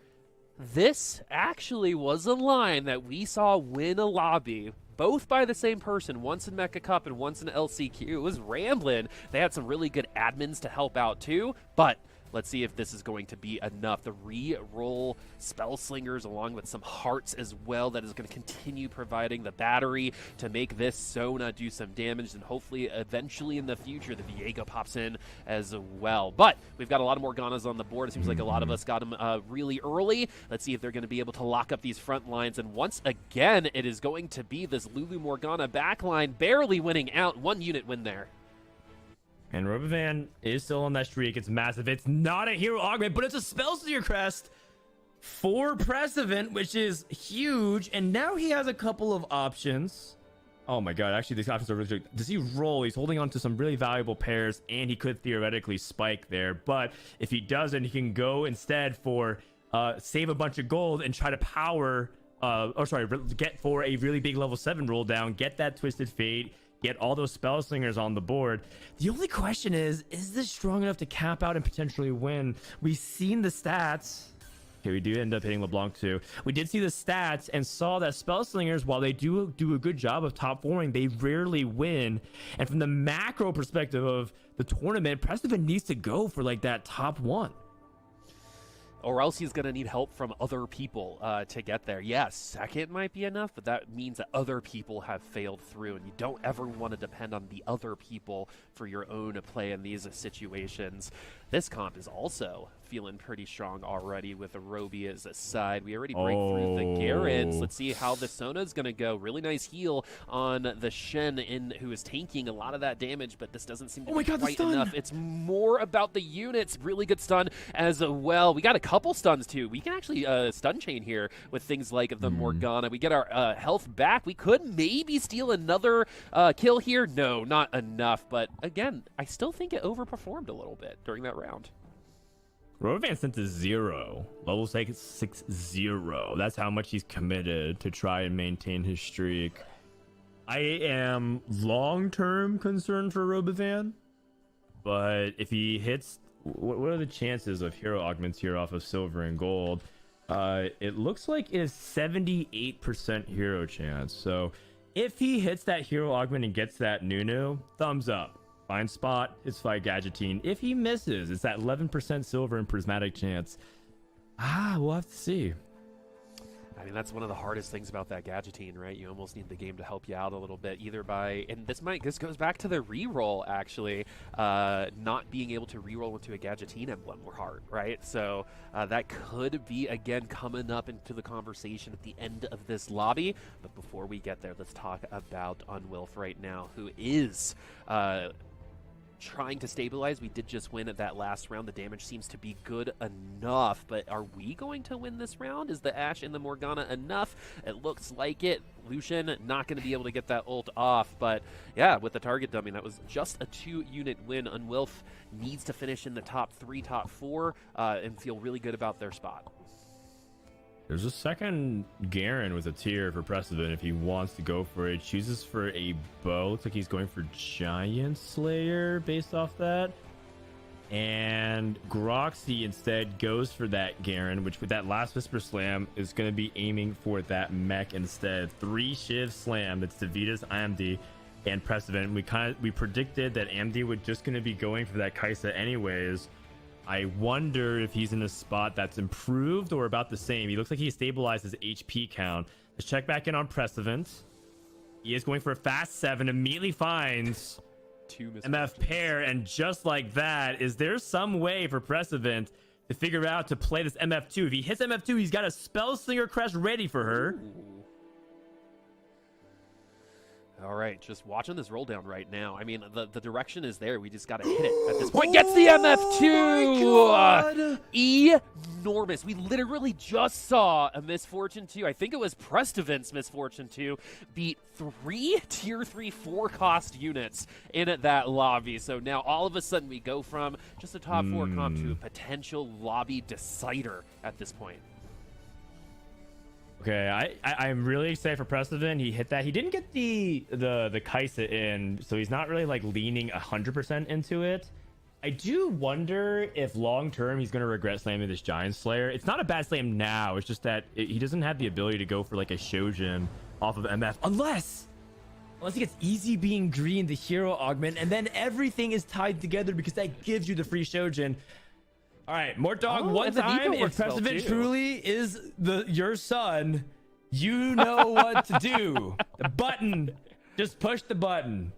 This actually was a line that we saw win a lobby, both by the same person, once in Mecha Cup and once in LCQ. It was Ramblin'. They had some really good admins to help out too, but let's see if this is going to be enough. The re-roll Spell Slingers along with some hearts as well, that is going to continue providing the battery to make this Sona do some damage, and hopefully eventually in the future the Viego pops in as well. But we've got a lot of Morganas on the board. It seems like a lot of us got them really early. Let's see if they're going to be able to lock up these front lines, and once again it is going to be this Lulu Morgana backline barely winning out. 1 unit win there. And Robovan is still on that streak. It's massive. It's not a hero augment, but it's a Spellseeker crest for Prestiven, which is huge. And now he has a couple of options. Oh my god, actually these options are really good. Does he roll? He's holding on to some really valuable pairs, and he could theoretically spike there. But if he doesn't, he can go instead for save a bunch of gold and try to power, get for a really big level 7 roll down, get that Twisted Fate, get all those Spell Slingers on the board. The only question is this strong enough to cap out and potentially win? We've seen the stats. Okay, we do end up hitting LeBlanc too. We did see the stats and saw that Spell Slingers, while they do a good job of top 4ing, they rarely win. And from the macro perspective of the tournament, Prestiven needs to go for like that top 1. Or else he's going to need help from other people to get there. Yes, second might be enough, but that means that other people have failed through, and you don't ever want to depend on the other people for your own play in these situations. This comp is also feeling pretty strong already with Arobi as a side. We already break through the Garens. Let's see how the Sona is going to go. Really nice heal on the Shen, who is tanking a lot of that damage, but this doesn't seem to be quite enough. It's more about the units. Really good stun as well. We got a couple stuns too. We can actually stun chain here with things like the Morgana. We get our health back. We could maybe steal another kill here. No, not enough. But again, I still think it overperformed a little bit during that round. Robovan sent to 0. Level 6-0. That's how much he's committed to try and maintain his streak. I am long-term concerned for Robovan, but if he hits, what are the chances of hero augments here off of silver and gold? It looks like it is 78% hero chance. So if he hits that hero augment and gets that Nunu, thumbs up. Fine spot, his fight Gadgettine. If he misses, it's that 11% silver and prismatic chance. We'll have to see. I mean, that's one of the hardest things about that gadgetine, right? You almost need the game to help you out a little bit, either by, and this goes back to the reroll, actually, not being able to reroll into a gadgetine emblem were hard, right? So that could be, again, coming up into the conversation at the end of this lobby. But before we get there, let's talk about Unwilf right now, who is trying to stabilize. We did just win at that last round. The damage seems to be good enough, but are we going to win this round? Is the Ashe and the Morgana enough? It looks like it. Lucian not going to be able to get that ult off, but yeah, with the target dummy, that was just a 2-unit win. Unwilf needs to finish in the top 3, top 4, and feel really good about their spot. There's a second Garen with a tier for Precedent if he wants to go for it. Chooses for a bow. Looks like he's going for Giant Slayer based off that. And Groxy instead goes for that Garen, which with that last Whisper Slam is going to be aiming for that mech instead. 3 Shiv Slam. That's Davita's IMD and Precedent. We predicted that AMD was just going to be going for that Kaisa anyways. I wonder if he's in a spot that's improved or about the same. He looks like he stabilized his HP count. Let's check back in on Precedent. He is going for a fast 7, immediately finds MF pair, and just like that, is there some way for Precedent to figure out to play this MF2? If he hits MF2, he's got a Spellslinger Crest ready for her. Ooh. All right, just watching this roll down right now. I mean, the direction is there. We just got to hit it at this point. Gets the MF2! Enormous. We literally just saw a Misfortune 2. I think it was Prestevent's Misfortune 2 beat 3 tier 3 4-cost units in that lobby. So now all of a sudden we go from just a top 4 comp to a potential lobby decider at this point. Okay, I'm really excited for Precedent. He hit that. He didn't get the Kaisa in, so he's not really like leaning 100% into it. I do wonder if long term he's going to regret slamming this Giant Slayer. It's not a bad slam now. It's just that he doesn't have the ability to go for like a Shojin off of MF unless he gets Easy Being Green, the hero augment, and then everything is tied together because that gives you the free Shojin. All right, Mortdog, one time, if Precedent truly is your son, you know what to do. The button. Just push the button.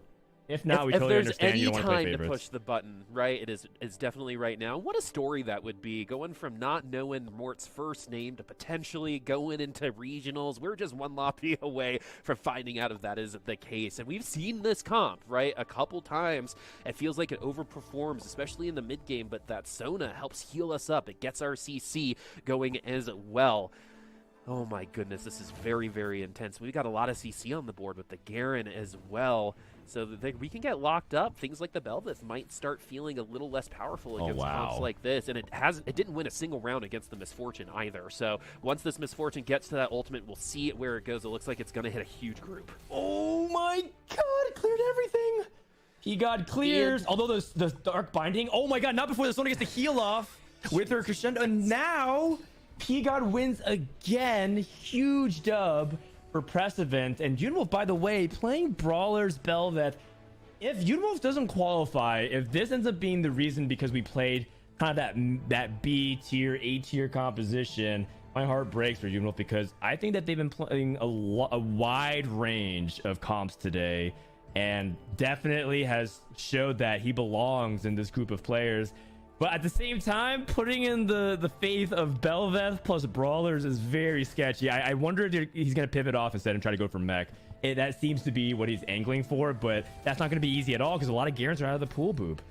If not, we totally understand you don't want to play favorites. If there's any time to push the button, right, it's definitely right now. What a story that would be, going from not knowing Mort's first name to potentially going into regionals. We're just one lobby away from finding out if that is the case. And we've seen this comp, right, a couple times. It feels like it overperforms, especially in the mid game, but that Sona helps heal us up. It gets our CC going as well. Oh my goodness, this is very, very intense. We've got a lot of CC on the board with the Garen as well. So that we can get locked up. Things like the Belveth might start feeling a little less powerful against comps like this. And it didn't win a single round against the Misfortune either. So once this Misfortune gets to that ultimate, we'll see it where it goes. It looks like it's going to hit a huge group. Oh my god, it cleared everything. He got clears. Although the Dark Binding. Oh my god, not before the Sona gets the heal off with her Crescendo. And now P-God wins again. Huge dub for Precedent. And Unwolf, by the way, playing Brawlers Belveth. If Unwolf doesn't qualify, if this ends up being the reason because we played kind of that B tier, A tier composition, my heart breaks for Unwolf because I think that they've been playing a wide range of comps today and definitely has showed that he belongs in this group of players. But at the same time, putting in the faith of Belveth plus Brawlers is very sketchy. I wonder if he's going to pivot off instead and try to go for mech. That seems to be what he's angling for, but that's not going to be easy at all because a lot of Garens are out of the pool, Boob.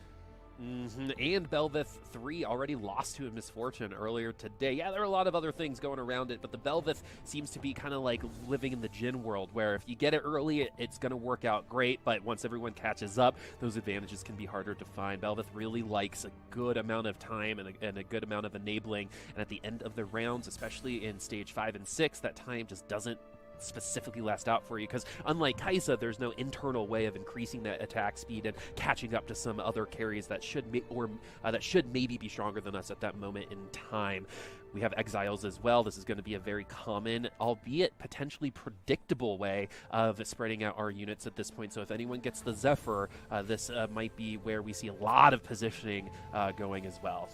And Belveth 3 already lost to a Misfortune earlier today. Yeah, there are a lot of other things going around it, but the Belveth seems to be kind of like living in the Jhin world, where if you get it early, it's going to work out great, but once everyone catches up, those advantages can be harder to find. Belveth really likes a good amount of time and a good amount of enabling, and at the end of the rounds, especially in stage 5 and 6, that time just doesn't specifically last out for you, because unlike Kaisa, there's no internal way of increasing that attack speed and catching up to some other carries that should maybe be stronger than us at that moment in time. We have Exiles as well. This is going to be a very common, albeit potentially predictable way of spreading out our units at this point. So if anyone gets the Zephyr, this might be where we see a lot of positioning going as well.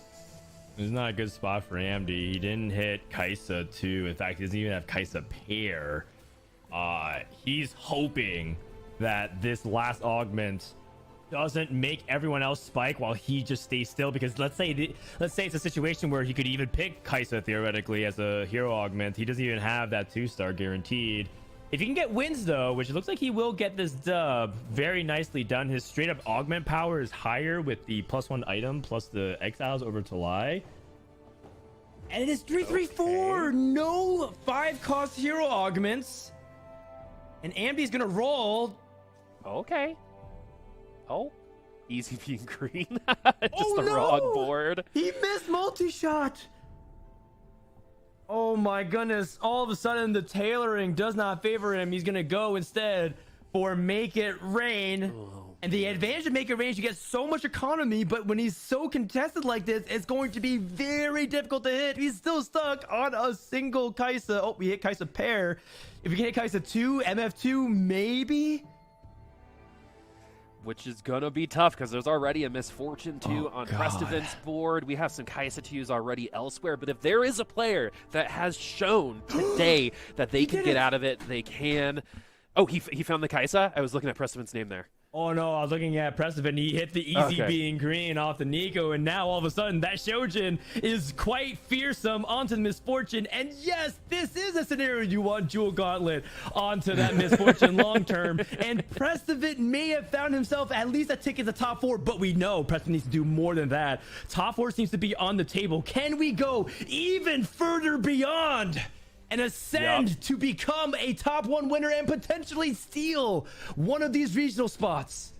It's not a good spot for Amdi. He didn't hit Kaisa too. In fact, he doesn't even have Kaisa pair. He's hoping that this last augment doesn't make everyone else spike while he just stays still, because let's say it's a situation where he could even pick Kaisa theoretically as a hero augment. He doesn't even have that 2-star guaranteed. If he can get wins though, which it looks like he will get this dub, very nicely done. His straight up augment power is higher with the +1 item plus the exiles over Talai. And it is 3-3-4. No 5-cost hero augments. And Ambi's gonna roll. Okay. Oh, easy being green. Just the wrong board. He missed multi-shot. Oh my goodness. All of a sudden, the tailoring does not favor him. He's going to go instead for Make It Rain. Oh. And the advantage of Make It Rain is you get so much economy, but when he's so contested like this, it's going to be very difficult to hit. He's still stuck on a single Kaisa. Oh, we hit Kaisa pair. If we can hit Kaisa 2, MF2, maybe? Which is going to be tough because there's already a Misfortune 2 on Prestiven's board. We have some Kaisa 2s already elsewhere. But if there is a player that has shown today that they can get out of it, they can. Oh, he found the Kaisa? I was looking at Prestiven's name there. Oh no, I was looking at Prestiven. He hit the easy being green off the Nico, and now all of a sudden that Shojin is quite fearsome onto the Misfortune. And yes, this is a scenario you want Jewel Gauntlet onto that Misfortune long term. And Prestiven may have found himself at least a ticket to top 4, but we know Prestiven needs to do more than that. Top 4 seems to be on the table. Can we go even further beyond and ascend to become a top 1 winner and potentially steal one of these regional spots?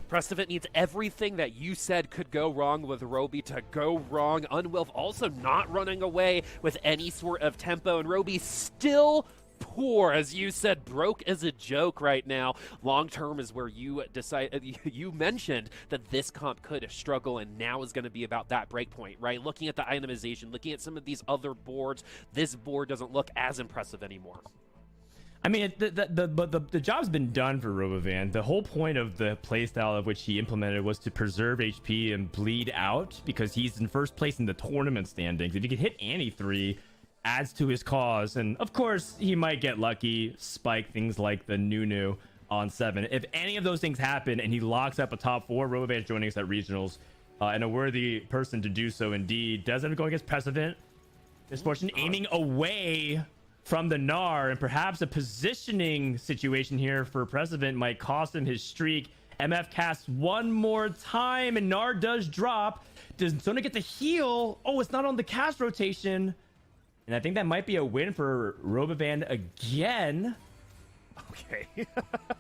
Prestiven needs everything that you said could go wrong with Roby to go wrong. Unwilf also not running away with any sort of tempo, and Roby still poor, as you said, broke as a joke right now. Long term is where you you mentioned that this comp could struggle, and now is going to be about that break point, right? Looking at the itemization, looking at some of these other boards, this board doesn't look as impressive anymore. I mean, the job's been done for Robovan. The whole point of the playstyle of which he implemented was to preserve HP and bleed out, because he's in first place in the tournament standings. If you could hit Annie 3, adds to his cause, and of course he might get lucky, spike things like the Nunu on 7. If any of those things happen and he locks up a top 4, Robovan's joining us at regionals, and a worthy person to do so indeed. Does end up going against Precedent. Misfortune aiming away from the Gnar, and perhaps a positioning situation here for Precedent might cost him his streak. MF casts one more time, and Gnar does drop. Does Sona get the heal? Oh, it's not on the cast rotation. And I think that might be a win for Robovan again. Okay.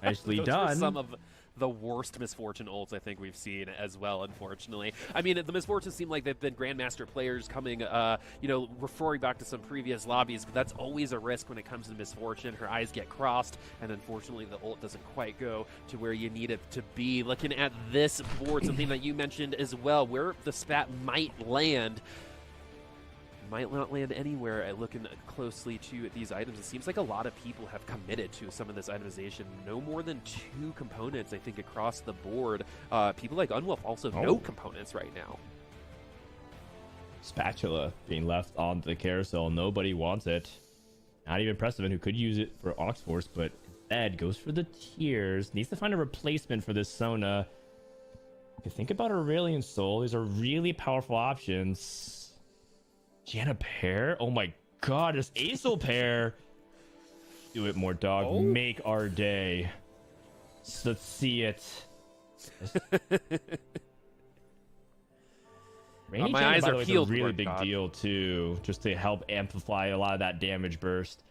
Nicely Those done. are some of the worst Misfortune ults I think we've seen as well, unfortunately. I mean, the Misfortunes seem like they've been Grandmaster players coming, you know, referring back to some previous lobbies, but that's always a risk when it comes to Misfortune. Her eyes get crossed, and unfortunately the ult doesn't quite go to where you need it to be. Looking at this board, something that you mentioned as well, where the spat might land. Might not land anywhere. Looking closely to these items, it seems like a lot of people have committed to some of this itemization. No more than 2 components, I think, across the board. People like Unwolf also no components right now. Spatula being left on the carousel. Nobody wants it. Not even Precedent, who could use it for Oxforce, but instead goes for the Tears. Needs to find a replacement for this Sona. If you think about Aurelion Soul, these are really powerful options. Janna pair? Oh my god, this Acel pair. Do it more, dog. Make our day. Let's see it. Rainy my Janna, eyes by the are way, is peeled. a really big deal too, just to help amplify a lot of that damage burst.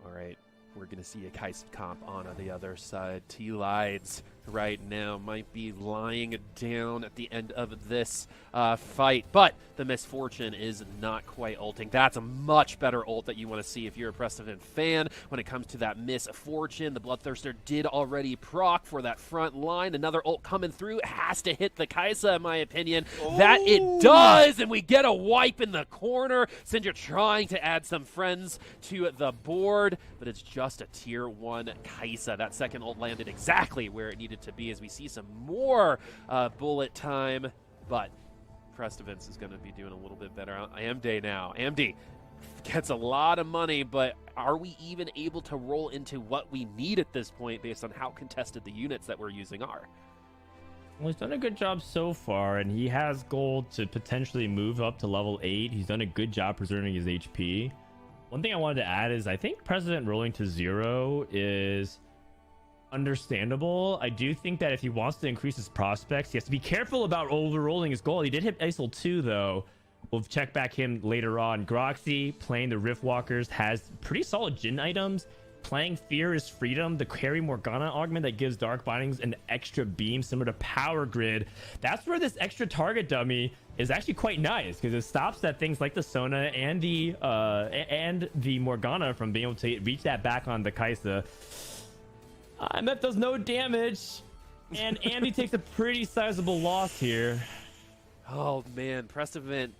All right, we're gonna see a Kaisa comp on the other side. T-Lides right now might be lying down at the end of this fight, but the Misfortune is not quite ulting. That's a much better ult that you want to see if you're a Precedent fan. When it comes to that Misfortune, the Bloodthirster did already proc for that front line. Another ult coming through has to hit the Kaisa, in my opinion. That it does, and we get a wipe in the corner. Syndra trying to add some friends to the board, but it's just a tier 1 Kaisa. That second ult landed exactly where it needed to be, as we see some more bullet time, but Prestovance is going to be doing a little bit better. AMD now. AMD gets a lot of money, but are we even able to roll into what we need at this point based on how contested the units that we're using are? Well, he's done a good job so far, and he has gold to potentially move up to level 8. He's done a good job preserving his HP. One thing I wanted to add is I think President rolling to 0 is understandable. I do think that if he wants to increase his prospects, he has to be careful about overrolling his gold. He did hit ISIL 2, though. We'll check back him later on. Groxy playing the Riftwalkers has pretty solid Jin items. Playing Fear is Freedom, the carry Morgana augment that gives Dark Bindings an extra beam similar to Power Grid. That's where this extra target dummy is actually quite nice, because it stops that things like the Sona and the Morgana from being able to reach that back on the Kaisa. And that does no damage, and Andy takes a pretty sizable loss here. Oh man, Prestovant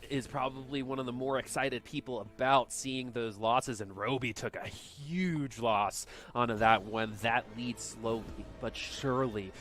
is probably one of the more excited people about seeing those losses, and Roby took a huge loss onto that one. That lead slowly but surely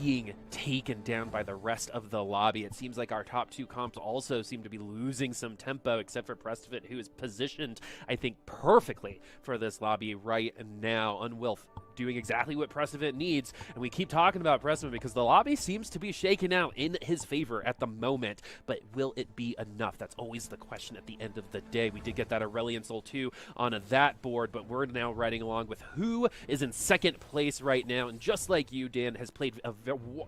being taken down by the rest of the lobby. It seems like our top 2 comps also seem to be losing some tempo, except for Prestovant, who is positioned, I think, perfectly for this lobby right now. Unwilf doing exactly what Prestovant needs, and we keep talking about Prestovant because the lobby seems to be shaken out in his favor at the moment, but will it be enough? That's always the question at the end of the day. We did get that Aurelion Soul 2 on that board, but we're now riding along with who is in second place right now, and just like you, Dan, has played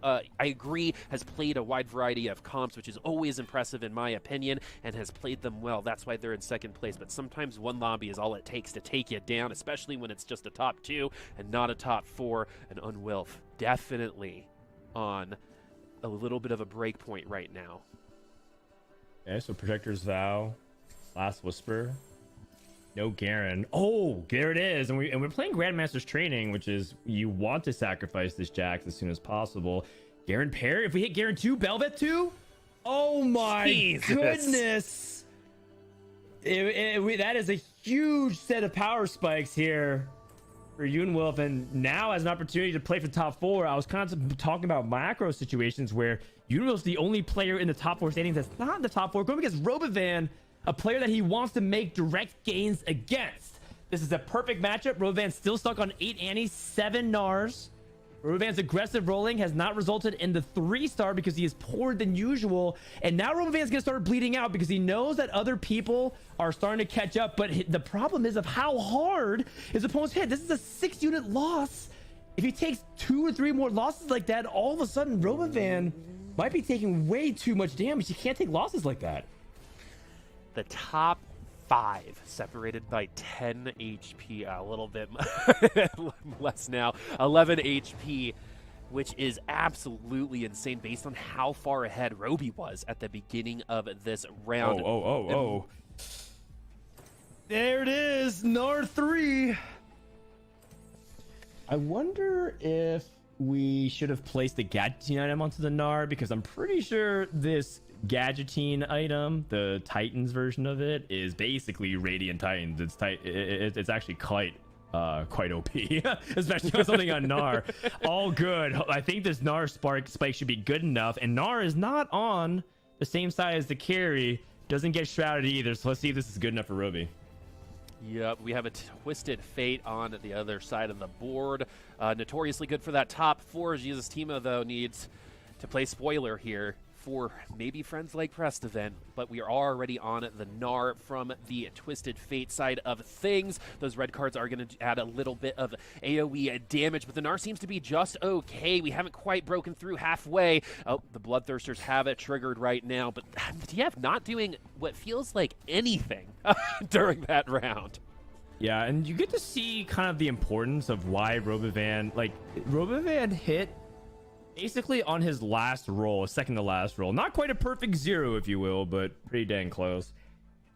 I agree, has played a wide variety of comps, which is always impressive in my opinion, and has played them well. That's why they're in second place, but sometimes one lobby is all it takes to take you down, especially when it's just a top 2 and not a top 4, and Unwilf definitely on a little bit of a break point right now. Okay, so Protector's Vow, Last Whisper, no Garen. Oh, there it is. And we're playing Grandmaster's Training, which is you want to sacrifice this Jax as soon as possible. Garen pair. If we hit Garen 2, Belvet 2, oh my goodness. That is a huge set of power spikes here for Unwilf, and now as an opportunity to play for top 4. I was kind of talking about macro situations where Unwilf's the only player in the top 4 standings that's not in the top 4, going against Robovan, a player that he wants to make direct gains against. This is a perfect matchup. Robovan still stuck on 8 Annies, 7 Nars. Robovan's aggressive rolling has not resulted in the 3-star because he is poorer than usual. And now Robovan's going to start bleeding out because he knows that other people are starting to catch up. But the problem is of how hard his opponents hit. This is a 6-unit loss. If he takes 2 or 3 more losses like that, all of a sudden Robovan might be taking way too much damage. He can't take losses like that. The top 5 separated by 10 HP, a little bit less now, 11 HP, which is absolutely insane based on how far ahead Roby was at the beginning of this round. Oh. There it is, Nar 3. I wonder if we should have placed the Gadgeting item onto the Nar, because I'm pretty sure this Gadgeting item, the Titans version of it, is basically Radiant Titans. It's actually quite OP, especially with something on Nar. All good. I think this Nar spike should be good enough, and Nar is not on the same side as the carry, doesn't get shrouded either, so let's see if this is good enough for Roby. Yep, we have a Twisted Fate on the other side of the board. Notoriously good for that top 4. Jesus Timo, though, needs to play spoiler here for maybe friends like Prestovant, but we are already on the Gnar from the Twisted Fate side of things. Those red cards are going to add a little bit of AoE damage, but the Gnar seems to be just okay. We haven't quite broken through halfway. Oh, the Bloodthirsters have it triggered right now, but TF not doing what feels like anything during that round. Yeah, and you get to see kind of the importance of why Robovan hit basically on his last roll, second to last roll. Not quite a perfect 0, if you will, but pretty dang close.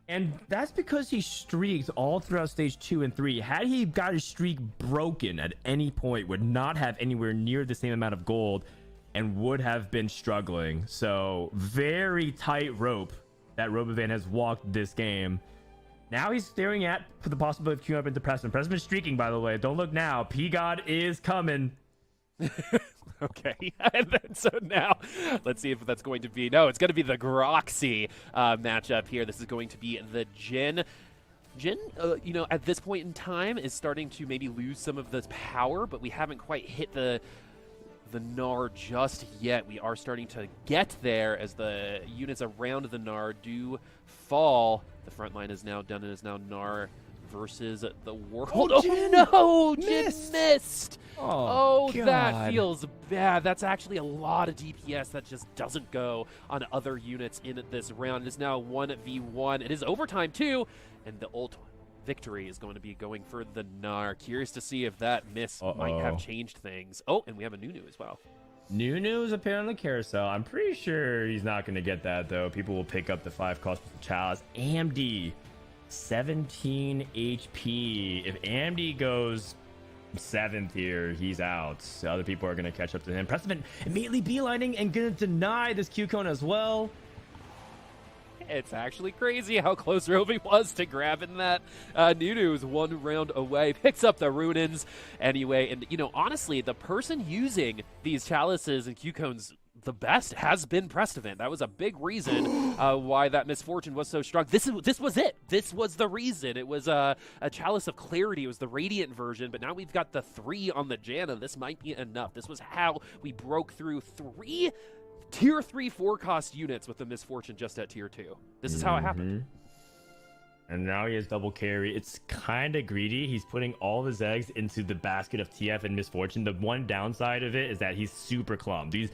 And that's because he streaked all throughout stage 2 and 3. Had he got his streak broken at any point, would not have anywhere near the same amount of gold and would have been struggling. So very tight rope that Robovan has walked this game. Now he's staring at the possibility of queuing up into Preston. Preston is streaking, by the way. Don't look now. P-God is coming. Okay, and then, so now let's see if that's going to be. No, it's going to be the Groxy matchup here. This is going to be the Jin. Jin, at this point in time is starting to maybe lose some of this power, but we haven't quite hit the Gnar just yet. We are starting to get there as the units around the Gnar do fall. The front line is now done. It is now Gnar versus the World. Oh, Jin no! missed. Jin missed! Oh, that God. feels bad. That's actually a lot of DPS that just doesn't go on other units in this round. It is now 1v1. It is overtime, too, and the ult victory is going to be going for the Gnar. Curious to see if that miss might have changed things. Oh, and we have a Nunu as well. Nunu is appearing on the carousel. I'm pretty sure he's not going to get that, though. People will pick up the 5 cost chalice. AMD, 17 HP. If AMD goes 7th here, he's out. Other people are going to catch up to him. Precedent immediately beelining and going to deny this Q-Cone as well. It's actually crazy how close Roby was to grabbing that. Nunu is 1 round away, picks up the Runins anyway. And, honestly, the person using these chalices and Q-Cones the best has been Prestovant. That was a big reason why that misfortune was so strong. This was it. This was the reason. It was a Chalice of Clarity. It was the Radiant version, but now we've got the 3 on the Janna. This might be enough. This was how we broke through 3 Tier 3 4-cost units with the misfortune just at Tier 2. This is how it happened. And now he has double carry. It's kind of greedy. He's putting all of his eggs into the basket of TF and misfortune. The one downside of it is that he's super clumped. It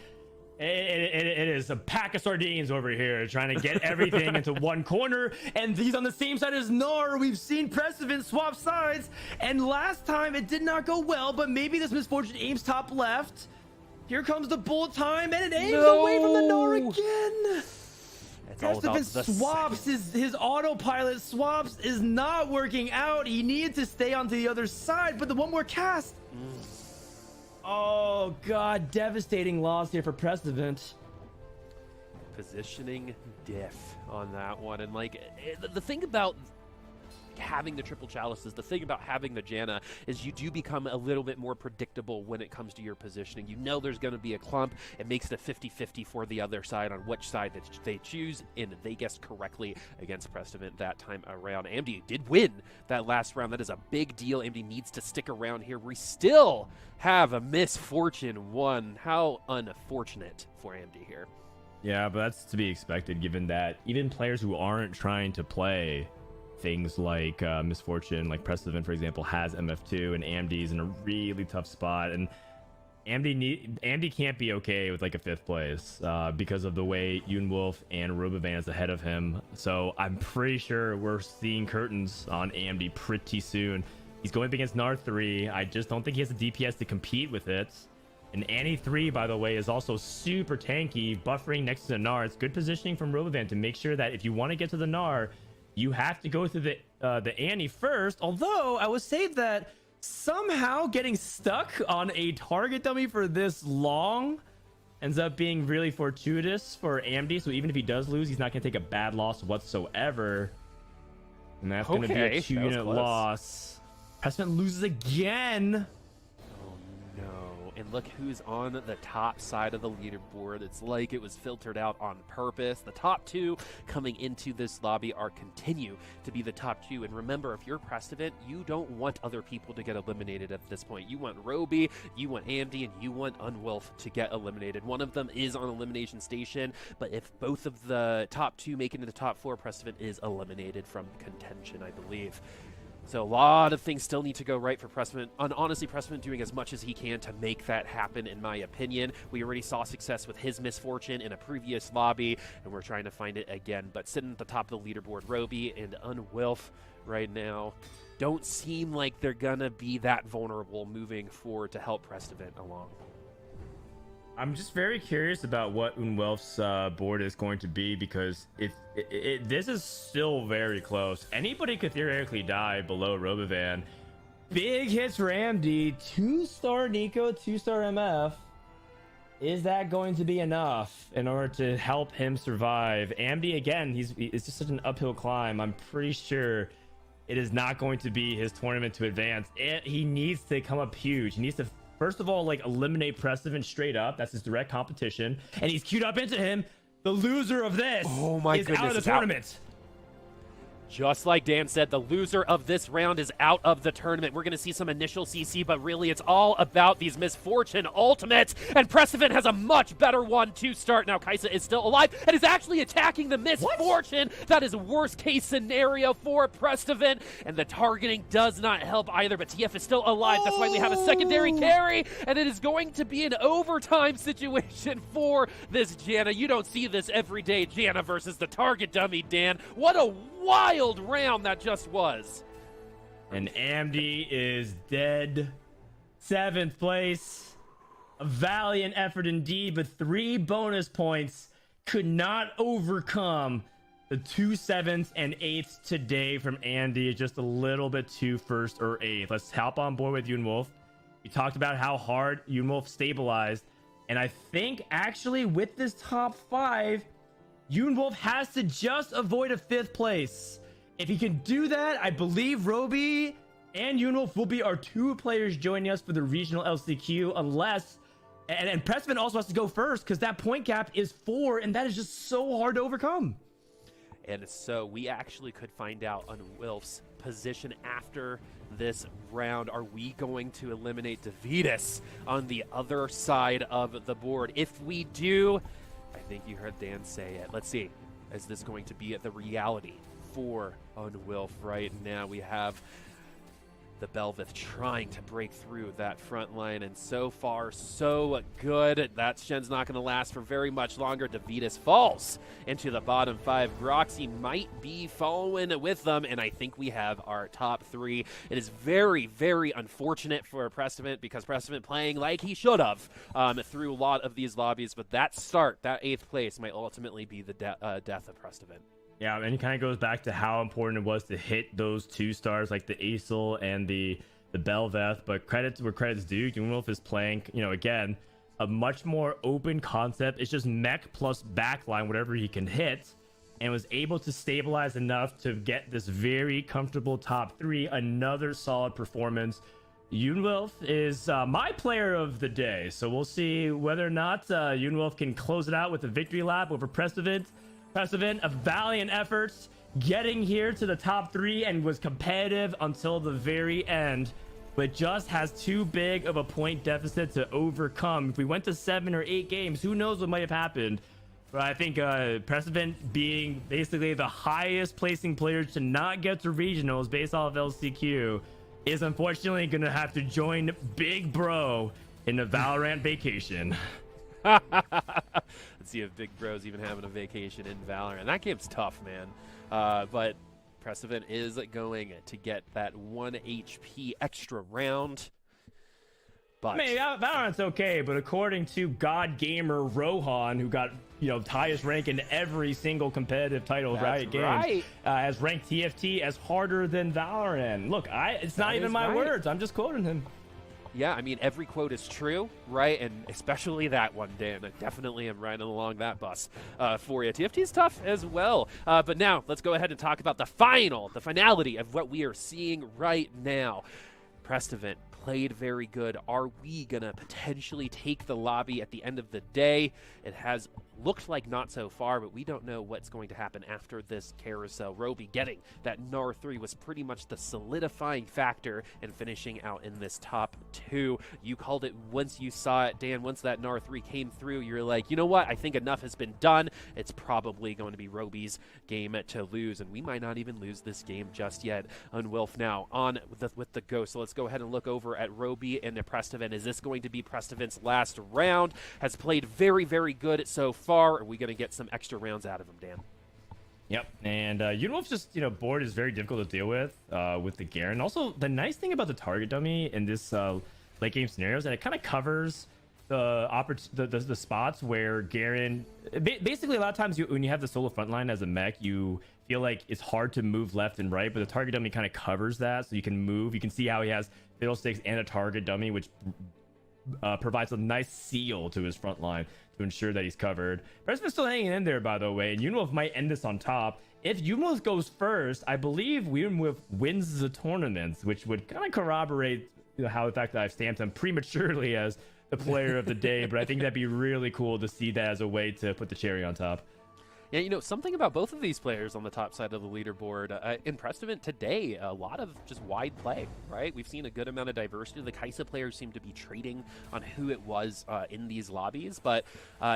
is a pack of sardines over here trying to get everything into one corner, and he's on the same side as Gnar. We've seen Precedent swap sides, and last time it did not go well, but maybe this misfortune aims top left. Here comes the bull time, and it aims away from the Gnar again. Precedent swaps, his autopilot swaps is not working out. He needed to stay onto the other side, but the one more cast. Oh, God. Devastating loss here for Precedent. Positioning diff on that one. And, the thing about having the triple chalices, the thing about having the Janna is you do become a little bit more predictable when it comes to your positioning. You know there's going to be a clump. It makes it 50-50 for the other side on which side that they choose, and they guessed correctly against Prestovant that time around. AMD did win that last round. That is a big deal. AMD needs to stick around here. We still have a misfortune 1. How unfortunate for AMD here. Yeah, but that's to be expected given that even players who aren't trying to play things like misfortune, like Precedent, for example, has MF2, and AMD's in a really tough spot, and AMD can't be okay with a 5th place because of the way Unwolf and Robovan is ahead of him. So I'm pretty sure we're seeing curtains on AMD pretty soon. He's going up against Gnar 3. I just don't think he has the DPS to compete with it. And Annie 3, by the way, is also super tanky, buffering next to the Gnar. It's good positioning from Robovan to make sure that if you want to get to the Gnar, you have to go through the Annie first. Although I would say that somehow getting stuck on a target dummy for this long ends up being really fortuitous for AMD. So even if he does lose, he's not going to take a bad loss whatsoever. And that's going to be a 2-unit loss. Precedent loses again. And look who's on the top side of the leaderboard. It's like it was filtered out on purpose. The top 2 coming into this lobby continue to be the top 2. And remember, if you're Prestovant, you don't want other people to get eliminated at this point. You want Roby, you want AMD, and you want Unwolf to get eliminated. One of them is on elimination station, but if both of the top 2 make it into the top 4, Prestovant is eliminated from contention, I believe. So a lot of things still need to go right for Pressman. And honestly, Pressman doing as much as he can to make that happen, in my opinion. We already saw success with his misfortune in a previous lobby, and we're trying to find it again. But sitting at the top of the leaderboard, Roby and Unwilf right now don't seem like they're going to be that vulnerable moving forward to help Prestovant along. I'm just very curious about what Unwelf's board is going to be, because this is still very close. Anybody could theoretically die below Robovan. Big hits for AMD. 2-star Nico, 2-star MF. Is that going to be enough in order to help him survive? AMD, again, it's just such an uphill climb. I'm pretty sure it is not going to be his tournament to advance. He needs to come up huge. He needs to first of all, like, eliminate Precedent straight up. That's his direct competition. And he's queued up into him. The loser of this is out of the tournament. Just like Dan said, the loser of this round is out of the tournament. We're going to see some initial CC, but really it's all about these Misfortune ultimates. And Precedent has a much better one to start. Now Kaisa is still alive and is actually attacking the Misfortune. What? That is worst case scenario for Precedent. And the targeting does not help either, but TF is still alive. That's why we have a secondary carry. And it is going to be an overtime situation for this Janna. You don't see this every day, Janna versus the target dummy, Dan. What a wild round that just was. And AMD is dead. 7th place. A valiant effort indeed, but 3 bonus points could not overcome the 2 7ths and 8ths today from Andy. Just a little bit too first or 8th. Let's hop on board with Yunwolf. We talked about how hard Yunwolf stabilized, and I think actually with this top 5, Yunwolf has to just avoid a 5th place. If he can do that, I believe Roby and Yunwolf will be our 2 players joining us for the regional LCQ, unless... And Pressman also has to go first, because that point gap is 4, and that is just so hard to overcome. And so we actually could find out on Wilf's position after this round. Are we going to eliminate Davidas on the other side of the board? If we do... I think you heard Dan say it. Let's see. Is this going to be the reality for Unwilf right now? We have the Belveth trying to break through that front line, and so far, so good. That Shen's not going to last for very much longer. Davidas falls into the bottom 5. Groxy might be following with them, and I think we have our top 3. It is very, very unfortunate for Precedent, because Precedent playing like he should have through a lot of these lobbies, but that start, that 8th place, might ultimately be the death of Precedent. Yeah, and it kind of goes back to how important it was to hit those 2 stars, like the Acel and the Belveth. But credit where credit's due. Yunwolf is playing, again, a much more open concept. It's just mech plus backline, whatever he can hit, and was able to stabilize enough to get this very comfortable top 3. Another solid performance. Yunwolf is my player of the day, so we'll see whether or not Yunwolf can close it out with a victory lap over Precedent. Precedent, a valiant effort getting here to the top 3 and was competitive until the very end, but just has too big of a point deficit to overcome. If we went to 7 or 8 games, who knows what might have happened. But I think Precedent being basically the highest placing player to not get to regionals based off LCQ is unfortunately going to have to join Big Bro in a Valorant vacation. Let's see if Big Bro's even having a vacation in Valorant. That game's tough, man. But Precedent is going to get that 1 HP extra round. But I mean, Valorant's okay, but according to God Gamer Rohan, who got highest rank in every single competitive title of Riot Games, has ranked TFT as harder than Valorant. Look, it's not even my words. I'm just quoting him. Yeah, I mean, every quote is true, right? And especially that one, Dan. I definitely am riding along that bus for you. TFT is tough as well. But now, let's go ahead and talk about the finality of what we are seeing right now. Precedent played very good. Are we going to potentially take the lobby at the end of the day? It has looked like not so far, but we don't know what's going to happen after this carousel. Roby getting that NAR 3 was pretty much the solidifying factor in finishing out in this top 2. You called it once you saw it, Dan. Once that NAR 3 came through, you're like, you know what? I think enough has been done. It's probably going to be Roby's game to lose, and we might not even lose this game just yet. Unwilf now on with the Ghost. So let's go ahead and look over at Roby and Precedent. Is this going to be Precedent's last round? Has played very, very good so far. Are we going to get some extra rounds out of him, Dan? Yep, and Yunwolf's just, board is very difficult to deal with the Garen. Also, the nice thing about the target dummy in this late game scenario is that it kind of covers the spots where Garen... Basically, a lot of times when you have the solo frontline as a mech, you feel like it's hard to move left and right, but the target dummy kind of covers that, so you can move. You can see how he has fiddlesticks and a target dummy, which provides a nice seal to his front line to ensure that he's covered. Preston's still hanging in there, by the way, and Yunwolf might end this on top. If Yunwolf goes first, I believe Yunwolf wins the tournament, which would kind of corroborate how the fact that I've stamped him prematurely as the player of the day, but I think that'd be really cool to see that as a way to put the cherry on top. Yeah, you know, something about both of these players on the top side of the leaderboard. In Prest event today, a lot of just wide play, right? We've seen a good amount of diversity. The Kaisa players seem to be trading on who it was in these lobbies. But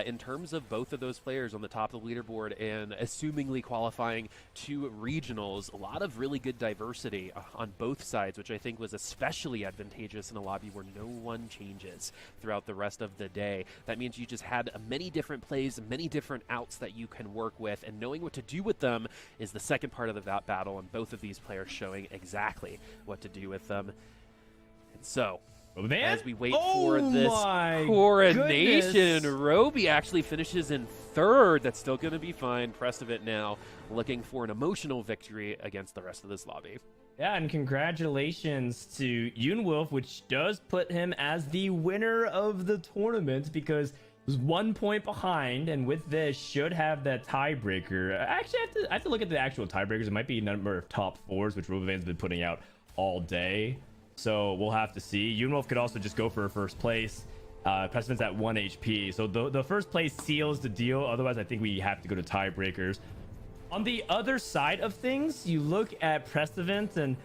in terms of both of those players on the top of the leaderboard and assumingly qualifying to regionals, a lot of really good diversity on both sides, which I think was especially advantageous in a lobby where no one changes throughout the rest of the day. That means you just had many different plays, many different outs that you can work with, and knowing what to do with them is the second part of the battle, and both of these players showing exactly what to do with them. And so, as we wait for this coronation, Roby actually finishes in third. That's still going to be fine. Prestevent now looking for an emotional victory against the rest of this lobby. Yeah, and congratulations to Yunwolf, which does put him as the winner of the tournament, because was 1 point behind, and with this should have that tiebreaker. Actually, I have to look at the actual tiebreakers. It might be a number of top fours, which Robovan's been putting out all day. So we'll have to see. Yunwolf could also just go for first place. Prestevent's at 1 HP. So the first place seals the deal. Otherwise, I think we have to go to tiebreakers. On the other side of things, you look at Prestevent, and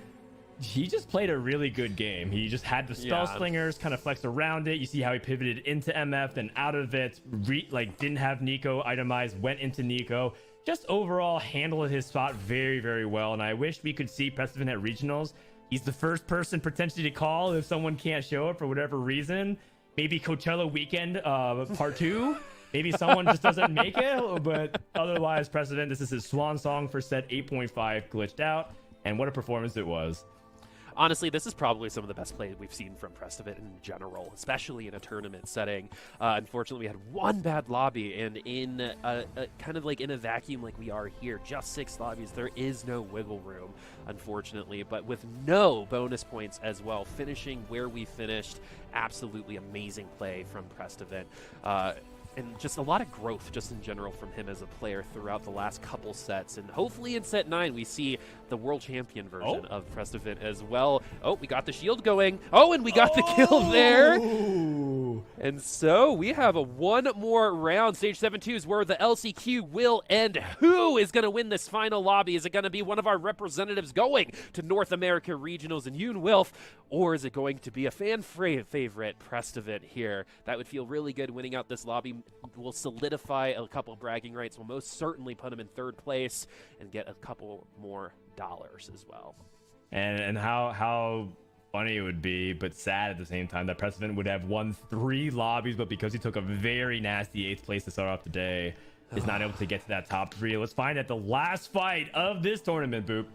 he just played a really good game. He just had the spell slingers kind of flex around it. You see how he pivoted into MF, then out of it, didn't have Nico itemized, went into Nico. Just overall handled his spot very, very well. And I wish we could see Prestevent at regionals. He's the first person potentially to call if someone can't show up for whatever reason. Maybe Coachella weekend part 2. Maybe someone just doesn't make it. But otherwise, Prestevent, this is his swan song for set 8.5, glitched out. And what a performance it was. Honestly, this is probably some of the best play we've seen from Prestevent in general, especially in a tournament setting. Unfortunately, we had one bad lobby, and in kind of like in a vacuum like we are here, just 6 lobbies, there is no wiggle room, unfortunately, but with no bonus points as well, finishing where we finished. Absolutely amazing play from Prestevent. And just a lot of growth just in general from him as a player throughout the last couple sets. And hopefully in set 9 we see the world champion version of Prestevent as well. Oh, we got the shield going. Oh, and we got the kill there. And so we have a one more round. Stage 7-2 is where the LCQ will end. Who is going to win this final lobby? Is it going to be one of our representatives going to North America Regionals and Yunwolf? Or is it going to be a fan favorite, Prestevent here? That would feel really good. Winning out this lobby will solidify a couple bragging rights. Will most certainly put him in third place and get a couple more dollars as well. And how funny it would be, but sad at the same time, that Prestevent would have won 3 lobbies, but because he took a very nasty 8th place to start off the day, is not able to get to that top 3. Let's find out the last fight of this tournament, Boop.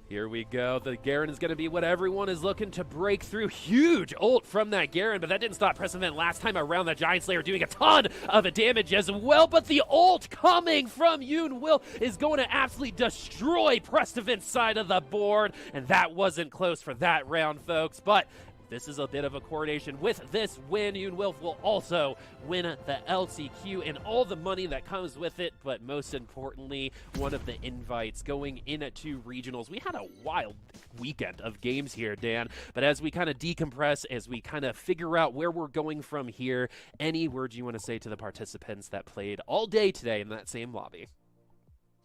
Here we go. The Garen is going to be what everyone is looking to break through. Huge ult from that Garen, but that didn't stop Prestevent last time around. The Giant Slayer doing a ton of damage as well, but the ult coming from Yunwolf is going to absolutely destroy Prestevent's side of the board, and that wasn't close for that round, folks, but this is a bit of a coronation. With this win, Yunwolf will also win the LCQ and all the money that comes with it, but most importantly, one of the invites going into regionals. We had a wild weekend of games here, Dan, but as we kind of decompress, as we kind of figure out where we're going from here, any words you want to say to the participants that played all day today in that same lobby?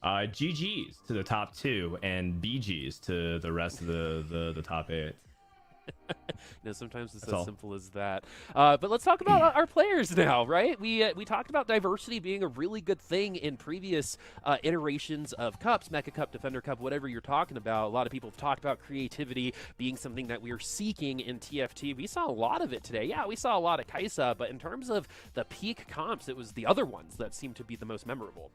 GG's to the top 2 and BG's to the rest of the top 8. Sometimes it's as simple as that. But let's talk about our players now, right? We talked about diversity being a really good thing in previous iterations of Cups, Mecha Cup, Defender Cup, whatever you're talking about. A lot of people have talked about creativity being something that we are seeking in TFT. We saw a lot of it today. Yeah, we saw a lot of Kaisa, but in terms of the peak comps, it was the other ones that seemed to be the most memorable.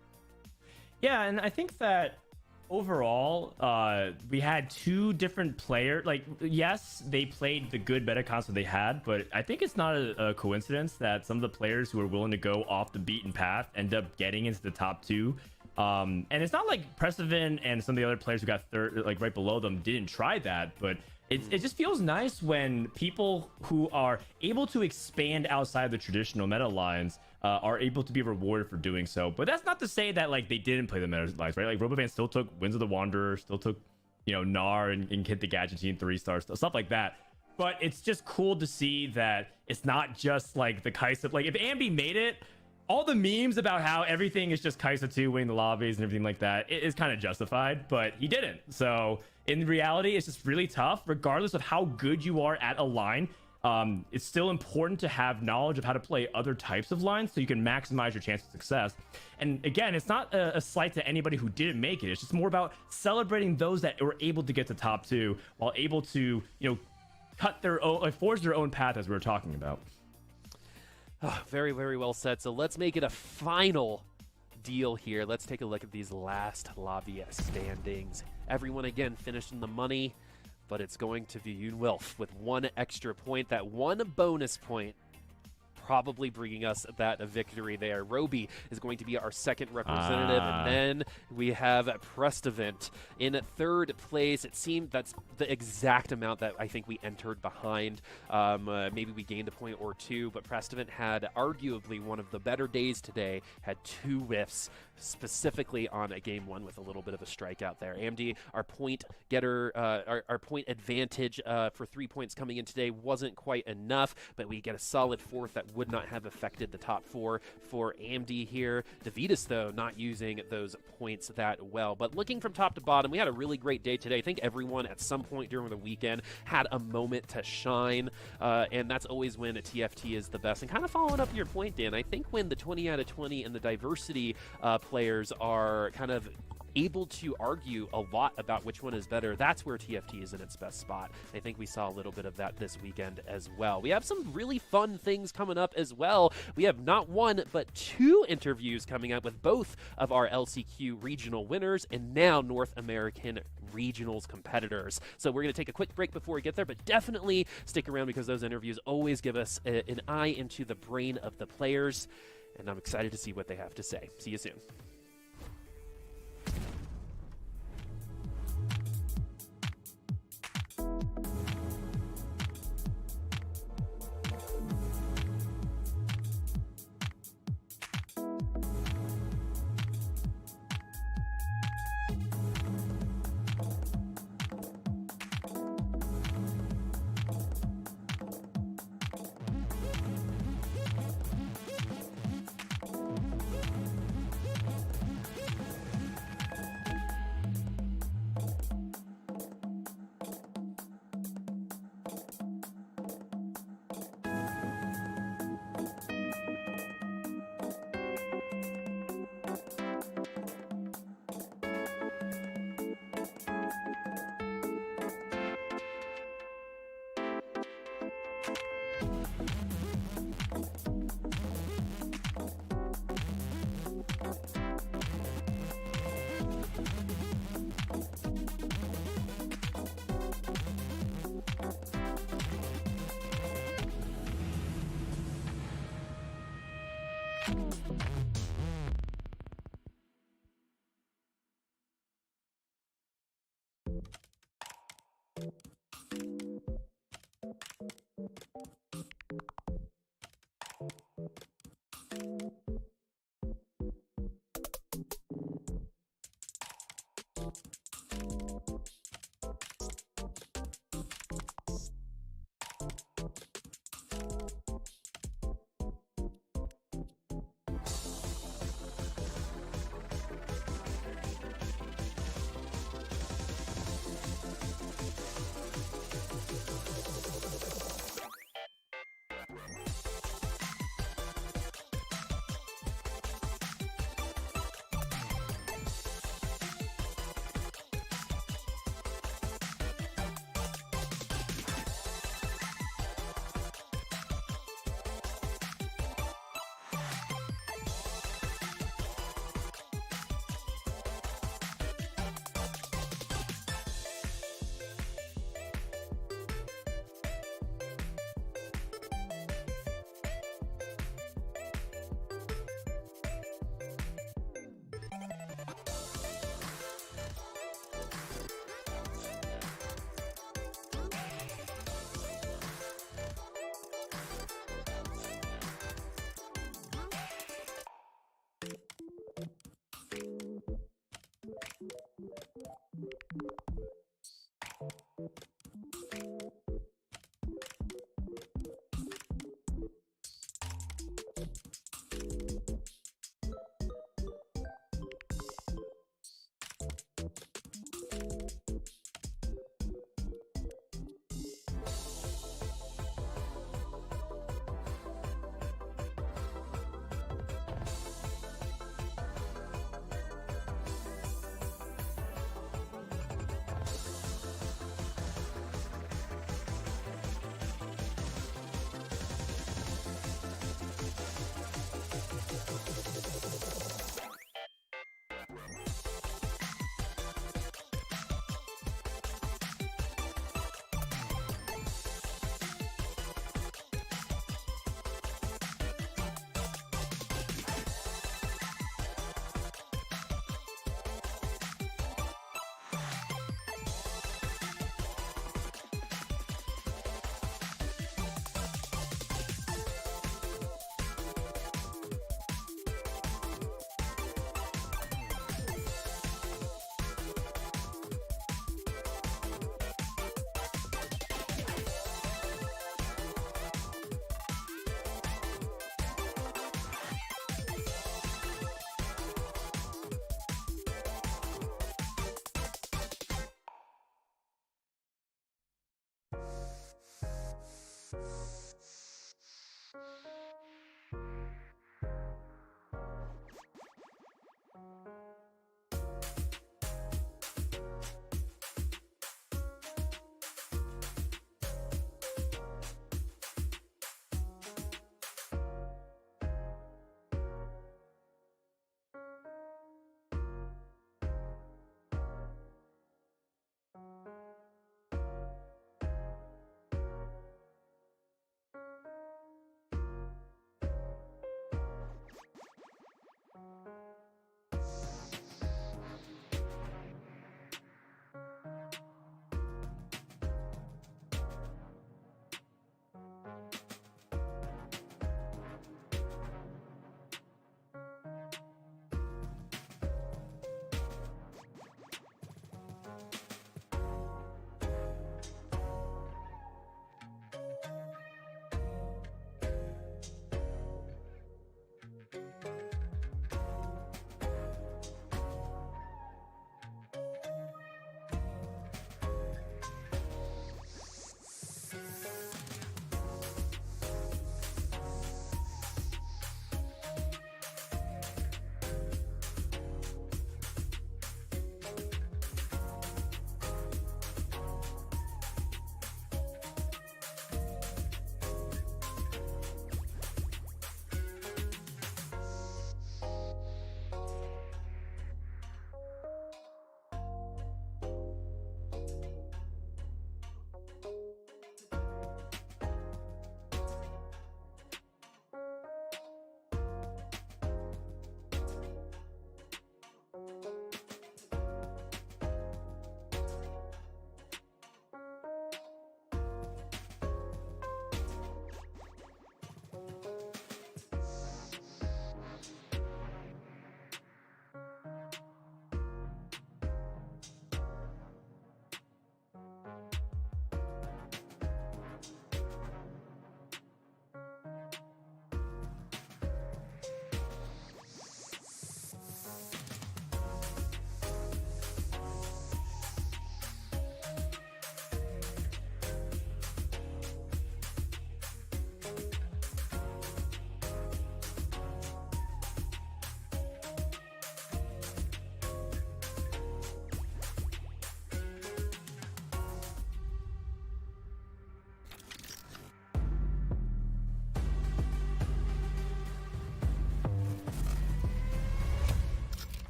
Yeah, and I think that overall, we had 2 different players. Like, yes, they played the good meta comps that they had, but I think it's not a coincidence that some of the players who are willing to go off the beaten path end up getting into the top 2. And it's not like Prestevent and some of the other players who got third, like right below them, didn't try that, but it just feels nice when people who are able to expand outside the traditional meta lines are able to be rewarded for doing so. But that's not to say that like they didn't play the meta lines, right? Like Robovan still took Winds of the Wanderer, still took Gnar and hit the gadget team 3 stars, stuff like that. But it's just cool to see that it's not just like the Kaisa. Like if Ambi made it, all the memes about how everything is just Kaisa 2 winning the lobbies and everything like that, it is kind of justified, but he didn't. So in reality, it's just really tough, regardless of how good you are at a line. It's still important to have knowledge of how to play other types of lines so you can maximize your chance of success. And again, it's not a slight to anybody who didn't make it. It's just more about celebrating those that were able to get to top 2 while able to, cut their own, forge their own path, as we were talking about. Oh, very, very well said. So let's make it a final deal here. Let's take a look at these last lobby standings. Everyone again finished in the money, but it's going to be Yunwilf with 1 extra point. That 1 bonus point probably bringing us that victory there. Roby is going to be our second representative, and then we have Prestavent in 3rd place. It seemed that's the exact amount that I think we entered behind. Maybe we gained a point or 2, but Prestavent had arguably one of the better days today, had 2 whiffs, specifically on a game 1 with a little bit of a strikeout there. AMD, our point getter, our point advantage for 3 points coming in today wasn't quite enough, but we get a solid 4th that would not have affected the top 4 for AMD here. Davidas, though, not using those points that well. But looking from top to bottom, we had a really great day today. I think everyone at some point during the weekend had a moment to shine, and that's always when a TFT is the best. And kind of following up your point, Dan, I think when the 20 out of 20 and the diversity players are kind of able to argue a lot about which one is better, that's where TFT is in its best spot. I think we saw a little bit of that this weekend as well. We have some really fun things coming up as well. We have not 1, but 2 interviews coming up with both of our LCQ regional winners and now North American regionals competitors. So we're going to take a quick break before we get there, but definitely stick around because those interviews always give us an eye into the brain of the players, and I'm excited to see what they have to say. See you soon.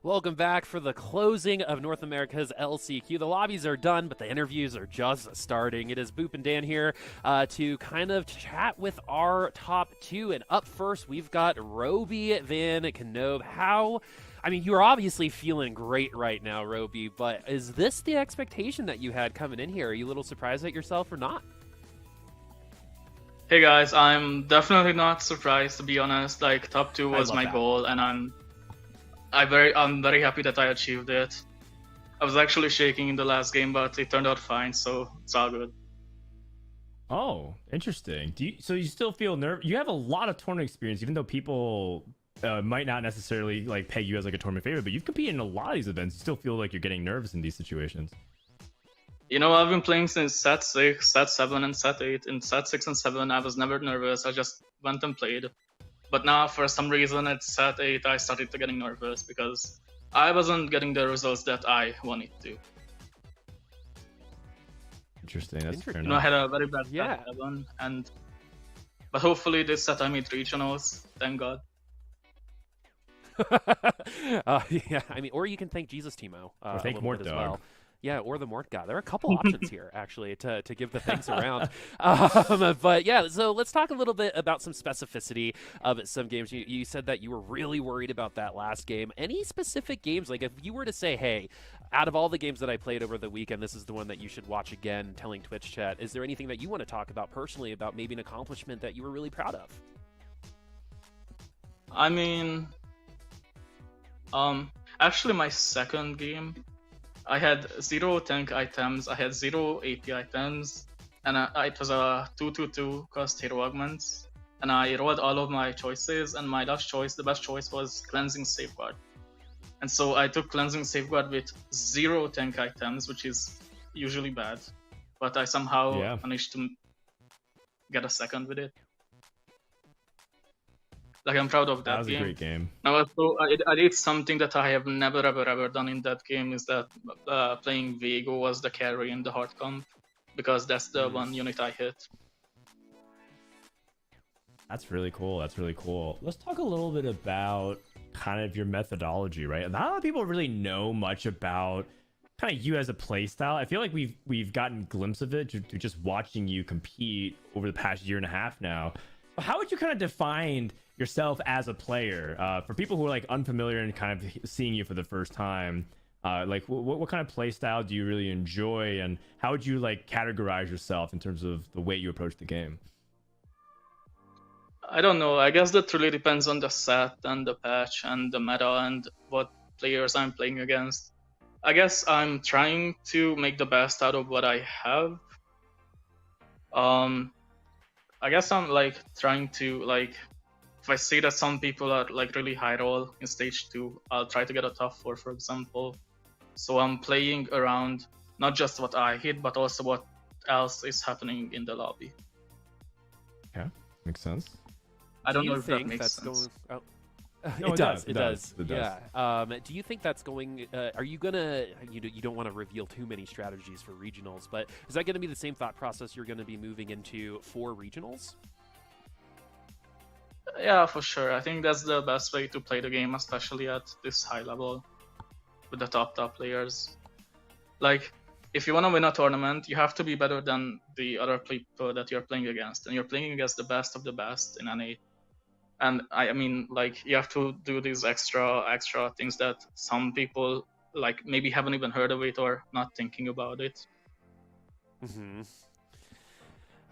Welcome back for the closing of North America's LCQ. The lobbies are done, but the interviews are just starting. It is Boop and Dan here to kind of chat with our top two. And up first, we've got Roby Van Knoop. You're obviously feeling great right now, Roby, but is this the expectation that you had coming in here? Are you a little surprised at yourself or not? Hey guys, I'm definitely not surprised, to be honest. Like, top 2 was my goal, and I'm very happy that I achieved it. I was actually shaking in the last game, but it turned out fine, so it's all good. Oh, interesting. So you still feel nervous? You have a lot of tournament experience, even though people might not necessarily like peg you as like a tournament favorite, but you've competed in a lot of these events. You still feel like you're getting nervous in these situations. You know, I've been playing since set 6, set 7, and set 8. In set 6 and 7, I was never nervous. I just went and played. But now, for some reason, at set 8, I started to getting nervous because I wasn't getting the results that I wanted to. Interesting. That's fair enough. You know, I had a very bad set 7, but hopefully this set I made regionals. Thank God. Or you can thank Jesus Timo. Or thank Mort as Dog. well. Yeah, or the Mort God. There are a couple options here, actually, to give the thanks around. But yeah, so let's talk a little bit about some specificity of some games. You said that you were really worried about that last game. Any specific games? Like, if you were to say, hey, out of all the games that I played over the weekend, this is the one that you should watch again, telling Twitch chat, is there anything that you want to talk about personally about maybe an accomplishment that you were really proud of? I mean, actually my second game, I had 0 tank items, I had 0 AP items, and it was a 2-2-2 cost hero augments. And I rolled all of my choices, and my last choice, the best choice, was Cleansing Safeguard. And so I took Cleansing Safeguard with 0 tank items, which is usually bad. But I somehow managed to get a second with it. Like, I'm proud of that game. That was a great game. Now, also, I did something that I have never ever done in that game, is that playing Viego was the carry in the hard comp, because that's the one unit I hit. That's really cool. That's really cool. Let's talk a little bit about kind of your methodology, right? Not a lot of people really know much about kind of you as a play style. I feel like we've gotten a glimpse of it to just watching you compete over the past year and a half now. How would you kind of define yourself as a player for people who are like unfamiliar and kind of seeing you for the first time? Like what kind of play style do you really enjoy, and how would you like categorize yourself in terms of the way you approach the game? I don't know. I guess that really depends on the set and the patch and the meta and what players I'm playing against. I guess I'm trying to make the best out of what I have. I guess I'm like trying to, like, if I see that some people are like really high roll in stage 2, I'll try to get a top 4, for example. So I'm playing around not just what I hit, but also what else is happening in the lobby. Yeah, makes sense. I don't know if that makes sense. It does. Yeah. Do you think that's going? Are you gonna? You don't want to reveal too many strategies for regionals, but is that going to be the same thought process you're going to be moving into for regionals? Yeah, for sure. I think that's the best way to play the game, especially at this high level with the top players. Like, if you want to win a tournament, you have to be better than the other people that you're playing against, and you're playing against the best of the best in NA. And I mean, like, you have to do these extra things that some people like maybe haven't even heard of it or not thinking about it. Mm-hmm.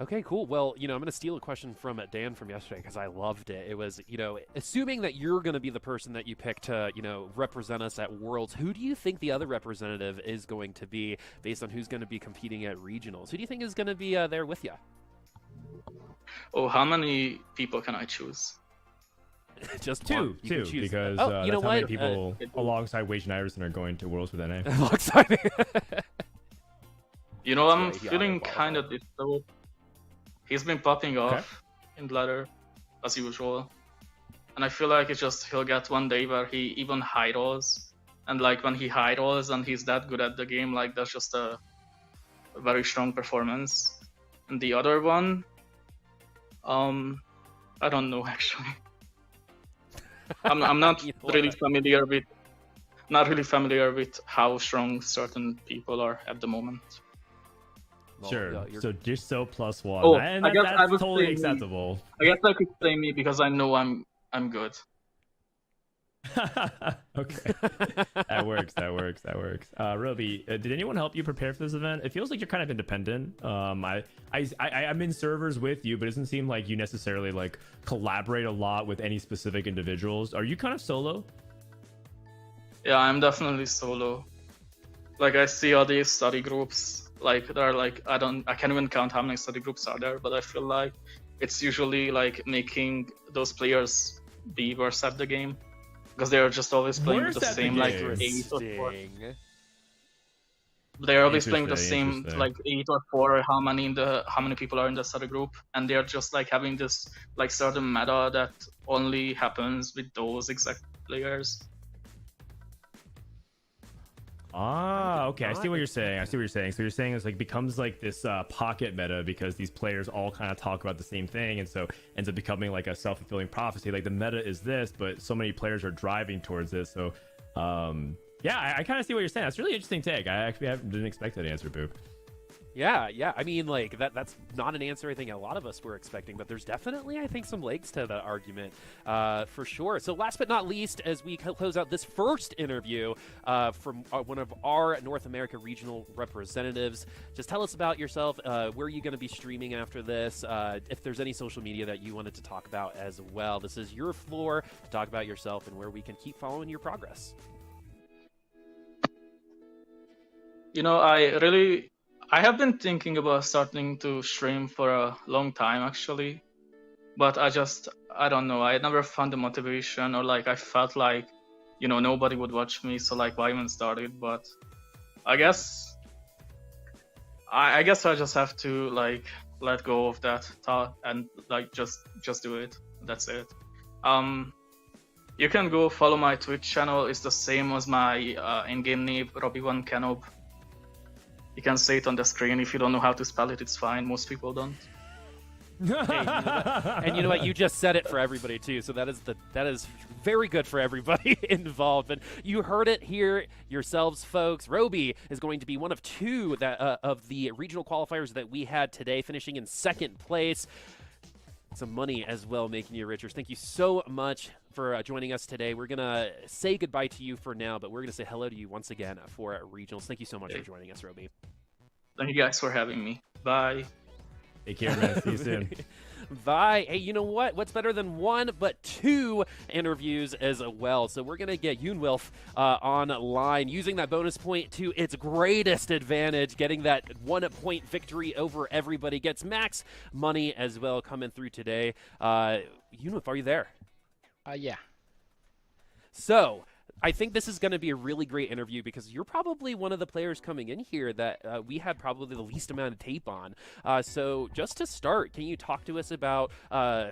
Okay, cool. Well, I'm going to steal a question from Dan from yesterday because I loved it. It was, assuming that you're going to be the person that you pick to, represent us at Worlds, who do you think the other representative is going to be based on who's going to be competing at regionals? Who do you think is going to be there with you? Oh, how many people can I choose? Just two, because that's how many people alongside Wage and Iverson are going to Worlds with NA. Alongside I'm feeling kind of disturbed. He's been popping off in ladder as usual, and I feel like he'll get one day where he even high rolls, and like when he high rolls and he's that good at the game, like that's just a very strong performance. And the other one, I don't know actually. I'm not really familiar with not really familiar with how strong certain people are at the moment. Well, Sure. you're- So just so +1, Oh, and I guess I that's would totally say me. acceptable. I guess I could say me because I know I'm good. Okay, that works. Roby, did anyone help you prepare for this event? It feels like you're kind of independent. I'm in servers with you, but it doesn't seem like you necessarily like collaborate a lot with any specific individuals. Are you kind of solo? Yeah, I'm definitely solo. Like I see all these study groups, like they're like I can't even count how many study groups are there, but I feel like it's usually like making those players be worse at the game because they're just always playing with the Worse at the same like game. 8 or 4. Interesting. They're always playing with the Interesting, same interesting. like 8 or 4 or how many people are in the study group, and they're just like having this like certain meta that only happens with those exact players. Okay. I see what you're saying. So you're saying it's like becomes like this pocket meta because these players all kind of talk about the same thing, and so ends up becoming like a self-fulfilling prophecy. Like the meta is this, but so many players are driving towards this. So, yeah, I kind of see what you're saying. That's a really interesting take. Didn't expect that answer, Boop. Yeah. I mean, like that's not an answer I think a lot of us were expecting, but there's definitely, I think, some legs to that argument for sure. So last but not least, as we close out this first interview from one of our North America regional representatives, just tell us about yourself. Where are you going to be streaming after this? If there's any social media that you wanted to talk about as well, this is your floor to talk about yourself and where we can keep following your progress. You know, I have been thinking about starting to stream for a long time actually, but I don't know, I never found the motivation, or like I felt like, you know, nobody would watch me, so like why even started. But I guess I guess I just have to like let go of that thought and like just do it. That's it. You can go follow my Twitch channel. It's the same as my in-game name, Robbie1Kenob. You can say it on the screen. If you don't know how to spell it, it's fine. Most people don't. And you know what? You just said it for everybody too. So that is very good for everybody involved. And you heard it here yourselves, folks. Roby is going to be one of two that of the regional qualifiers that we had today, finishing in second place. Some money as well, making you richer. Thank you so much for joining us today. We're gonna say goodbye to you for now, but we're gonna say hello to you once again for regionals. Thank you so much for joining us, Roby. Thank you guys for having me. Bye. Take care, man. See you soon. Bye. Hey, you know what? What's better than one but two interviews as well? So we're going to get Yunwilf online, using that bonus point to its greatest advantage, getting that 1 point victory over everybody. Gets max money as well coming through today. Yunwilf, are you there? Yeah. So I think this is going to be a really great interview because you're probably one of the players coming in here that we had probably the least amount of tape on. So just to start, can you talk to us about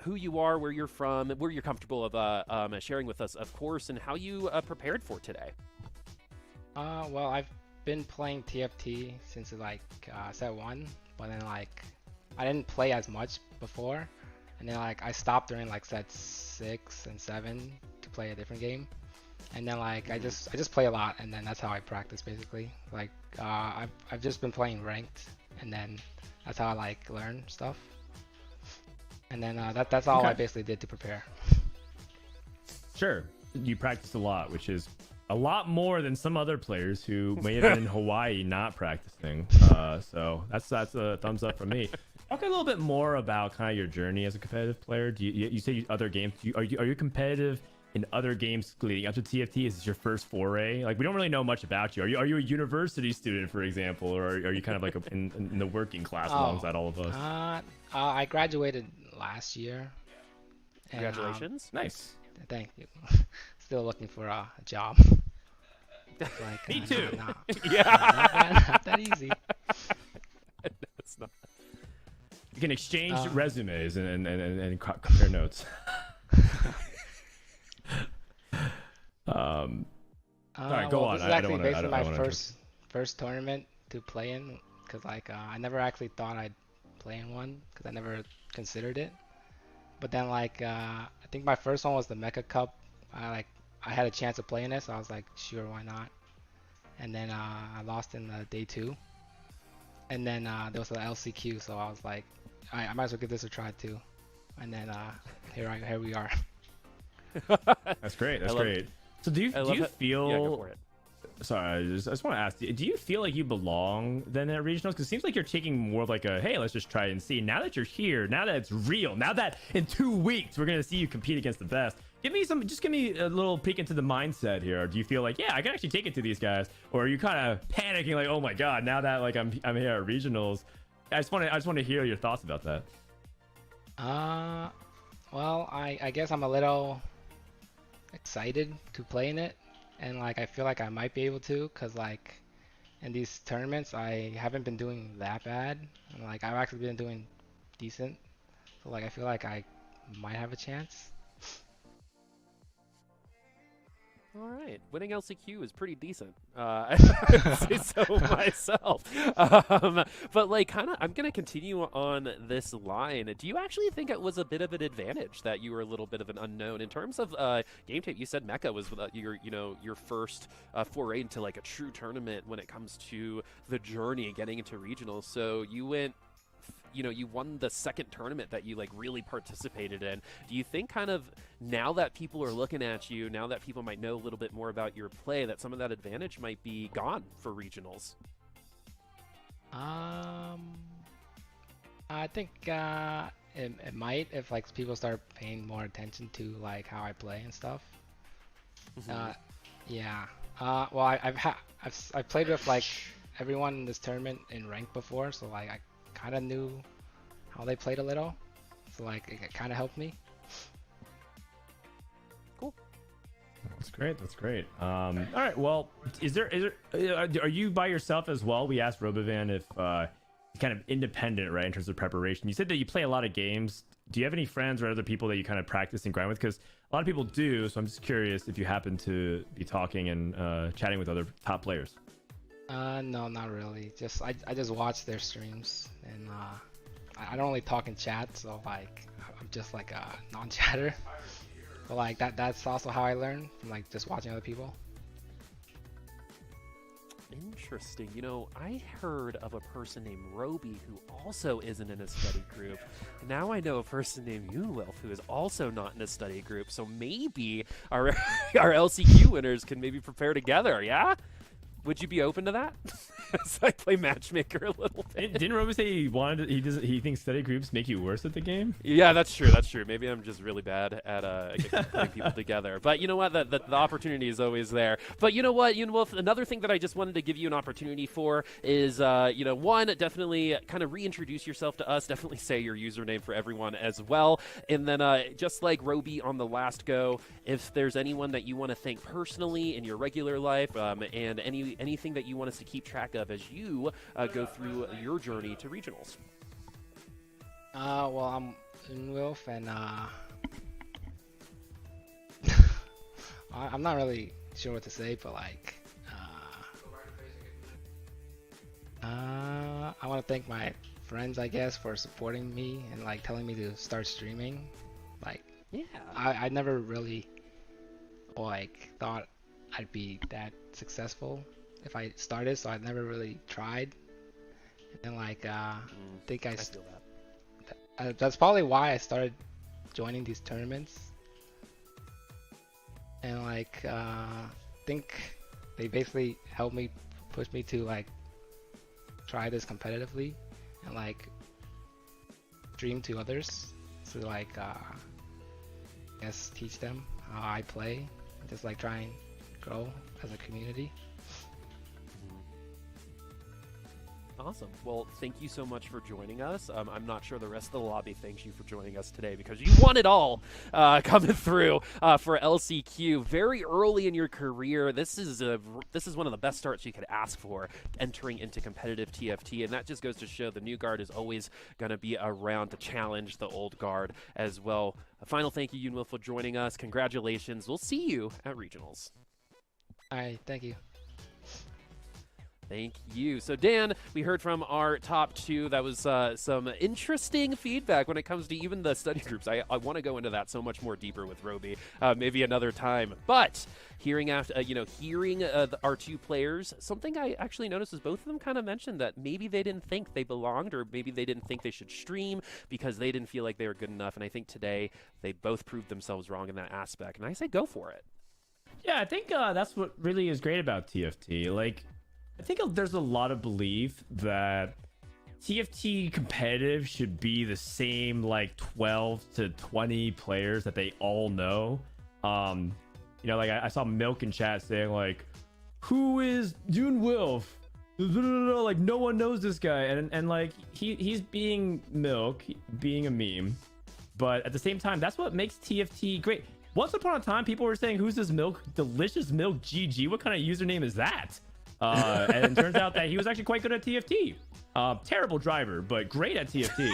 who you are, where you're from, where you're comfortable of sharing with us, of course, and how you prepared for today? Well, I've been playing TFT since like set 1, but then like I didn't play as much before, and then like I stopped during like set 6 and 7 to play a different game. And then like I just play a lot, and then that's how I practice basically. Like I've just been playing ranked, and then that's how I like learn stuff. And then that's all I basically did to prepare. Sure, you practice a lot, which is a lot more than some other players who may have been in Hawaii not practicing. So that's a thumbs up from me. Talk a little bit more about kind of your journey as a competitive player. Do you say other games? Are you competitive in other games leading up to TFT? Is this your first foray? Like, we don't really know much about you. Are you a university student, for example, or are you kind of like in the working class alongside all of us? I graduated last year. And, Congratulations. Nice. Thank you. Still looking for a job. Like, Me too. Not that easy. It's not. You can exchange resumes and compare notes. All right, go on. This is actually basically my first tournament to play in, because like I never actually thought I'd play in one, because I never considered it. But then like I think my first one was the Mecha Cup. I had a chance of playing it, so I was like, sure, why not? And then I lost in day 2. And then there was an LCQ, so I was like, I might as well give this a try too. And then here we are. That's great. That's great. So do you feel? Yeah, go for it. Sorry, I just want to ask, do you feel like you belong then at regionals? Because it seems like you're taking more of like a, hey, let's just try and see. Now that you're here, now that it's real, now that in 2 weeks we're gonna see you compete against the best. Give me a little peek into the mindset here. Do you feel like, yeah, I can actually take it to these guys, or are you kind of panicking like, oh my god, now that like I'm here at regionals? I just want to hear your thoughts about that. Well, I guess I'm a little excited to play in it, and like I feel like I might be able to, cause like in these tournaments I haven't been doing that bad, and like I've actually been doing decent, so like I feel like I might have a chance. All right, winning LCQ is pretty decent. I'd say so myself. But like, I'm gonna continue on this line. Do you actually think it was a bit of an advantage that you were a little bit of an unknown in terms of game tape? You said Mecca was your first foray into like a true tournament when it comes to the journey and getting into regionals. So you went. You won the second tournament that you like really participated in. Do you think kind of now that people are looking at you, now that people might know a little bit more about your play, that some of that advantage might be gone for regionals? I think it might if like people start paying more attention to like how I play and stuff. Mm-hmm. Yeah. Well, I've played with like everyone in this tournament in rank before, so like I kind of knew how they played a little, so like it kind of helped me. Cool. That's great. That's great. All right. Well, are you by yourself as well? We asked Robovan if kind of independent, right, in terms of preparation. You said that you play a lot of games. Do you have any friends or other people that you kind of practice and grind with? Because a lot of people do. So I'm just curious if you happen to be talking and chatting with other top players. No, not really. I just watch their streams, and I don't really talk in chat, so like I'm just like a non-chatter. But like that's also how I learn, from like just watching other people. Interesting. I heard of a person named Roby who also isn't in a study group. Now I know a person named Yunwilf who is also not in a study group. So maybe our LCQ winners can maybe prepare together. Yeah. Would you be open to that? So I play matchmaker a little bit. Didn't Robo say he thinks study groups make you worse at the game? Yeah, that's true. That's true. Maybe I'm just really bad at putting people together. But you know what? The opportunity is always there. But you know what, Wolf? Another thing that I just wanted to give you an opportunity for is, one, definitely kind of reintroduce yourself to us. Definitely say your username for everyone as well. And then just like Roby on the last go, if there's anyone that you want to thank personally in your regular life, and anything that you want us to keep track of as you go through your journey to regionals. Well, I'm Unwilf, and I'm not really sure what to say, but like, I want to thank my friends, I guess, for supporting me and like telling me to start streaming. Like, yeah, I never really like thought I'd be that successful if I started, so I never really tried. And then like I think I feel that. That's probably why I started joining these tournaments. And like think they basically helped me, push me to like try this competitively and like stream to others to like I guess teach them how I play and just like try and grow as a community. Awesome. Well, thank you so much for joining us. I'm not sure the rest of the lobby thanks you for joining us today because you won it all coming through for LCQ very early in your career. This is one of the best starts you could ask for entering into competitive TFT, and that just goes to show the new guard is always going to be around to challenge the old guard as well. A final thank you, Yunwil, for joining us. Congratulations. We'll see you at regionals. All right, thank you. Thank you. So, Dan, we heard from our top two. That was some interesting feedback when it comes to even the study groups. I want to go into that so much more deeper with Roby, maybe another time. But hearing our two players, something I actually noticed is both of them kind of mentioned that maybe they didn't think they belonged, or maybe they didn't think they should stream because they didn't feel like they were good enough. And I think today they both proved themselves wrong in that aspect. And I say go for it. Yeah, I think that's what really is great about TFT. Like, I think there's a lot of belief that TFT competitive should be the same, like 12 to 20 players that they all know. Like I saw Milk in chat saying like, who is Dune Wilf? Like no one knows this guy, and like he's being Milk, being a meme, but at the same time, that's what makes TFT great. Once upon a time, people were saying, who's this Milk? Delicious Milk GG? What kind of username is that? And it turns out that he was actually quite good at TFT. Terrible driver, but great at TFT.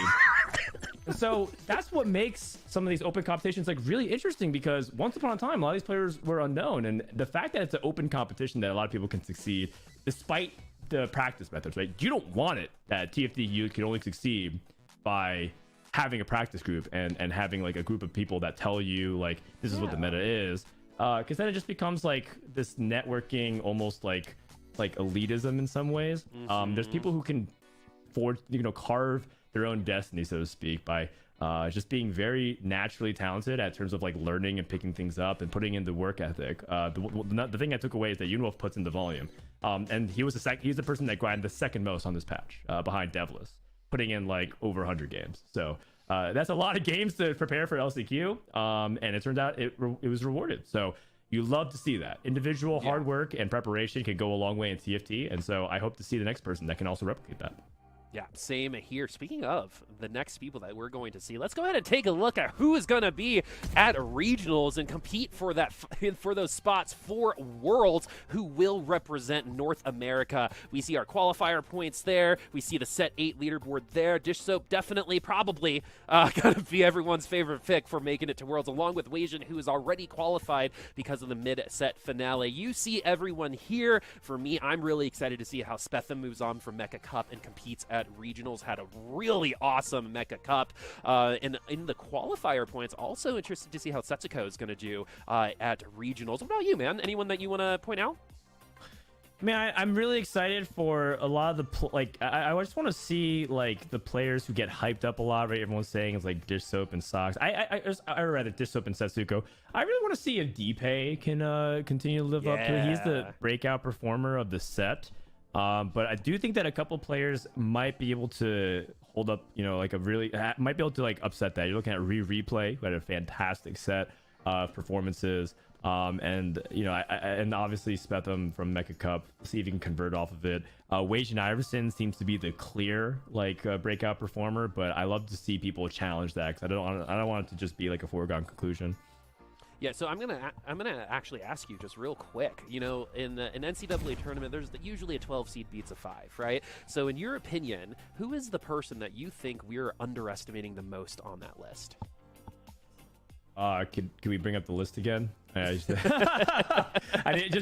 So that's what makes some of these open competitions like really interesting, because once upon a time, a lot of these players were unknown. And the fact that it's an open competition that a lot of people can succeed despite the practice methods, right? You don't want it that TFT you can only succeed by having a practice group and having like a group of people that tell you like, this is what the meta is. Because then it just becomes like this networking, almost like elitism in some ways. There's people who can carve their own destiny, so to speak, by just being very naturally talented at terms of like learning and picking things up and putting in the work ethic. The thing I took away is that Unwolf puts in the volume, and he's the person that grinded the second most on this patch, behind Devless, putting in like over 100 games. So that's a lot of games to prepare for LCQ, and it turned out it was rewarded. So you love to see that. Individual hard work and preparation can go a long way in TFT, and so I hope to see the next person that can also replicate that. Yeah, same here. Speaking of the next people that we're going to see, let's go ahead and take a look at who is going to be at regionals and compete for those spots for Worlds, who will represent North America. We see our qualifier points there. We see the set 8 leaderboard there. Dish Soap definitely, probably going to be everyone's favorite pick for making it to Worlds, along with Wasian, who is already qualified because of the mid-set finale. You see everyone here. For me, I'm really excited to see how Spetham moves on from Mecha Cup and competes at regionals. Had a really awesome Mecha Cup, and in the qualifier points, also interested to see how Setsuko is going to do at regionals. What about you, man? Anyone that you want to point out? Man, I'm really excited for a lot of the I just want to see like the players who get hyped up a lot, right? Everyone's saying it's like Dish Soap and Socks. I rather Dish Soap and Setsuko. I really want to see if Deepay can continue to live up to it. He's the breakout performer of the set. But I do think that a couple players might be able to hold up, might be able to like upset that. You're looking at Replay, who had a fantastic set of performances. And obviously Spetham from Mecha Cup, see if he can convert off of it. Wasian Iverson seems to be the clear breakout performer, but I love to see people challenge that, because I don't want it to just be like a foregone conclusion. Yeah, so I'm gonna actually ask you just real quick. In an NCAA tournament, there's usually a 12 seed beats a 5, right? So in your opinion, who is the person that you think we're underestimating the most on that list? Can we bring up the list again? Just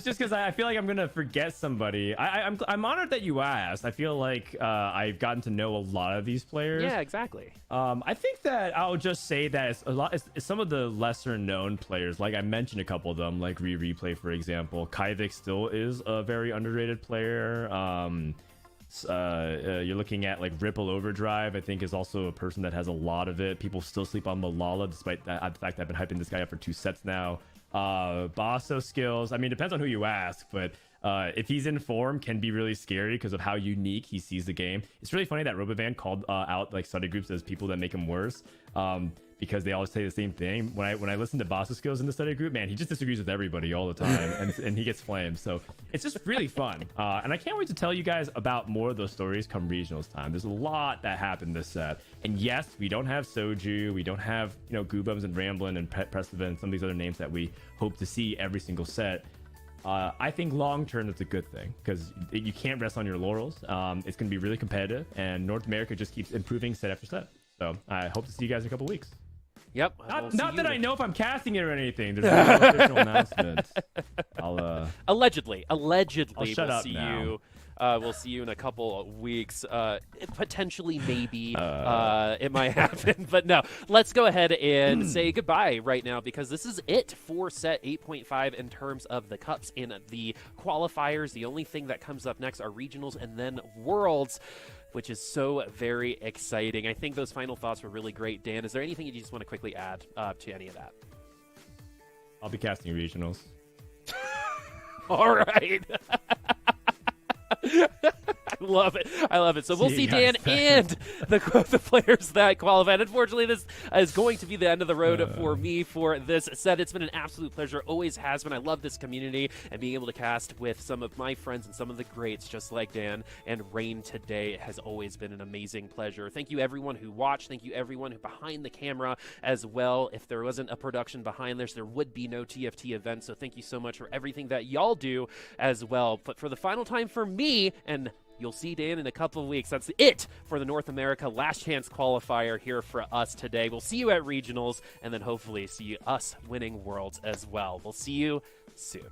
because I feel like I'm gonna forget somebody. I'm honored that you asked. I feel like I've gotten to know a lot of these players. Yeah, exactly. I think that I'll just say that it's some of the lesser known players. Like I mentioned a couple of them, like Replay, for example. Kyvik still is a very underrated player. You're looking at like Ripple Overdrive, I think, is also a person that has a lot of it. People still sleep on Malala, despite the fact that I've been hyping this guy up for 2 sets now. Basso skills, I mean, depends on who you ask, but if he's in form, can be really scary because of how unique he sees the game. It's really funny that Robovan called out like study groups as people that make him worse, because they always say the same thing. When I listen to Basso skills in the study group, man, he just disagrees with everybody all the time, and he gets flamed. So it's just really fun, and I can't wait to tell you guys about more of those stories come regionals time. There's a lot that happened this set, and yes, we don't have Soju, we don't have Goobums and Ramblin' and Prestivan and some of these other names that we hope to see every single set. I think long term that's a good thing, because you can't rest on your laurels. It's going to be really competitive, and North America just keeps improving set after set. So I hope to see you guys in a couple weeks. Yep. Not that I know if I'm casting it or anything. There's no official announcement. Allegedly, I'll shut we'll up see now. you We'll see you in a couple of weeks. Potentially, maybe it might happen, but no. Let's go ahead and say goodbye right now because this is it for set 8.5 in terms of the cups and the qualifiers. The only thing that comes up next are regionals and then worlds, which is so very exciting. I think those final thoughts were really great. Dan, is there anything you just want to quickly add to any of that? I'll be casting regionals. All right. I love it. I love it. So we'll see Dan and the players that qualified. Unfortunately, this is going to be the end of the road for me for this set. It's been an absolute pleasure. Always has been. I love this community and being able to cast with some of my friends and some of the greats just like Dan and Rain today has always been an amazing pleasure. Thank you everyone who watched. Thank you everyone who behind the camera as well. If there wasn't a production behind this, there would be no TFT event. So thank you so much for everything that y'all do as well. But for the final time for me, and you'll see Dan in a couple of weeks. That's it for the North America Last Chance Qualifier here for us today. We'll see you at regionals and then hopefully see us winning worlds as well. We'll see you soon.